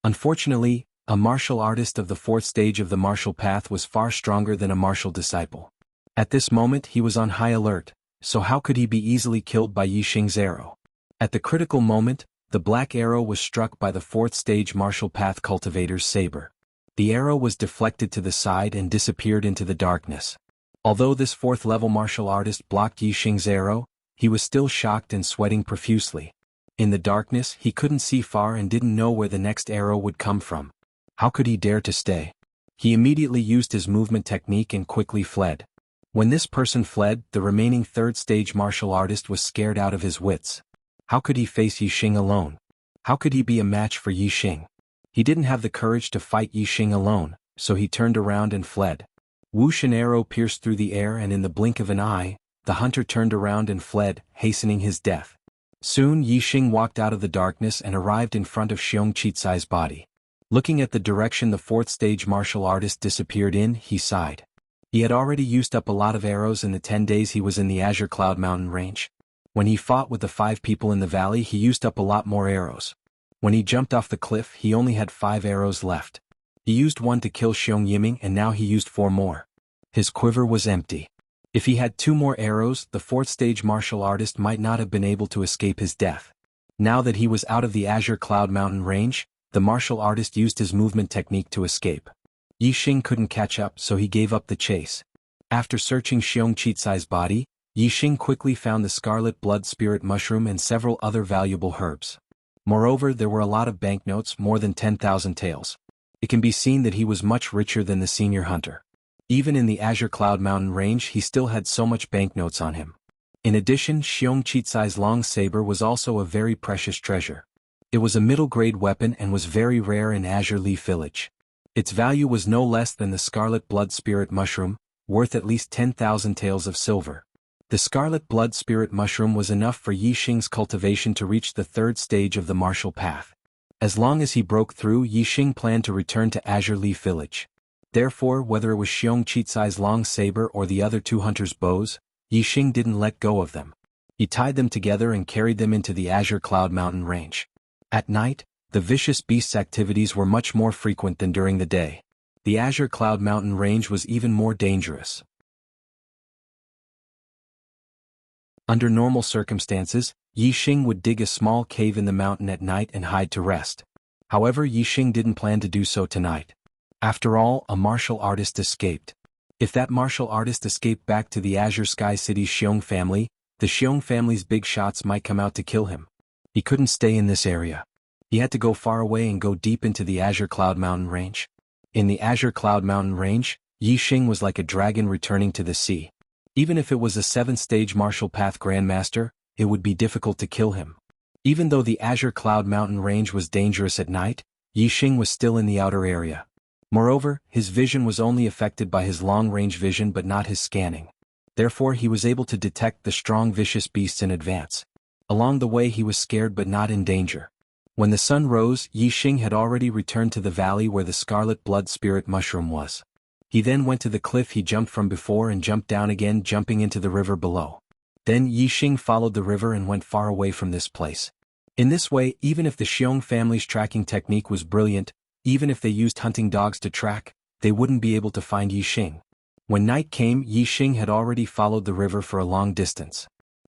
S1: Unfortunately, a martial artist of the 4th stage of the martial path was far stronger than a martial disciple. At this moment he was on high alert, so how could he be easily killed by Yi Xing's arrow? At the critical moment, the black arrow was struck by the 4th stage martial path cultivator's saber. The arrow was deflected to the side and disappeared into the darkness. Although this 4th level martial artist blocked Yi Xing's arrow, he was still shocked and sweating profusely. In the darkness he couldn't see far and didn't know where the next arrow would come from. How could he dare to stay? He immediately used his movement technique and quickly fled. When this person fled, the remaining 3rd stage martial artist was scared out of his wits. How could he face Yi Xing alone? How could he be a match for Yi Xing? He didn't have the courage to fight Yi Xing alone, so he turned around and fled. Whoosh, an arrow pierced through the air and in the blink of an eye, the hunter turned around and fled, hastening his death. Soon Yi Xing walked out of the darkness and arrived in front of Xiong Chitsai's body. Looking at the direction the fourth stage martial artist disappeared in, he sighed. He had already used up a lot of arrows in the 10 days he was in the Azure Cloud Mountain range. When he fought with the 5 people in the valley, he used up a lot more arrows. When he jumped off the cliff, he only had 5 arrows left. He used 1 to kill Xiong Yiming and now he used 4 more. His quiver was empty. If he had 2 more arrows, the 4th stage martial artist might not have been able to escape his death. Now that he was out of the Azure Cloud Mountain range, the martial artist used his movement technique to escape. Yi Xing couldn't catch up, so he gave up the chase. After searching Xiong Qicai's body, Yi Xing quickly found the scarlet blood spirit mushroom and several other valuable herbs. Moreover, there were a lot of banknotes, more than 10,000 taels. It can be seen that he was much richer than the senior hunter. Even in the Azure Cloud Mountain range, he still had so much banknotes on him. In addition, Xiong Qicai's long saber was also a very precious treasure. It was a middle-grade weapon and was very rare in Azure Leaf Village. Its value was no less than the scarlet blood spirit mushroom, worth at least 10,000 taels of silver. The scarlet blood spirit mushroom was enough for Yi Xing's cultivation to reach the 3rd stage of the martial path. As long as he broke through, Yi Xing planned to return to Azure Leaf Village. Therefore, whether it was Xiong Qicai's long saber or the other 2 hunters' bows, Yi Xing didn't let go of them. He tied them together and carried them into the Azure Cloud Mountain range. At night, the vicious beast's activities were much more frequent than during the day. The Azure Cloud Mountain range was even more dangerous. Under normal circumstances, Yi Xing would dig a small cave in the mountain at night and hide to rest. However, Yi Xing didn't plan to do so tonight. After all, a martial artist escaped. If that martial artist escaped back to the Azure Sky City's Xiong family, the Xiong family's big shots might come out to kill him. He couldn't stay in this area. He had to go far away and go deep into the Azure Cloud Mountain range. In the Azure Cloud Mountain range, Yi Xing was like a dragon returning to the sea. Even if it was a 7th-stage martial path grandmaster, it would be difficult to kill him. Even though the Azure Cloud Mountain range was dangerous at night, Yi Xing was still in the outer area. Moreover, his vision was only affected by his long-range vision but not his scanning. Therefore, he was able to detect the strong vicious beasts in advance. Along the way he was scared but not in danger. When the sun rose, Yi Xing had already returned to the valley where the scarlet blood spirit mushroom was. He then went to the cliff he jumped from before and jumped down again, jumping into the river below. Then Yi Xing followed the river and went far away from this place. In this way, even if the Xiong family's tracking technique was brilliant, even if they used hunting dogs to track, they wouldn't be able to find Yi Xing. When night came, Yi Xing had already followed the river for a long distance.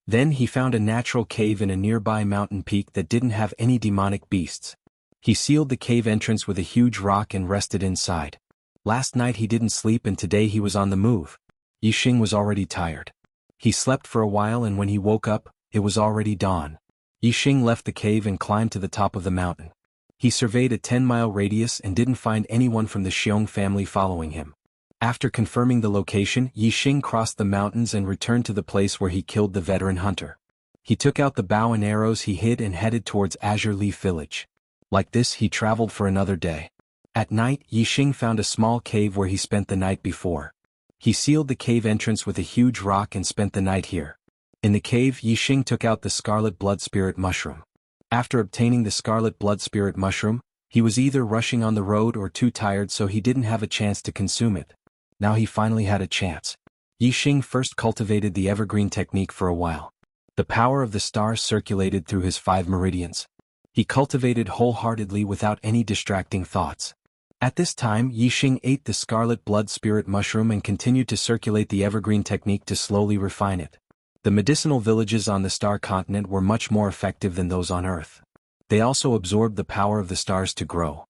S1: Then he found a natural cave in a nearby mountain peak that didn't have any demonic beasts. He sealed the cave entrance with a huge rock and rested inside. Last night he didn't sleep and today he was on the move. Yi Xing was already tired. He slept for a while and when he woke up, it was already dawn. Yi Xing left the cave and climbed to the top of the mountain. He surveyed a 10-mile radius and didn't find anyone from the Xiong family following him. After confirming the location, Yi Xing crossed the mountains and returned to the place where he killed the veteran hunter. He took out the bow and arrows he hid and headed towards Azure Leaf Village. Like this, he traveled for another day. At night, Yi Xing found a small cave where he spent the night before. He sealed the cave entrance with a huge rock and spent the night here. In the cave, Yi Xing took out the scarlet blood spirit mushroom. After obtaining the scarlet blood spirit mushroom, he was either rushing on the road or too tired, so he didn't have a chance to consume it. Now he finally had a chance. Yi Xing first cultivated the evergreen technique for a while. The power of the stars circulated through his 5 meridians. He cultivated wholeheartedly without any distracting thoughts. At this time, Yi Xing ate the scarlet blood spirit mushroom and continued to circulate the evergreen technique to slowly refine it. The medicinal villages on the star continent were much more effective than those on Earth. They also absorbed the power of the stars to grow.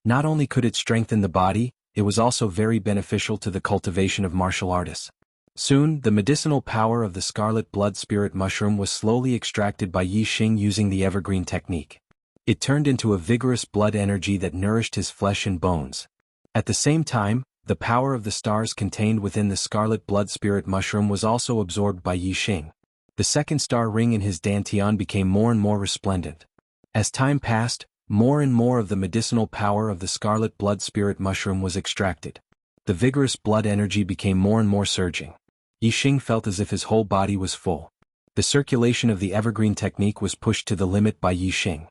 S1: Not only could it strengthen the body, it was also very beneficial to the cultivation of martial artists. Soon, the medicinal power of the scarlet blood spirit mushroom was slowly extracted by Yi Xing using the evergreen technique. It turned into a vigorous blood energy that nourished his flesh and bones. At the same time, the power of the stars contained within the scarlet blood spirit mushroom was also absorbed by Yi Xing. The second star ring in his dantian became more and more resplendent. As time passed, more and more of the medicinal power of the scarlet blood spirit mushroom was extracted. The vigorous blood energy became more and more surging. Yi Xing felt as if his whole body was full. The circulation of the evergreen technique was pushed to the limit by Yi Xing.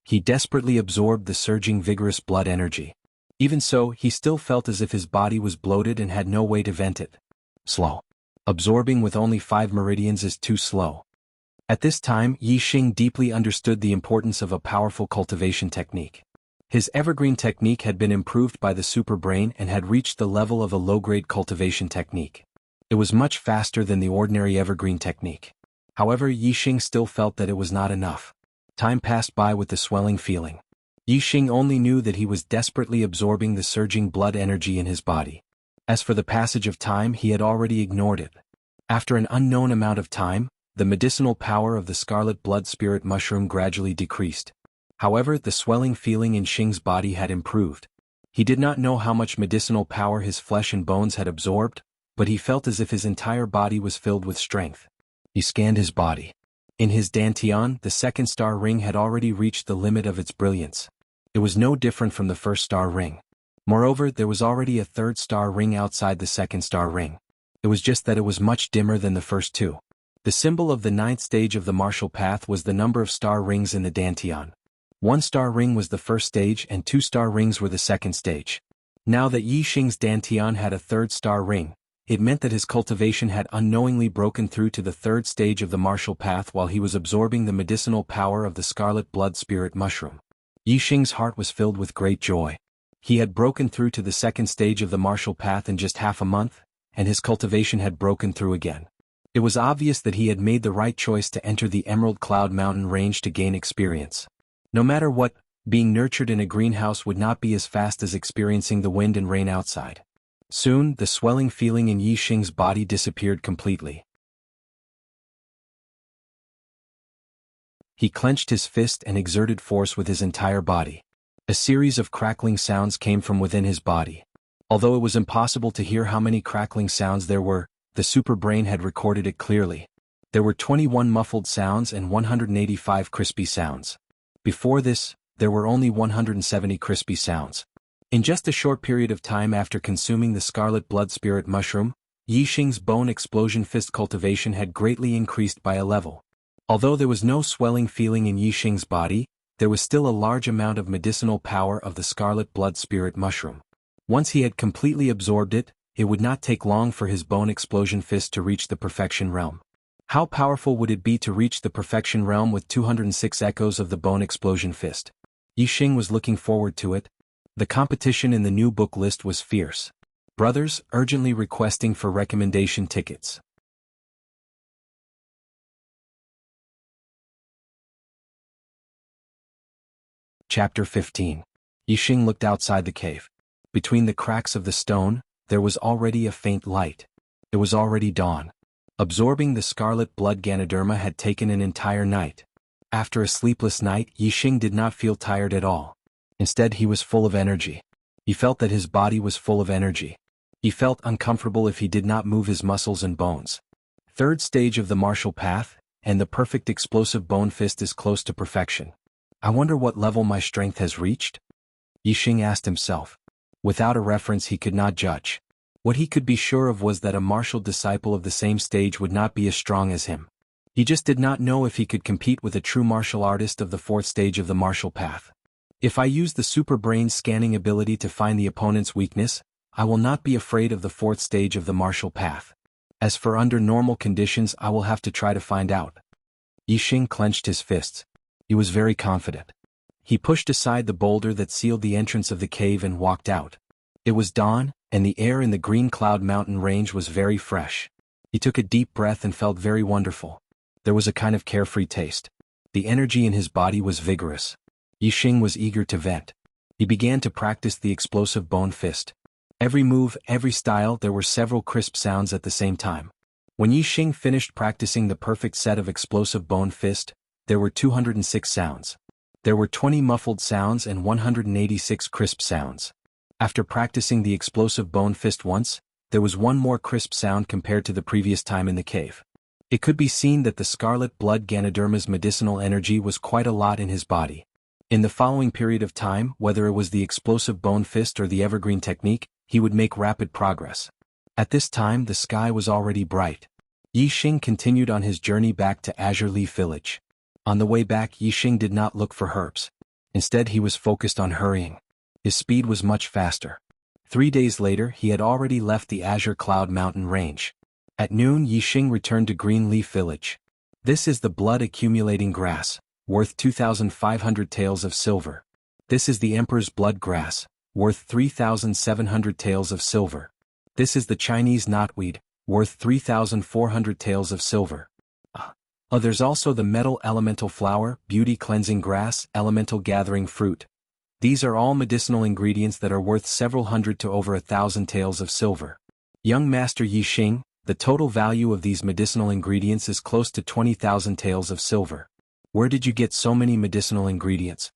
S1: He desperately absorbed the surging vigorous blood energy. Even so, he still felt as if his body was bloated and had no way to vent it. Slow. Absorbing with only 5 meridians is too slow. At this time, Yixing deeply understood the importance of a powerful cultivation technique. His evergreen technique had been improved by the super brain and had reached the level of a low-grade cultivation technique. It was much faster than the ordinary evergreen technique. However, Yixing still felt that it was not enough. Time passed by with the swelling feeling. Yixing only knew that he was desperately absorbing the surging blood energy in his body. As for the passage of time, he had already ignored it. After an unknown amount of time, the medicinal power of the scarlet blood spirit mushroom gradually decreased. However, the swelling feeling in Xing's body had improved. He did not know how much medicinal power his flesh and bones had absorbed, but he felt as if his entire body was filled with strength. He scanned his body. In his dantian, the second star ring had already reached the limit of its brilliance. It was no different from the first star ring. Moreover, there was already a third star ring outside the second star ring. It was just that it was much dimmer than the first two. The symbol of the 9th stage of the martial path was the number of star rings in the dantian. 1 star ring was the first stage and 2 star rings were the second stage. Now that Yixing's dantian had a 3rd star ring, it meant that his cultivation had unknowingly broken through to the 3rd stage of the martial path while he was absorbing the medicinal power of the scarlet blood spirit mushroom. Yixing's heart was filled with great joy. He had broken through to the 2nd stage of the martial path in just half a month, and his cultivation had broken through again. It was obvious that he had made the right choice to enter the Emerald Cloud Mountain range to gain experience. No matter what, being nurtured in a greenhouse would not be as fast as experiencing the wind and rain outside. Soon, the swelling feeling in Yixing's body disappeared completely. He clenched his fist and exerted force with his entire body. A series of crackling sounds came from within his body. Although it was impossible to hear how many crackling sounds there were, the super brain had recorded it clearly. There were 21 muffled sounds and 185 crispy sounds. Before this, there were only 170 crispy sounds. In just a short period of time after consuming the scarlet blood spirit mushroom, Yixing's bone explosion fist cultivation had greatly increased by a level. Although there was no swelling feeling in Yixing's body, there was still a large amount of medicinal power of the scarlet blood spirit mushroom. Once he had completely absorbed it, it would not take long for his bone explosion fist to reach the perfection realm. How powerful would it be to reach the perfection realm with 206 echoes of the bone explosion fist? Yixing was looking forward to it. The competition in the new book list was fierce. Brothers urgently requesting for recommendation tickets. Chapter 15. Yixing looked outside the cave. Between the cracks of the stone, there was already a faint light. It was already dawn. Absorbing the scarlet blood Ganoderma had taken an entire night. After a sleepless night, Yixing did not feel tired at all. Instead, he was full of energy. He felt that his body was full of energy. He felt uncomfortable if he did not move his muscles and bones. 3rd stage of the martial path, and the perfect explosive bone fist is close to perfection. I wonder what level my strength has reached? Yixing asked himself. Without a reference he could not judge. What he could be sure of was that a martial disciple of the same stage would not be as strong as him. He just did not know if he could compete with a true martial artist of the 4th stage of the martial path. If I use the super brain scanning ability to find the opponent's weakness, I will not be afraid of the 4th stage of the martial path. As for under normal conditions, I will have to try to find out. Yixing clenched his fists. He was very confident. He pushed aside the boulder that sealed the entrance of the cave and walked out. It was dawn, and the air in the Green Cloud Mountain range was very fresh. He took a deep breath and felt very wonderful. There was a kind of carefree taste. The energy in his body was vigorous. Yixing was eager to vent. He began to practice the explosive bone fist. Every move, every style, there were several crisp sounds at the same time. When Yixing finished practicing the perfect set of explosive bone fist, there were 206 sounds. There were 20 muffled sounds and 186 crisp sounds. After practicing the explosive bone fist once, there was one more crisp sound compared to the previous time in the cave. It could be seen that the scarlet blood Ganoderma's medicinal energy was quite a lot in his body. In the following period of time, whether it was the explosive bone fist or the evergreen technique, he would make rapid progress. At this time the sky was already bright. Yixing continued on his journey back to Azure Leaf Village. On the way back, Yixing did not look for herbs. Instead he was focused on hurrying. His speed was much faster. 3 days later he had already left the Azure Cloud Mountain range. At noon Yixing returned to Green Leaf Village. This is the blood-accumulating grass, worth 2,500 taels of silver. This is the Emperor's blood grass, worth 3,700 taels of silver. This is the Chinese knotweed, worth 3,400 taels of silver. There's also the metal elemental flower, beauty cleansing grass, elemental gathering fruit. These are all medicinal ingredients that are worth several hundred to over 1,000 taels of silver. Young Master Yixing, the total value of these medicinal ingredients is close to 20,000 taels of silver. Where did you get so many medicinal ingredients?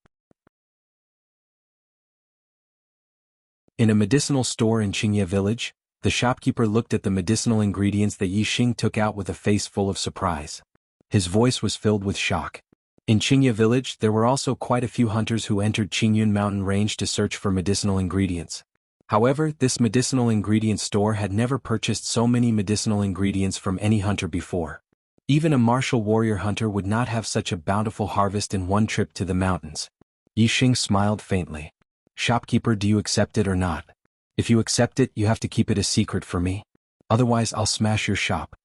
S1: In a medicinal store in Qingye village, the shopkeeper looked at the medicinal ingredients that Yixing took out with a face full of surprise. His voice was filled with shock. In Qingye village there were also quite a few hunters who entered Qingyun mountain range to search for medicinal ingredients. However, this medicinal ingredient store had never purchased so many medicinal ingredients from any hunter before. Even a martial warrior hunter would not have such a bountiful harvest in one trip to the mountains. Yixing smiled faintly. Shopkeeper, do you accept it or not? If you accept it, you have to keep it a secret for me. Otherwise I'll smash your shop.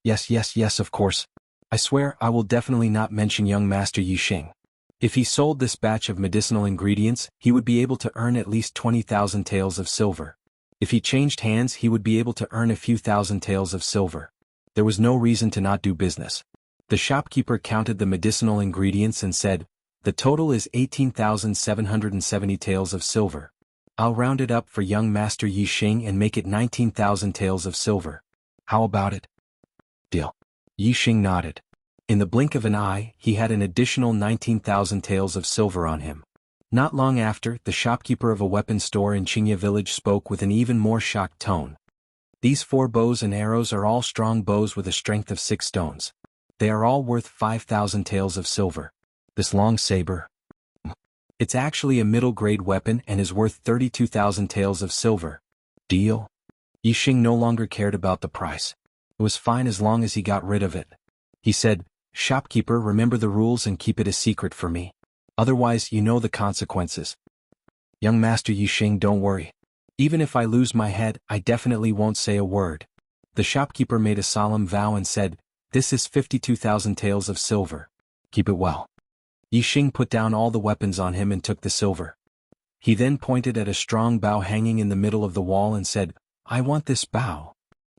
S1: Yes, of course. I swear I will definitely not mention young Master Yixing. If he sold this batch of medicinal ingredients, he would be able to earn at least 20,000 taels of silver. If he changed hands, he would be able to earn a few thousand taels of silver. There was no reason to not do business. The shopkeeper counted the medicinal ingredients and said, the total is 18,770 taels of silver. I'll round it up for young Master Yixing and make it 19,000 taels of silver. How about it? Deal. Yixing nodded. In the blink of an eye, he had an additional 19,000 taels of silver on him. Not long after, the shopkeeper of a weapon store in Qingye village spoke with an even more shocked tone. These 4 bows and arrows are all strong bows with a strength of 6 stones. They are all worth 5,000 taels of silver. This long saber? It's actually a middle-grade weapon and is worth 32,000 taels of silver. Deal? Yixing no longer cared about the price. It was fine as long as he got rid of it. He said, shopkeeper, remember the rules and keep it a secret for me. Otherwise you know the consequences. Young Master Yixing, don't worry. Even if I lose my head, I definitely won't say a word. The shopkeeper made a solemn vow and said, this is 52,000 taels of silver. Keep it well. Yixing put down all the weapons on him and took the silver. He then pointed at a strong bow hanging in the middle of the wall and said, I want this bow.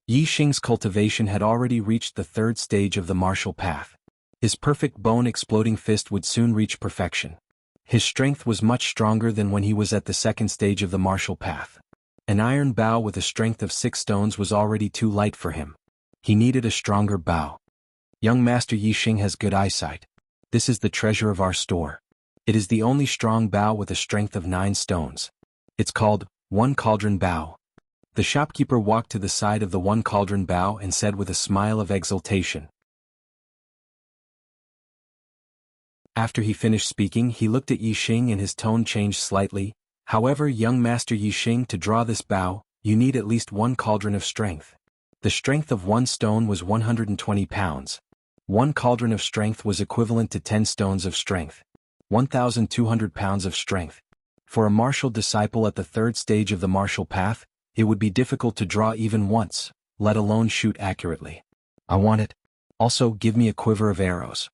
S1: Yixing's cultivation had already reached the 3rd stage of the martial path. His perfect bone-exploding fist would soon reach perfection. His strength was much stronger than when he was at the 2nd stage of the martial path. An iron bow with a strength of 6 stones was already too light for him. He needed a stronger bow. Young Master Yixing has good eyesight. This is the treasure of our store. It is the only strong bow with a strength of 9 stones. It's called One Cauldron Bow. The shopkeeper walked to the side of the One Cauldron Bow and said with a smile of exultation. After he finished speaking, he looked at Yixing and his tone changed slightly. However, young Master Yixing, to draw this bow, you need at least 1 cauldron of strength. The strength of 1 stone was 120 pounds. 1 cauldron of strength was equivalent to 10 stones of strength. 1,200 pounds of strength. For a martial disciple at the 3rd stage of the martial path, it would be difficult to draw even once, let alone shoot accurately. I want it. Also, give me a quiver of arrows.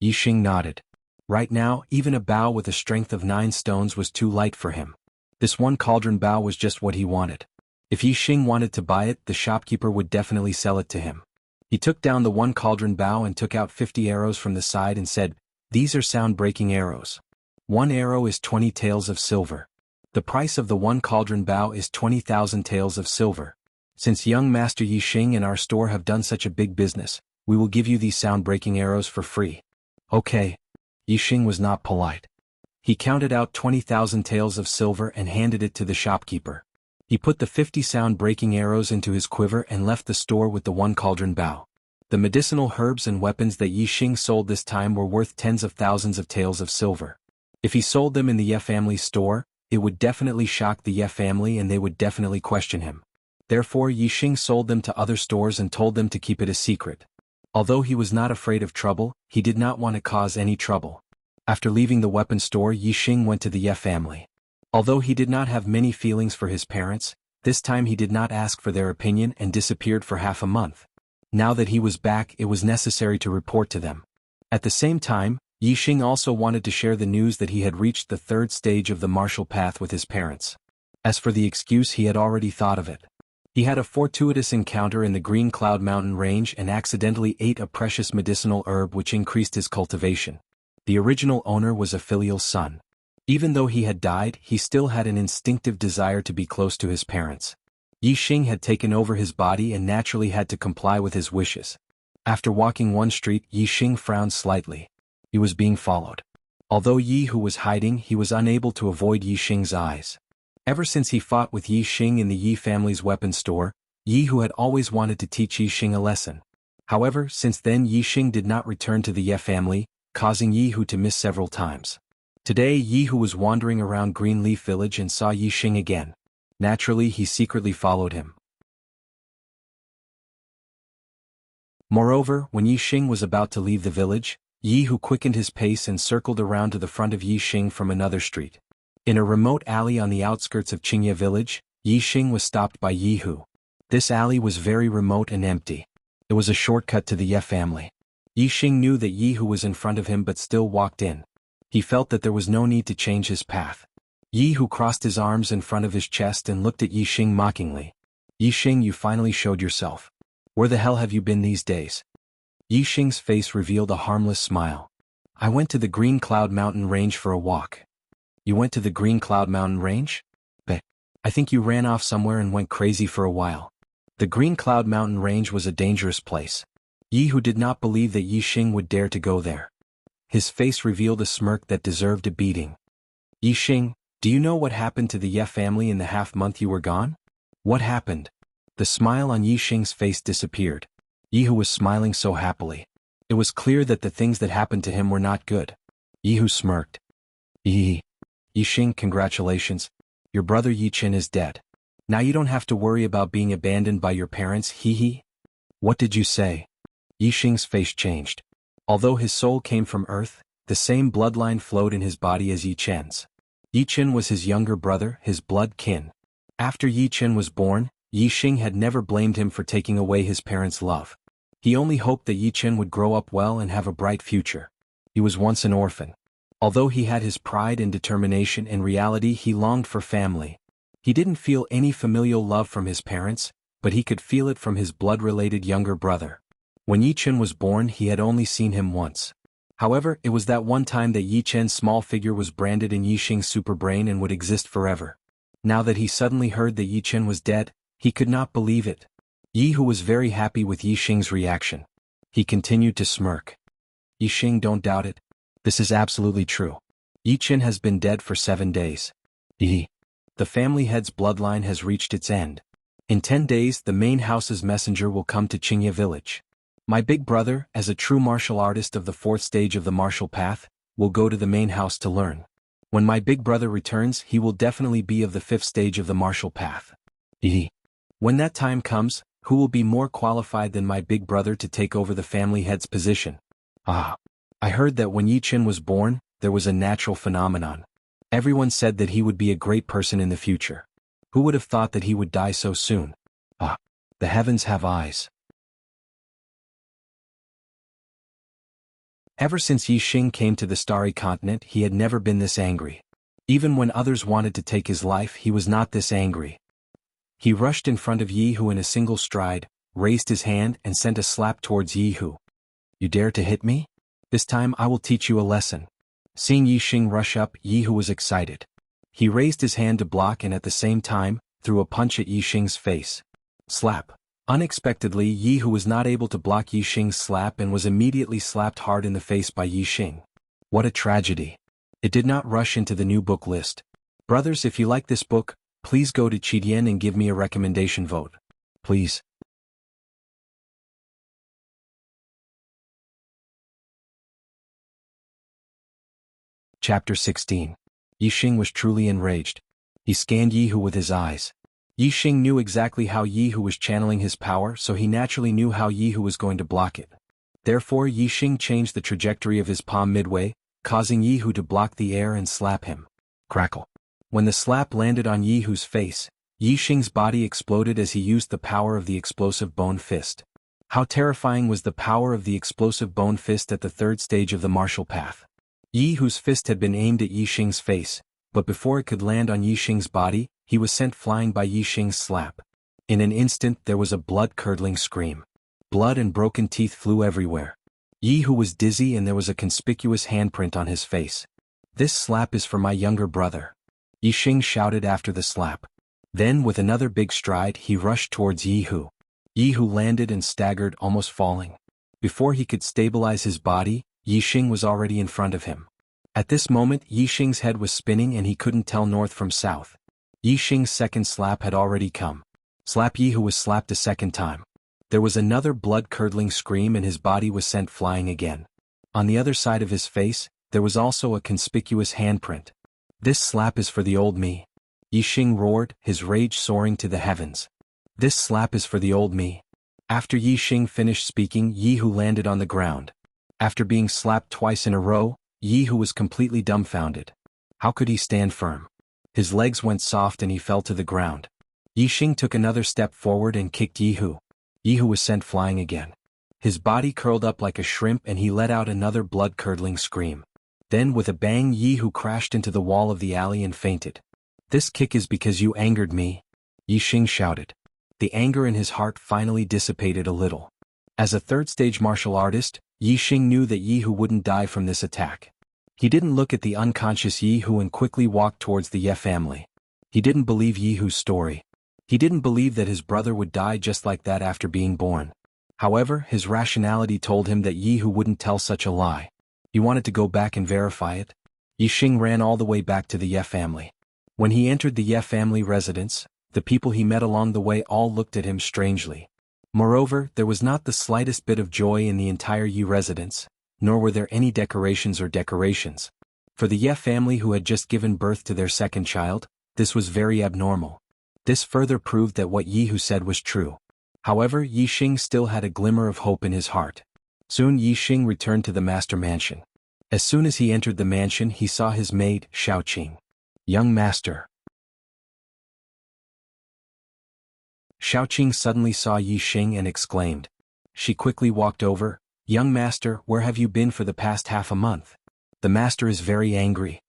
S1: Yixing nodded. Right now, even a bow with a strength of 9 stones was too light for him. This 1 cauldron bow was just what he wanted. If Yixing wanted to buy it, the shopkeeper would definitely sell it to him. He took down the 1 cauldron bow and took out 50 arrows from the side and said, these are sound-breaking arrows. 1 arrow is 20 taels of silver. The price of the 1 cauldron bow is 20,000 taels of silver. Since young Master Yixing and our store have done such a big business, we will give you these sound-breaking arrows for free. Okay. Yixing was not polite. He counted out 20,000 taels of silver and handed it to the shopkeeper. He put the 50 sound-breaking arrows into his quiver and left the store with the 1 cauldron bow. The medicinal herbs and weapons that Yixing sold this time were worth tens of thousands of taels of silver. If he sold them in the Ye family's store, it would definitely shock the Ye family and they would definitely question him. Therefore Yixing sold them to other stores and told them to keep it a secret. Although he was not afraid of trouble, he did not want to cause any trouble. After leaving the weapon store, Yixing went to the Ye family. Although he did not have many feelings for his parents, this time he did not ask for their opinion and disappeared for half a month. Now that he was back, it was necessary to report to them. At the same time, Yixing also wanted to share the news that he had reached the third stage of the martial path with his parents. As for the excuse, he had already thought of it. He had a fortuitous encounter in the Green Cloud Mountain range and accidentally ate a precious medicinal herb which increased his cultivation. The original owner was a filial son. Even though he had died, he still had an instinctive desire to be close to his parents. Yixing had taken over his body and naturally had to comply with his wishes. After walking one street, Yixing frowned slightly. He was being followed. Although Jianghu was hiding, he was unable to avoid Yixing's eyes. Ever since he fought with Yixing in the Yi family's weapons store, Jianghu had always wanted to teach Yixing a lesson. However, since then Yixing did not return to the Ye family, causing Jianghu to miss several times. Today Jianghu was wandering around Greenleaf Village and saw Yixing again. Naturally, he secretly followed him. Moreover, when Yixing was about to leave the village, Jianghu quickened his pace and circled around to the front of Yixing from another street. In a remote alley on the outskirts of Qingye village, Yixing was stopped by Jianghu. This alley was very remote and empty. It was a shortcut to the Ye family. Yixing knew that Jianghu was in front of him but still walked in. He felt that there was no need to change his path. Jianghu crossed his arms in front of his chest and looked at Yixing mockingly. Yixing, you finally showed yourself. Where the hell have you been these days? Yixing's face revealed a harmless smile. I went to the Green Cloud Mountain range for a walk. You went to the Green Cloud Mountain range? But I think you ran off somewhere and went crazy for a while. The Green Cloud Mountain range was a dangerous place. Jianghu did not believe that Yixing would dare to go there. His face revealed a smirk that deserved a beating. Yixing, do you know what happened to the Ye family in the half-month you were gone? What happened? The smile on Yixing's face disappeared. Jianghu was smiling so happily. It was clear that the things that happened to him were not good. Jianghu smirked. Yixing, congratulations. Your brother Yichen is dead. Now you don't have to worry about being abandoned by your parents, hee. What did you say? Yixing's face changed. Although his soul came from Earth, the same bloodline flowed in his body as Yichen's. Yichen was his younger brother, his blood kin. After Yichen was born, Yixing had never blamed him for taking away his parents' love. He only hoped that Yichen would grow up well and have a bright future. He was once an orphan. Although he had his pride and determination, in reality he longed for family. He didn't feel any familial love from his parents, but he could feel it from his blood-related younger brother. When Yichen was born, he had only seen him once. However, it was that one time that Yichen's small figure was branded in Yixing's superbrain and would exist forever. Now that he suddenly heard that Yichen was dead, he could not believe it. Jianghu was very happy with Yixing's reaction. He continued to smirk. Yixing, don't doubt it. This is absolutely true. Yichen has been dead for 7 days. The family head's bloodline has reached its end. In 10 days, the main house's messenger will come to Qingye village. My big brother, as a true martial artist of the 4th stage of the martial path, will go to the main house to learn. When my big brother returns, he will definitely be of the 5th stage of the martial path. When that time comes, who will be more qualified than my big brother to take over the family head's position? I heard that when Yichen was born, there was a natural phenomenon. Everyone said that he would be a great person in the future. Who would have thought that he would die so soon? The heavens have eyes. Ever since Yixing came to the Starry Continent, he had never been this angry. Even when others wanted to take his life, he was not this angry. He rushed in front of Jianghu in a single stride, raised his hand and sent a slap towards Jianghu. You dare to hit me? This time I will teach you a lesson. Seeing Yixing rush up, Jianghu was excited. He raised his hand to block and at the same time, threw a punch at Yixing's face. Slap. Unexpectedly, Jianghu was not able to block Yixing's slap and was immediately slapped hard in the face by Yixing. What a tragedy. It did not rush into the new book list. Brothers, if you like this book, please go to Chidian and give me a recommendation vote. Please. Chapter 16. Yixing was truly enraged. He scanned Jianghu with his eyes. Yixing knew exactly how Jianghu was channeling his power, so he naturally knew how Jianghu was going to block it. Therefore Yixing changed the trajectory of his palm midway, causing Yihu to block the air and slap him. Crackle. When the slap landed on Yihu's face, Yixing's body exploded as he used the power of the explosive bone fist. How terrifying was the power of the explosive bone fist at the third stage of the martial path. Yihu's fist had been aimed at Yixing's face, but before it could land on Yixing's body, he was sent flying by Yixing's slap. In an instant there was a blood-curdling scream. Blood and broken teeth flew everywhere. Yihu was dizzy and there was a conspicuous handprint on his face. "This slap is for my younger brother," Yixing shouted after the slap. Then with another big stride he rushed towards Yihu. Yihu landed and staggered, almost falling. Before he could stabilize his body, Yixing was already in front of him. At this moment Yixing's head was spinning and he couldn't tell north from south. Yixing's second slap had already come. Slap. Yihu was slapped a second time. There was another blood-curdling scream and his body was sent flying again. On the other side of his face, there was also a conspicuous handprint. "This slap is for the old me," Yixing roared, his rage soaring to the heavens. "This slap is for the old me." After Yixing finished speaking, Yihu landed on the ground. After being slapped twice in a row, Yihu was completely dumbfounded. How could he stand firm? His legs went soft and he fell to the ground. Yixing took another step forward and kicked Yihu. Yihu was sent flying again. His body curled up like a shrimp and he let out another blood-curdling scream. Then with a bang Yihu crashed into the wall of the alley and fainted. "This kick is because you angered me," Yixing shouted. The anger in his heart finally dissipated a little. As a third-stage martial artist, Yixing knew that Yihu wouldn't die from this attack. He didn't look at the unconscious Yihu and quickly walked towards the Ye family. He didn't believe Yihu's story. He didn't believe that his brother would die just like that after being born. However, his rationality told him that Yihu wouldn't tell such a lie. He wanted to go back and verify it. Yixing ran all the way back to the Ye family. When he entered the Ye family residence, the people he met along the way all looked at him strangely. Moreover, there was not the slightest bit of joy in the entire Ye residence, nor were there any decorations. For the Ye family who had just given birth to their second child, this was very abnormal. This further proved that what Yihu said was true. However, Yixing still had a glimmer of hope in his heart. Soon Yixing returned to the master mansion. As soon as he entered the mansion he saw his maid, Xiaoqing. "Young master." Xiaoqing suddenly saw Yixing and exclaimed. She quickly walked over. "Young master, where have you been for the past half a month? The master is very angry."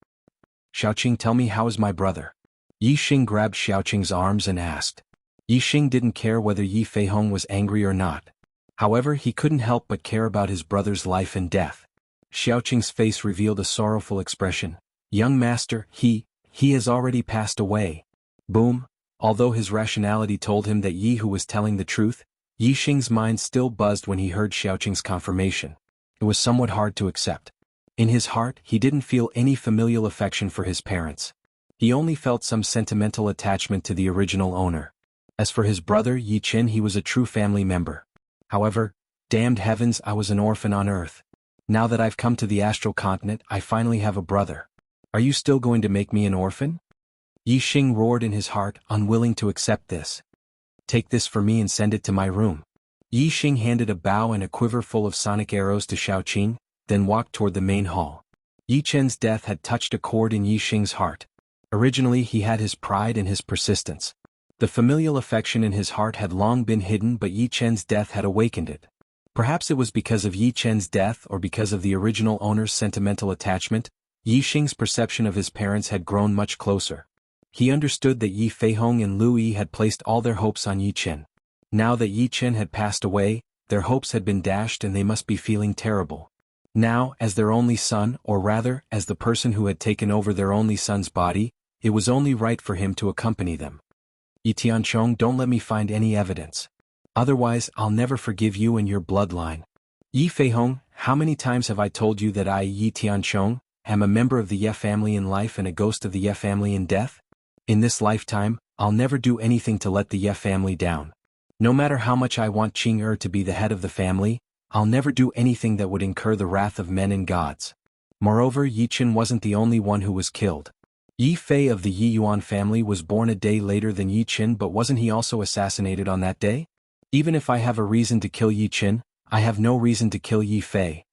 S1: "Xiaoqing, tell me, how is my brother?" Yixing grabbed Xiaoqing's arms and asked. Yixing didn't care whether Yi Feihong was angry or not. However, he couldn't help but care about his brother's life and death. Xiaoqing's face revealed a sorrowful expression. "Young master, he has already passed away." Boom. Although his rationality told him that Yihu was telling the truth, Yixing's mind still buzzed when he heard Xiaoqing's confirmation. It was somewhat hard to accept. In his heart, he didn't feel any familial affection for his parents. He only felt some sentimental attachment to the original owner. As for his brother Yi Qin, he was a true family member. However, damned heavens, I was an orphan on Earth. Now that I've come to the astral continent, I finally have a brother. Are you still going to make me an orphan? Yixing roared in his heart, unwilling to accept this. Take this for me and send it to my room. Yixing handed a bow and a quiver full of sonic arrows to Xiaoqing, then walked toward the main hall. Yi Chen's death had touched a chord in Yixing's heart. Originally he had his pride and his persistence. The familial affection in his heart had long been hidden, but Yi Chen's death had awakened it. Perhaps it was because of Yi Chen's death or because of the original owner's sentimental attachment, Yixing's perception of his parents had grown much closer. He understood that Yi Feihong and Lu Yi had placed all their hopes on Yi Chen. Now that Yi Chen had passed away, their hopes had been dashed and they must be feeling terrible. Now, as their only son, or rather, as the person who had taken over their only son's body, it was only right for him to accompany them. Yi Tianchong, don't let me find any evidence. Otherwise, I'll never forgive you and your bloodline. Yi Feihong, how many times have I told you that I, Yi Tianchong, am a member of the Ye family in life and a ghost of the Ye family in death? In this lifetime, I'll never do anything to let the Ye family down. No matter how much I want Qing to be the head of the family, I'll never do anything that would incur the wrath of men and gods. Moreover, Yi Chen wasn't the only one who was killed. Yi Fei of the Yi Yuan family was born a day later than Yi Chen, but wasn't he also assassinated on that day? Even if I have a reason to kill Yi Chen, I have no reason to kill Yi Fei.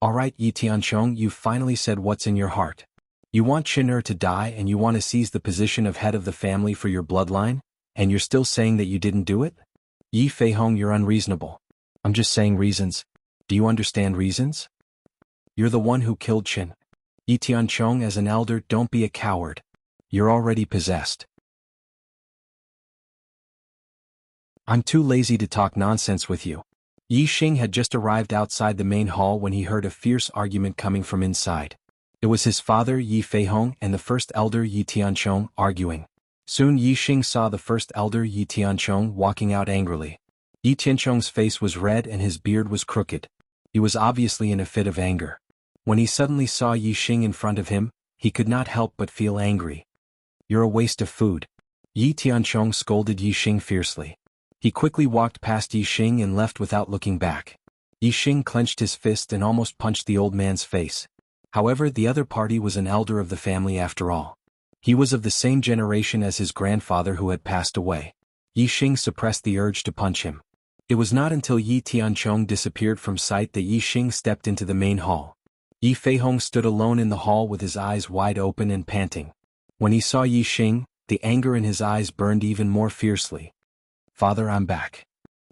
S1: Alright Yi Tianchong, you've finally said what's in your heart. You want Qin to die and you want to seize the position of head of the family for your bloodline? And you're still saying that you didn't do it? Yi Feihong, you're unreasonable. I'm just saying reasons. Do you understand reasons? You're the one who killed Qin. Yi Tianchong, as an elder, don't be a coward. You're already possessed. I'm too lazy to talk nonsense with you. Yi Xing had just arrived outside the main hall when he heard a fierce argument coming from inside. It was his father Yi Feihong and the first elder Yi Tianchong arguing. Soon Yi Xing saw the first elder Yi Tianchong walking out angrily. Yi Tianchong's face was red and his beard was crooked. He was obviously in a fit of anger. When he suddenly saw Yi Xing in front of him, he could not help but feel angry. You're a waste of food. Yi Tianchong scolded Yi Xing fiercely. He quickly walked past Yi Xing and left without looking back. Yi Xing clenched his fist and almost punched the old man's face. However, the other party was an elder of the family after all. He was of the same generation as his grandfather who had passed away. Yi Xing suppressed the urge to punch him. It was not until Yi Tianchong disappeared from sight that Yi Xing stepped into the main hall. Yi Feihong stood alone in the hall with his eyes wide open and panting. When he saw Yi Xing, the anger in his eyes burned even more fiercely. Father, I'm back.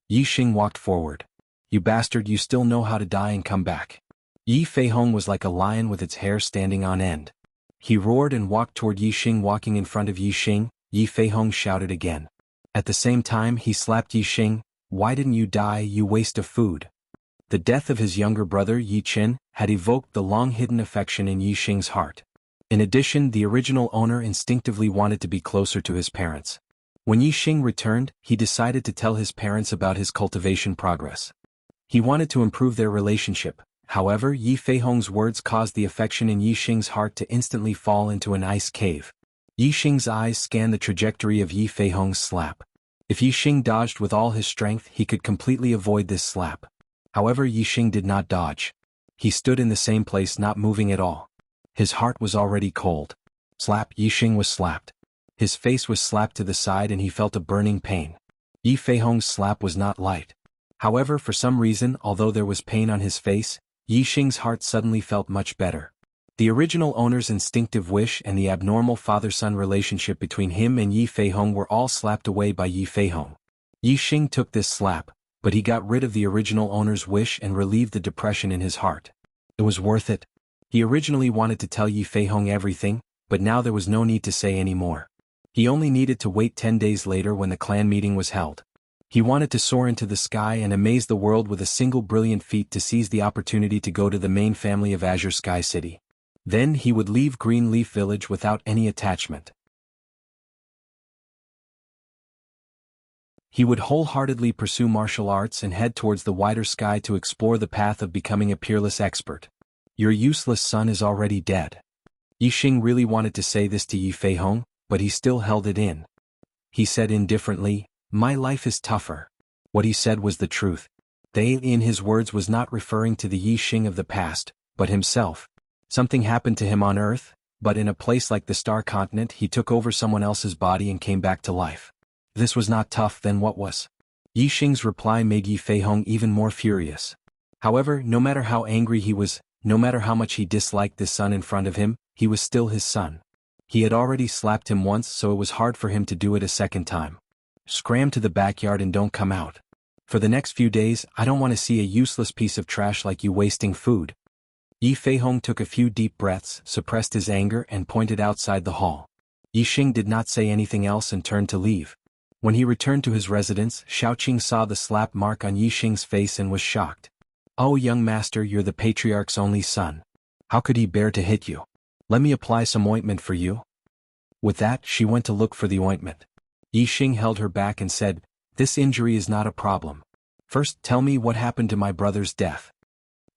S1: Yi Xing walked forward. You bastard, you still know how to die and come back. Yi Feihong was like a lion with its hair standing on end. He roared and walked toward Yi Xing. Walking in front of Yi Xing, Yi Feihong shouted again. At the same time he slapped Yi Xing. Why didn't you die, you waste of food? The death of his younger brother Yi Qin had evoked the long-hidden affection in Yi Xing's heart. In addition, the original owner instinctively wanted to be closer to his parents. When Yi Xing returned, he decided to tell his parents about his cultivation progress. He wanted to improve their relationship. However, Yi Feihong's words caused the affection in Yi Xing's heart to instantly fall into an ice cave. Yi Xing's eyes scanned the trajectory of Yi Feihong's slap. If Yi Xing dodged with all his strength, he could completely avoid this slap. However, Yi Xing did not dodge. He stood in the same place, not moving at all. His heart was already cold. Slap! Yi Xing was slapped. His face was slapped to the side and he felt a burning pain. Yi Feihong's slap was not light. However, for some reason, although there was pain on his face, Yi Xing's heart suddenly felt much better. The original owner's instinctive wish and the abnormal father-son relationship between him and Yi Feihong were all slapped away by Yi Feihong. Yi Xing took this slap, but he got rid of the original owner's wish and relieved the depression in his heart. It was worth it. He originally wanted to tell Yi Feihong everything, but now there was no need to say any more. He only needed to wait 10 days later when the clan meeting was held. He wanted to soar into the sky and amaze the world with a single brilliant feat to seize the opportunity to go to the main family of Azure Sky City. Then he would leave Green Leaf Village without any attachment. He would wholeheartedly pursue martial arts and head towards the wider sky to explore the path of becoming a peerless expert. Your useless son is already dead. Yi Xing really wanted to say this to Yi Feihong, but he still held it in. He said indifferently, my life is tougher. What he said was the truth. They in his words was not referring to the Yi Xing of the past, but himself. Something happened to him on Earth, but in a place like the Star Continent he took over someone else's body and came back to life. This was not tough, then what was? Yi Xing's reply made Yi Feihong even more furious. However, no matter how angry he was, no matter how much he disliked this son in front of him, he was still his son. He had already slapped him once, so it was hard for him to do it a second time. Scram to the backyard and don't come out. For the next few days, I don't want to see a useless piece of trash like you wasting food. Yi Feihong took a few deep breaths, suppressed his anger and pointed outside the hall. Yi Xing did not say anything else and turned to leave. When he returned to his residence, Xiaoqing saw the slap mark on Yi Xing's face and was shocked. Oh young master, you're the patriarch's only son. How could he bear to hit you? Let me apply some ointment for you. With that, she went to look for the ointment. Yi Xing held her back and said, this injury is not a problem. First, tell me what happened to my brother's death.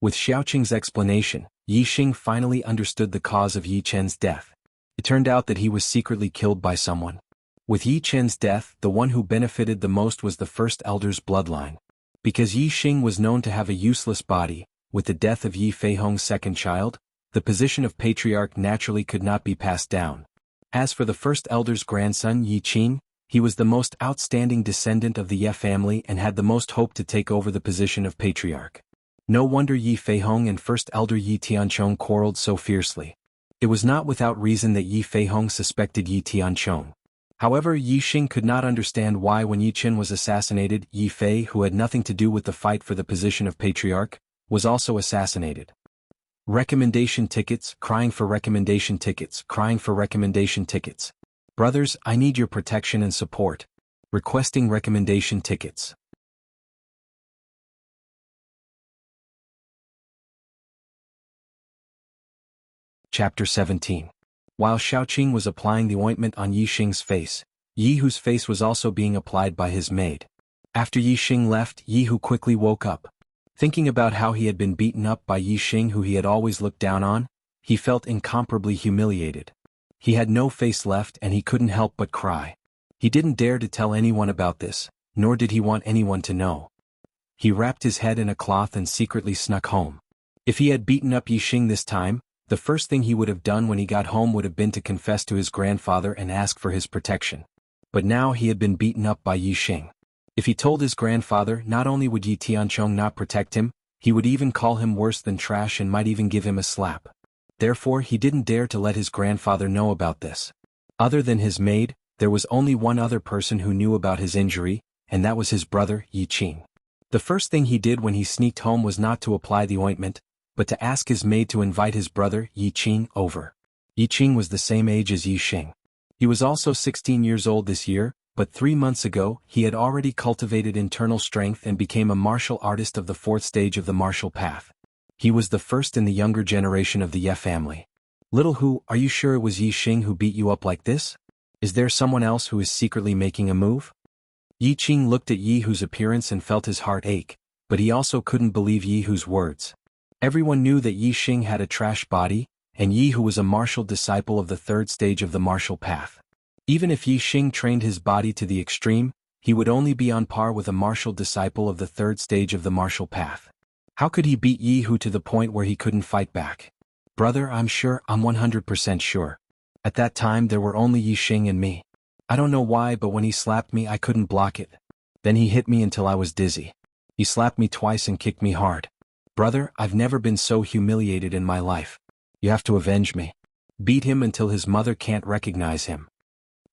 S1: With Xiaoqing's explanation, Yi Xing finally understood the cause of Yi Chen's death. It turned out that he was secretly killed by someone. With Yi Chen's death, the one who benefited the most was the first elder's bloodline. Because Yi Xing was known to have a useless body, with the death of Yi Feihong's second child, the position of patriarch naturally could not be passed down. As for the first elder's grandson Yi Qin, he was the most outstanding descendant of the Ye family and had the most hope to take over the position of patriarch. No wonder Yi Feihong and First Elder Yi Tianchong quarreled so fiercely. It was not without reason that Yi Feihong suspected Yi Tianchong. However, Yi Xing could not understand why when Yi Qin was assassinated, Yi Fei, who had nothing to do with the fight for the position of patriarch, was also assassinated. Recommendation tickets, crying for recommendation tickets, crying for recommendation tickets. Brothers, I need your protection and support. Requesting recommendation tickets. Chapter 17. While Shaoqing was applying the ointment on Yi Xing's face, Yi Hu's face was also being applied by his maid. After Yi Xing left, Yi Hu quickly woke up. Thinking about how he had been beaten up by Yi Xing, who he had always looked down on, he felt incomparably humiliated. He had no face left and he couldn't help but cry. He didn't dare to tell anyone about this, nor did he want anyone to know. He wrapped his head in a cloth and secretly snuck home. If he had beaten up Yi Xing this time, the first thing he would have done when he got home would have been to confess to his grandfather and ask for his protection. But now he had been beaten up by Yi Xing. If he told his grandfather, not only would Yi Tianchong not protect him, he would even call him worse than trash and might even give him a slap. Therefore he didn't dare to let his grandfather know about this. Other than his maid, there was only one other person who knew about his injury, and that was his brother, Yi Qing. The first thing he did when he sneaked home was not to apply the ointment, but to ask his maid to invite his brother, Yi Qing, over. Yi Qing was the same age as Yi Xing. He was also 16 years old this year, but 3 months ago he had already cultivated internal strength and became a martial artist of the 4th stage of the martial path. He was the first in the younger generation of the Ye family. Little Hu, are you sure it was Yi Xing who beat you up like this? Is there someone else who is secretly making a move? Yi Qing looked at Yi Hu's appearance and felt his heart ache, but he also couldn't believe Yi Hu's words. Everyone knew that Yi Xing had a trash body, and Yi Hu was a martial disciple of the 3rd stage of the martial path. Even if Yi Xing trained his body to the extreme, he would only be on par with a martial disciple of the 3rd stage of the martial path. How could he beat Yi Hu to the point where he couldn't fight back? Brother, I'm 100% sure. At that time there were only Yi Xing and me. I don't know why, but when he slapped me I couldn't block it. Then he hit me until I was dizzy. He slapped me twice and kicked me hard. Brother, I've never been so humiliated in my life. You have to avenge me. Beat him until his mother can't recognize him.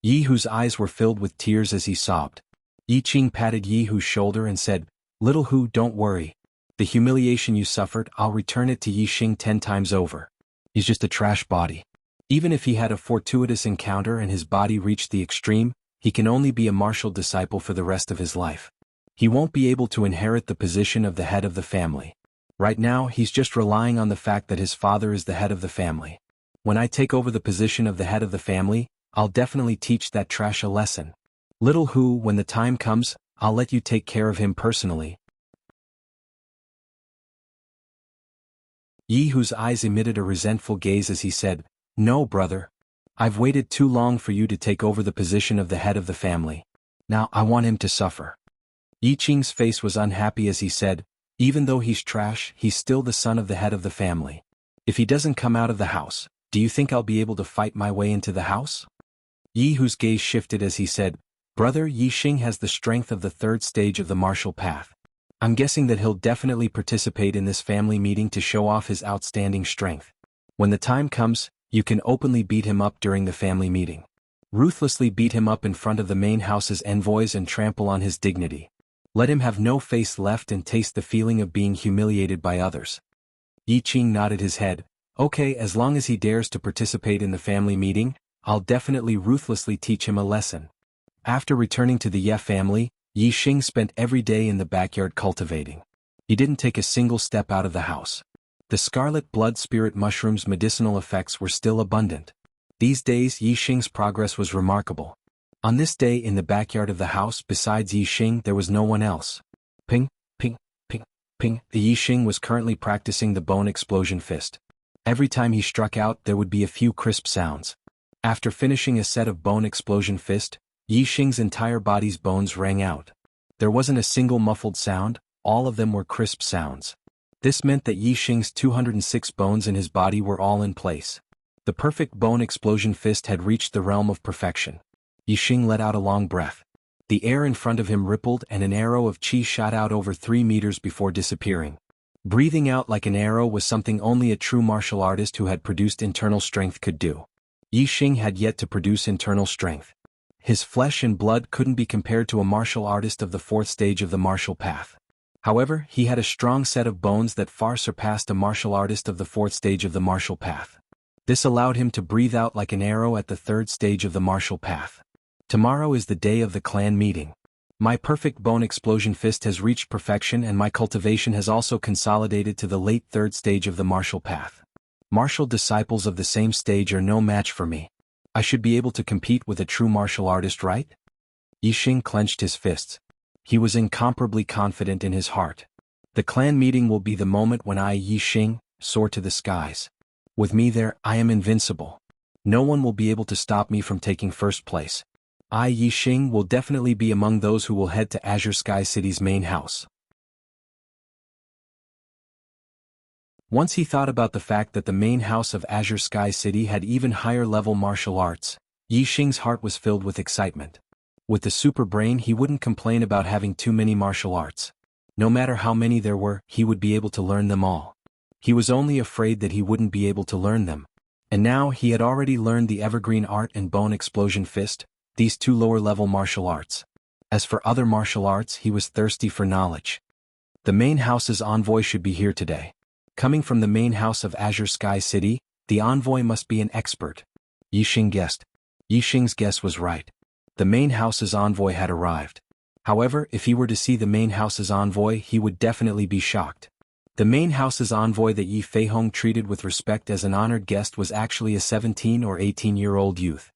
S1: Yi Hu's eyes were filled with tears as he sobbed. Yi Qing patted Yi Hu's shoulder and said, Little Hu, don't worry. The humiliation you suffered, I'll return it to Yi Xing 10 times over. He's just a trash body. Even if he had a fortuitous encounter and his body reached the extreme, he can only be a martial disciple for the rest of his life. He won't be able to inherit the position of the head of the family. Right now, he's just relying on the fact that his father is the head of the family. When I take over the position of the head of the family, I'll definitely teach that trash a lesson. Little Hu, when the time comes, I'll let you take care of him personally. Yi Hu's eyes emitted a resentful gaze as he said, No, brother. I've waited too long for you to take over the position of the head of the family. Now I want him to suffer. Yi Qing's face was unhappy as he said, Even though he's trash, he's still the son of the head of the family. If he doesn't come out of the house, do you think I'll be able to fight my way into the house? Yi Hu's gaze shifted as he said, Brother, Yi Xing has the strength of the 3rd stage of the martial path. I'm guessing that he'll definitely participate in this family meeting to show off his outstanding strength. When the time comes, you can openly beat him up during the family meeting. Ruthlessly beat him up in front of the main house's envoys and trample on his dignity. Let him have no face left and taste the feeling of being humiliated by others. Yi Qing nodded his head. Okay, as long as he dares to participate in the family meeting, I'll definitely ruthlessly teach him a lesson. After returning to the Ye family, Yi Xing spent every day in the backyard cultivating. He didn't take a single step out of the house. The scarlet blood spirit mushroom's medicinal effects were still abundant. These days Yi Xing's progress was remarkable. On this day in the backyard of the house besides Yi Xing there was no one else. Ping, ping, ping, ping. The Yi Xing was currently practicing the bone explosion fist. Every time he struck out there would be a few crisp sounds. After finishing a set of bone explosion fist, Yi Xing's entire body's bones rang out. There wasn't a single muffled sound, all of them were crisp sounds. This meant that Yi Xing's 206 bones in his body were all in place. The perfect bone explosion fist had reached the realm of perfection. Yi Xing let out a long breath. The air in front of him rippled and an arrow of qi shot out over 3 meters before disappearing. Breathing out like an arrow was something only a true martial artist who had produced internal strength could do. Yi Xing had yet to produce internal strength. His flesh and blood couldn't be compared to a martial artist of the fourth stage of the martial path. However, he had a strong set of bones that far surpassed a martial artist of the fourth stage of the martial path. This allowed him to breathe out like an arrow at the third stage of the martial path. Tomorrow is the day of the clan meeting. My perfect bone explosion fist has reached perfection and my cultivation has also consolidated to the late third stage of the martial path. Martial disciples of the same stage are no match for me. I should be able to compete with a true martial artist, right? Yi Xing clenched his fists. He was incomparably confident in his heart. The clan meeting will be the moment when I, Yi Xing, soar to the skies. With me there, I am invincible. No one will be able to stop me from taking first place. I, Yi Xing, will definitely be among those who will head to Azure Sky City's main house. Once he thought about the fact that the main house of Azure Sky City had even higher level martial arts, Yi Xing's heart was filled with excitement. With the super brain he wouldn't complain about having too many martial arts. No matter how many there were, he would be able to learn them all. He was only afraid that he wouldn't be able to learn them. And now he had already learned the evergreen art and bone explosion fist, these two lower-level martial arts. As for other martial arts, he was thirsty for knowledge. The main house's envoy should be here today. Coming from the main house of Azure Sky City, the envoy must be an expert. Yi Xing guessed. Yi Xing's guess was right. The main house's envoy had arrived. However, if he were to see the main house's envoy, he would definitely be shocked. The main house's envoy that Yi Feihong treated with respect as an honored guest was actually a 17 or 18-year-old youth.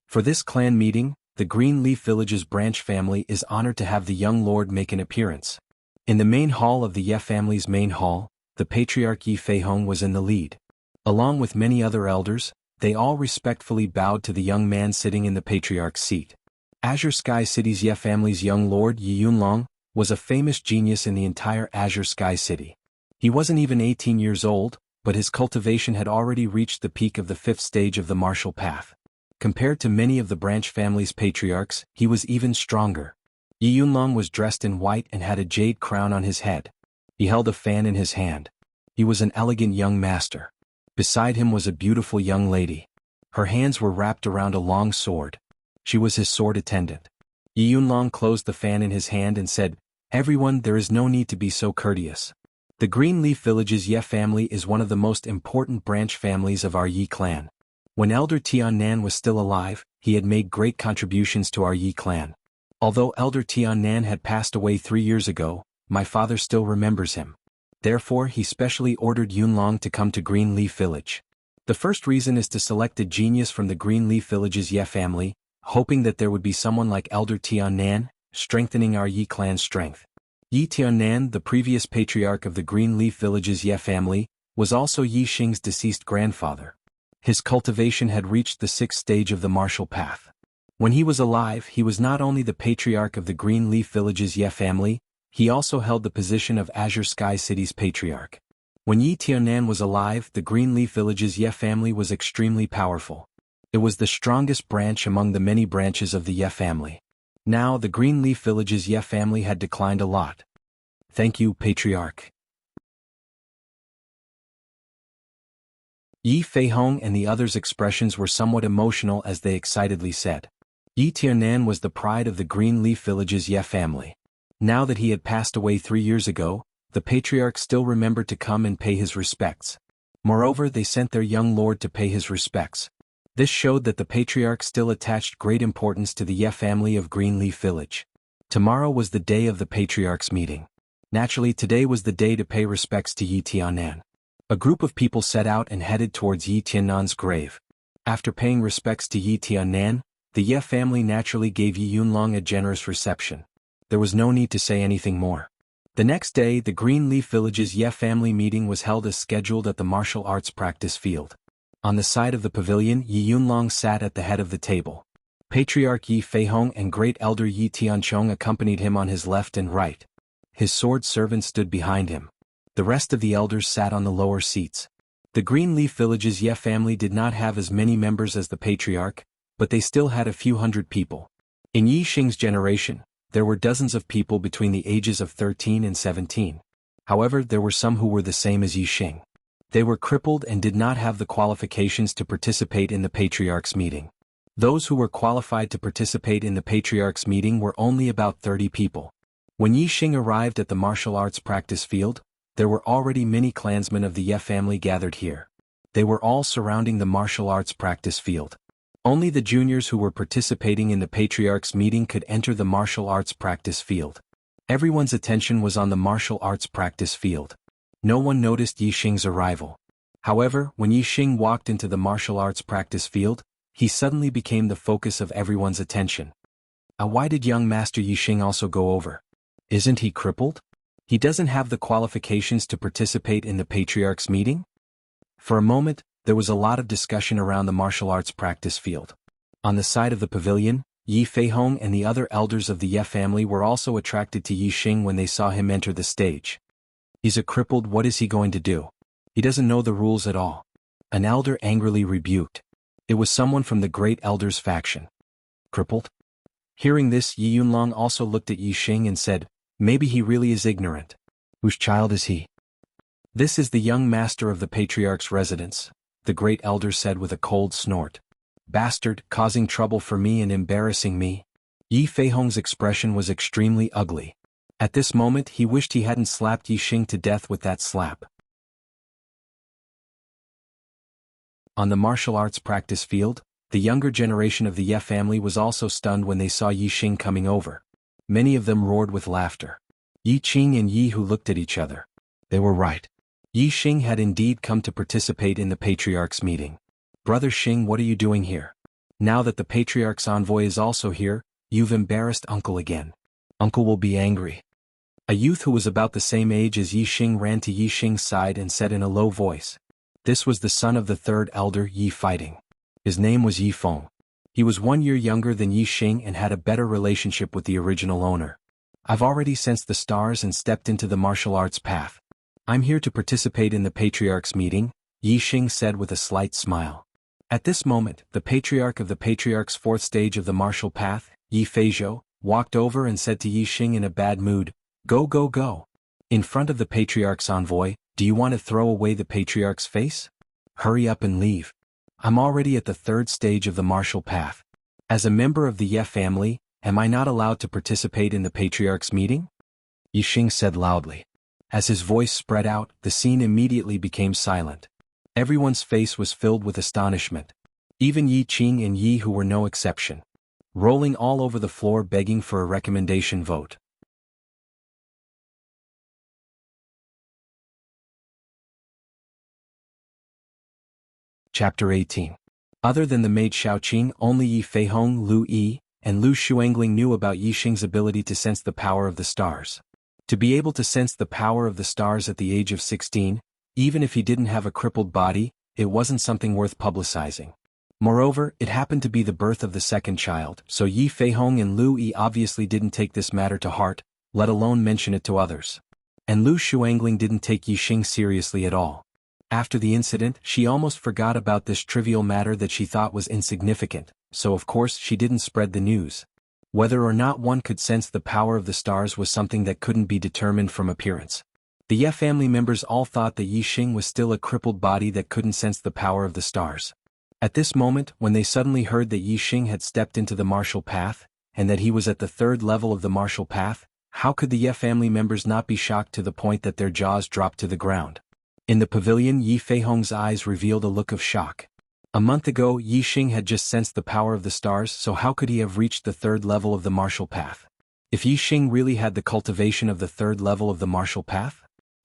S1: For this clan meeting, the Green Leaf Village's branch family is honored to have the young lord make an appearance. In the main hall of the Ye family's main hall, the patriarch Yi Feihong was in the lead. Along with many other elders, they all respectfully bowed to the young man sitting in the patriarch's seat. Azure Sky City's Ye family's young lord Yi Yunlong was a famous genius in the entire Azure Sky City. He wasn't even 18 years old, but his cultivation had already reached the peak of the fifth stage of the martial path. Compared to many of the branch family's patriarchs, he was even stronger. Yi Yunlong was dressed in white and had a jade crown on his head. He held a fan in his hand. He was an elegant young master. Beside him was a beautiful young lady. Her hands were wrapped around a long sword. She was his sword attendant. Yi Yunlong closed the fan in his hand and said, "Everyone, there is no need to be so courteous. The Green Leaf Village's Ye family is one of the most important branch families of our Yi clan. When Elder Tian Nan was still alive, he had made great contributions to our Yi clan. Although Elder Tian Nan had passed away 3 years ago, my father still remembers him. Therefore he specially ordered Yunlong to come to Green Leaf Village. The first reason is to select a genius from the Green Leaf Village's Ye family, hoping that there would be someone like Elder Tian Nan, strengthening our Yi clan's strength. Yi Tian Nan, the previous patriarch of the Green Leaf Village's Ye family, was also Yi Xing's deceased grandfather. His cultivation had reached the sixth stage of the martial path. When he was alive, he was not only the patriarch of the Green Leaf Village's Ye family, he also held the position of Azure Sky City's patriarch. When Yi Tianan was alive, the Green Leaf Village's Ye family was extremely powerful. It was the strongest branch among the many branches of the Ye family. Now the Green Leaf Village's Ye family had declined a lot. Thank you, patriarch. Yi Feihong and the others' expressions were somewhat emotional as they excitedly said. Yi Tianan was the pride of the Green Leaf Village's Ye family. Now that he had passed away 3 years ago, the patriarch still remembered to come and pay his respects. Moreover, they sent their young lord to pay his respects. This showed that the patriarch still attached great importance to the Ye family of Green Leaf Village. Tomorrow was the day of the patriarch's meeting. Naturally, today was the day to pay respects to Yi Tianan. A group of people set out and headed towards Yi Tianan's grave. After paying respects to Yi Tianan, the Ye family naturally gave Yi Yunlong a generous reception. There was no need to say anything more. The next day, the Green Leaf Village's Ye family meeting was held as scheduled at the martial arts practice field. On the side of the pavilion, Yi Yunlong sat at the head of the table. Patriarch Yi Feihong and Great Elder Yi Tianchong accompanied him on his left and right. His sword servant stood behind him. The rest of the elders sat on the lower seats. The Green Leaf Village's Ye family did not have as many members as the patriarch, but they still had a few hundred people. In Yi Xing's generation, there were dozens of people between the ages of 13 and 17. However, there were some who were the same as Yi Xing. They were crippled and did not have the qualifications to participate in the Patriarch's meeting. Those who were qualified to participate in the Patriarch's meeting were only about 30 people. When Yi Xing arrived at the martial arts practice field, there were already many clansmen of the Ye family gathered here. They were all surrounding the martial arts practice field. Only the juniors who were participating in the Patriarch's meeting could enter the martial arts practice field. Everyone's attention was on the martial arts practice field. No one noticed Yi Xing's arrival. However, when Yi Xing walked into the martial arts practice field, he suddenly became the focus of everyone's attention. Why did young Master Yi Xing also go over? Isn't he crippled? He doesn't have the qualifications to participate in the Patriarch's meeting? For a moment, there was a lot of discussion around the martial arts practice field. On the side of the pavilion, Yi Feihong and the other elders of the Ye family were also attracted to Yi Xing when they saw him enter the stage. He's a crippled, what is he going to do? He doesn't know the rules at all. An elder angrily rebuked. It was someone from the great elders faction. Crippled? Hearing this, Yi Yunlong also looked at Yi Xing and said, maybe he really is ignorant. Whose child is he? This is the young master of the Patriarch's residence, the great elder said with a cold snort. Bastard, causing trouble for me and embarrassing me. Yi Feihong's expression was extremely ugly. At this moment he wished he hadn't slapped Yi Xing to death with that slap. On the martial arts practice field, the younger generation of the Ye family was also stunned when they saw Yi Xing coming over. Many of them roared with laughter. Yi Qing and Yi Hu looked at each other. They were right. Yi Xing had indeed come to participate in the Patriarch's meeting. Brother Xing, what are you doing here? Now that the Patriarch's envoy is also here, you've embarrassed Uncle again. Uncle will be angry. A youth who was about the same age as Yi Xing ran to Yi Xing's side and said in a low voice. This was the son of the third elder Yi Fighting. His name was Yi Feng. He was 1 year younger than Yi Xing and had a better relationship with the original owner. I've already sensed the stars and stepped into the martial arts path. I'm here to participate in the Patriarch's meeting, Yi Xing said with a slight smile. At this moment, the Patriarch of the Patriarch's fourth stage of the martial path, Yi Feizhou, walked over and said to Yi Xing in a bad mood, Go go go. In front of the Patriarch's envoy, do you want to throw away the Patriarch's face? Hurry up and leave. I'm already at the third stage of the martial path. As a member of the Ye family, am I not allowed to participate in the Patriarch's meeting? Yi Xing said loudly. As his voice spread out, the scene immediately became silent. Everyone's face was filled with astonishment. Even Yi Qing and Yi Hu were no exception. Rolling all over the floor begging for a recommendation vote. Chapter 18. Other than the maid Xiaoqing, only Yi Feihong, Lu Yi, and Lu Xuangling knew about Yi Xing's ability to sense the power of the stars. To be able to sense the power of the stars at the age of 16, even if he didn't have a crippled body, it wasn't something worth publicizing. Moreover, it happened to be the birth of the second child, so Yi Feihong and Lu Yi obviously didn't take this matter to heart, let alone mention it to others. And Lu Xuangling didn't take Yi Xing seriously at all. After the incident, she almost forgot about this trivial matter that she thought was insignificant, so of course she didn't spread the news. Whether or not one could sense the power of the stars was something that couldn't be determined from appearance. The Ye family members all thought that Yi Xing was still a crippled body that couldn't sense the power of the stars. At this moment, when they suddenly heard that Yi Xing had stepped into the martial path, and that he was at the third level of the martial path, how could the Ye family members not be shocked to the point that their jaws dropped to the ground? In the pavilion, Yi Feihong's eyes revealed a look of shock. A month ago, Yi Xing had just sensed the power of the stars, so how could he have reached the third level of the martial path? If Yi Xing really had the cultivation of the third level of the martial path?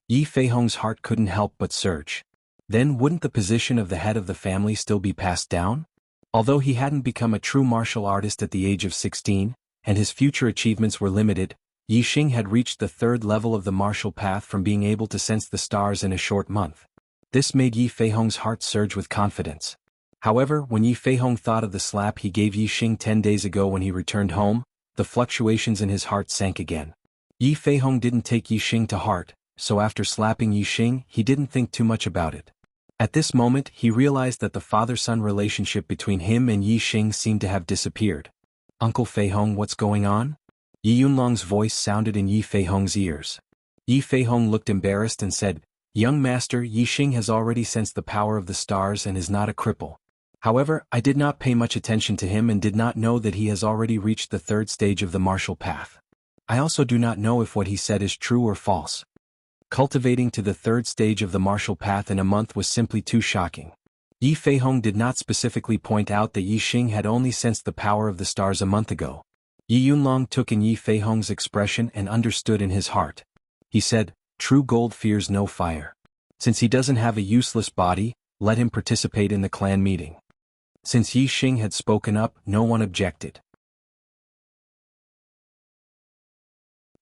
S1: Yi Feihong's heart couldn't help but surge. Then wouldn't the position of the head of the family still be passed down? Although he hadn't become a true martial artist at the age of 16, and his future achievements were limited, Yi Xing had reached the third level of the martial path from being able to sense the stars in a short month. This made Yi Feihong's heart surge with confidence. However, when Yi Feihong thought of the slap he gave Yi Xing 10 days ago when he returned home, the fluctuations in his heart sank again. Yi Feihong didn't take Yi Xing to heart, so after slapping Yi Xing, he didn't think too much about it. At this moment, he realized that the father-son relationship between him and Yi Xing seemed to have disappeared. Uncle Feihong, what's going on? Yi Yunlong's voice sounded in Yi Feihong's ears. Yi Feihong looked embarrassed and said, "Young master, Yi Xing has already sensed the power of the stars and is not a cripple. However, I did not pay much attention to him and did not know that he has already reached the third stage of the martial path. I also do not know if what he said is true or false." Cultivating to the third stage of the martial path in a month was simply too shocking. Yi Feihong did not specifically point out that Yi Xing had only sensed the power of the stars a month ago. Yi Yunlong took in Yi Feihong's expression and understood in his heart. He said, "True gold fears no fire. Since he doesn't have a useless body, let him participate in the clan meeting." Since Yi Xing had spoken up, no one objected.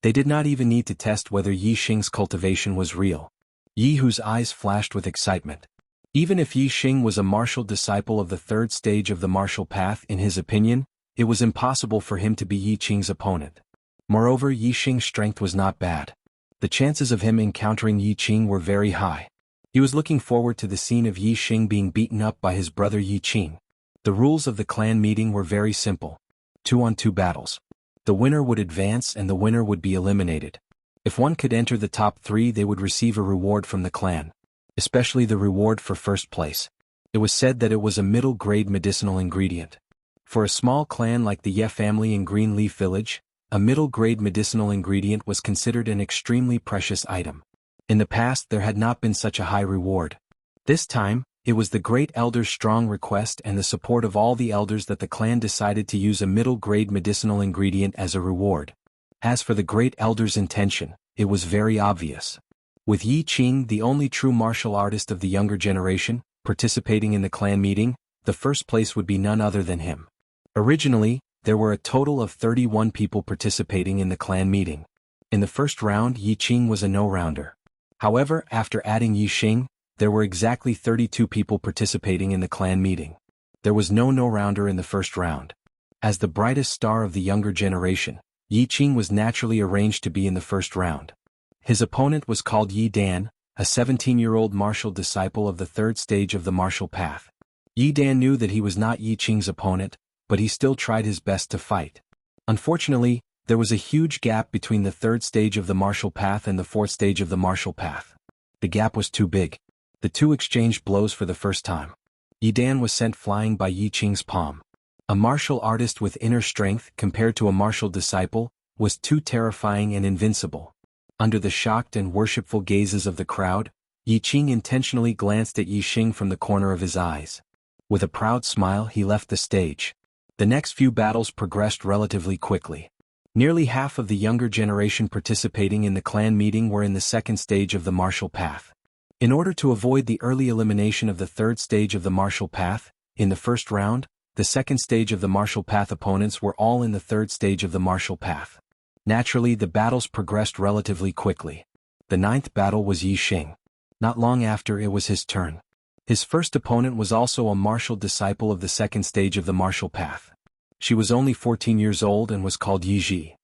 S1: They did not even need to test whether Yi Xing's cultivation was real. Yi Hu's eyes flashed with excitement. Even if Yi Xing was a martial disciple of the third stage of the martial path, in his opinion, it was impossible for him to be Yi Qing's opponent. Moreover, Yi Xing's strength was not bad. The chances of him encountering Yi Qing were very high. He was looking forward to the scene of Yi Xing being beaten up by his brother Yi Qing. The rules of the clan meeting were very simple. 2-on-2 battles. The winner would advance and the winner would be eliminated. If one could enter the top 3, they would receive a reward from the clan, especially the reward for first place. It was said that it was a middle-grade medicinal ingredient. For a small clan like the Ye family in Greenleaf Village, a middle-grade medicinal ingredient was considered an extremely precious item. In the past there had not been such a high reward. This time, it was the Great Elder's strong request and the support of all the elders that the clan decided to use a middle-grade medicinal ingredient as a reward. As for the Great Elder's intention, it was very obvious. With Yi Qing, the only true martial artist of the younger generation, participating in the clan meeting, the first place would be none other than him. Originally, there were a total of 31 people participating in the clan meeting. In the first round, Yi Qing was a no-rounder. However, after adding Yi Xing, there were exactly 32 people participating in the clan meeting. There was no no-rounder in the first round. As the brightest star of the younger generation, Yi Qing was naturally arranged to be in the first round. His opponent was called Yi Dan, a 17-year-old martial disciple of the third stage of the martial path. Yi Dan knew that he was not Yi Qing's opponent, but he still tried his best to fight. Unfortunately, there was a huge gap between the third stage of the martial path and the fourth stage of the martial path. The gap was too big. The two exchanged blows for the first time. Yi Dan was sent flying by Yi Qing's palm. A martial artist with inner strength compared to a martial disciple was too terrifying and invincible. Under the shocked and worshipful gazes of the crowd, Yi Qing intentionally glanced at Yi Xing from the corner of his eyes. With a proud smile, he left the stage. The next few battles progressed relatively quickly. Nearly half of the younger generation participating in the clan meeting were in the second stage of the martial path. In order to avoid the early elimination of the third stage of the martial path, in the first round, the second stage of the martial path opponents were all in the third stage of the martial path. Naturally, the battles progressed relatively quickly. The ninth battle was Yi Xing. Not long after, it was his turn. His first opponent was also a martial disciple of the second stage of the martial path. She was only 14 years old and was called Yi Ji.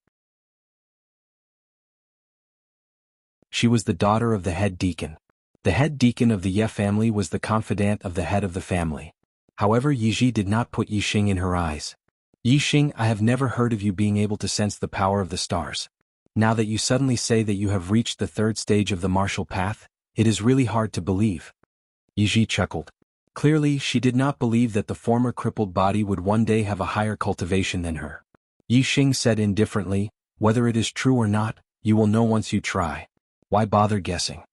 S1: She was the daughter of the head deacon. The head deacon of the Ye family was the confidant of the head of the family. However, Yi Ji did not put Yi Xing in her eyes. "Yi Xing, I have never heard of you being able to sense the power of the stars. Now that you suddenly say that you have reached the third stage of the martial path, it is really hard to believe." Yi Ji chuckled. Clearly, she did not believe that the former crippled body would one day have a higher cultivation than her. Yi Xing said indifferently, "Whether it is true or not, you will know once you try. Why bother guessing?"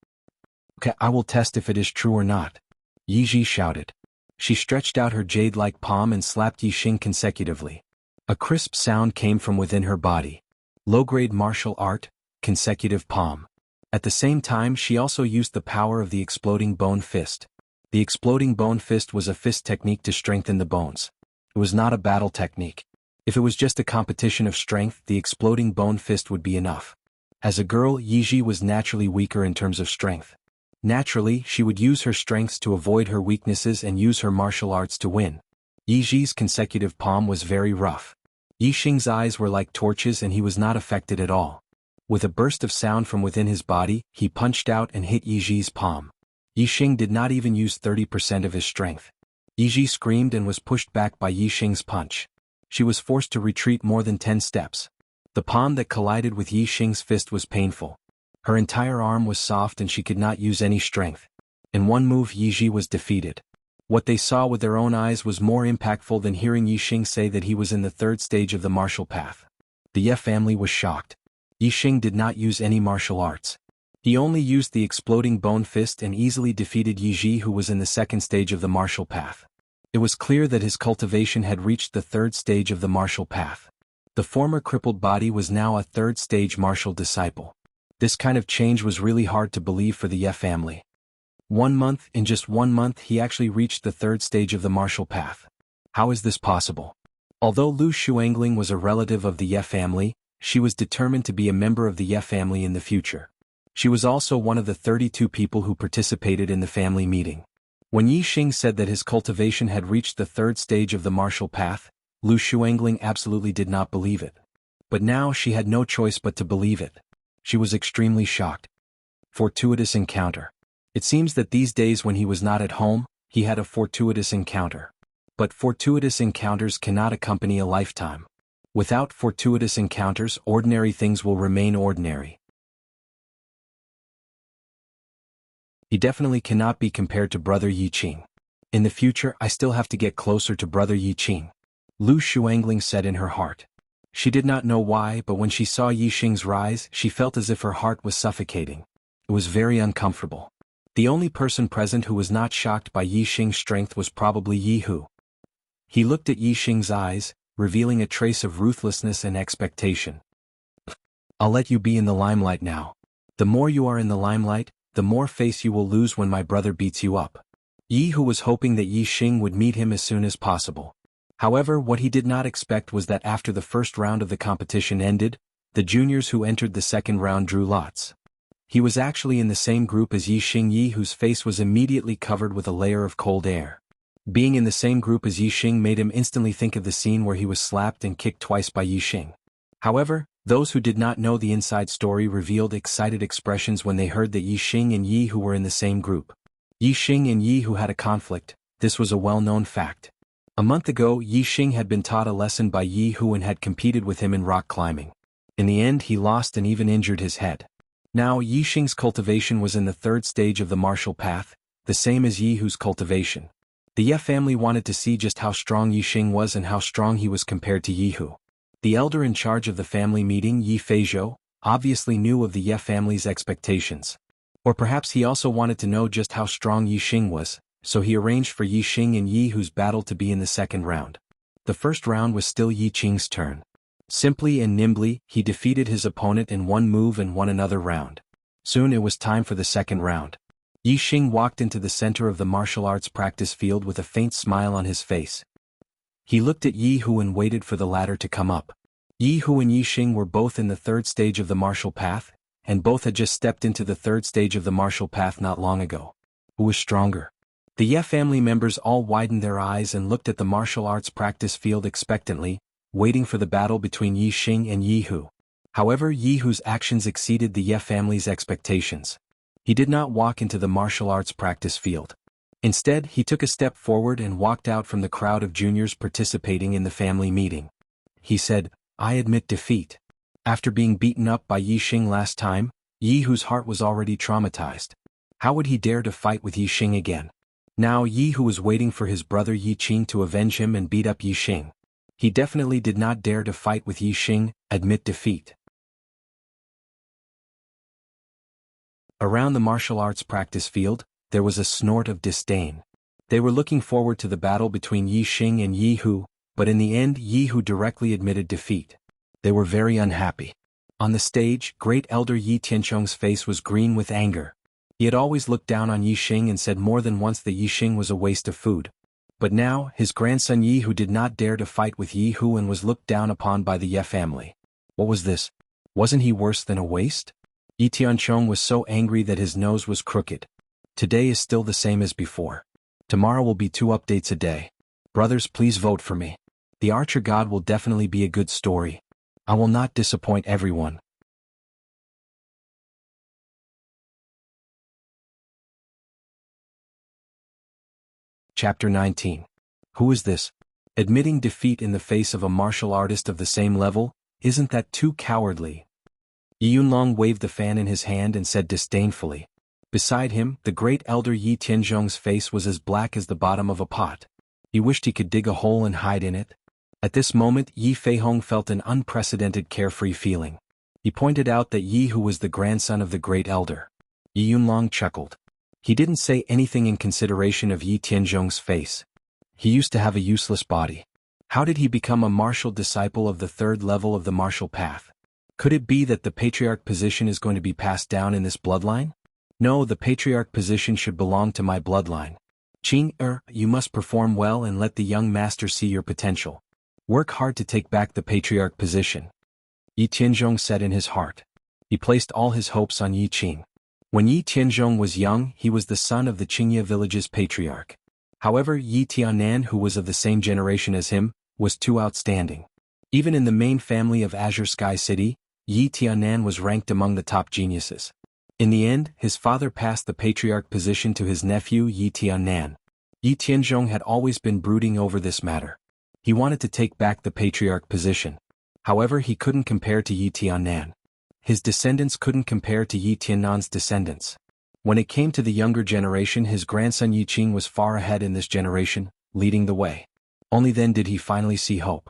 S1: "Okay, I will test if it is true or not," Yi Ji shouted. She stretched out her jade-like palm and slapped Yi Xing consecutively. A crisp sound came from within her body. Low-grade martial art, consecutive palm. At the same time, she also used the power of the exploding bone fist. The exploding bone fist was a fist technique to strengthen the bones. It was not a battle technique. If it was just a competition of strength, the exploding bone fist would be enough. As a girl, Yi Ji was naturally weaker in terms of strength. Naturally, she would use her strengths to avoid her weaknesses and use her martial arts to win. Yi Ji's consecutive palm was very rough. Yi Xing's eyes were like torches and he was not affected at all. With a burst of sound from within his body, he punched out and hit Yi Ji's palm. Yi Xing did not even use 30% of his strength. Yi Ji screamed and was pushed back by Yi Xing's punch. She was forced to retreat more than 10 steps. The palm that collided with Yi Xing's fist was painful. Her entire arm was soft and she could not use any strength. In one move Yi was defeated. What they saw with their own eyes was more impactful than hearing Yixing say that he was in the third stage of the martial path. The Ye family was shocked. Yixing did not use any martial arts. He only used the exploding bone fist and easily defeated Yi who was in the second stage of the martial path. It was clear that his cultivation had reached the third stage of the martial path. The former crippled body was now a third stage martial disciple. This kind of change was really hard to believe for the Ye family. In just 1 month he actually reached the third stage of the martial path. How is this possible? Although Lu Shuangling was a relative of the Ye family, she was determined to be a member of the Ye family in the future. She was also one of the 32 people who participated in the family meeting. When Yixing said that his cultivation had reached the third stage of the martial path, Lu Shuangling absolutely did not believe it. But now she had no choice but to believe it. She was extremely shocked. Fortuitous encounter. It seems that these days when he was not at home, he had a fortuitous encounter. But fortuitous encounters cannot accompany a lifetime. Without fortuitous encounters, ordinary things will remain ordinary. He definitely cannot be compared to Brother Yiqing. In the future I still have to get closer to Brother Yiqing. Lu Shuangling said in her heart. She did not know why, but when she saw Yixing's rise, she felt as if her heart was suffocating. It was very uncomfortable. The only person present who was not shocked by Yixing's strength was probably Yihu. He looked at Yixing's eyes, revealing a trace of ruthlessness and expectation. I'll let you be in the limelight now. The more you are in the limelight, the more face you will lose when my brother beats you up. Yihu was hoping that Yixing would meet him as soon as possible. However, what he did not expect was that after the first round of the competition ended, the juniors who entered the second round drew lots. He was actually in the same group as Yixing, whose face was immediately covered with a layer of cold air. Being in the same group as Yixing made him instantly think of the scene where he was slapped and kicked twice by Yixing. However, those who did not know the inside story revealed excited expressions when they heard that Yixing and Yihu were in the same group. Yixing and Yihu had a conflict. This was a well-known fact. A month ago, Yixing had been taught a lesson by Yihu and had competed with him in rock climbing. In the end he lost and even injured his head. Now Yixing's cultivation was in the third stage of the martial path, the same as Yihu's cultivation. The Ye family wanted to see just how strong Yixing was and how strong he was compared to Yihu. The elder in charge of the family meeting, Yi Feizhou, obviously knew of the Ye family's expectations. Or perhaps he also wanted to know just how strong Yixing was, so he arranged for Yixing and Yihu's battle to be in the second round. The first round was still Yixing's turn. Simply and nimbly, he defeated his opponent in one move and won another round. Soon it was time for the second round. Yixing walked into the center of the martial arts practice field with a faint smile on his face. He looked at Yihu and waited for the latter to come up. Yihu and Yixing were both in the third stage of the martial path, and both had just stepped into the third stage of the martial path not long ago. Who was stronger? The Ye family members all widened their eyes and looked at the martial arts practice field expectantly, waiting for the battle between Yixing and Yihu. However, Yihu's actions exceeded the Ye family's expectations. He did not walk into the martial arts practice field. Instead, he took a step forward and walked out from the crowd of juniors participating in the family meeting. He said, "I admit defeat." After being beaten up by Yixing last time, Yihu's heart was already traumatized. How would he dare to fight with Yixing again? Now Yihu was waiting for his brother Yiqing to avenge him and beat up Yixing. He definitely did not dare to fight with Yixing, admit defeat. Around the martial arts practice field, there was a snort of disdain. They were looking forward to the battle between Yixing and Yihu, but in the end Yihu directly admitted defeat. They were very unhappy. On the stage, great elder Yi Tianchong's face was green with anger. He had always looked down on Yixing and said more than once that Yixing was a waste of food. But now, his grandson Yihu did not dare to fight with Yihu and was looked down upon by the Ye family. What was this? Wasn't he worse than a waste? Yi Tianchong was so angry that his nose was crooked. Today is still the same as before. Tomorrow will be 2 updates a day. Brothers, please vote for me. The Archer God will definitely be a good story. I will not disappoint everyone. Chapter 19. Who is this? Admitting defeat in the face of a martial artist of the same level, isn't that too cowardly? Yi Yunlong waved the fan in his hand and said disdainfully. Beside him, the great elder Yi Tianzhong's face was as black as the bottom of a pot. He wished he could dig a hole and hide in it. At this moment Yi Feihong felt an unprecedented carefree feeling. He pointed out that Yi Hu was the grandson of the great elder. Yi Yunlong chuckled. He didn't say anything in consideration of Yi Tianzhong's face. He used to have a useless body. How did he become a martial disciple of the third level of the martial path? Could it be that the patriarch position is going to be passed down in this bloodline? No, the patriarch position should belong to my bloodline. Qing, you must perform well and let the young master see your potential. Work hard to take back the patriarch position. Yi Tianzhong said in his heart. He placed all his hopes on Yi Qing. When Yi Tianzhong was young, he was the son of the Qingye village's patriarch. However, Yi Tianan, who was of the same generation as him, was too outstanding. Even in the main family of Azure Sky City, Yi Tianan was ranked among the top geniuses. In the end, his father passed the patriarch position to his nephew Yi Tianan. Yi Tianzhong had always been brooding over this matter. He wanted to take back the patriarch position. However, he couldn't compare to Yi Tianan. His descendants couldn't compare to Yi Tiannan's descendants. When it came to the younger generation, his grandson Yi Qing was far ahead in this generation, leading the way. Only then did he finally see hope.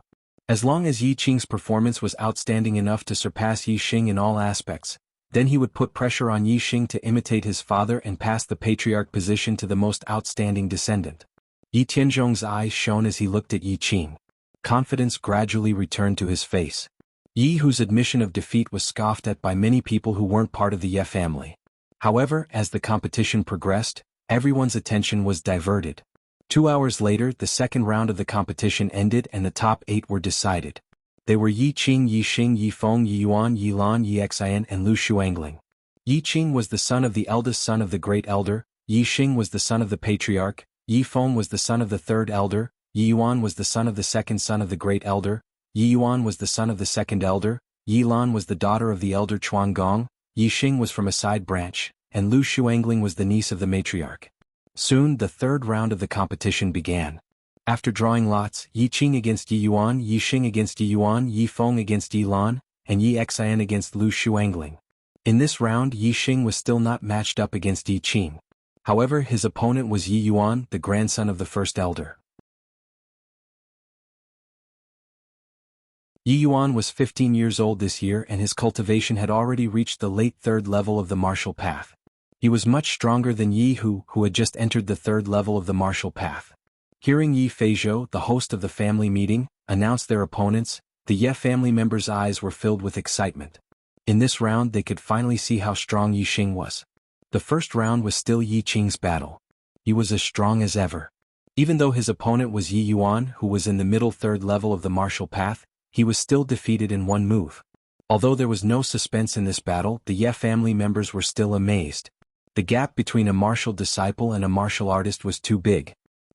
S1: As long as Yi Qing's performance was outstanding enough to surpass Yi Xing in all aspects, then he would put pressure on Yi Xing to imitate his father and pass the patriarch position to the most outstanding descendant. Yi Tianzhong's eyes shone as he looked at Yi Qing. Confidence gradually returned to his face. Yi Hu's admission of defeat was scoffed at by many people who weren't part of the Ye family. However, as the competition progressed, everyone's attention was diverted. 2 hours later, the second round of the competition ended and the top 8 were decided. They were Yi Qing, Yi Xing, Yi Feng, Yi Yuan, Yi Lan, Yi Xian, and Lu Shuangling. Yi Qing was the son of the eldest son of the great elder, Yi Xing was the son of the patriarch, Yi Feng was the son of the third elder, Yi Yuan was the son of the second son of the great elder, Yi Yuan was the son of the second elder, Yi Lan was the daughter of the elder Chuan Gong, Yi Xing was from a side branch, and Lu Shuangling was the niece of the matriarch. Soon, the third round of the competition began. After drawing lots, Yi Qing against Yi Yuan, Yi Xing against Yi Yuan, Yi Feng against Yi Lan, and Yi Xian against Lu Shuangling. In this round, Yi Xing was still not matched up against Yi Qing. However, his opponent was Yi Yuan, the grandson of the first elder. Yi Yuan was 15 years old this year and his cultivation had already reached the late third level of the martial path. He was much stronger than Yi Hu, who had just entered the third level of the martial path. Hearing Yi Feizhou, the host of the family meeting, announce their opponents, the Ye family members' eyes were filled with excitement. In this round they could finally see how strong Yi Xing was. The first round was still Yi Qing's battle. He was as strong as ever. Even though his opponent was Yi Yuan, who was in the middle third level of the martial path, he was still defeated in one move. Although there was no suspense in this battle, the Ye family members were still amazed. The gap between a martial disciple and a martial artist was too big.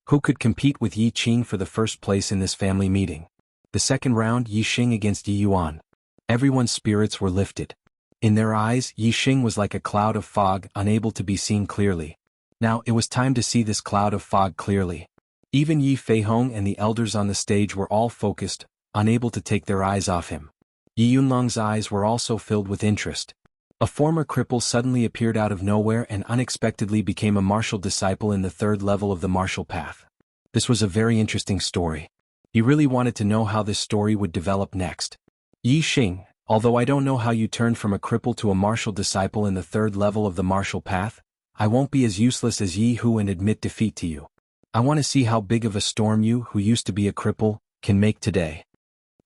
S1: Who could compete with Yi Qing for the first place in this family meeting? The second round, Yi Xing against Yi Yuan. Everyone's spirits were lifted. In their eyes, Yi Xing was like a cloud of fog, unable to be seen clearly. Now, it was time to see this cloud of fog clearly. Even Yi Feihong and the elders on the stage were all focused, unable to take their eyes off him. Yi Yunlong's eyes were also filled with interest. A former cripple suddenly appeared out of nowhere and unexpectedly became a martial disciple in the third level of the martial path. This was a very interesting story. He really wanted to know how this story would develop next. Yi Xing, although I don't know how you turned from a cripple to a martial disciple in the third level of the martial path, I won't be as useless as Yi Hu and admit defeat to you. I want to see how big of a storm you, who used to be a cripple, can make today.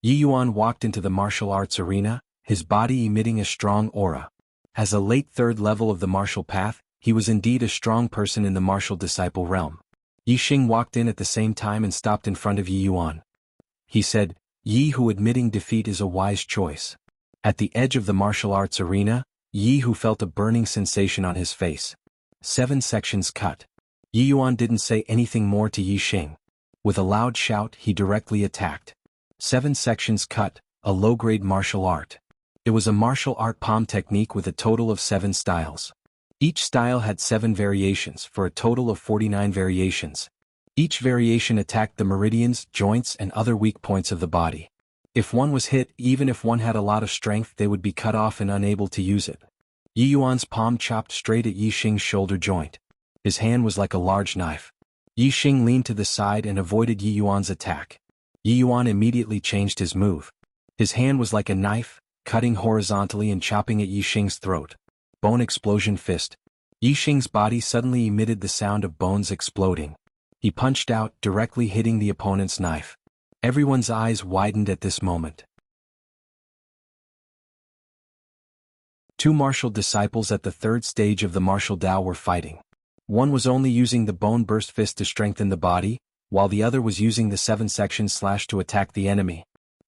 S1: Yi Yuan walked into the martial arts arena, his body emitting a strong aura. As a late third level of the martial path, he was indeed a strong person in the martial disciple realm. Yi Xing walked in at the same time and stopped in front of Yi Yuan. He said, Yi Hu admitting defeat is a wise choice. At the edge of the martial arts arena, Yi Hu felt a burning sensation on his face. 7 sections cut. Yi Yuan didn't say anything more to Yi Xing. With a loud shout, he directly attacked. 7 sections cut, a low-grade martial art. It was a martial art palm technique with a total of 7 styles. Each style had 7 variations for a total of 49 variations. Each variation attacked the meridians, joints, and other weak points of the body. If one was hit, even if one had a lot of strength, they would be cut off and unable to use it. Yi Yuan's palm chopped straight at Yi Xing's shoulder joint. His hand was like a large knife. Yi Xing leaned to the side and avoided Yi Yuan's attack. Yi Yuan immediately changed his move. His hand was like a knife, cutting horizontally and chopping at Yi Xing's throat. Bone explosion fist. Yi Xing's body suddenly emitted the sound of bones exploding. He punched out, directly hitting the opponent's knife. Everyone's eyes widened at this moment. Two martial disciples at the third stage of the martial Dao were fighting. One was only using the bone burst fist to strengthen the body, while the other was using the 7-section slash to attack the enemy.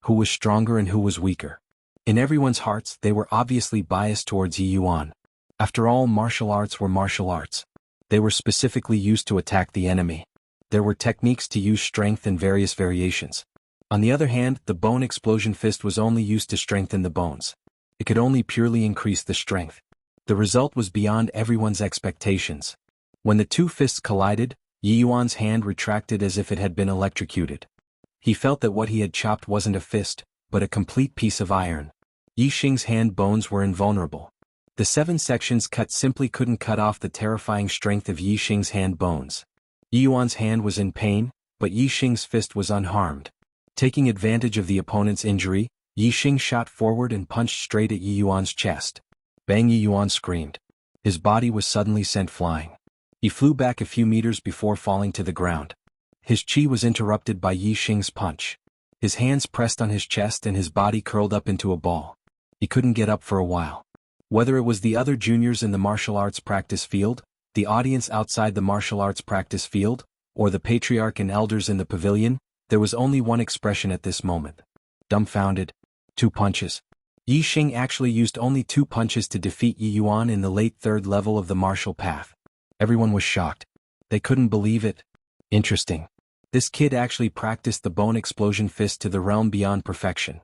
S1: Who was stronger and who was weaker? In everyone's hearts, they were obviously biased towards Yi Yuan. After all, martial arts were martial arts. They were specifically used to attack the enemy. There were techniques to use strength and various variations. On the other hand, the bone explosion fist was only used to strengthen the bones. It could only purely increase the strength. The result was beyond everyone's expectations. When the two fists collided, Yi Yuan's hand retracted as if it had been electrocuted. He felt that what he had chopped wasn't a fist, but a complete piece of iron. Yi Xing's hand bones were invulnerable. The 7 sections cut simply couldn't cut off the terrifying strength of Yi Xing's hand bones. Yi Yuan's hand was in pain, but Yi Xing's fist was unharmed. Taking advantage of the opponent's injury, Yi Xing shot forward and punched straight at Yi Yuan's chest. Bang! Yi Yuan screamed. His body was suddenly sent flying. He flew back a few meters before falling to the ground. His chi was interrupted by Yi Xing's punch. His hands pressed on his chest and his body curled up into a ball. He couldn't get up for a while. Whether it was the other juniors in the martial arts practice field, the audience outside the martial arts practice field, or the patriarch and elders in the pavilion, there was only one expression at this moment. Dumbfounded. 2 punches. Yi Xing actually used only 2 punches to defeat Yi Yuan in the late 3rd level of the martial path. Everyone was shocked. They couldn't believe it. Interesting. This kid actually practiced the bone explosion fist to the realm beyond perfection.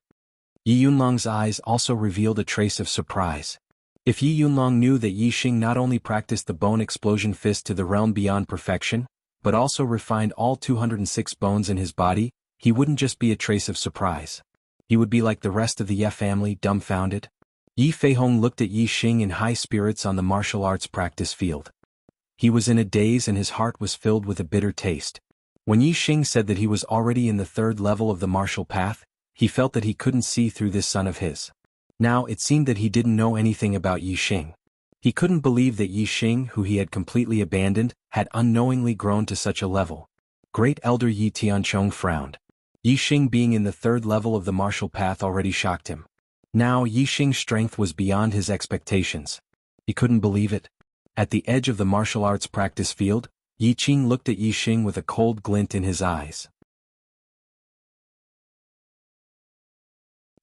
S1: Yi Yunlong's eyes also revealed a trace of surprise. If Yi Yunlong knew that Yi Xing not only practiced the bone explosion fist to the realm beyond perfection, but also refined all 206 bones in his body, he wouldn't just be a trace of surprise. He would be like the rest of the Ye family, dumbfounded. Yi Feihong looked at Yi Xing in high spirits on the martial arts practice field. He was in a daze and his heart was filled with a bitter taste. When Yi Xing said that he was already in the 3rd level of the martial path, he felt that he couldn't see through this son of his. Now it seemed that he didn't know anything about Yi Xing. He couldn't believe that Yi Xing, who he had completely abandoned, had unknowingly grown to such a level. Great Elder Yi Tianchong frowned. Yi Xing being in the 3rd level of the martial path already shocked him. Now Yi Xing's strength was beyond his expectations. He couldn't believe it. At the edge of the martial arts practice field, Yi Qing looked at Yi Xing with a cold glint in his eyes.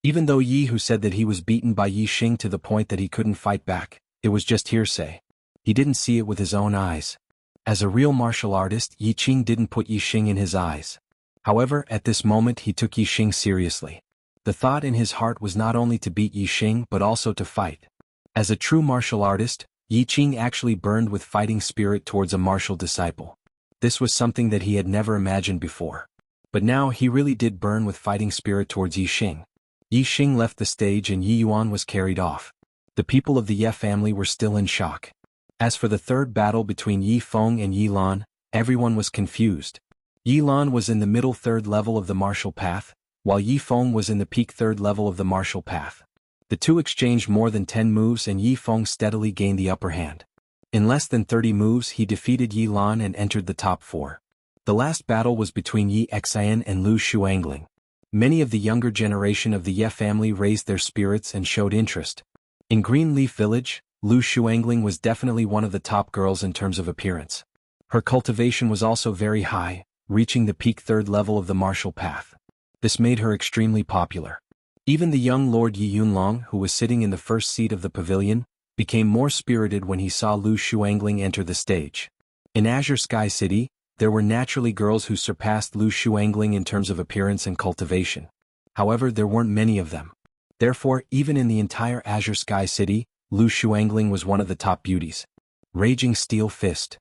S1: Even though Yi Hu said that he was beaten by Yi Xing to the point that he couldn't fight back, it was just hearsay. He didn't see it with his own eyes. As a real martial artist, Yi Qing didn't put Yi Xing in his eyes. However, at this moment he took Yi Xing seriously. The thought in his heart was not only to beat Yi Xing but also to fight. As a true martial artist, Yi Qing actually burned with fighting spirit towards a martial disciple. This was something that he had never imagined before. But now he really did burn with fighting spirit towards Yi Xing. Yi Xing left the stage and Yi Yuan was carried off. The people of the Ye family were still in shock. As for the 3rd battle between Yi Feng and Yi Lan, everyone was confused. Yi Lan was in the middle 3rd level of the martial path, while Yi Feng was in the peak 3rd level of the martial path. The two exchanged more than 10 moves and Yi Feng steadily gained the upper hand. In less than 30 moves he defeated Yi Lan and entered the top 4. The last battle was between Yi Xian and Lu Shuangling. Many of the younger generation of the Ye family raised their spirits and showed interest. In Greenleaf Village, Lu Shuangling was definitely one of the top girls in terms of appearance. Her cultivation was also very high, reaching the peak 3rd level of the martial path. This made her extremely popular. Even the young Lord Yi Yunlong, who was sitting in the first seat of the pavilion, became more spirited when he saw Lu Shuangling enter the stage. In Azure Sky City, there were naturally girls who surpassed Lu Shuangling in terms of appearance and cultivation. However, there weren't many of them. Therefore, even in the entire Azure Sky City, Lu Shuangling was one of the top beauties. Raging Steel Fist.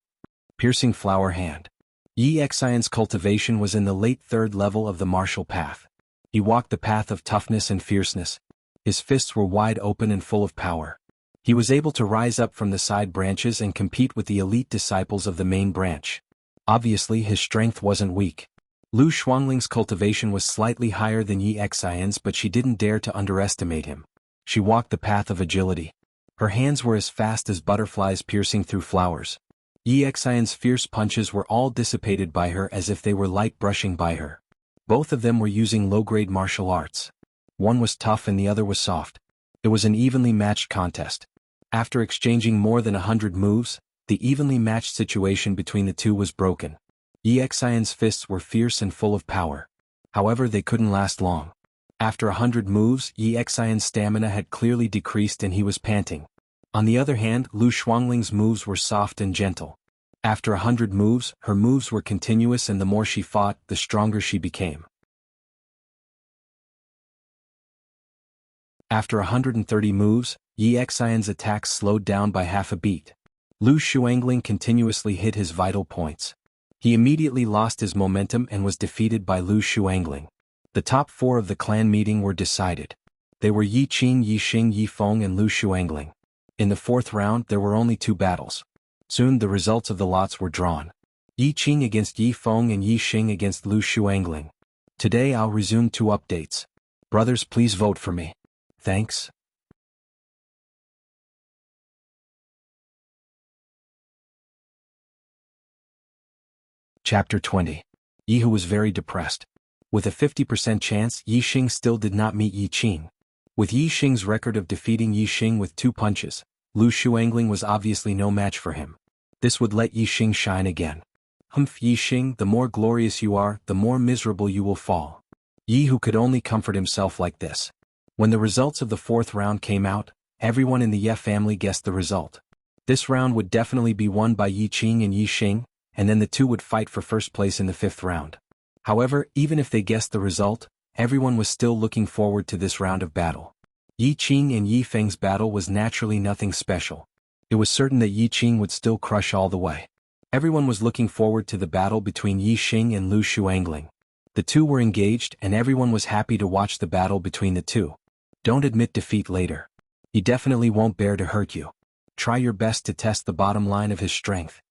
S1: Piercing Flower Hand. Yi Xian's cultivation was in the late 3rd level of the martial path. He walked the path of toughness and fierceness. His fists were wide open and full of power. He was able to rise up from the side branches and compete with the elite disciples of the main branch. Obviously his strength wasn't weak. Lu Xuangling's cultivation was slightly higher than Yi Xian's, but she didn't dare to underestimate him. She walked the path of agility. Her hands were as fast as butterflies piercing through flowers. Yi Xian's fierce punches were all dissipated by her as if they were light brushing by her. Both of them were using low-grade martial arts. One was tough and the other was soft. It was an evenly matched contest. After exchanging more than 100 moves, the evenly matched situation between the two was broken. Yi Xian's fists were fierce and full of power. However, they couldn't last long. After 100 moves, Yi Xian's stamina had clearly decreased and he was panting. On the other hand, Lu Xuangling's moves were soft and gentle. After 100 moves, her moves were continuous, and the more she fought, the stronger she became. After 130 moves, Yi Xian's attacks slowed down by half a beat. Lu Xuangling continuously hit his vital points. He immediately lost his momentum and was defeated by Lu Xuangling. The top 4 of the clan meeting were decided. They were Yi Qing, Yi Xing, Yi Feng and Lu Xuangling. In the 4th round there were only 2 battles. Soon the results of the lots were drawn. Yi Qing against Yi Feng and Yi Xing against Lu Xuangling. Today I'll resume 2 updates. Brothers, please vote for me. Thanks. Chapter 20. Jianghu was very depressed. With a 50% chance, Yi Xing still did not meet Yi Qing. With Yi Xing's record of defeating Yi Xing with 2 punches, Lu Xuangling was obviously no match for him. This would let Yi Xing shine again. Humph, Yi Xing, the more glorious you are, the more miserable you will fall. Jianghu could only comfort himself like this. When the results of the 4th round came out, everyone in the Ye family guessed the result. This round would definitely be won by Yi Qing and Yi Xing, and then the two would fight for first place in the 5th round. However, even if they guessed the result, everyone was still looking forward to this round of battle. Yi Qing and Yi Feng's battle was naturally nothing special. It was certain that Yi Qing would still crush all the way. Everyone was looking forward to the battle between Yi Xing and Lu Xuangling. The two were engaged and everyone was happy to watch the battle between the two. Don't admit defeat later. He definitely won't bear to hurt you. Try your best to test the bottom line of his strength.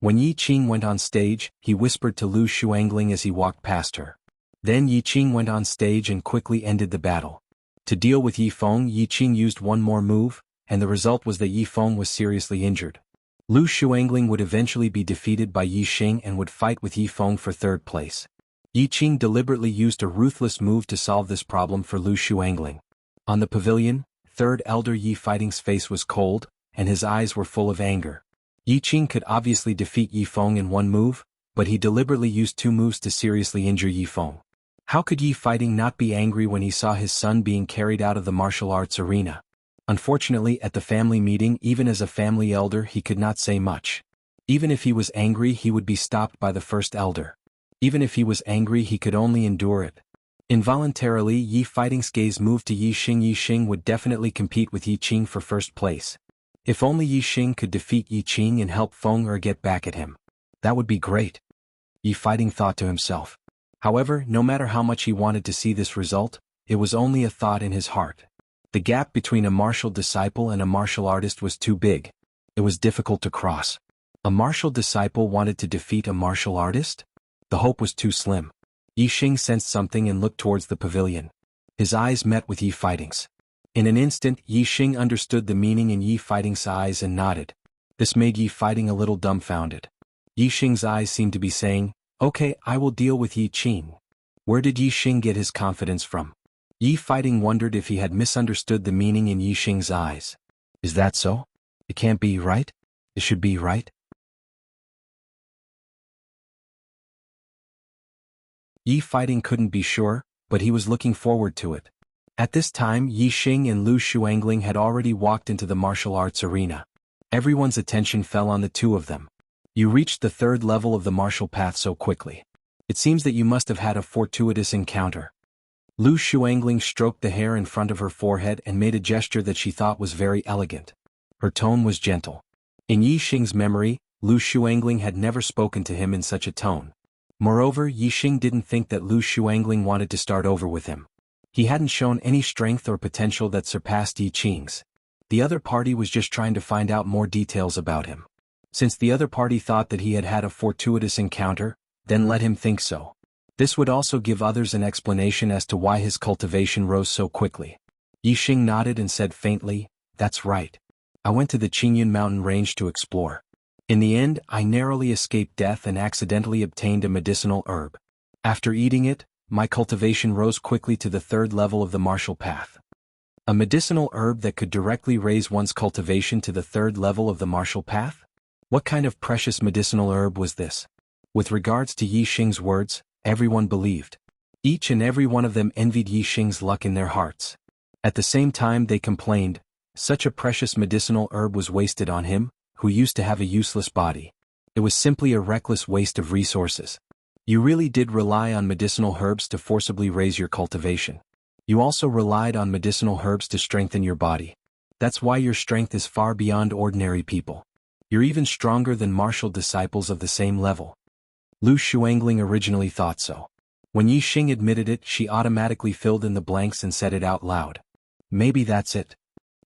S1: When Yi Qing went on stage, he whispered to Lu Xuangling as he walked past her. Then Yi Qing went on stage and quickly ended the battle. To deal with Yi Feng, Yi Qing used one more move, and the result was that Yi Feng was seriously injured. Lu Xuangling would eventually be defeated by Yi Xing and would fight with Yi Feng for 3rd place. Yi Qing deliberately used a ruthless move to solve this problem for Lu Xuangling. On the pavilion, 3rd Elder Yi Fighting's face was cold, and his eyes were full of anger. Yi Qing could obviously defeat Yi Feng in one move, but he deliberately used 2 moves to seriously injure Yi Feng. How could Yi Fighting not be angry when he saw his son being carried out of the martial arts arena? Unfortunately, at the family meeting, even as a family elder, he could not say much. Even if he was angry, he would be stopped by the 1st elder. Even if he was angry, he could only endure it. Involuntarily, Yi Fighting's gaze moved to Yi Xing. Yi Xing would definitely compete with Yi Qing for 1st place. If only Yi Xing could defeat Yi Qing and help Feng Er get back at him. That would be great. Yi Fighting thought to himself. However, no matter how much he wanted to see this result, it was only a thought in his heart. The gap between a martial disciple and a martial artist was too big. It was difficult to cross. A martial disciple wanted to defeat a martial artist? The hope was too slim. Yi Xing sensed something and looked towards the pavilion. His eyes met with Yi Fighting's. In an instant, Yi Xing understood the meaning in Yi Fighting's eyes and nodded. This made Yi Fighting a little dumbfounded. Yi Xing's eyes seemed to be saying, "Okay, I will deal with Yi Qing." Where did Yi Xing get his confidence from? Yi Fighting wondered if he had misunderstood the meaning in Yi Xing's eyes. Is that so? It can't be right? It should be right? Yi Fighting couldn't be sure, but he was looking forward to it. At this time, Yi Xing and Lu Xuangling had already walked into the martial arts arena. Everyone's attention fell on the two of them. You reached the 3rd level of the martial path so quickly. It seems that you must have had a fortuitous encounter. Lu Xuangling stroked the hair in front of her forehead and made a gesture that she thought was very elegant. Her tone was gentle. In Yi Xing's memory, Lu Xuangling had never spoken to him in such a tone. Moreover, Yixing didn't think that Lu Shuangling wanted to start over with him. He hadn't shown any strength or potential that surpassed Yi Qing's. The other party was just trying to find out more details about him. Since the other party thought that he had had a fortuitous encounter, then let him think so. This would also give others an explanation as to why his cultivation rose so quickly. Yixing nodded and said faintly, "That's right. I went to the Qingyun mountain range to explore. In the end, I narrowly escaped death and accidentally obtained a medicinal herb. After eating it, my cultivation rose quickly to the 3rd level of the martial path." A medicinal herb that could directly raise one's cultivation to the 3rd level of the martial path? What kind of precious medicinal herb was this? With regards to Yixing's words, everyone believed. Each and every one of them envied Yixing's luck in their hearts. At the same time they complained, such a precious medicinal herb was wasted on him, who used to have a useless body. It was simply a reckless waste of resources. You really did rely on medicinal herbs to forcibly raise your cultivation. You also relied on medicinal herbs to strengthen your body. That's why your strength is far beyond ordinary people. You're even stronger than martial disciples of the same level. Lu Shuangling originally thought so. When Yixing admitted it, she automatically filled in the blanks and said it out loud. Maybe that's it.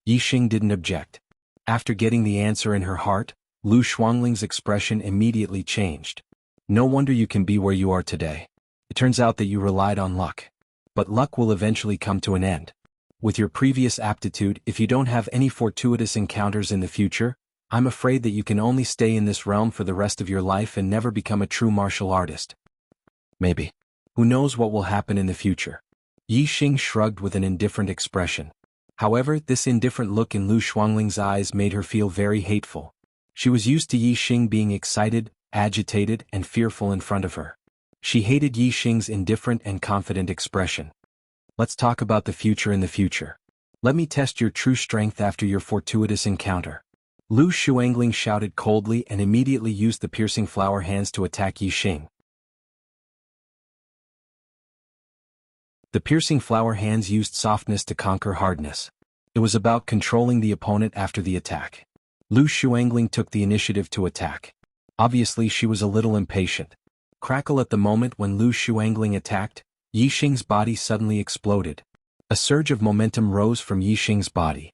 S1: Yixing didn't object. After getting the answer in her heart, Lu Shuangling's expression immediately changed. No wonder you can be where you are today. It turns out that you relied on luck. But luck will eventually come to an end. With your previous aptitude, if you don't have any fortuitous encounters in the future, I'm afraid that you can only stay in this realm for the rest of your life and never become a true martial artist. Maybe. Who knows what will happen in the future? Yixing shrugged with an indifferent expression. However, this indifferent look in Lu Shuangling's eyes made her feel very hateful. She was used to Yixing being excited, agitated, and fearful in front of her. She hated Yixing's indifferent and confident expression. Let's talk about the future in the future. Let me test your true strength after your fortuitous encounter. Lu Shuangling shouted coldly and immediately used the piercing flower hands to attack Yixing. The piercing flower hands used softness to conquer hardness. It was about controlling the opponent after the attack. Lu Shuangling took the initiative to attack. Obviously she was a little impatient. Crackle at the moment when Lu Shuangling attacked, Yixing's body suddenly exploded. A surge of momentum rose from Yixing's body.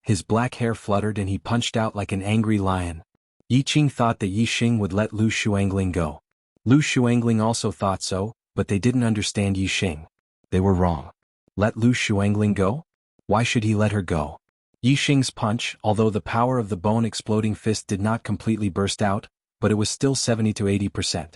S1: His black hair fluttered and he punched out like an angry lion. Yixing thought that Yixing would let Lu Shuangling go. Lu Shuangling also thought so, but they didn't understand Yixing. They were wrong. Let Lu Shuangling go? Why should he let her go? Yixing's punch, although the power of the bone-exploding fist did not completely burst out, but it was still 70 to 80%.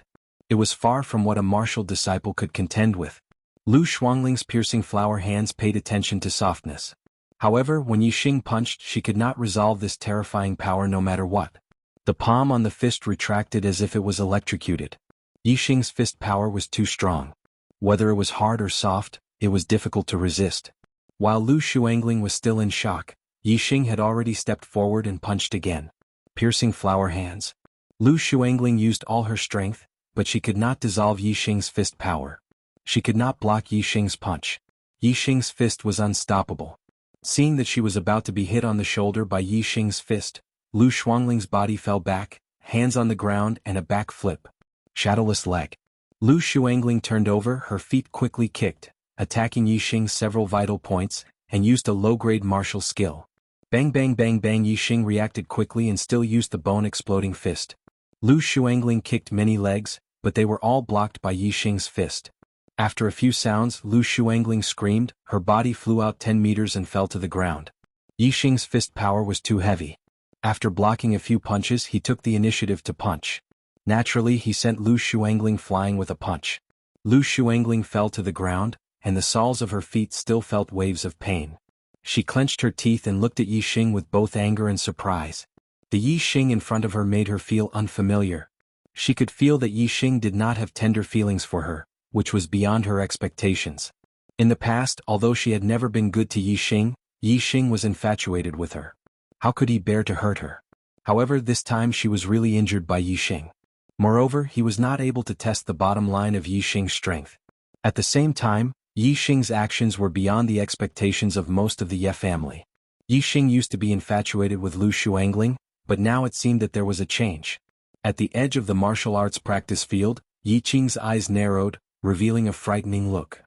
S1: It was far from what a martial disciple could contend with. Lu Shuangling's piercing flower hands paid attention to softness. However, when Yixing punched, she could not resolve this terrifying power no matter what. The palm on the fist retracted as if it was electrocuted. Yixing's fist power was too strong. Whether it was hard or soft, it was difficult to resist. While Lu Shuangling was still in shock, Yixing had already stepped forward and punched again. Piercing flower hands. Lu Shuangling used all her strength, but she could not dissolve Yixing's fist power. She could not block Yixing's punch. Yixing's fist was unstoppable. Seeing that she was about to be hit on the shoulder by Yixing's fist, Lu Shuangling's body fell back, hands on the ground and a back flip. Shadowless leg. Lu Shuangling turned over, her feet quickly kicked, attacking Yixing's several vital points, and used a low-grade martial skill. Bang bang bang bang. Yixing reacted quickly and still used the bone-exploding fist. Lu Shuangling kicked many legs, but they were all blocked by Yixing's fist. After a few sounds, Lu Shuangling screamed, her body flew out 10 meters and fell to the ground. Yixing's fist power was too heavy. After blocking a few punches, he took the initiative to punch. Naturally, he sent Lu Shuangling flying with a punch. Lu Shuangling fell to the ground, and the soles of her feet still felt waves of pain. She clenched her teeth and looked at Yixing with both anger and surprise. The Yixing in front of her made her feel unfamiliar. She could feel that Yixing did not have tender feelings for her, which was beyond her expectations. In the past, although she had never been good to Yixing, Yixing was infatuated with her. How could he bear to hurt her? However, this time she was really injured by Yixing. Moreover, he was not able to test the bottom line of Yixing's strength. At the same time, Yixing's actions were beyond the expectations of most of the Ye family. Yixing used to be infatuated with Lu Shuangling, but now it seemed that there was a change. At the edge of the martial arts practice field, Yi Qing's eyes narrowed, revealing a frightening look.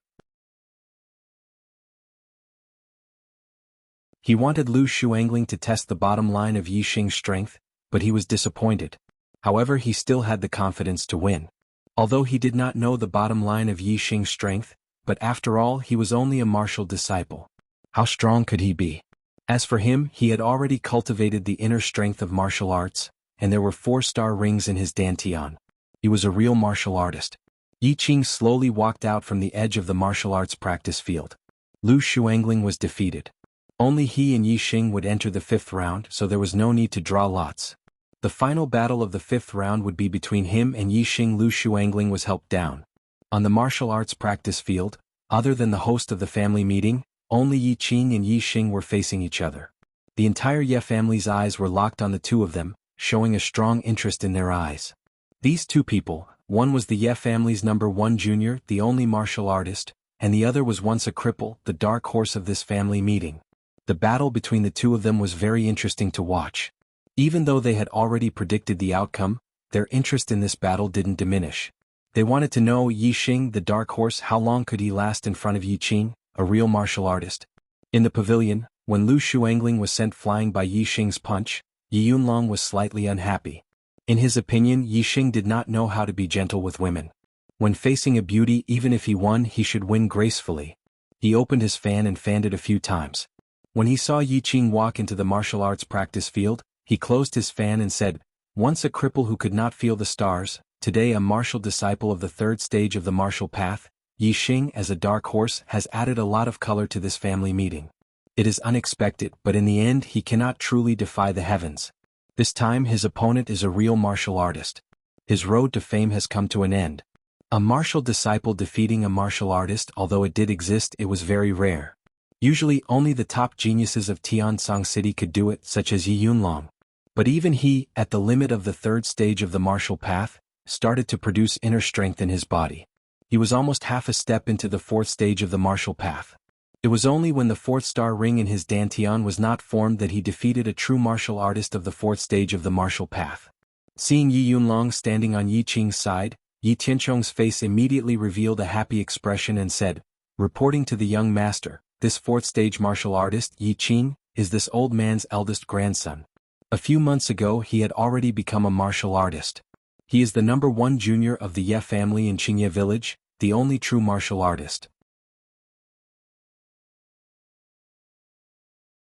S1: He wanted Lu Shuangling to test the bottom line of Yi Qing's strength, but he was disappointed. However, he still had the confidence to win. Although he did not know the bottom line of Yi Qing's strength, but after all he was only a martial disciple. How strong could he be? As for him, he had already cultivated the inner strength of martial arts, and there were 4-star rings in his dantian. He was a real martial artist. Yi Qing slowly walked out from the edge of the martial arts practice field. Lu Shuangling was defeated. Only he and Yi Qing would enter the 5th round, so there was no need to draw lots. The final battle of the 5th round would be between him and Yi Qing. Lu Shuangling was helped down. On the martial arts practice field, other than the host of the family meeting, only Yi Qing and Yi Qing were facing each other. The entire Ye family's eyes were locked on the two of them, showing a strong interest in their eyes. These two people, one was the Ye family's #1 junior, the only martial artist, and the other was once a cripple, the dark horse of this family meeting. The battle between the two of them was very interesting to watch. Even though they had already predicted the outcome, their interest in this battle didn't diminish. They wanted to know Yi Qing, the dark horse, how long could he last in front of Yi Qing, a real martial artist. In the pavilion, when Lu Shuangling was sent flying by Yi Qing's punch, Yi Yunlong was slightly unhappy. In his opinion, Yi Qing did not know how to be gentle with women. When facing a beauty, even if he won, he should win gracefully. He opened his fan and fanned it a few times. When he saw Yi Qing walk into the martial arts practice field, he closed his fan and said, "Once a cripple who could not feel the stars, today a martial disciple of the 3rd stage of the martial path, Yi Qing as a dark horse has added a lot of color to this family meeting. It is unexpected, but in the end he cannot truly defy the heavens. This time his opponent is a real martial artist. His road to fame has come to an end." A martial disciple defeating a martial artist, although it did exist, it was very rare. Usually only the top geniuses of Tiansong City could do it, such as Yi Yunlong. But even he, at the limit of the 3rd stage of the martial path, started to produce inner strength in his body. He was almost half a step into the 4th stage of the martial path. It was only when the 4th-star ring in his dantian was not formed that he defeated a true martial artist of the 4th stage of the martial path. Seeing Yi Yunlong standing on Yi Qing's side, Yi Tianchong's face immediately revealed a happy expression and said, reporting to the young master, "This 4th-stage martial artist, Yi Qing, is this old man's eldest grandson. A few months ago he had already become a martial artist. He is the #1 junior of the Ye family in Qingye village, the only true martial artist.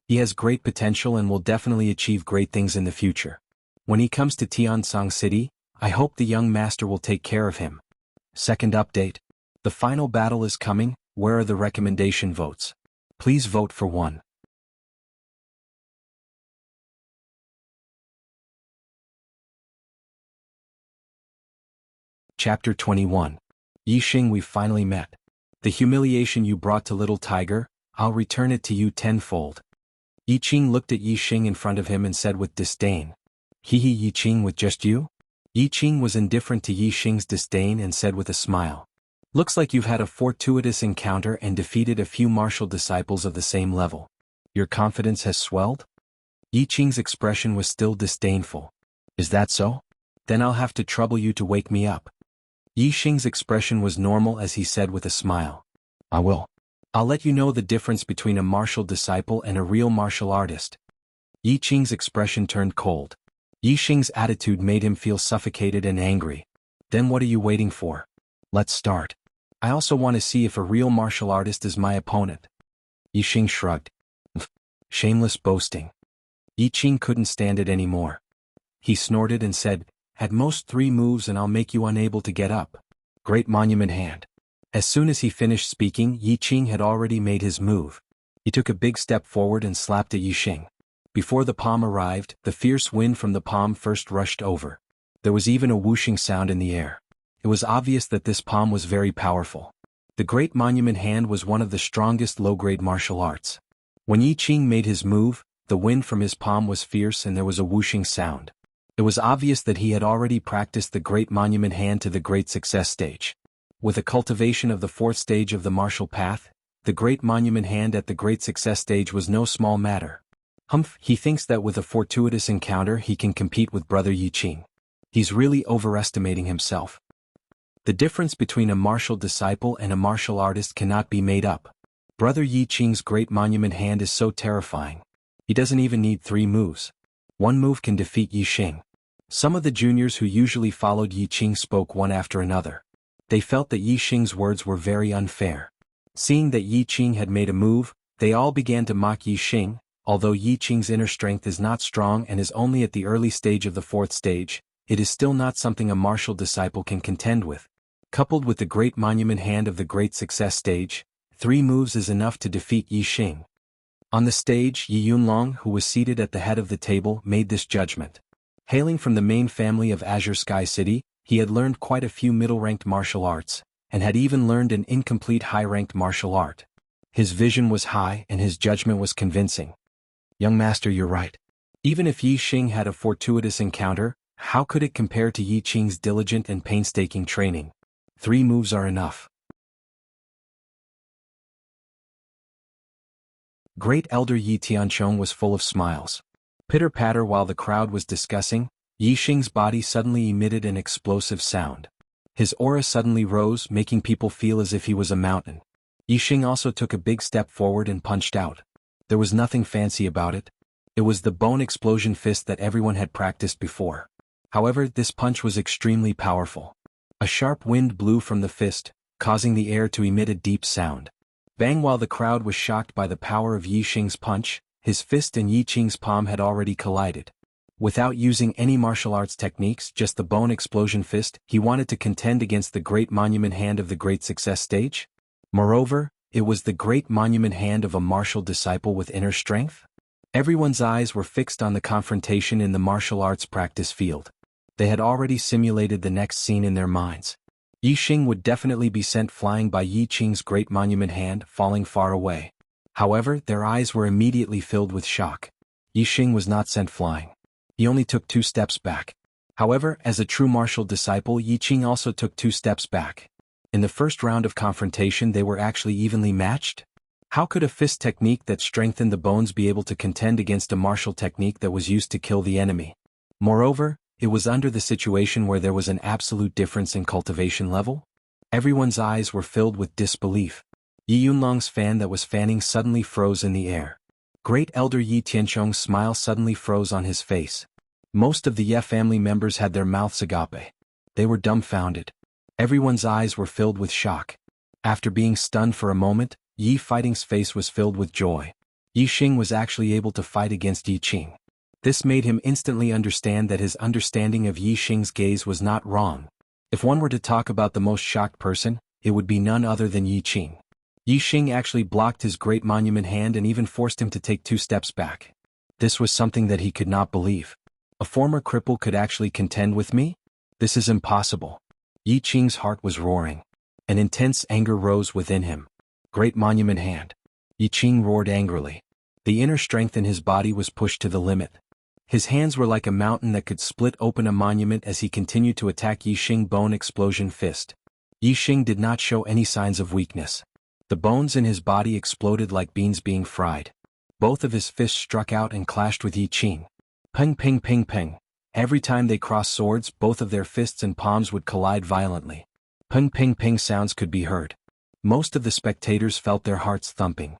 S1: He has great potential and will definitely achieve great things in the future. When he comes to Tiansong City, I hope the young master will take care of him." Second update. The final battle is coming. Where are the recommendation votes? Please vote for 1. Chapter 21. Yi Qing, we've finally met. The humiliation you brought to little tiger, I'll return it to you tenfold. Yi Qing looked at Yi Qing in front of him and said with disdain. He Yi Qing, with just you? Yi Qing was indifferent to Yi Qing's disdain and said with a smile. Looks like you've had a fortuitous encounter and defeated a few martial disciples of the same level. Your confidence has swelled? Yi Qing's expression was still disdainful. Is that so? Then I'll have to trouble you to wake me up. Yi Qing's expression was normal as he said with a smile. I will. I'll let you know the difference between a martial disciple and a real martial artist. Yi Qing's expression turned cold. Yi Qing's attitude made him feel suffocated and angry. Then what are you waiting for? Let's start. I also want to see if a real martial artist is my opponent. Yi Qing shrugged. Shameless boasting. Yi Qing couldn't stand it anymore. He snorted and said, at most 3 moves and I'll make you unable to get up. Great monument hand. As soon as he finished speaking, Yi Qing had already made his move. He took a big step forward and slapped at Yi Qing. Before the palm arrived, the fierce wind from the palm first rushed over. There was even a whooshing sound in the air. It was obvious that this palm was very powerful. The great monument hand was one of the strongest low-grade martial arts. When Yi Qing made his move, the wind from his palm was fierce and there was a whooshing sound. It was obvious that he had already practiced the great monument hand to the great success stage. With a cultivation of the 4th stage of the martial path, the great monument hand at the great success stage was no small matter. He thinks that with a fortuitous encounter he can compete with brother Yi Qing. He's really overestimating himself. The difference between a martial disciple and a martial artist cannot be made up. Brother Yi Qing's great monument hand is so terrifying. He doesn't even need 3 moves. 1 move can defeat Yi Qing. Some of the juniors who usually followed Yi Qing spoke one after another. They felt that Yi Qing's words were very unfair. Seeing that Yi Qing had made a move, they all began to mock Yi Qing. Although Yi Qing's inner strength is not strong and is only at the early stage of the 4th stage, it is still not something a martial disciple can contend with. Coupled with the great monument hand of the great success stage, 3 moves is enough to defeat Yi Qing. On the stage, Yi Yunlong, who was seated at the head of the table, made this judgment. Hailing from the main family of Azure Sky City, he had learned quite a few middle-ranked martial arts, and had even learned an incomplete high-ranked martial art. His vision was high and his judgment was convincing. Young master, you're right. Even if Yi Qing had a fortuitous encounter, how could it compare to Yi Qing's diligent and painstaking training? 3 moves are enough. Great Elder Yi Tianchong was full of smiles. Pitter-patter while the crowd was discussing, Yi Qing's body suddenly emitted an explosive sound. His aura suddenly rose, making people feel as if he was a mountain. Yi Qing also took a big step forward and punched out. There was nothing fancy about it. It was the bone explosion fist that everyone had practiced before. However, this punch was extremely powerful. A sharp wind blew from the fist, causing the air to emit a deep sound. Bang! While the crowd was shocked by the power of Yi Qing's punch, his fist and Yi Qing's palm had already collided. Without using any martial arts techniques, just the bone explosion fist, he wanted to contend against the great monument hand of the great success stage? Moreover, it was the great monument hand of a martial disciple with inner strength? Everyone's eyes were fixed on the confrontation in the martial arts practice field. They had already simulated the next scene in their minds. Yi Qing would definitely be sent flying by Yi Qing's great monument hand, falling far away. However, their eyes were immediately filled with shock. Yi Qing was not sent flying. He only took 2 steps back. However, as a true martial disciple, Yi Qing also took 2 steps back. In the first round of confrontation, they were actually evenly matched? How could a fist technique that strengthened the bones be able to contend against a martial technique that was used to kill the enemy? Moreover, it was under the situation where there was an absolute difference in cultivation level. Everyone's eyes were filled with disbelief. Yi Yunlong's fan that was fanning suddenly froze in the air. Great Elder Yi Tianchong's smile suddenly froze on his face. Most of the Ye family members had their mouths agape. They were dumbfounded. Everyone's eyes were filled with shock. After being stunned for a moment, Yi Fighting's face was filled with joy. Yi Qing was actually able to fight against Yi Qing. This made him instantly understand that his understanding of Yi Qing's gaze was not wrong. If one were to talk about the most shocked person, it would be none other than Yi Qing. Yi Qing actually blocked his great monument hand and even forced him to take 2 steps back. This was something that he could not believe. A former cripple could actually contend with me? This is impossible. Yi Qing's heart was roaring. An intense anger rose within him. Great monument hand. Yi Qing roared angrily. The inner strength in his body was pushed to the limit. His hands were like a mountain that could split open a monument as he continued to attack Yi Qing bone explosion fist. Yi Qing did not show any signs of weakness. The bones in his body exploded like beans being fried. Both of his fists struck out and clashed with Yi Qing. Ping ping ping ping. Every time they crossed swords, both of their fists and palms would collide violently. Ping ping ping sounds could be heard. Most of the spectators felt their hearts thumping.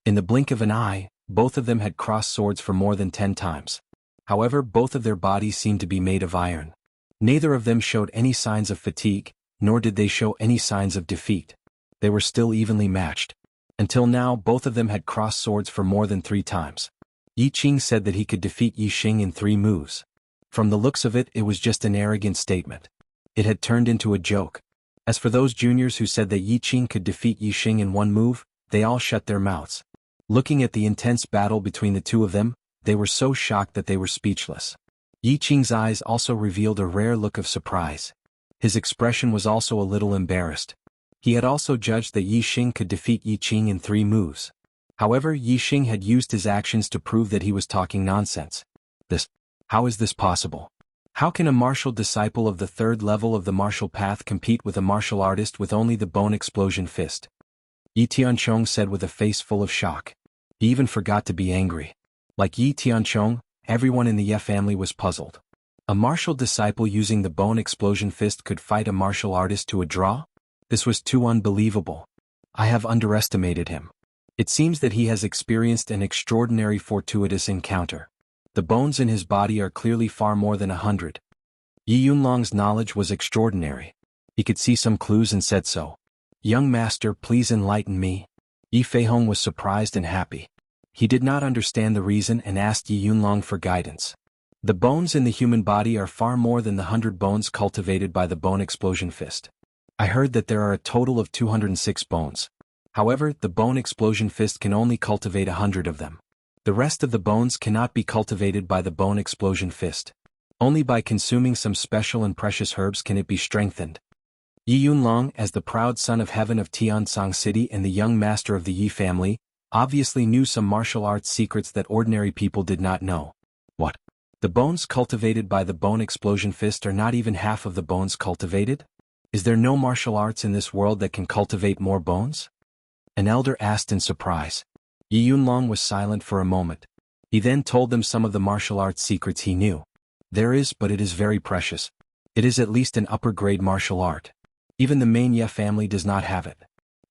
S1: In the blink of an eye, both of them had crossed swords for more than 10 times. However, both of their bodies seemed to be made of iron. Neither of them showed any signs of fatigue, nor did they show any signs of defeat. They were still evenly matched. Until now, both of them had crossed swords for more than 3 times. Yi Qing said that he could defeat Yi Qing in 3 moves. From the looks of it, it was just an arrogant statement. It had turned into a joke. As for those juniors who said that Yi Qing could defeat Yi Qing in 1 move, they all shut their mouths. Looking at the intense battle between the 2 of them, they were so shocked that they were speechless. Yi Qing's eyes also revealed a rare look of surprise. His expression was also a little embarrassed. He had also judged that Yi Qing could defeat Yi Qing in 3 moves. However, Yi Qing had used his actions to prove that he was talking nonsense. How is this possible? How can a martial disciple of the 3rd level of the martial path compete with a martial artist with only the bone explosion fist? Yi Tianchong said with a face full of shock. He even forgot to be angry. Like Yi Tianchong, everyone in the Ye family was puzzled. A martial disciple using the bone explosion fist could fight a martial artist to a draw? This was too unbelievable. I have underestimated him. It seems that he has experienced an extraordinary fortuitous encounter. The bones in his body are clearly far more than 100. Yi Yunlong's knowledge was extraordinary. He could see some clues and said so. Young master, please enlighten me. Yi Feihong was surprised and happy. He did not understand the reason and asked Yi Yunlong for guidance. The bones in the human body are far more than the 100 bones cultivated by the bone explosion fist. I heard that there are a total of 206 bones. However, the bone explosion fist can only cultivate 100 of them. The rest of the bones cannot be cultivated by the bone explosion fist. Only by consuming some special and precious herbs can it be strengthened. Yi Yunlong, as the proud son of heaven of Tiansong City and the young master of the Yi family, obviously knew some martial arts secrets that ordinary people did not know. What? The bones cultivated by the bone explosion fist are not even half of the bones cultivated? Is there no martial arts in this world that can cultivate more bones? An elder asked in surprise. Yi Yunlong was silent for a moment. He then told them some of the martial arts secrets he knew. There is, but it is very precious. It is at least an upper-grade martial art. Even the main Ye family does not have it.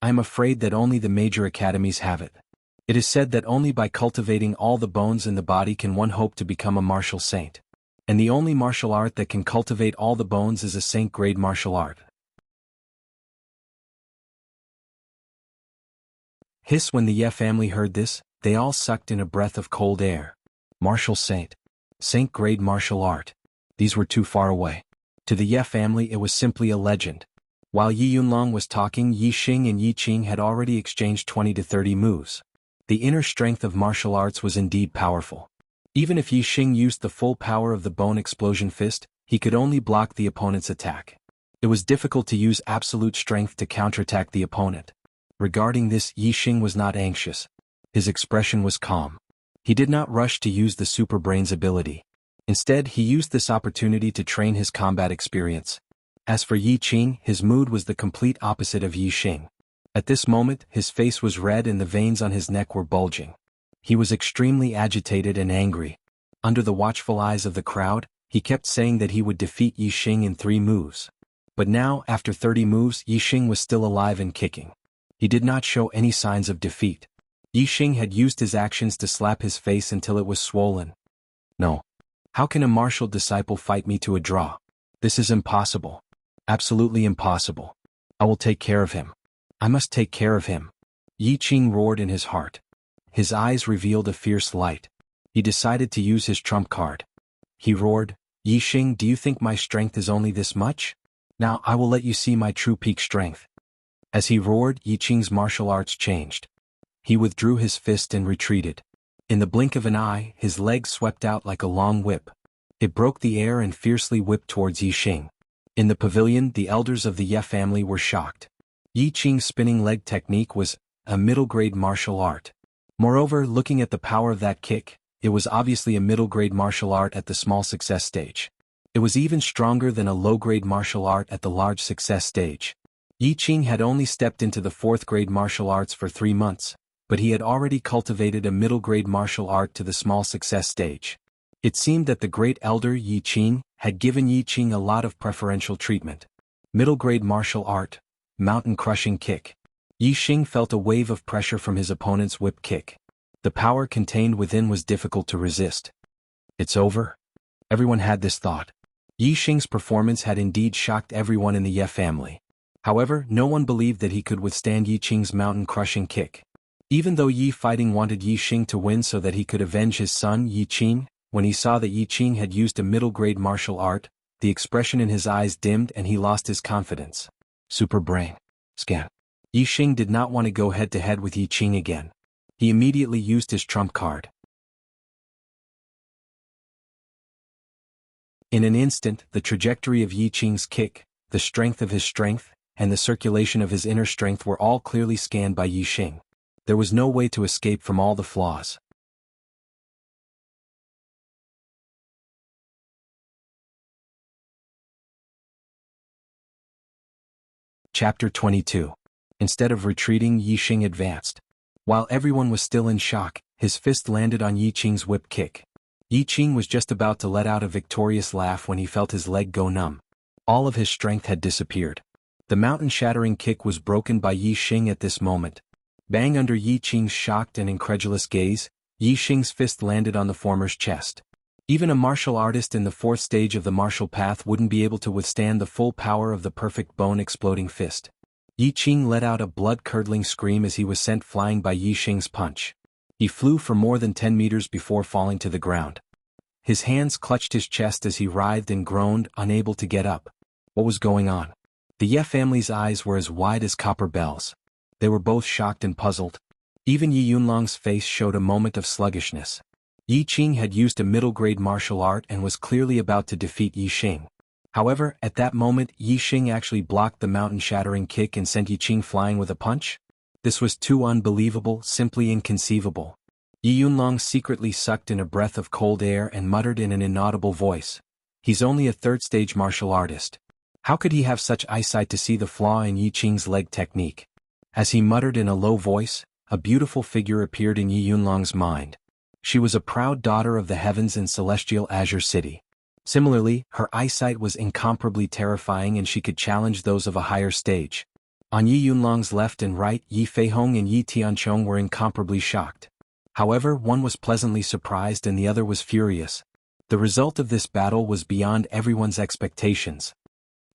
S1: I am afraid that only the major academies have it. It is said that only by cultivating all the bones in the body can one hope to become a martial saint. And the only martial art that can cultivate all the bones is a saint-grade martial art. Hiss! When the Ye family heard this, they all sucked in a breath of cold air. Martial saint. Saint-grade martial art. These were too far away. To the Ye family it was simply a legend. While Yi Yunlong was talking, Yi Xing and Yi Qing had already exchanged 20 to 30 moves. The inner strength of martial arts was indeed powerful. Even if Yi Xing used the full power of the bone explosion fist, he could only block the opponent's attack. It was difficult to use absolute strength to counterattack the opponent. Regarding this, Yi Xing was not anxious. His expression was calm. He did not rush to use the super brain's ability. Instead, he used this opportunity to train his combat experience. As for Yi Qing, his mood was the complete opposite of Yi Xing. At this moment, his face was red and the veins on his neck were bulging. He was extremely agitated and angry. Under the watchful eyes of the crowd, he kept saying that he would defeat Yi Xing in 3 moves. But now, after 30 moves, Yi Xing was still alive and kicking. He did not show any signs of defeat. Yi Xing had used his actions to slap his face until it was swollen. No. How can a martial disciple fight me to a draw? This is impossible. Absolutely impossible. I will take care of him. I must take care of him. Yi Qing roared in his heart. His eyes revealed a fierce light. He decided to use his trump card. He roared, Yi Xing, do you think my strength is only this much? Now I will let you see my true peak strength. As he roared, Yi Qing's martial arts changed. He withdrew his fist and retreated. In the blink of an eye, his legs swept out like a long whip. It broke the air and fiercely whipped towards Yi Xing. In the pavilion, the elders of the Ye family were shocked. Yi Qing's spinning leg technique was a middle-grade martial art. Moreover, looking at the power of that kick, it was obviously a middle-grade martial art at the small success stage. It was even stronger than a low-grade martial art at the large success stage. Yi Qing had only stepped into the 4th-grade martial arts for 3 months, but he had already cultivated a middle-grade martial art to the small success stage. It seemed that the great elder Yi Qing had given Yi Qing a lot of preferential treatment. Middle-grade martial art, mountain-crushing kick. Yi Xing felt a wave of pressure from his opponent's whip kick. The power contained within was difficult to resist. It's over? Everyone had this thought. Yi Xing's performance had indeed shocked everyone in the Ye family. However, no one believed that he could withstand Yi Qing's mountain-crushing kick. Even though Yi Fighting wanted Yi Xing to win so that he could avenge his son Yi Qing, when he saw that Yi Qing had used a middle-grade martial art, the expression in his eyes dimmed and he lost his confidence. Super brain. Scan. Yi Xing did not want to go head-to-head with Yi Qing again. He immediately used his trump card. In an instant, the trajectory of Yi Qing's kick, the strength of his strength, and the circulation of his inner strength were all clearly scanned by Yi Xing. There was no way to escape from all the flaws. Chapter 22. Instead of retreating, Yi Xing advanced. While everyone was still in shock, his fist landed on Yi Qing's whip kick. Yi Qing was just about to let out a victorious laugh when he felt his leg go numb. All of his strength had disappeared. The mountain-shattering kick was broken by Yi Qing at this moment. Bang! Under Yi Qing's shocked and incredulous gaze, Yi Qing's fist landed on the former's chest. Even a martial artist in the fourth stage of the martial path wouldn't be able to withstand the full power of the perfect bone-exploding fist. Yi Qing let out a blood-curdling scream as he was sent flying by Yi Qing's punch. He flew for more than 10 meters before falling to the ground. His hands clutched his chest as he writhed and groaned, unable to get up. What was going on? The Ye family's eyes were as wide as copper bells. They were both shocked and puzzled. Even Yi Yunlong's face showed a moment of sluggishness. Yi Qing had used a middle-grade martial art and was clearly about to defeat Yi Qing. However, at that moment Yi Qing actually blocked the mountain-shattering kick and sent Yi Qing flying with a punch? This was too unbelievable, simply inconceivable. Yi Yunlong secretly sucked in a breath of cold air and muttered in an inaudible voice. He's only a third-stage martial artist. How could he have such eyesight to see the flaw in Yi Qing's leg technique? As he muttered in a low voice, a beautiful figure appeared in Yi Yunlong's mind. She was a proud daughter of the heavens in celestial Azure City. Similarly, her eyesight was incomparably terrifying and she could challenge those of a higher stage. On Yi Yunlong's left and right, Yi Feihong and Yi Tianchong were incomparably shocked. However, one was pleasantly surprised and the other was furious. The result of this battle was beyond everyone's expectations.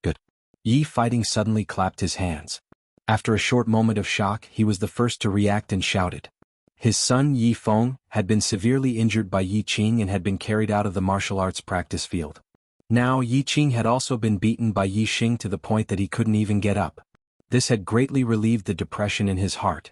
S1: Good. Yi Fighting suddenly clapped his hands. After a short moment of shock, he was the first to react and shouted. His son Yi Feng had been severely injured by Yi Qing and had been carried out of the martial arts practice field. Now Yi Qing had also been beaten by Yi Qing to the point that he couldn't even get up. This had greatly relieved the depression in his heart.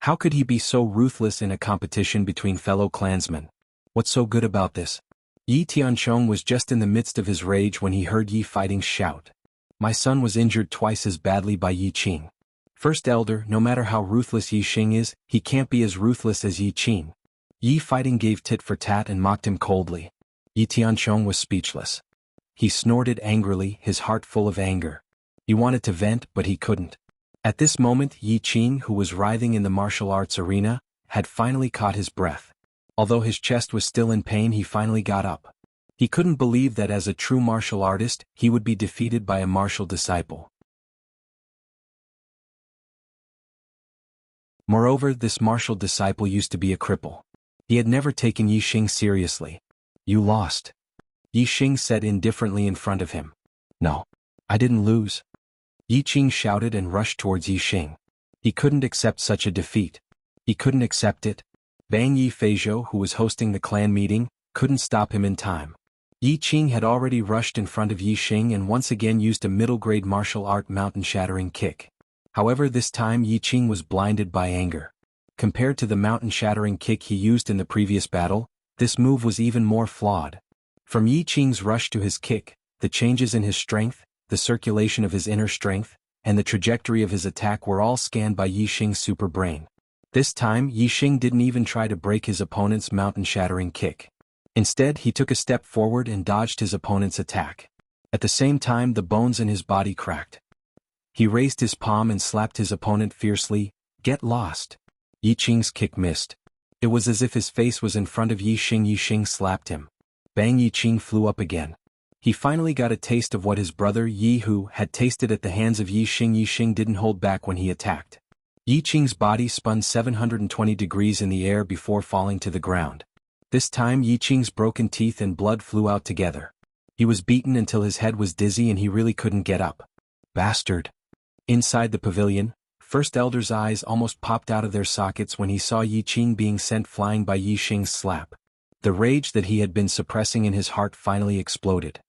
S1: How could he be so ruthless in a competition between fellow clansmen? What's so good about this? Yi Tianchong was just in the midst of his rage when he heard Yi Fighting shout. My son was injured twice as badly by Yi Qing. First elder, no matter how ruthless Yi Qing is, he can't be as ruthless as Yi Qing. Yi Fighting gave tit for tat and mocked him coldly. Yi Tianchong was speechless. He snorted angrily, his heart full of anger. He wanted to vent, but he couldn't. At this moment Yi Qing, who was writhing in the martial arts arena, had finally caught his breath. Although his chest was still in pain, he finally got up. He couldn't believe that as a true martial artist, he would be defeated by a martial disciple. Moreover, this martial disciple used to be a cripple. He had never taken Yi Qing seriously. You lost. Yi Qing said indifferently in front of him. No. I didn't lose. Yi Qing shouted and rushed towards Yi Qing. He couldn't accept such a defeat. He couldn't accept it. Bang! Yi Feizhou, who was hosting the clan meeting, couldn't stop him in time. Yi Qing had already rushed in front of Yi Qing and once again used a middle-grade martial art mountain-shattering kick. However, this time Yi Qing was blinded by anger. Compared to the mountain-shattering kick he used in the previous battle, this move was even more flawed. From Yi Qing's rush to his kick, the changes in his strength, the circulation of his inner strength, and the trajectory of his attack were all scanned by Yi Qing's super brain. This time Yi Qing didn't even try to break his opponent's mountain-shattering kick. Instead, he took a step forward and dodged his opponent's attack. At the same time, the bones in his body cracked. He raised his palm and slapped his opponent fiercely. Get lost. Yi Qing's kick missed. It was as if his face was in front of Yi Qing. Yi Qing slapped him. Bang! Yi Qing flew up again. He finally got a taste of what his brother Yi Hu had tasted at the hands of Yi Qing. Yi Qing didn't hold back when he attacked. Yi Qing's body spun 720 degrees in the air before falling to the ground. This time Yi Qing's broken teeth and blood flew out together. He was beaten until his head was dizzy and he really couldn't get up. Bastard. Inside the pavilion, First Elder's eyes almost popped out of their sockets when he saw Yi Qing being sent flying by Yi Qing's slap. The rage that he had been suppressing in his heart finally exploded.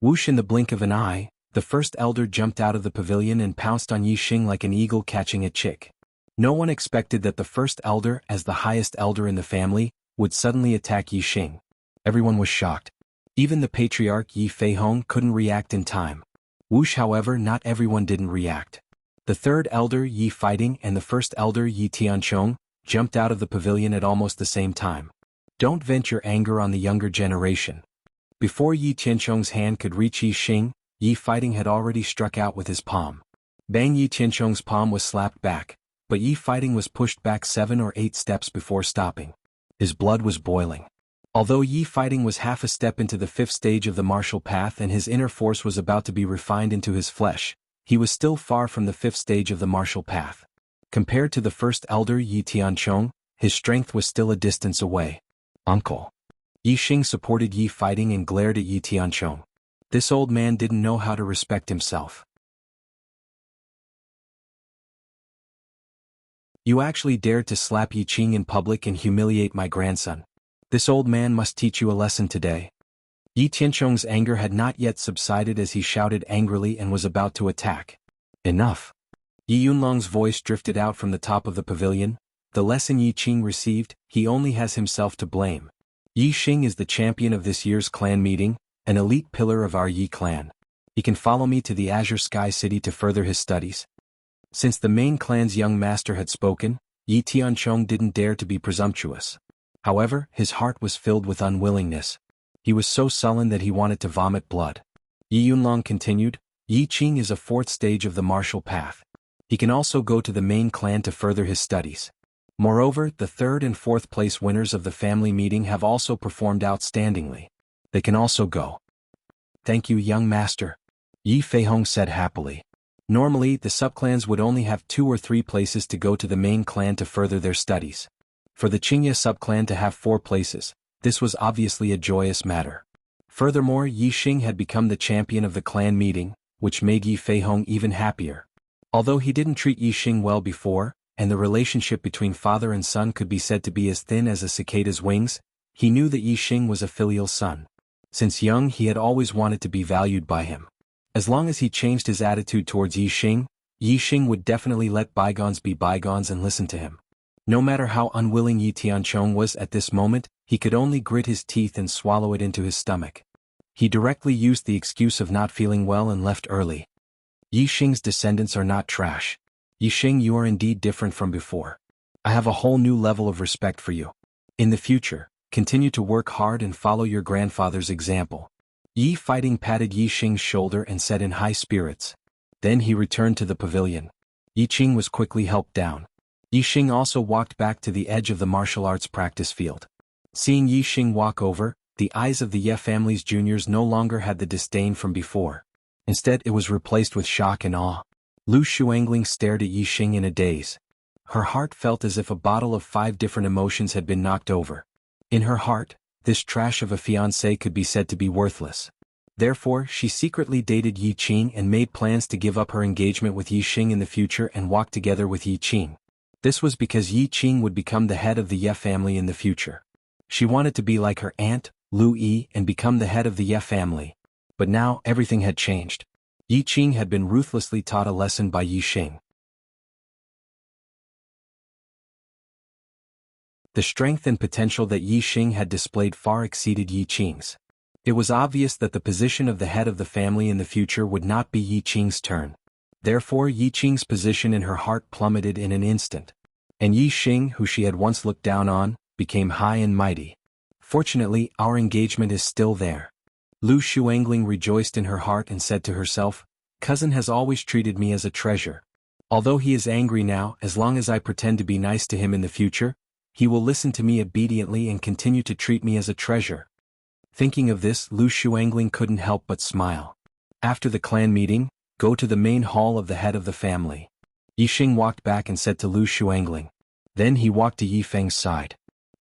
S1: Whoosh! In the blink of an eye, the First Elder jumped out of the pavilion and pounced on Yi Qing like an eagle catching a chick. No one expected that the First Elder, as the highest elder in the family, would suddenly attack Yi Qing. Everyone was shocked. Even the patriarch Yi Feihong couldn't react in time. Whoosh! However, not everyone didn't react. The third elder Yi Fighting and the first elder Yi Tianchong jumped out of the pavilion at almost the same time. Don't vent your anger on the younger generation. Before Yi Tianchong's hand could reach Yi Qing, Yi Fighting had already struck out with his palm. Bang! Yi Tianchong's palm was slapped back, but Yi Fighting was pushed back 7 or 8 steps before stopping. His blood was boiling. Although Yi Fighting was half a step into the 5th stage of the martial path and his inner force was about to be refined into his flesh, he was still far from the 5th stage of the martial path. Compared to the first elder Yi Tianchong, his strength was still a distance away. Uncle. Yi Xing supported Yi Fighting and glared at Yi Tianchong. This old man didn't know how to respect himself. You actually dared to slap Yi Qing in public and humiliate my grandson. This old man must teach you a lesson today. Yi Tianchong's anger had not yet subsided as he shouted angrily and was about to attack. Enough. Yi Yunlong's voice drifted out from the top of the pavilion. The lesson Yi Qing received, he only has himself to blame. Yi Xing is the champion of this year's clan meeting, an elite pillar of our Yi clan. He can follow me to the Azure Sky City to further his studies. Since the main clan's young master had spoken, Yi Tianchong didn't dare to be presumptuous. However, his heart was filled with unwillingness. He was so sullen that he wanted to vomit blood. Yi Yunlong continued, Yi Qing is a 4th stage of the martial path. He can also go to the main clan to further his studies. Moreover, the 3rd and 4th place winners of the family meeting have also performed outstandingly. They can also go. Thank you, young master. Yi Feihong said happily. Normally, the subclans would only have 2 or 3 places to go to the main clan to further their studies. For the Qingya subclan to have 4 places, this was obviously a joyous matter. Furthermore, Yi Xing had become the champion of the clan meeting, which made Yi Feihong even happier. Although he didn't treat Yi Xing well before, and the relationship between father and son could be said to be as thin as a cicada's wings, he knew that Yi Xing was a filial son. Since young he had always wanted to be valued by him. As long as he changed his attitude towards Yi Xing would definitely let bygones be bygones and listen to him. No matter how unwilling Yi Tianchong was at this moment, he could only grit his teeth and swallow it into his stomach. He directly used the excuse of not feeling well and left early. Yi Xing's descendants are not trash. Yi Xing, you are indeed different from before. I have a whole new level of respect for you. In the future, continue to work hard and follow your grandfather's example. Yi Fighting patted Yi Xing's shoulder and said in high spirits. Then he returned to the pavilion. Yi Qing was quickly helped down. Yi Xing also walked back to the edge of the martial arts practice field. Seeing Yi Xing walk over, the eyes of the Ye family's juniors no longer had the disdain from before. Instead, it was replaced with shock and awe. Lu Shuangling stared at Yi Xing in a daze. Her heart felt as if a bottle of 5 different emotions had been knocked over. In her heart, this trash of a fiancé could be said to be worthless. Therefore, she secretly dated Yi Qing and made plans to give up her engagement with Yi Xing in the future and walk together with Yi Qing. This was because Yi Qing would become the head of the Ye family in the future. She wanted to be like her aunt, Lu Yi, and become the head of the Ye family. But now, everything had changed. Yi Qing had been ruthlessly taught a lesson by Yi Xing. The strength and potential that Yi Xing had displayed far exceeded Yi Qing's. It was obvious that the position of the head of the family in the future would not be Yi Qing's turn. Therefore, Yi Qing's position in her heart plummeted in an instant. And Yi Xing, who she had once looked down on, became high and mighty. Fortunately, our engagement is still there. Lu Shuangling rejoiced in her heart and said to herself, Cousin has always treated me as a treasure. Although he is angry now, as long as I pretend to be nice to him in the future, he will listen to me obediently and continue to treat me as a treasure. Thinking of this, Lu Shuangling couldn't help but smile. After the clan meeting, go to the main hall of the head of the family. Yi Xing walked back and said to Lu Shuangling. Then he walked to Yi Feng's side.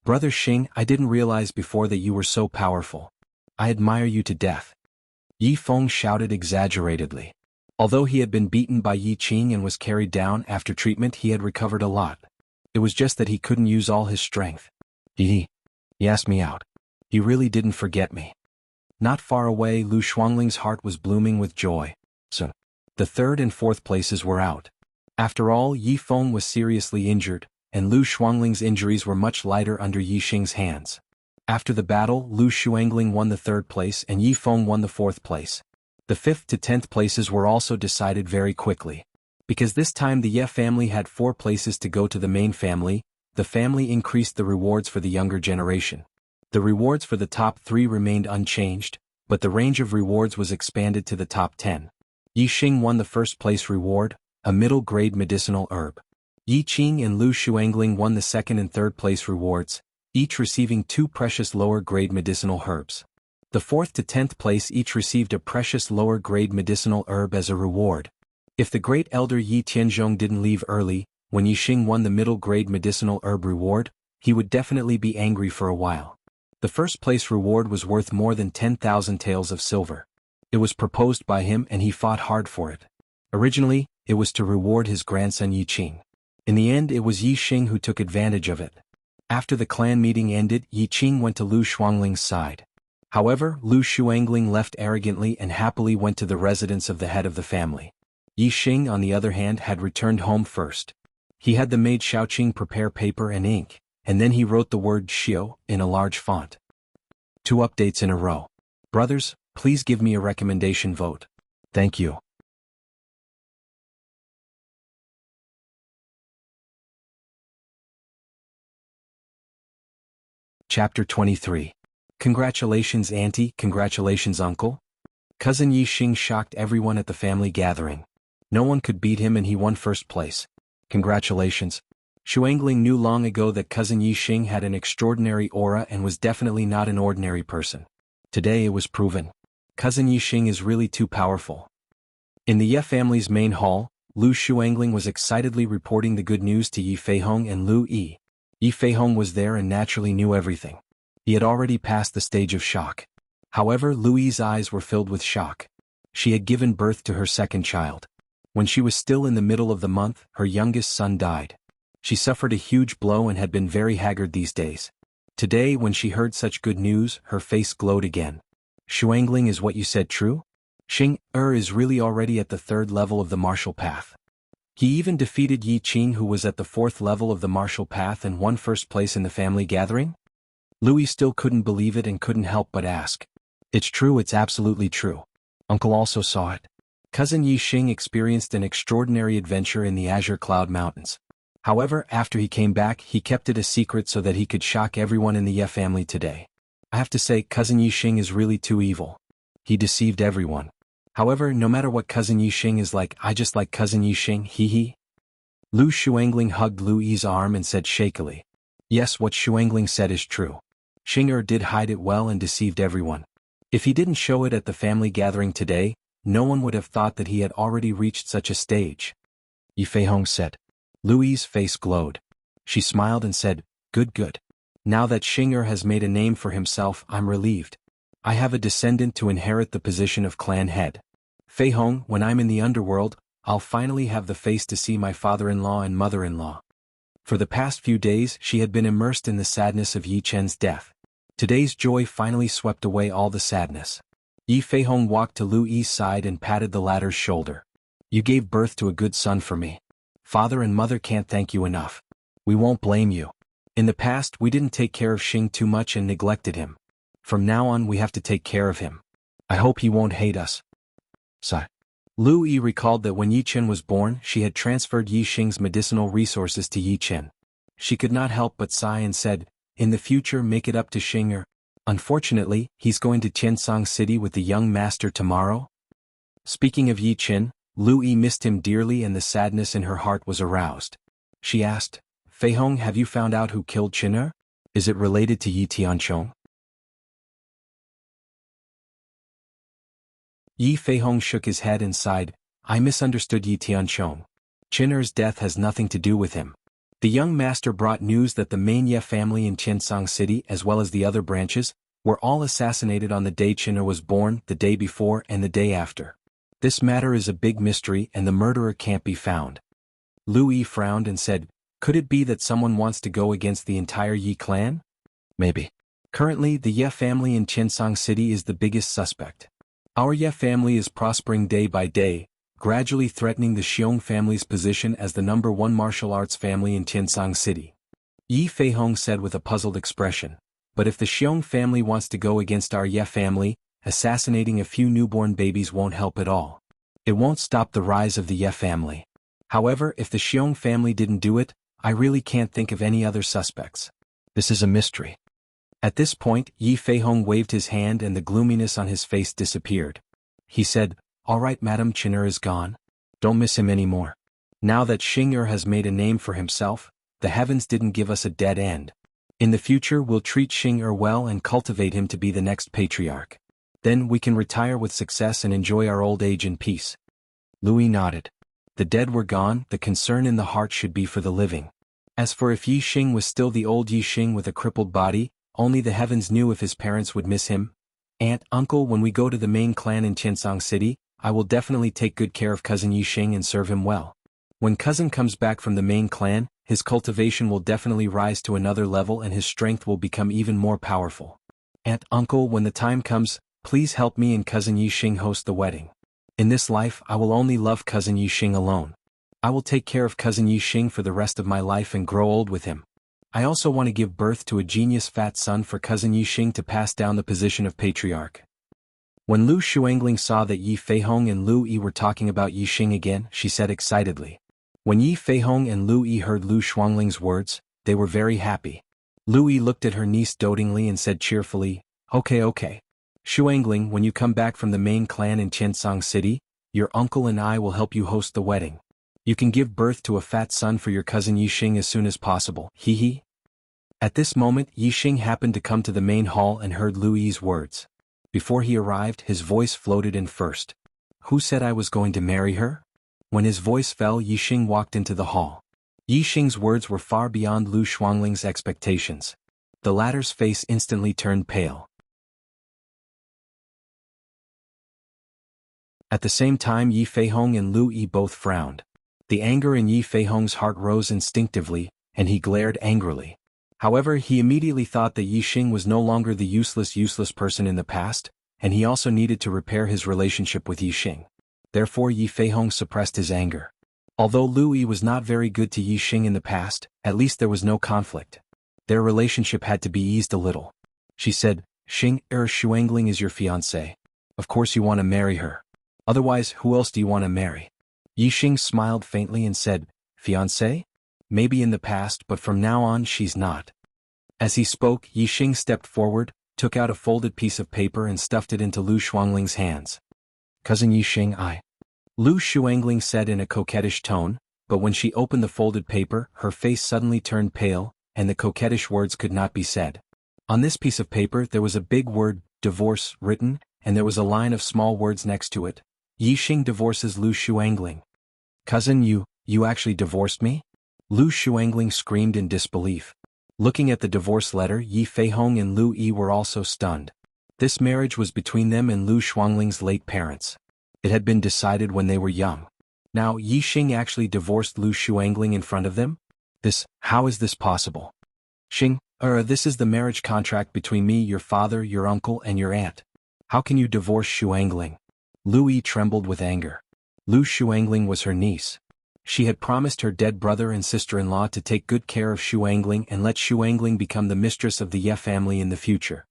S1: Brother Xing, I didn't realize before that you were so powerful. I admire you to death. Yi Feng shouted exaggeratedly. Although he had been beaten by Yi Qing and was carried down after treatment, he had recovered a lot. It was just that he couldn't use all his strength. He asked me out. He really didn't forget me. Not far away, Lu Shuangling's heart was blooming with joy. So, the 3rd and 4th places were out. After all, Yi Feng was seriously injured, and Lu Shuangling's injuries were much lighter under Yi Xing's hands. After the battle, Lu Shuangling won the 3rd place and Yi Feng won the 4th place. The 5th to 10th places were also decided very quickly. Because this time the Ye family had 4 places to go to the main family, the family increased the rewards for the younger generation. The rewards for the top 3 remained unchanged, but the range of rewards was expanded to the top 10. Yi Xing won the 1st place reward, a middle-grade medicinal herb. Yi Qing and Lu Shuangling won the 2nd and 3rd place rewards, each receiving 2 precious lower-grade medicinal herbs. The 4th to 10th place each received a precious lower-grade medicinal herb as a reward. If the great elder Yi Tianzhong didn't leave early, when Yixing won the middle-grade medicinal herb reward, he would definitely be angry for a while. The first-place reward was worth more than 10,000 taels of silver. It was proposed by him and he fought hard for it. Originally, it was to reward his grandson Yiqing. In the end it was Yixing who took advantage of it. After the clan meeting ended, Yiqing went to Lu Shuangling's side. However, Lu Shuangling left arrogantly and happily went to the residence of the head of the family. Yixing, on the other hand, had returned home first. He had the maid Xiaoqing prepare paper and ink, and then he wrote the word Xiao in a large font. 2 updates in a row. Brothers, please give me a recommendation vote. Thank you. Chapter 23. Congratulations auntie, congratulations uncle. Cousin Yixing shocked everyone at the family gathering. No one could beat him and he won first place. Congratulations. Shuangling knew long ago that cousin Yixing had an extraordinary aura and was definitely not an ordinary person. Today it was proven. Cousin Yixing is really too powerful. In the Ye family's main hall, Lu Shuangling was excitedly reporting the good news to Yi Feihong and Lu Yi. Yi Feihong was there and naturally knew everything. He had already passed the stage of shock. However, Lu Yi's eyes were filled with shock. She had given birth to her second child. When she was still in the middle of the month, her youngest son died. She suffered a huge blow and had been very haggard these days. Today, when she heard such good news, her face glowed again. Shuangling, is what you said true? Xing is really already at the 3rd level of the martial path. He even defeated Yi Qing, who was at the 4th level of the martial path and won first place in the family gathering? Louis still couldn't believe it and couldn't help but ask. It's true, it's absolutely true. Uncle also saw it. Cousin Yixing experienced an extraordinary adventure in the Azure Cloud Mountains. However, after he came back, he kept it a secret so that he could shock everyone in the Ye family today. I have to say, cousin Yixing is really too evil. He deceived everyone. However, no matter what cousin Yixing is like, I just like cousin Yixing, hee. Lu Shuangling hugged Lu Yi's arm and said shakily. Yes, what Shuangling said is true. Xing did hide it well and deceived everyone. If he didn't show it at the family gathering today, no one would have thought that he had already reached such a stage. Yi Feihong said. Lu Yi's face glowed. She smiled and said, Good. Now that Xing has made a name for himself, I'm relieved. I have a descendant to inherit the position of clan head. Feihong, when I'm in the underworld, I'll finally have the face to see my father-in-law and mother-in-law. For the past few days she had been immersed in the sadness of Yi Chen's death. Today's joy finally swept away all the sadness. Yi Feihong walked to Lu Yi's side and patted the latter's shoulder. You gave birth to a good son for me. Father and mother can't thank you enough. We won't blame you. In the past we didn't take care of Xing too much and neglected him. From now on we have to take care of him. I hope he won't hate us. Sigh. Lu Yi recalled that when Yi Chen was born, she had transferred Yi Xing's medicinal resources to Yi Chen. She could not help but sigh and said, in the future make it up to Xing. Unfortunately, he's going to Tiansong City with the young master tomorrow. Speaking of Yi Chen, Lu Yi missed him dearly and the sadness in her heart was aroused. She asked, Feihong, have you found out who killed Chen? Is it related to Yi Tianchong? Yi Feihong shook his head and sighed, I misunderstood Yi Tianchong. Chen's death has nothing to do with him. The young master brought news that the main Ye family in Tiansong City as well as the other branches were all assassinated on the day Chen was born, the day before and the day after. This matter is a big mystery and the murderer can't be found. Lu Yi frowned and said, could it be that someone wants to go against the entire Yi clan? Maybe. Currently, the Ye family in Tiansong City is the biggest suspect. Our Ye family is prospering day by day, gradually threatening the Xiong family's position as the #1 martial arts family in Tiansong City. Yi Feihong said with a puzzled expression, but if the Xiong family wants to go against our Ye family, assassinating a few newborn babies won't help at all. It won't stop the rise of the Ye family. However, if the Xiong family didn't do it, I really can't think of any other suspects. This is a mystery. At this point, Yi Feihong waved his hand and the gloominess on his face disappeared. He said, all right madam, Chen is gone. Don't miss him anymore. Now that Xing has made a name for himself, the heavens didn't give us a dead end. In the future we'll treat Xing well and cultivate him to be the next patriarch. Then we can retire with success and enjoy our old age in peace. Louis nodded. The dead were gone, the concern in the heart should be for the living. As for if Yi Xing was still the old Yi Xing with a crippled body, only the heavens knew if his parents would miss him. Aunt, uncle, when we go to the main clan in Qiansong City, I will definitely take good care of cousin Yi Xing and serve him well. When cousin comes back from the main clan, his cultivation will definitely rise to another level and his strength will become even more powerful. Aunt, uncle, when the time comes, please help me and cousin Yi Xing host the wedding. In this life I will only love cousin Yi Xing alone. I will take care of cousin Yi Xing for the rest of my life and grow old with him. I also want to give birth to a genius fat son for cousin Yi Xing to pass down the position of patriarch. When Lu Xuangling saw that Yi Feihong and Lu Yi were talking about Yi Xing again, she said excitedly. When Yi Feihong and Lu Yi heard Lu Xuangling's words, they were very happy. Lu Yi looked at her niece dotingly and said cheerfully, Okay. Xuangling, when you come back from the main clan in Qiansong City, your uncle and I will help you host the wedding. You can give birth to a fat son for your cousin Yi Xing as soon as possible, hee. At this moment Yi Xing happened to come to the main hall and heard Lu Yi's words. Before he arrived, his voice floated in first. Who said I was going to marry her? When his voice fell, Yi Xing walked into the hall. Yi Xing's words were far beyond Lu Xuangling's expectations. The latter's face instantly turned pale. At the same time Yi Feihong and Lu Yi both frowned. The anger in Yi Feihong's heart rose instinctively, and he glared angrily. However, he immediately thought that Yi Xing was no longer the useless person in the past, and he also needed to repair his relationship with Yi Xing. Therefore Yi Feihong suppressed his anger. Although Lu Yi was not very good to Yi Xing in the past, at least there was no conflict. Their relationship had to be eased a little. She said, Xing, Xuangling is your fiancée. Of course you want to marry her. Otherwise, who else do you want to marry? Yi Xing smiled faintly and said, Fiancé? Maybe in the past, but from now on she's not. As he spoke, Yi Xing stepped forward, took out a folded piece of paper and stuffed it into Lu Xuangling's hands. Cousin Yi Xing, Lu Xuangling said in a coquettish tone, but when she opened the folded paper, her face suddenly turned pale, and the coquettish words could not be said. On this piece of paper there was a big word, divorce, written, and there was a line of small words next to it. Yi Xing divorces Lu Xuangling. Cousin, you actually divorced me? Lu Xuangling screamed in disbelief. Looking at the divorce letter, Yi Feihong and Lu Yi were also stunned. This marriage was between them and Lu Xuangling's late parents. It had been decided when they were young. Now Yi Xing actually divorced Lu Xuangling in front of them? How is this possible? Xing, this is the marriage contract between me, your father, your uncle, and your aunt. How can you divorce Xuangling? Lu Yi trembled with anger. Lu Xuangling was her niece. She had promised her dead brother and sister-in-law to take good care of Xuangling and let Xuangling become the mistress of the Ye family in the future.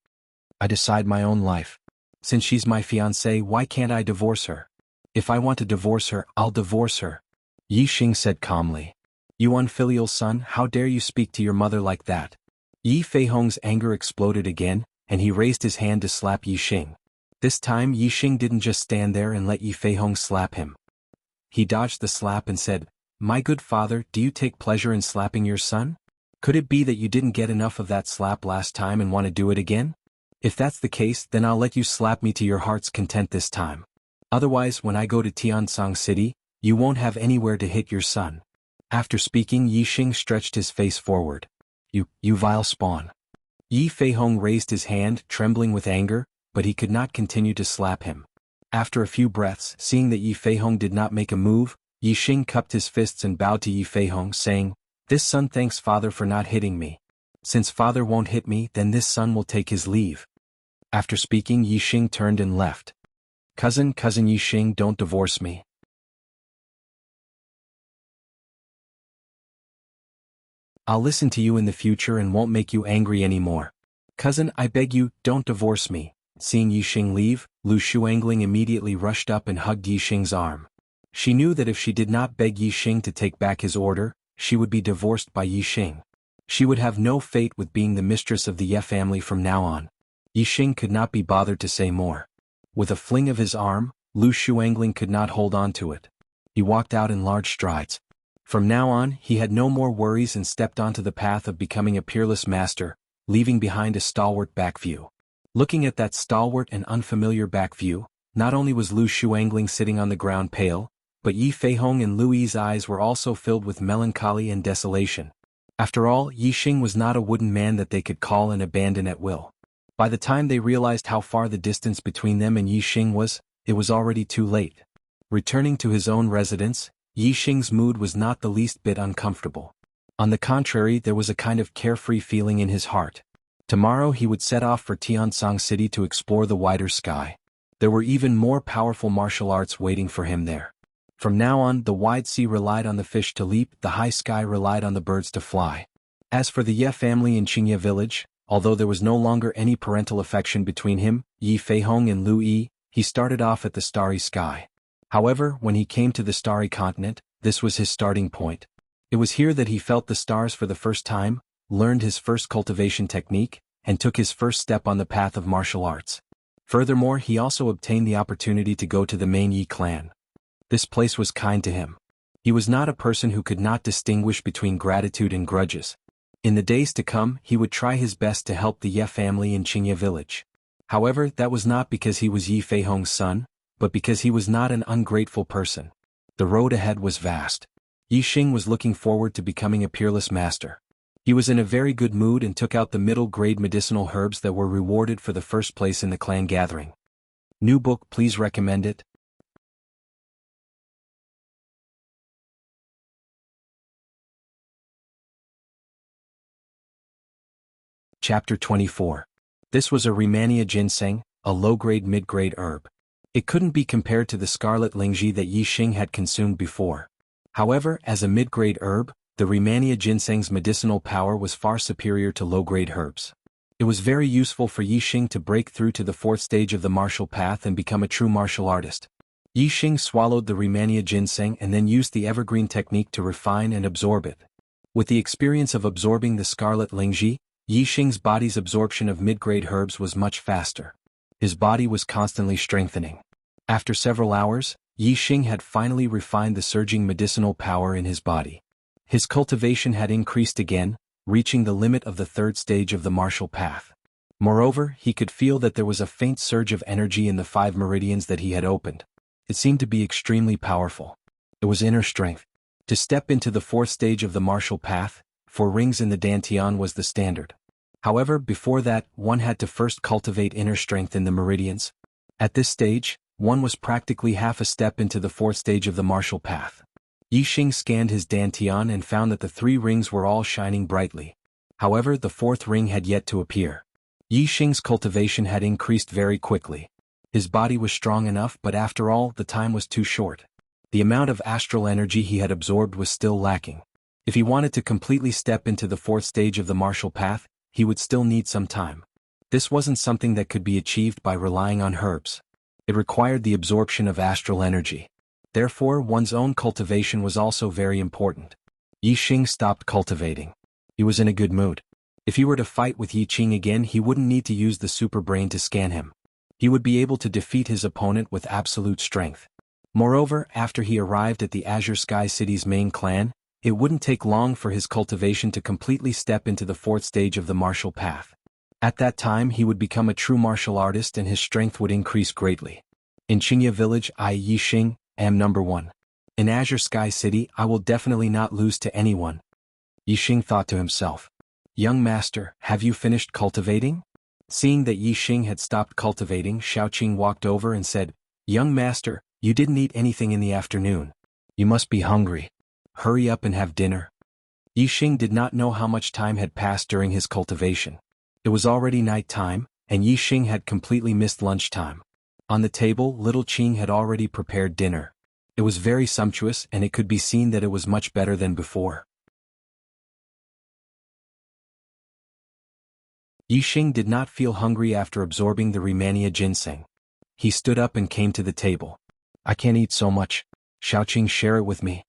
S1: I decide my own life. Since she's my fiancée, why can't I divorce her? If I want to divorce her, I'll divorce her. Yi Xing said calmly. You unfilial son, how dare you speak to your mother like that? Yi Feihong's anger exploded again, and he raised his hand to slap Yi Xing. This time Yi Xing didn't just stand there and let Yi Feihong slap him. He dodged the slap and said, My good father, do you take pleasure in slapping your son? Could it be that you didn't get enough of that slap last time and want to do it again? If that's the case, then I'll let you slap me to your heart's content this time. Otherwise, when I go to Tiansong City, you won't have anywhere to hit your son. After speaking, Yi Xing stretched his face forward. You vile spawn. Yi Feihong raised his hand, trembling with anger, but he could not continue to slap him. After a few breaths, seeing that Yi Feihong did not make a move, Yi Xing cupped his fists and bowed to Yi Feihong, saying, This son thanks father for not hitting me. Since father won't hit me, then this son will take his leave. After speaking, Yi Xing turned and left. Cousin Yi Xing, don't divorce me. I'll listen to you in the future and won't make you angry anymore. Cousin, I beg you, don't divorce me. Seeing Yi Xing leave, Lu Xuangling immediately rushed up and hugged Yi Xing's arm. She knew that if she did not beg Yi Xing to take back his order, she would be divorced by Yi Xing. She would have no fate with being the mistress of the Ye family from now on. Yi Xing could not be bothered to say more. With a fling of his arm, Lu Xuangling could not hold on to it. He walked out in large strides. From now on, he had no more worries and stepped onto the path of becoming a peerless master, leaving behind a stalwart back view. Looking at that stalwart and unfamiliar back view, not only was Lu Shuangling sitting on the ground pale, but Yi Feihong and Lu Yi's eyes were also filled with melancholy and desolation. After all, Yi Xing was not a wooden man that they could call and abandon at will. By the time they realized how far the distance between them and Yi Xing was, it was already too late. Returning to his own residence, Yi Xing's mood was not the least bit uncomfortable. On the contrary, there was a kind of carefree feeling in his heart. Tomorrow he would set off for Tiansong City to explore the wider sky. There were even more powerful martial arts waiting for him there. From now on, the wide sea relied on the fish to leap, the high sky relied on the birds to fly. As for the Ye family in Qingye village, although there was no longer any parental affection between him, Yi Feihong and Lu Yi, he started off at the starry sky. However, when he came to the starry continent, this was his starting point. It was here that he felt the stars for the first time, learned his first cultivation technique, and took his first step on the path of martial arts. Furthermore, he also obtained the opportunity to go to the main Yi clan. This place was kind to him. He was not a person who could not distinguish between gratitude and grudges. In the days to come, he would try his best to help the Ye family in Qingye village. However, that was not because he was Yi Feihong's son, but because he was not an ungrateful person. The road ahead was vast. Yi Xing was looking forward to becoming a peerless master. He was in a very good mood and took out the middle-grade medicinal herbs that were rewarded for the first place in the clan gathering. New book, please recommend it. Chapter 24. This was a Rehmannia ginseng, a low-grade mid-grade herb. It couldn't be compared to the scarlet lingzhi that Yi Xing had consumed before. However, as a mid-grade herb, the Rehmannia ginseng's medicinal power was far superior to low-grade herbs. It was very useful for Yi Xing to break through to the fourth stage of the martial path and become a true martial artist. Yi Xing swallowed the Rehmannia ginseng and then used the evergreen technique to refine and absorb it. With the experience of absorbing the scarlet lingzhi, Yi Xing's body's absorption of mid-grade herbs was much faster. His body was constantly strengthening. After several hours, Yi Xing had finally refined the surging medicinal power in his body. His cultivation had increased again, reaching the limit of the third stage of the martial path. Moreover, he could feel that there was a faint surge of energy in the 5 meridians that he had opened. It seemed to be extremely powerful. It was inner strength. To step into the fourth stage of the martial path, 4 rings in the dantian was the standard. However, before that, one had to first cultivate inner strength in the meridians. At this stage, one was practically half a step into the fourth stage of the martial path. Yi Xing scanned his dantian and found that the 3 rings were all shining brightly. However, the 4th ring had yet to appear. Yi Xing's cultivation had increased very quickly. His body was strong enough, but after all, the time was too short. The amount of astral energy he had absorbed was still lacking. If he wanted to completely step into the 4th stage of the martial path, he would still need some time. This wasn't something that could be achieved by relying on herbs. It required the absorption of astral energy. Therefore, one's own cultivation was also very important. Yi Xing stopped cultivating. He was in a good mood. If he were to fight with Yi Qing again, he wouldn't need to use the super brain to scan him. He would be able to defeat his opponent with absolute strength. Moreover, after he arrived at the Azure Sky City's main clan, it wouldn't take long for his cultivation to completely step into the 4th stage of the martial path. At that time, he would become a true martial artist and his strength would increase greatly. In Qingye village, I, Yi Xing, am number 1. In Azure Sky City, I will definitely not lose to anyone. Yi Xing thought to himself. Young master, have you finished cultivating? Seeing that Yi Xing had stopped cultivating, Xiaoqing walked over and said, Young master, you didn't eat anything in the afternoon. You must be hungry. Hurry up and have dinner. Yi Xing did not know how much time had passed during his cultivation. It was already night time, and Yi Xing had completely missed lunchtime. On the table, little Qing had already prepared dinner. It was very sumptuous and it could be seen that it was much better than before. Yi Xing did not feel hungry after absorbing the Rehmannia ginseng. He stood up and came to the table. I can't eat so much. Xiaoqing, share it with me.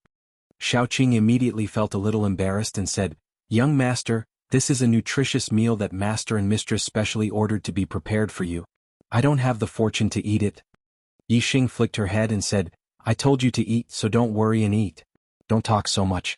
S1: Xiaoqing immediately felt a little embarrassed and said, Young master, this is a nutritious meal that master and mistress specially ordered to be prepared for you. I don't have the fortune to eat it. Yi Xing flicked her head and said, I told you to eat, so don't worry and eat. Don't talk so much.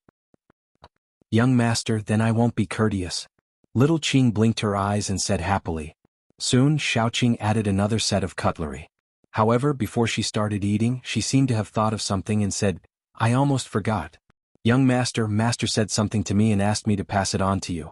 S1: Young master, then I won't be courteous. Little Qing blinked her eyes and said happily. Soon, Xiaoqing added another set of cutlery. However, before she started eating, she seemed to have thought of something and said, I almost forgot. Young master said something to me and asked me to pass it on to you.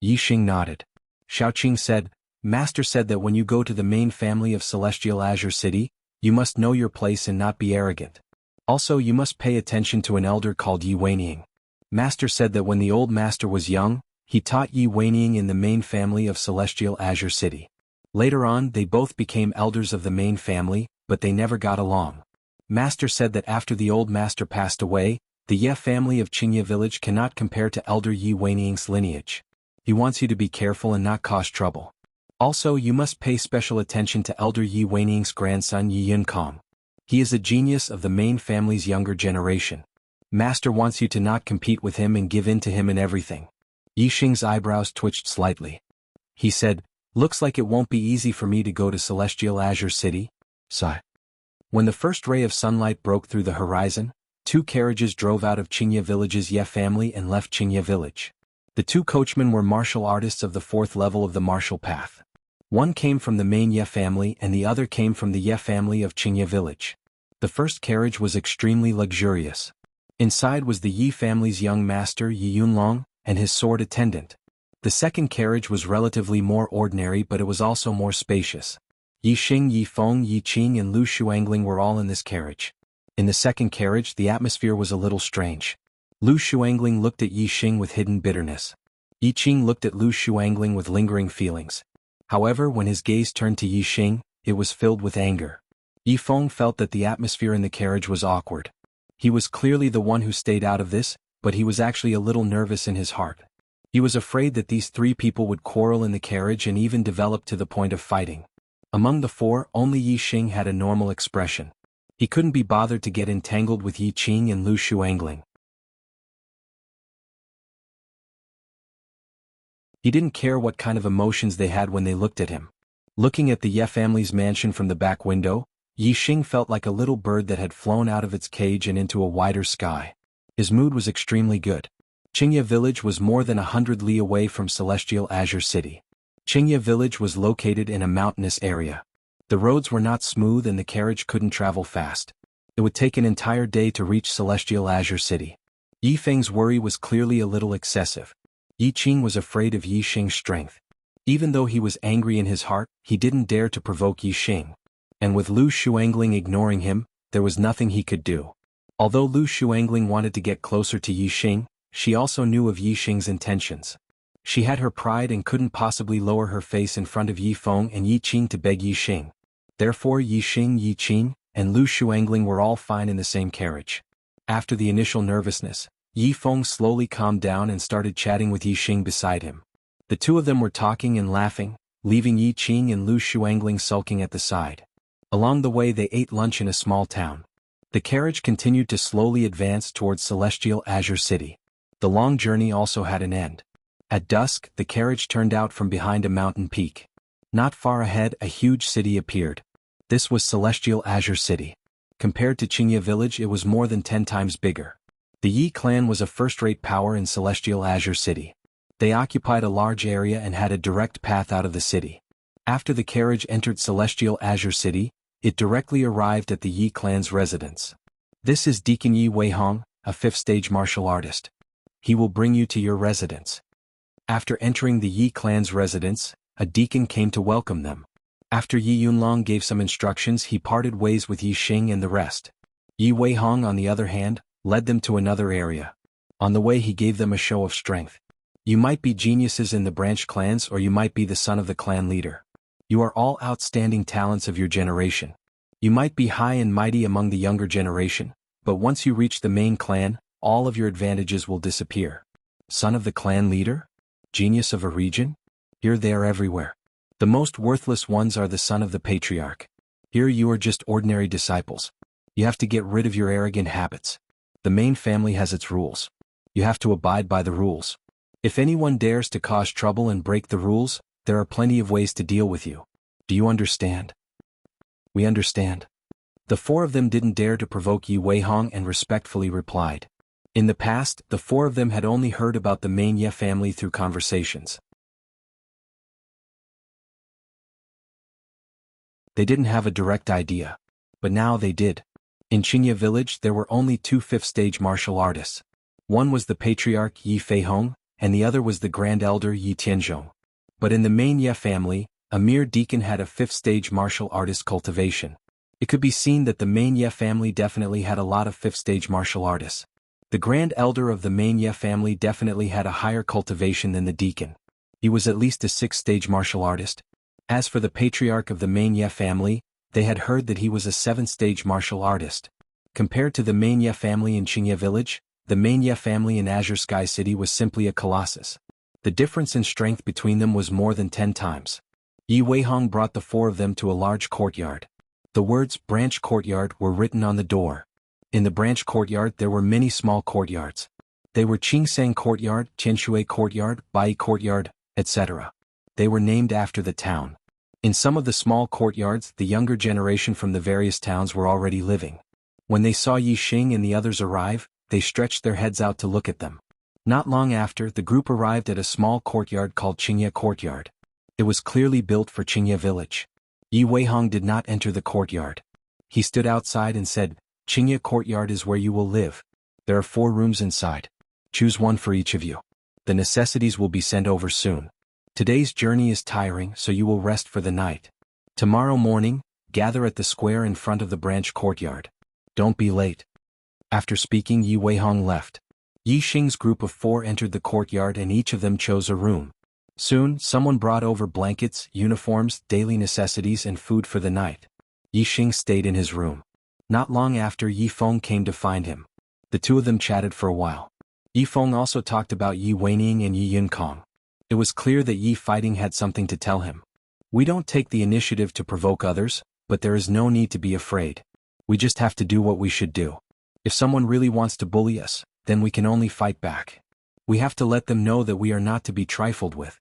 S1: Yixing nodded. Xiaoqing said, Master said that when you go to the main family of Celestial Azure City, you must know your place and not be arrogant. Also, you must pay attention to an elder called Yi Weining. Master said that when the old master was young, he taught Yi Weining in the main family of Celestial Azure City. Later on, they both became elders of the main family, but they never got along. Master said that after the old master passed away, the Ye family of Qingye village cannot compare to elder Yi Weining's lineage. He wants you to be careful and not cause trouble. Also, you must pay special attention to elder Yi Weining's grandson Yi Yunkong. He is a genius of the main family's younger generation. Master wants you to not compete with him and give in to him in everything. Yixing's eyebrows twitched slightly. He said, Looks like it won't be easy for me to go to Celestial Azure City. Sigh. When the first ray of sunlight broke through the horizon, 2 carriages drove out of Qingye village's Ye family and left Qingye village. The 2 coachmen were martial artists of the 4th level of the martial path. One came from the main Ye family and the other came from the Ye family of Qingye village. The first carriage was extremely luxurious. Inside was the Yi family's young master Yi Yunlong and his sword attendant. The second carriage was relatively more ordinary, but it was also more spacious. Yi Xing, Yi Feng, Yi Qing and Lu Shuangling were all in this carriage. In the second carriage, the atmosphere was a little strange. Lu Shuangling looked at Yi Xing with hidden bitterness. Yi Qing looked at Lu Shuangling with lingering feelings. However, when his gaze turned to Yi Xing, it was filled with anger. Yi Feng felt that the atmosphere in the carriage was awkward. He was clearly the one who stayed out of this, but he was actually a little nervous in his heart. He was afraid that these 3 people would quarrel in the carriage and even develop to the point of fighting. Among the 4, only Yi Xing had a normal expression. He couldn't be bothered to get entangled with Yi Qing and Lu Shuangling. He didn't care what kind of emotions they had when they looked at him. Looking at the Ye family's mansion from the back window, Yi Xing felt like a little bird that had flown out of its cage and into a wider sky. His mood was extremely good. Qingye village was more than 100 li away from Celestial Azure City. Qingye village was located in a mountainous area. The roads were not smooth and the carriage couldn't travel fast. It would take an entire day to reach Celestial Azure City. Yi Feng's worry was clearly a little excessive. Yi Qing was afraid of Yi Xing's strength. Even though he was angry in his heart, he didn't dare to provoke Yi Xing. And with Lu Shuangling ignoring him, there was nothing he could do. Although Lu Shuangling wanted to get closer to Yi Xing, she also knew of Yi Xing's intentions. She had her pride and couldn't possibly lower her face in front of Yi Feng and Yi Qing to beg Yi Xing. Therefore Yi Xing, Yi Qing, and Lu Shuangling were all fine in the same carriage. After the initial nervousness, Yi Feng slowly calmed down and started chatting with Yi Xing beside him. The 2 of them were talking and laughing, leaving Yi Qing and Lu Shuangling sulking at the side. Along the way they ate lunch in a small town. The carriage continued to slowly advance towards Celestial Azure City. The long journey also had an end. At dusk, the carriage turned out from behind a mountain peak. Not far ahead, a huge city appeared. This was Celestial Azure City. Compared to Qingye village, it was more than 10 times bigger. The Yi clan was a first-rate power in Celestial Azure City. They occupied a large area and had a direct path out of the city. After the carriage entered Celestial Azure City, it directly arrived at the Yi clan's residence. This is Deacon Yi Weihong, a 5th-stage martial artist. He will bring you to your residence. After entering the Yi clan's residence, a deacon came to welcome them. After Yi Yunlong gave some instructions, he parted ways with Yi Xing and the rest. Yi Weihong, on the other hand, led them to another area. On the way he gave them a show of strength. You might be geniuses in the branch clans or you might be the son of the clan leader. You are all outstanding talents of your generation. You might be high and mighty among the younger generation, but once you reach the main clan, all of your advantages will disappear. Son of the clan leader? Genius of a region? Here they are everywhere. The most worthless ones are the son of the patriarch. Here you are just ordinary disciples. You have to get rid of your arrogant habits. The main family has its rules. You have to abide by the rules. If anyone dares to cause trouble and break the rules, there are plenty of ways to deal with you. Do you understand? We understand. The 4 of them didn't dare to provoke Yi Weihong and respectfully replied. In the past, the four of them had only heard about the main Ye family through conversations. They didn't have a direct idea. But now they did. In Qingye village there were only two fifth-stage martial artists. One was the patriarch Yi Feihong, and the other was the grand elder Yi Tianzhong. But in the main Ye family, a mere deacon had a fifth-stage martial artist cultivation. It could be seen that the main Ye family definitely had a lot of fifth-stage martial artists. The grand elder of the main Ye family definitely had a higher cultivation than the deacon. He was at least a sixth-stage martial artist. As for the patriarch of the main Ye family, they had heard that he was a seventh-stage martial artist. Compared to the main Ye family in Qingye village, the main Ye family in Azure Sky City was simply a colossus. The difference in strength between them was more than 10 times. Yi Weihong brought the four of them to a large courtyard. The words branch courtyard were written on the door. In the branch courtyard there were many small courtyards. They were Qingsang courtyard, Qianshui courtyard, Bai courtyard, etc. They were named after the town. In some of the small courtyards the younger generation from the various towns were already living. When they saw Yi Xing and the others arrive, they stretched their heads out to look at them. Not long after, the group arrived at a small courtyard called Qingye Courtyard. It was clearly built for Qingye village. Yi Weihong did not enter the courtyard. He stood outside and said, "Qingye Courtyard is where you will live. There are 4 rooms inside. Choose one for each of you. The necessities will be sent over soon. Today's journey is tiring, so you will rest for the night. Tomorrow morning, gather at the square in front of the branch courtyard. Don't be late." After speaking, Yi Weihong left. Yi Xing's group of 4 entered the courtyard and each of them chose a room. Soon, someone brought over blankets, uniforms, daily necessities and food for the night. Yi Xing stayed in his room. Not long after, Yi Feng came to find him. The two of them chatted for a while. Yi Feng also talked about Yi Weining and Yi Yinkong. It was clear that Yi Fighting had something to tell him. "We don't take the initiative to provoke others, but there is no need to be afraid. We just have to do what we should do. If someone really wants to bully us, then we can only fight back. We have to let them know that we are not to be trifled with."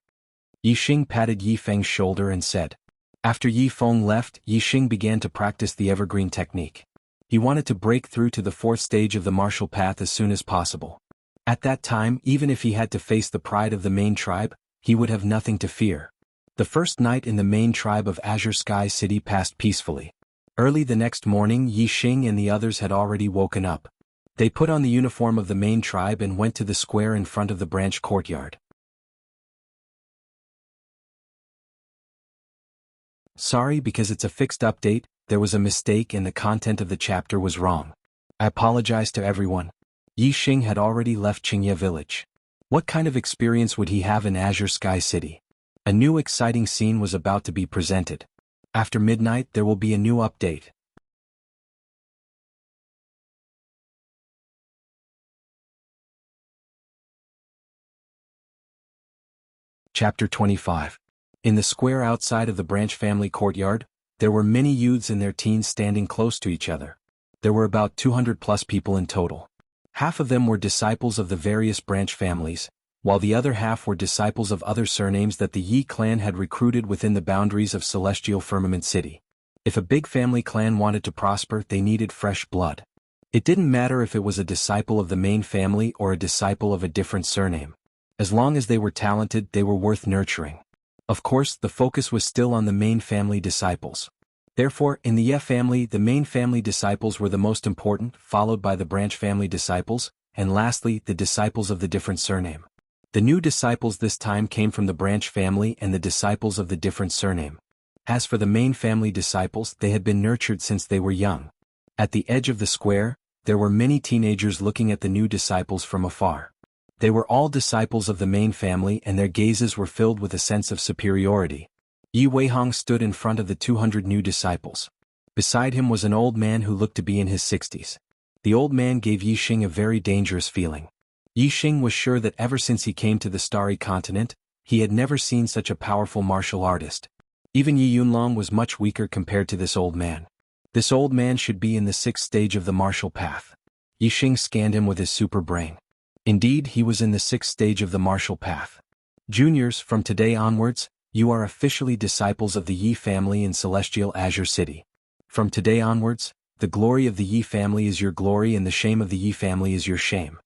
S1: Yi Xing patted Yi Feng's shoulder and said. After Yi Feng left, Yi Xing began to practice the evergreen technique. He wanted to break through to the 4th stage of the martial path as soon as possible. At that time, even if he had to face the pride of the main tribe, he would have nothing to fear. The first night in the main tribe of Azure Sky City passed peacefully. Early the next morning, Yi Xing and the others had already woken up. They put on the uniform of the main tribe and went to the square in front of the branch courtyard. Sorry, because it's a fixed update, there was a mistake and the content of the chapter was wrong. I apologize to everyone. Yi Xing had already left Qingye village. What kind of experience would he have in Azure Sky City? A new exciting scene was about to be presented. After midnight there will be a new update. Chapter 25. In the square outside of the branch family courtyard, there were many youths in their teens standing close to each other. There were about 200 plus people in total. Half of them were disciples of the various branch families, while the other half were disciples of other surnames that the Yi clan had recruited within the boundaries of Celestial Firmament City. If a big family clan wanted to prosper, they needed fresh blood. It didn't matter if it was a disciple of the main family or a disciple of a different surname. As long as they were talented, they were worth nurturing. Of course, the focus was still on the main family disciples. Therefore, in the Ye family, the main family disciples were the most important, followed by the branch family disciples, and lastly, the disciples of the different surname. The new disciples this time came from the branch family and the disciples of the different surname. As for the main family disciples, they had been nurtured since they were young. At the edge of the square, there were many teenagers looking at the new disciples from afar. They were all disciples of the main family and their gazes were filled with a sense of superiority. Yi Weihong stood in front of the 200 new disciples. Beside him was an old man who looked to be in his 60s. The old man gave Yi Xing a very dangerous feeling. Yi Xing was sure that ever since he came to the Starry Continent, he had never seen such a powerful martial artist. Even Yi Yunlong was much weaker compared to this old man. This old man should be in the 6th stage of the martial path. Yi Xing scanned him with his super brain. Indeed, he was in the 6th stage of the martial path. Juniors, from today onwards, you are officially disciples of the Yi family in Celestial Azure City. From today onwards, the glory of the Yi family is your glory and the shame of the Yi family is your shame.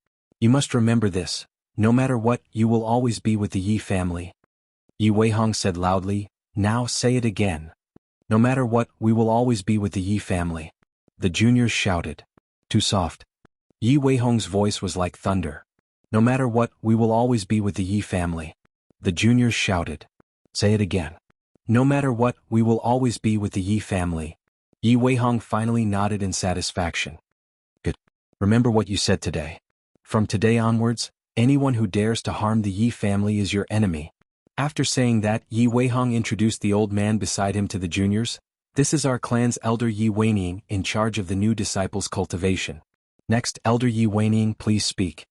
S1: You must remember this. No matter what, you will always be with the Yi family. Yi Weihong said loudly, now say it again. No matter what, we will always be with the Yi family. The juniors shouted. Too soft. Yi Weihong's voice was like thunder. No matter what, we will always be with the Yi family. The juniors shouted. Say it again. No matter what, we will always be with the Yi family. Yi Weihong finally nodded in satisfaction. Good. Remember what you said today. From today onwards, anyone who dares to harm the Yi family is your enemy. After saying that, Yi Weihong introduced the old man beside him to the juniors. This is our clan's elder Yi Weining, in charge of the new disciples' cultivation. Next, Elder Yi Weining, please speak.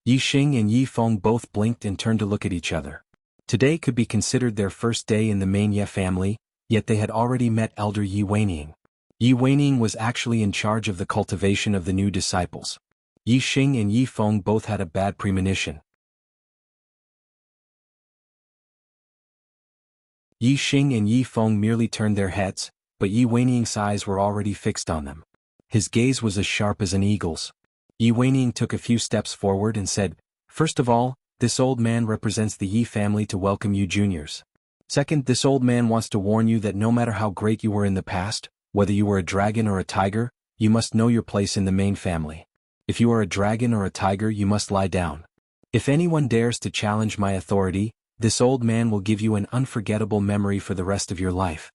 S1: Yi Xing and Yi Feng both blinked and turned to look at each other. Today could be considered their first day in the main Ye family, yet they had already met Elder Yi Weining. Yi Weining was actually in charge of the cultivation of the new disciples. Yi Xing and Yi Feng both had a bad premonition. Yi Xing and Yi Feng merely turned their heads, but Yi Weining's eyes were already fixed on them. His gaze was as sharp as an eagle's. Yi Weining took a few steps forward and said, First of all, this old man represents the Yi family to welcome you juniors. Second, this old man wants to warn you that no matter how great you were in the past, whether you were a dragon or a tiger, you must know your place in the main family. If you are a dragon or a tiger, you must lie down. If anyone dares to challenge my authority, this old man will give you an unforgettable memory for the rest of your life.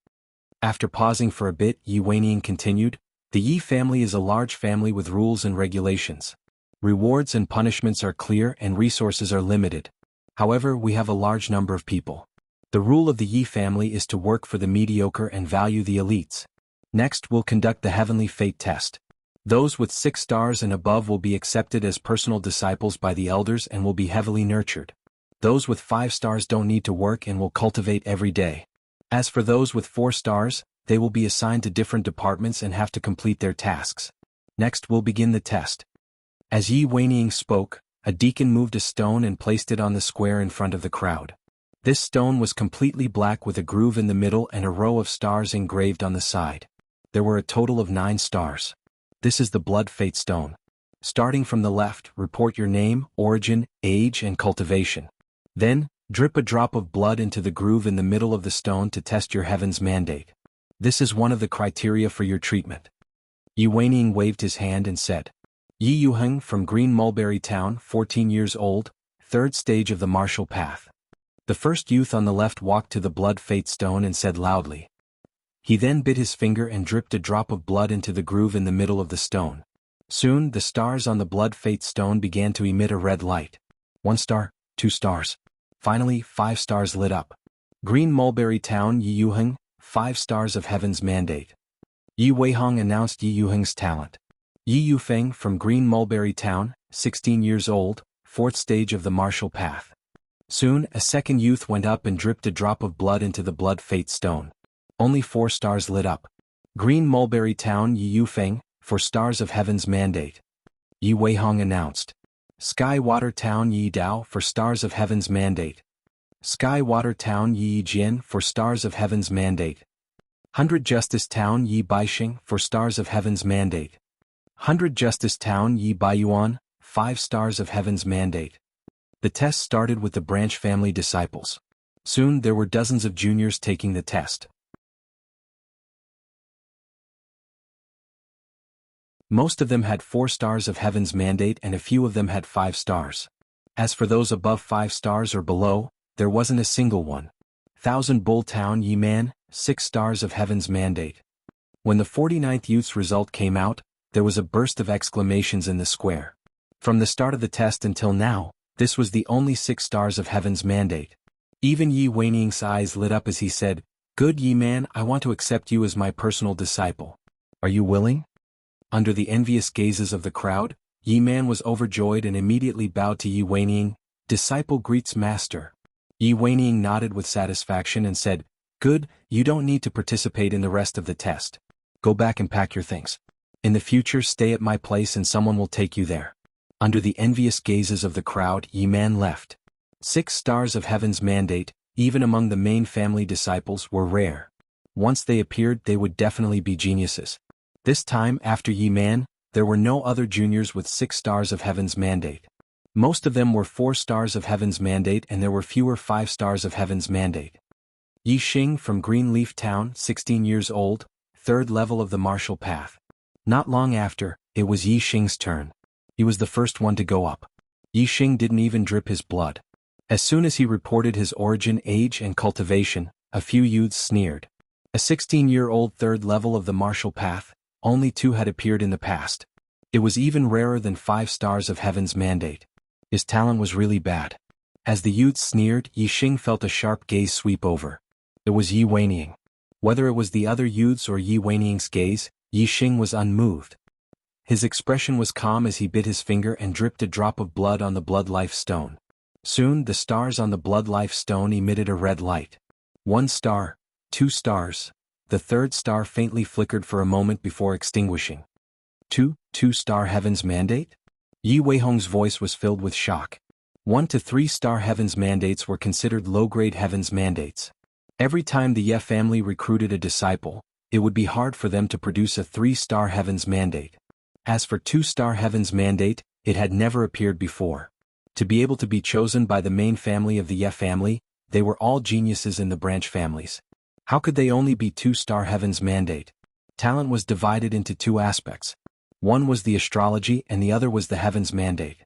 S1: After pausing for a bit, Yi Weining continued, The Yi family is a large family with rules and regulations. Rewards and punishments are clear and resources are limited. However, we have a large number of people. The rule of the Yi family is to work for the mediocre and value the elites. Next, we'll conduct the heavenly fate test. Those with 6 stars and above will be accepted as personal disciples by the elders and will be heavily nurtured. Those with 5 stars don't need to work and will cultivate every day. As for those with 4 stars, they will be assigned to different departments and have to complete their tasks. Next, we'll begin the test. As Yi Weining spoke, a deacon moved a stone and placed it on the square in front of the crowd. This stone was completely black with a groove in the middle and a row of stars engraved on the side. There were a total of 9 stars. This is the blood fate stone. Starting from the left, report your name, origin, age, and cultivation. Then, drip a drop of blood into the groove in the middle of the stone to test your heaven's mandate. This is one of the criteria for your treatment. Yi Weining waved his hand and said, Yi Yuheng from Green Mulberry Town, 14 years old, 3rd stage of the martial path. The first youth on the left walked to the blood fate stone and said loudly. He then bit his finger and dripped a drop of blood into the groove in the middle of the stone. Soon, the stars on the blood fate stone began to emit a red light. 1 star, 2 stars. Finally, 5 stars lit up. Green Mulberry Town, Yi Yuheng, 5 stars of heaven's mandate. Yi Weihong announced Yi Yuheng's talent. Yi Yufeng from Green Mulberry Town, 16 years old, 4th stage of the martial path. Soon, a second youth went up and dripped a drop of blood into the blood fate stone. Only 4 stars lit up. Green Mulberry Town, Yi Yufeng, 4 stars of heaven's mandate. Yi Weihong announced. Sky Water Town, Yi Dao, 4 stars of heaven's mandate. Sky Water Town, Yi Jin, 4 stars of heaven's mandate. 100 Justice Town, Yi Baixing, 4 stars of heaven's mandate. 100 Justice Town, Yi Baiyuan, 5 stars of heaven's mandate. The test started with the branch family disciples. Soon there were dozens of juniors taking the test. Most of them had 4 stars of heaven's mandate and a few of them had 5 stars. As for those above 5 stars or below, there wasn't a single one. Thousand Bull Town, Yi Man, 6 stars of heaven's mandate. When the 49th youth's result came out, there was a burst of exclamations in the square. From the start of the test until now, this was the only 6 stars of heaven's mandate. Even Yi Weining's eyes lit up as he said, Good Yi Man, I want to accept you as my personal disciple. Are you willing? Under the envious gazes of the crowd, Yi Man was overjoyed and immediately bowed to Yi Weining. Disciple greets master. Yi Weining nodded with satisfaction and said, Good, you don't need to participate in the rest of the test. Go back and pack your things. In the future stay at my place and someone will take you there. Under the envious gazes of the crowd, Yi Man left. 6 stars of heaven's mandate, even among the main family disciples, were rare. Once they appeared, they would definitely be geniuses. This time, after Yi Man, there were no other juniors with 6 stars of heaven's mandate. Most of them were 4 stars of Heaven's Mandate and there were fewer 5 stars of Heaven's Mandate. Yi Xing from Greenleaf Town, 16 years old, 3rd level of the martial path. Not long after, it was Yi Xing's turn. He was the first one to go up. Yi Xing didn't even drip his blood. As soon as he reported his origin, age and cultivation, a few youths sneered. A 16-year-old 3rd level of the martial path, only 2 had appeared in the past. It was even rarer than 5 stars of Heaven's Mandate. His talent was really bad. As the youths sneered, Yi Xing felt a sharp gaze sweep over. It was Yi Weining. Whether it was the other youths or Yi Weining's gaze, Yi Xing was unmoved. His expression was calm as he bit his finger and dripped a drop of blood on the blood life stone. Soon the stars on the blood life stone emitted a red light. 1 star, 2 stars. The 3rd star faintly flickered for a moment before extinguishing. 2-star Heaven's Mandate? Yi Weihong's voice was filled with shock. 1 to 3 star Heaven's Mandates were considered low-grade Heaven's Mandates. Every time the Ye family recruited a disciple, it would be hard for them to produce a 3-star Heaven's Mandate. As for 2-star Heaven's Mandate, it had never appeared before. To be able to be chosen by the main family of the Ye family, they were all geniuses in the branch families. How could they only be 2-star Heaven's Mandate? Talent was divided into 2 aspects. One was the astrology and the other was the Heaven's Mandate.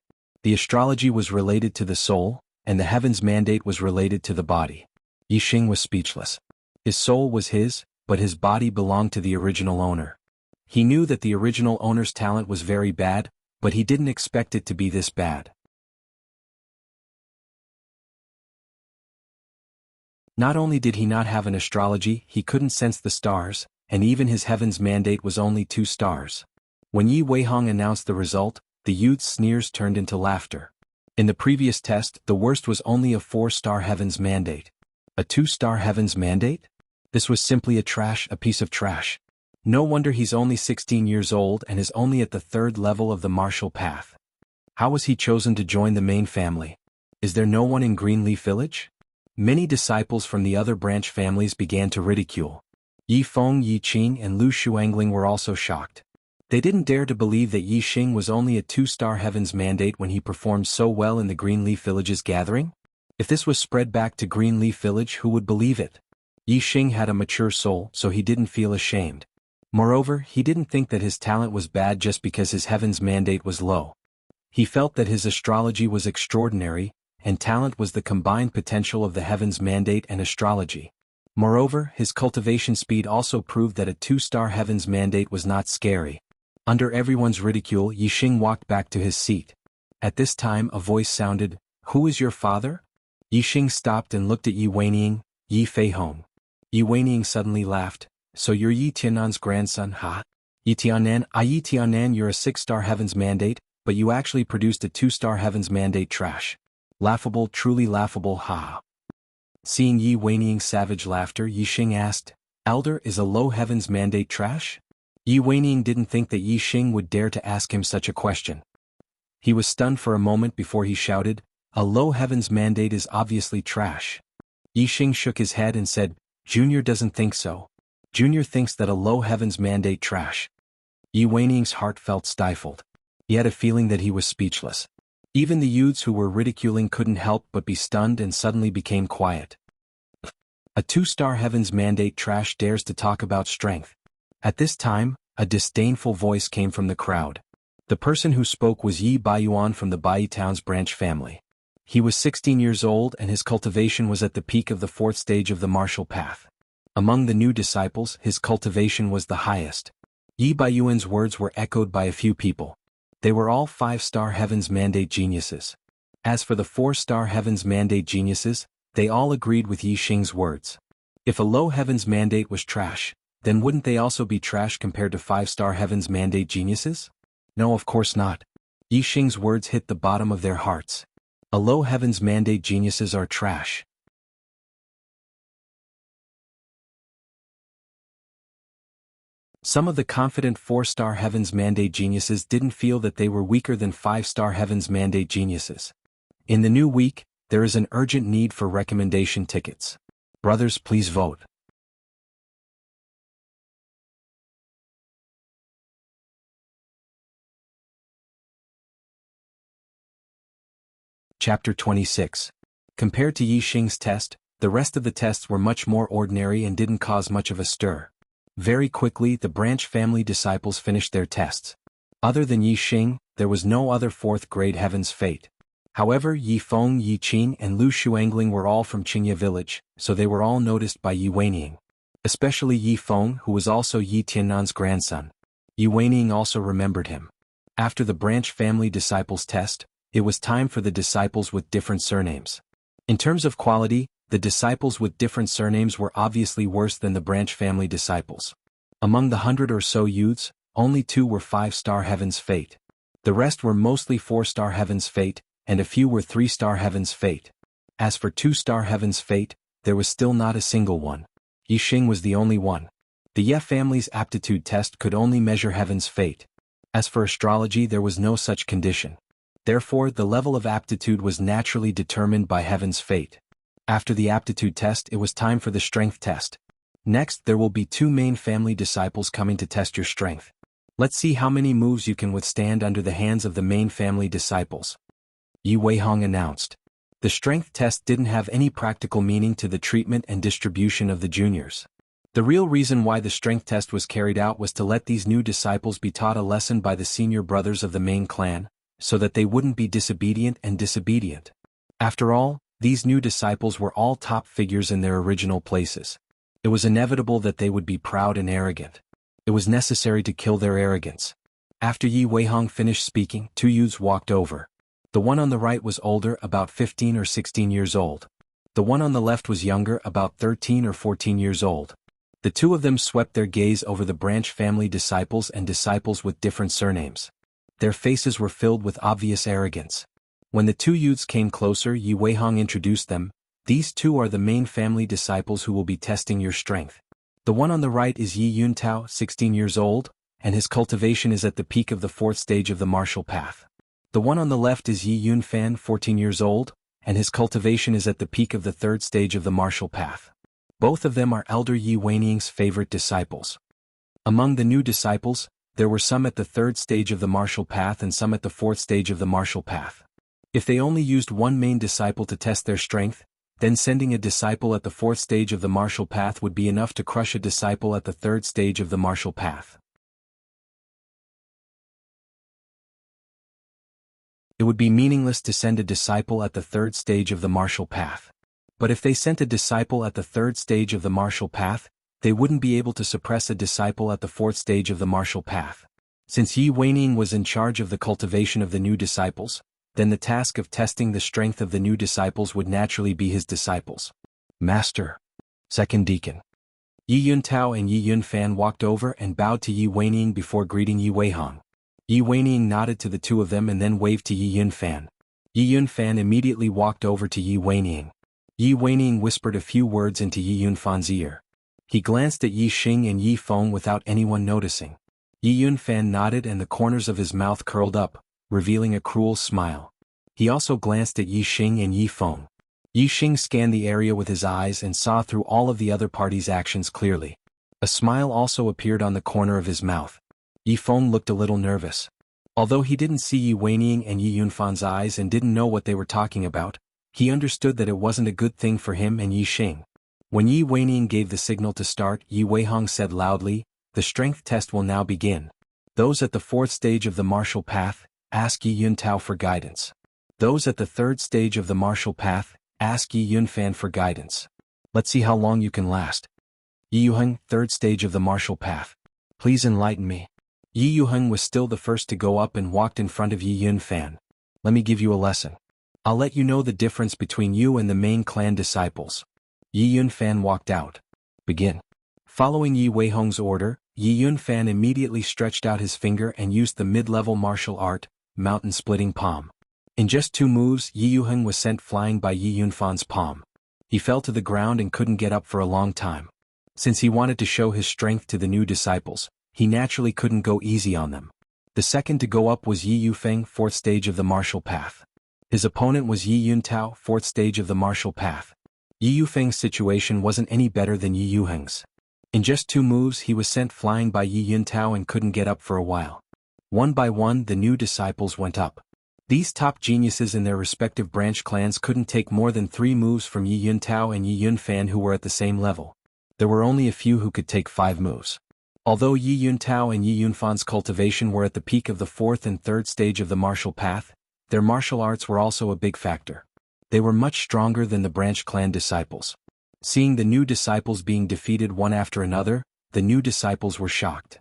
S1: The astrology was related to the soul, and the Heaven's Mandate was related to the body. Yi Xing was speechless. His soul was his, but his body belonged to the original owner. He knew that the original owner's talent was very bad, but he didn't expect it to be this bad. Not only did he not have an astrology, he couldn't sense the stars, and even his Heaven's Mandate was only 2 stars. When Yi Weihong announced the result, the youth's sneers turned into laughter. In the previous test, the worst was only a 4-star Heaven's Mandate. A 2-star Heaven's Mandate? This was simply a piece of trash. No wonder he's only 16 years old and is only at the 3rd level of the martial path. How was he chosen to join the main family? Is there no one in Greenleaf Village? Many disciples from the other branch families began to ridicule. Yi Feng, Yi Qing and Lu Shuangling were also shocked. They didn't dare to believe that Yi Xing was only a 2-star Heaven's Mandate when he performed so well in the Greenleaf Village's gathering. If this was spread back to Greenleaf Village, who would believe it? Yi Xing had a mature soul, so he didn't feel ashamed. Moreover, he didn't think that his talent was bad just because his Heaven's Mandate was low. He felt that his astrology was extraordinary, and talent was the combined potential of the Heaven's Mandate and astrology. Moreover, his cultivation speed also proved that a 2-star Heaven's Mandate was not scary. Under everyone's ridicule, Yi Xing walked back to his seat. At this time a voice sounded, "Who is your father?" Yi Xing stopped and looked at Yi Weining, Yi Feihong. Yi Weining suddenly laughed. "So you're Yi Tiannan's grandson, huh? Yi Tiannan, you're a 6-star Heaven's Mandate, but you actually produced a 2-star Heaven's Mandate trash. Laughable, truly laughable, ha." Seeing Yi Weining's savage laughter, Yi Xing asked, "Elder, is a low Heaven's Mandate trash?" Yi Weining didn't think that Yi Xing would dare to ask him such a question. He was stunned for a moment before he shouted, "A low Heaven's Mandate is obviously trash." Yi Xing shook his head and said, "Junior doesn't think so. Junior thinks that a low Heaven's Mandate trash." Yi Weining's heart felt stifled. He had a feeling that he was speechless. Even the youths who were ridiculing couldn't help but be stunned and suddenly became quiet. A 2-star Heaven's Mandate trash dares to talk about strength. At this time, a disdainful voice came from the crowd. The person who spoke was Yi Baiyuan from the Bai Town's branch family. He was 16 years old and his cultivation was at the peak of the 4th stage of the martial path. Among the new disciples, his cultivation was the highest. Yi Baiyuan's words were echoed by a few people. They were all 5-star Heaven's Mandate geniuses. As for the 4-star Heaven's Mandate geniuses, they all agreed with Yi Xing's words. If a low Heaven's Mandate was trash, then wouldn't they also be trash compared to 5-star Heaven's Mandate geniuses? No, of course not. Yi Xing's words hit the bottom of their hearts. A low Heaven's Mandate geniuses are trash. Some of the confident 4-star Heaven's Mandate geniuses didn't feel that they were weaker than 5-star Heaven's Mandate geniuses. In the new week, there is an urgent need for recommendation tickets. Brothers, please vote. Chapter 26. Compared to Yi Xing's test, the rest of the tests were much more ordinary and didn't cause much of a stir. Very quickly the branch family disciples finished their tests. Other than Yi Xing, there was no other fourth-grade Heaven's Fate. However, Yi Feng, Yi Qing and Lu Xuangling were all from Qingye village, so they were all noticed by Yi Weining. Especially Yi Feng, who was also Yi Tiannan's grandson. Yi Weining also remembered him. After the branch family disciples test, it was time for the disciples with different surnames. In terms of quality, the disciples with different surnames were obviously worse than the branch family disciples. Among the 100 or so youths, only 2 were 5-star Heaven's Fate. The rest were mostly 4-star Heaven's Fate, and a few were 3-star Heaven's Fate. As for 2-star Heaven's Fate, there was still not a single one. Yi Xing was the only one. The Ye family's aptitude test could only measure Heaven's Fate. As for astrology, there was no such condition. Therefore, the level of aptitude was naturally determined by Heaven's Fate. After the aptitude test, it was time for the strength test. Next, there will be 2 main family disciples coming to test your strength. Let's see how many moves you can withstand under the hands of the main family disciples. Yi Weihong announced. The strength test didn't have any practical meaning to the treatment and distribution of the juniors. The real reason why the strength test was carried out was to let these new disciples be taught a lesson by the senior brothers of the main clan, so that they wouldn't be disobedient. After all, these new disciples were all top figures in their original places. It was inevitable that they would be proud and arrogant. It was necessary to kill their arrogance. After Yi Weihong finished speaking, 2 youths walked over. The one on the right was older, about 15 or 16 years old. The one on the left was younger, about 13 or 14 years old. The 2 of them swept their gaze over the branch family disciples and disciples with different surnames. Their faces were filled with obvious arrogance. When the 2 youths came closer, Yi Weihong introduced them. These 2 are the main family disciples who will be testing your strength. The one on the right is Yi Yuntao, 16 years old, and his cultivation is at the peak of the 4th stage of the martial path. The one on the left is Yi Yunfan, 14 years old, and his cultivation is at the peak of the 3rd stage of the martial path. Both of them are elder Yi Weining's favorite disciples. Among the new disciples, there were some at the 3rd stage of the martial path and some at the 4th stage of the martial path. If they only used one main disciple to test their strength, then sending a disciple at the 4th stage of the martial path would be enough to crush a disciple at the 3rd stage of the martial path. It would be meaningless to send a disciple at the 3rd stage of the martial path. But if they sent a disciple at the 3rd stage of the martial path, they wouldn't be able to suppress a disciple at the 4th stage of the martial path. Since Yi Weining was in charge of the cultivation of the new disciples, then the task of testing the strength of the new disciples would naturally be his disciples. Master. Second Deacon. Yi Yuntao and Yi Yunfan walked over and bowed to Yi Weining before greeting Yi Weihong. Yi Weining nodded to the 2 of them and then waved to Yi Yunfan. Yi Yunfan immediately walked over to Yi Weining. Yi Weining whispered a few words into Yi Yunfan's ear. He glanced at Yi Xing and Yi Feng without anyone noticing. Yi Yunfan nodded and the corners of his mouth curled up, revealing a cruel smile. He also glanced at Yi Xing and Yi Feng. Yi Xing scanned the area with his eyes and saw through all of the other party's actions clearly. A smile also appeared on the corner of his mouth. Yi Feng looked a little nervous. Although he didn't see Yi Weining and Yi Yunfan's eyes and didn't know what they were talking about, he understood that it wasn't a good thing for him and Yi Xing. When Yi Weining gave the signal to start, Yi Weihong said loudly, "The strength test will now begin. Those at the 4th stage of the martial path, ask Yi Yuntao for guidance. Those at the 3rd stage of the martial path, ask Yi Yunfan for guidance. Let's see how long you can last. Yi Yuheng, 3rd stage of the martial path. Please enlighten me." Yi Yuheng was still the first to go up and walked in front of Yi Yunfan. "Let me give you a lesson. I'll let you know the difference between you and the main clan disciples." Yi Yunfan walked out. "Begin." Following Yi Weihong's order, Yi Yunfan immediately stretched out his finger and used the mid-level martial art, mountain-splitting palm. In just 2 moves, Yi Yuheng was sent flying by Yi Yunfan's palm. He fell to the ground and couldn't get up for a long time. Since he wanted to show his strength to the new disciples, he naturally couldn't go easy on them. The second to go up was Yi Yufeng, 4th stage of the martial path. His opponent was Yi Yuntao, 4th stage of the martial path. Yi Yufeng's situation wasn't any better than Yi Yuheng's. In just 2 moves he was sent flying by Yi Yuntao and couldn't get up for a while. One by one the new disciples went up. These top geniuses in their respective branch clans couldn't take more than 3 moves from Yi Yuntao and Yi Yunfan, who were at the same level. There were only a few who could take 5 moves. Although Yi Yuntao and Yi Yunfan's cultivation were at the peak of the 4th and 3rd stage of the martial path, their martial arts were also a big factor. They were much stronger than the branch clan disciples. Seeing the new disciples being defeated one after another, the new disciples were shocked.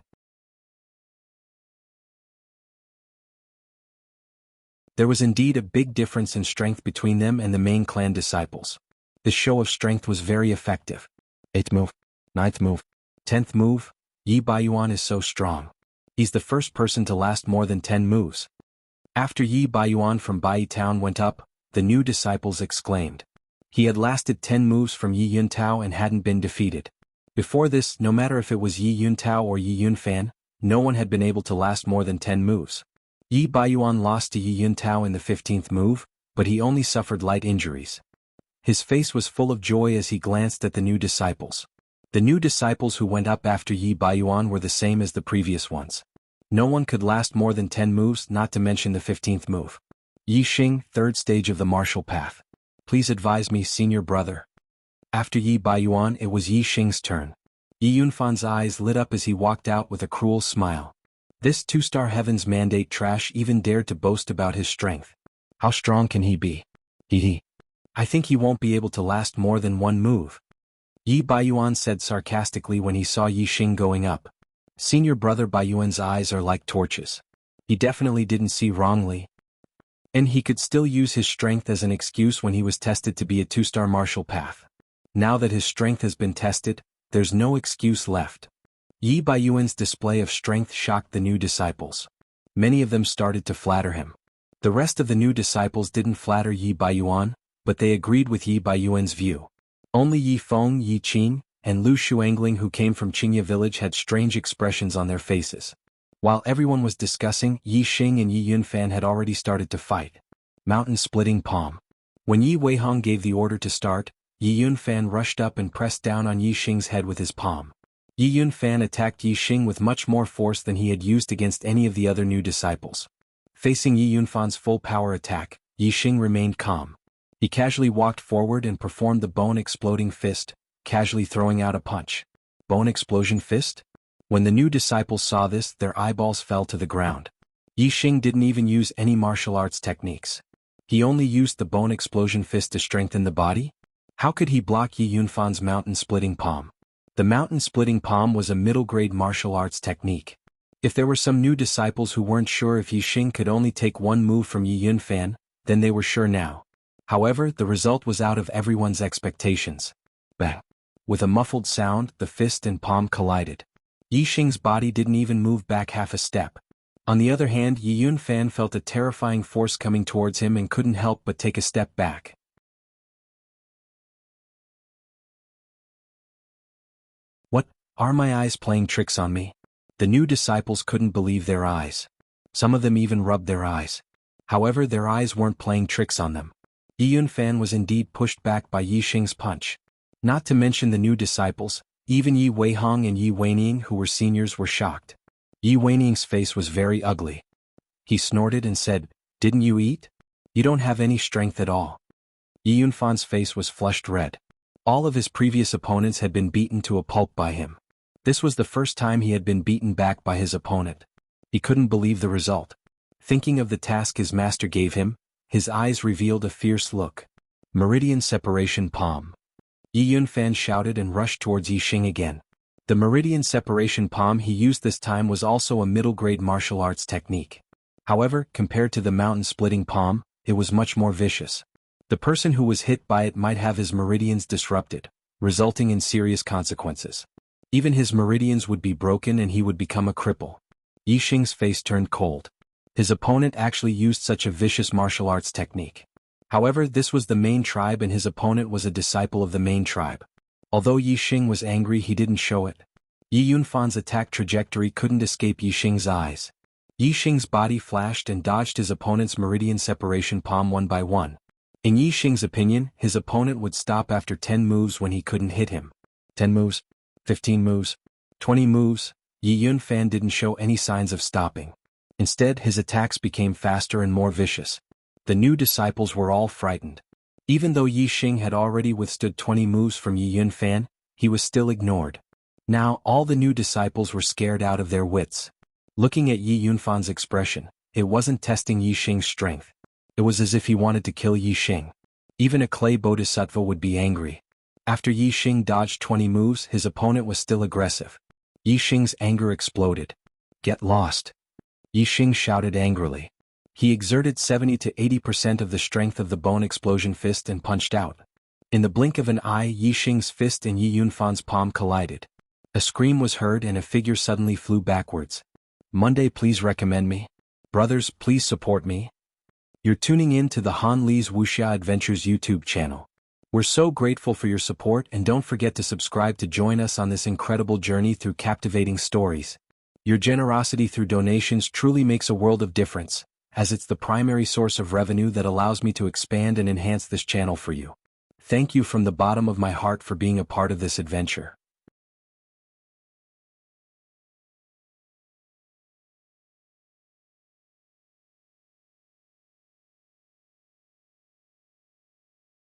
S1: There was indeed a big difference in strength between them and the main clan disciples. This show of strength was very effective. 8th move, 9th move, 10th move, Yi Baiyuan is so strong. He's the first person to last more than 10 moves. After Yi Baiyuan from Bai Town went up, the new disciples exclaimed. He had lasted 10 moves from Yi Yuntao and hadn't been defeated. Before this, no matter if it was Yi Yuntao or Yi Yunfan, no one had been able to last more than 10 moves. Yi Baiyuan lost to Yi Yuntao in the 15th move, but he only suffered light injuries. His face was full of joy as he glanced at the new disciples. The new disciples who went up after Yi Baiyuan were the same as the previous ones. No one could last more than 10 moves, not to mention the 15th move. Yi Xing, 3rd stage of the martial path. Please advise me, senior brother. After Yi Baiyuan, it was Yi Xing's turn. Yi Yunfan's eyes lit up as he walked out with a cruel smile. This 2-star Heaven's Mandate trash even dared to boast about his strength. How strong can he be? I think he won't be able to last more than 1 move. Yi Baiyuan said sarcastically when he saw Yi Xing going up. Senior brother Baiyuan's eyes are like torches. He definitely didn't see wrongly. And he could still use his strength as an excuse when he was tested to be a 2-star martial path. Now that his strength has been tested, there's no excuse left. Yi Baiyuan's display of strength shocked the new disciples. Many of them started to flatter him. The rest of the new disciples didn't flatter Yi Baiyuan, but they agreed with Yi Baiyuan's view. Only Yi Feng, Yi Qing, and Lu Shuangling, who came from Qingya village, had strange expressions on their faces. While everyone was discussing, Yi Xing and Yi Yunfan had already started to fight. Mountain-splitting palm. When Yi Weihong gave the order to start, Yi Yunfan rushed up and pressed down on Yi Xing's head with his palm. Yi Yunfan attacked Yi Xing with much more force than he had used against any of the other new disciples. Facing Yi Yunfan's full power attack, Yi Xing remained calm. He casually walked forward and performed the bone-exploding fist, casually throwing out a punch. Bone explosion fist? When the new disciples saw this, their eyeballs fell to the ground. Yi Xing didn't even use any martial arts techniques. He only used the bone explosion fist to strengthen the body? How could he block Yi Yunfan's mountain-splitting palm? The mountain-splitting palm was a middle-grade martial arts technique. If there were some new disciples who weren't sure if Yi Xing could only take 1 move from Yi Yunfan, then they were sure now. However, the result was out of everyone's expectations. Bang! With a muffled sound, the fist and palm collided. Yi Xing's body didn't even move back half a step. On the other hand, Yi Yunfan felt a terrifying force coming towards him and couldn't help but take a step back. What? Are my eyes playing tricks on me? The new disciples couldn't believe their eyes. Some of them even rubbed their eyes. However, their eyes weren't playing tricks on them. Yi Yunfan was indeed pushed back by Yi Xing's punch. Not to mention the new disciples, even Yi Weihong and Yi Weining, who were seniors, were shocked. Yi Weining's face was very ugly. He snorted and said, "Didn't you eat? You don't have any strength at all." Yi Yunfan's face was flushed red. All of his previous opponents had been beaten to a pulp by him. This was the first time he had been beaten back by his opponent. He couldn't believe the result. Thinking of the task his master gave him, his eyes revealed a fierce look. Meridian separation palm. Yi Yunfan shouted and rushed towards Yi Xing again. The meridian separation palm he used this time was also a middle-grade martial arts technique. However, compared to the mountain-splitting palm, it was much more vicious. The person who was hit by it might have his meridians disrupted, resulting in serious consequences. Even his meridians would be broken and he would become a cripple. Yi Xing's face turned cold. His opponent actually used such a vicious martial arts technique. However, this was the main tribe and his opponent was a disciple of the main tribe. Although Yi Xing was angry, he didn't show it. Yi Yunfan's attack trajectory couldn't escape Yi Xing's eyes. Yi Xing's body flashed and dodged his opponent's meridian separation palm one by one. In Yi Xing's opinion, his opponent would stop after 10 moves when he couldn't hit him. 10 moves, 15 moves, 20 moves, Yi Yunfan didn't show any signs of stopping. Instead, his attacks became faster and more vicious. The new disciples were all frightened. Even though Yi Xing had already withstood 20 moves from Yi Yunfan, he was still ignored. Now, all the new disciples were scared out of their wits. Looking at Yi Yunfan's expression, it wasn't testing Yi Xing's strength. It was as if he wanted to kill Yi Xing. Even a clay bodhisattva would be angry. After Yi Xing dodged 20 moves, his opponent was still aggressive. Yi Xing's anger exploded. "Get lost!" Yi Xing shouted angrily. He exerted 70 to 80% of the strength of the bone explosion fist and punched out. In the blink of an eye, Yi Xing's fist and Yi Yunfan's palm collided. A scream was heard and a figure suddenly flew backwards. "Monday, please recommend me. Brothers, please support me." You're tuning in to the Han Li's Wuxia Adventures YouTube channel. We're so grateful for your support, and don't forget to subscribe to join us on this incredible journey through captivating stories. Your generosity through donations truly makes a world of difference, as it's the primary source of revenue that allows me to expand and enhance this channel for you. Thank you from the bottom of my heart for being a part of this adventure.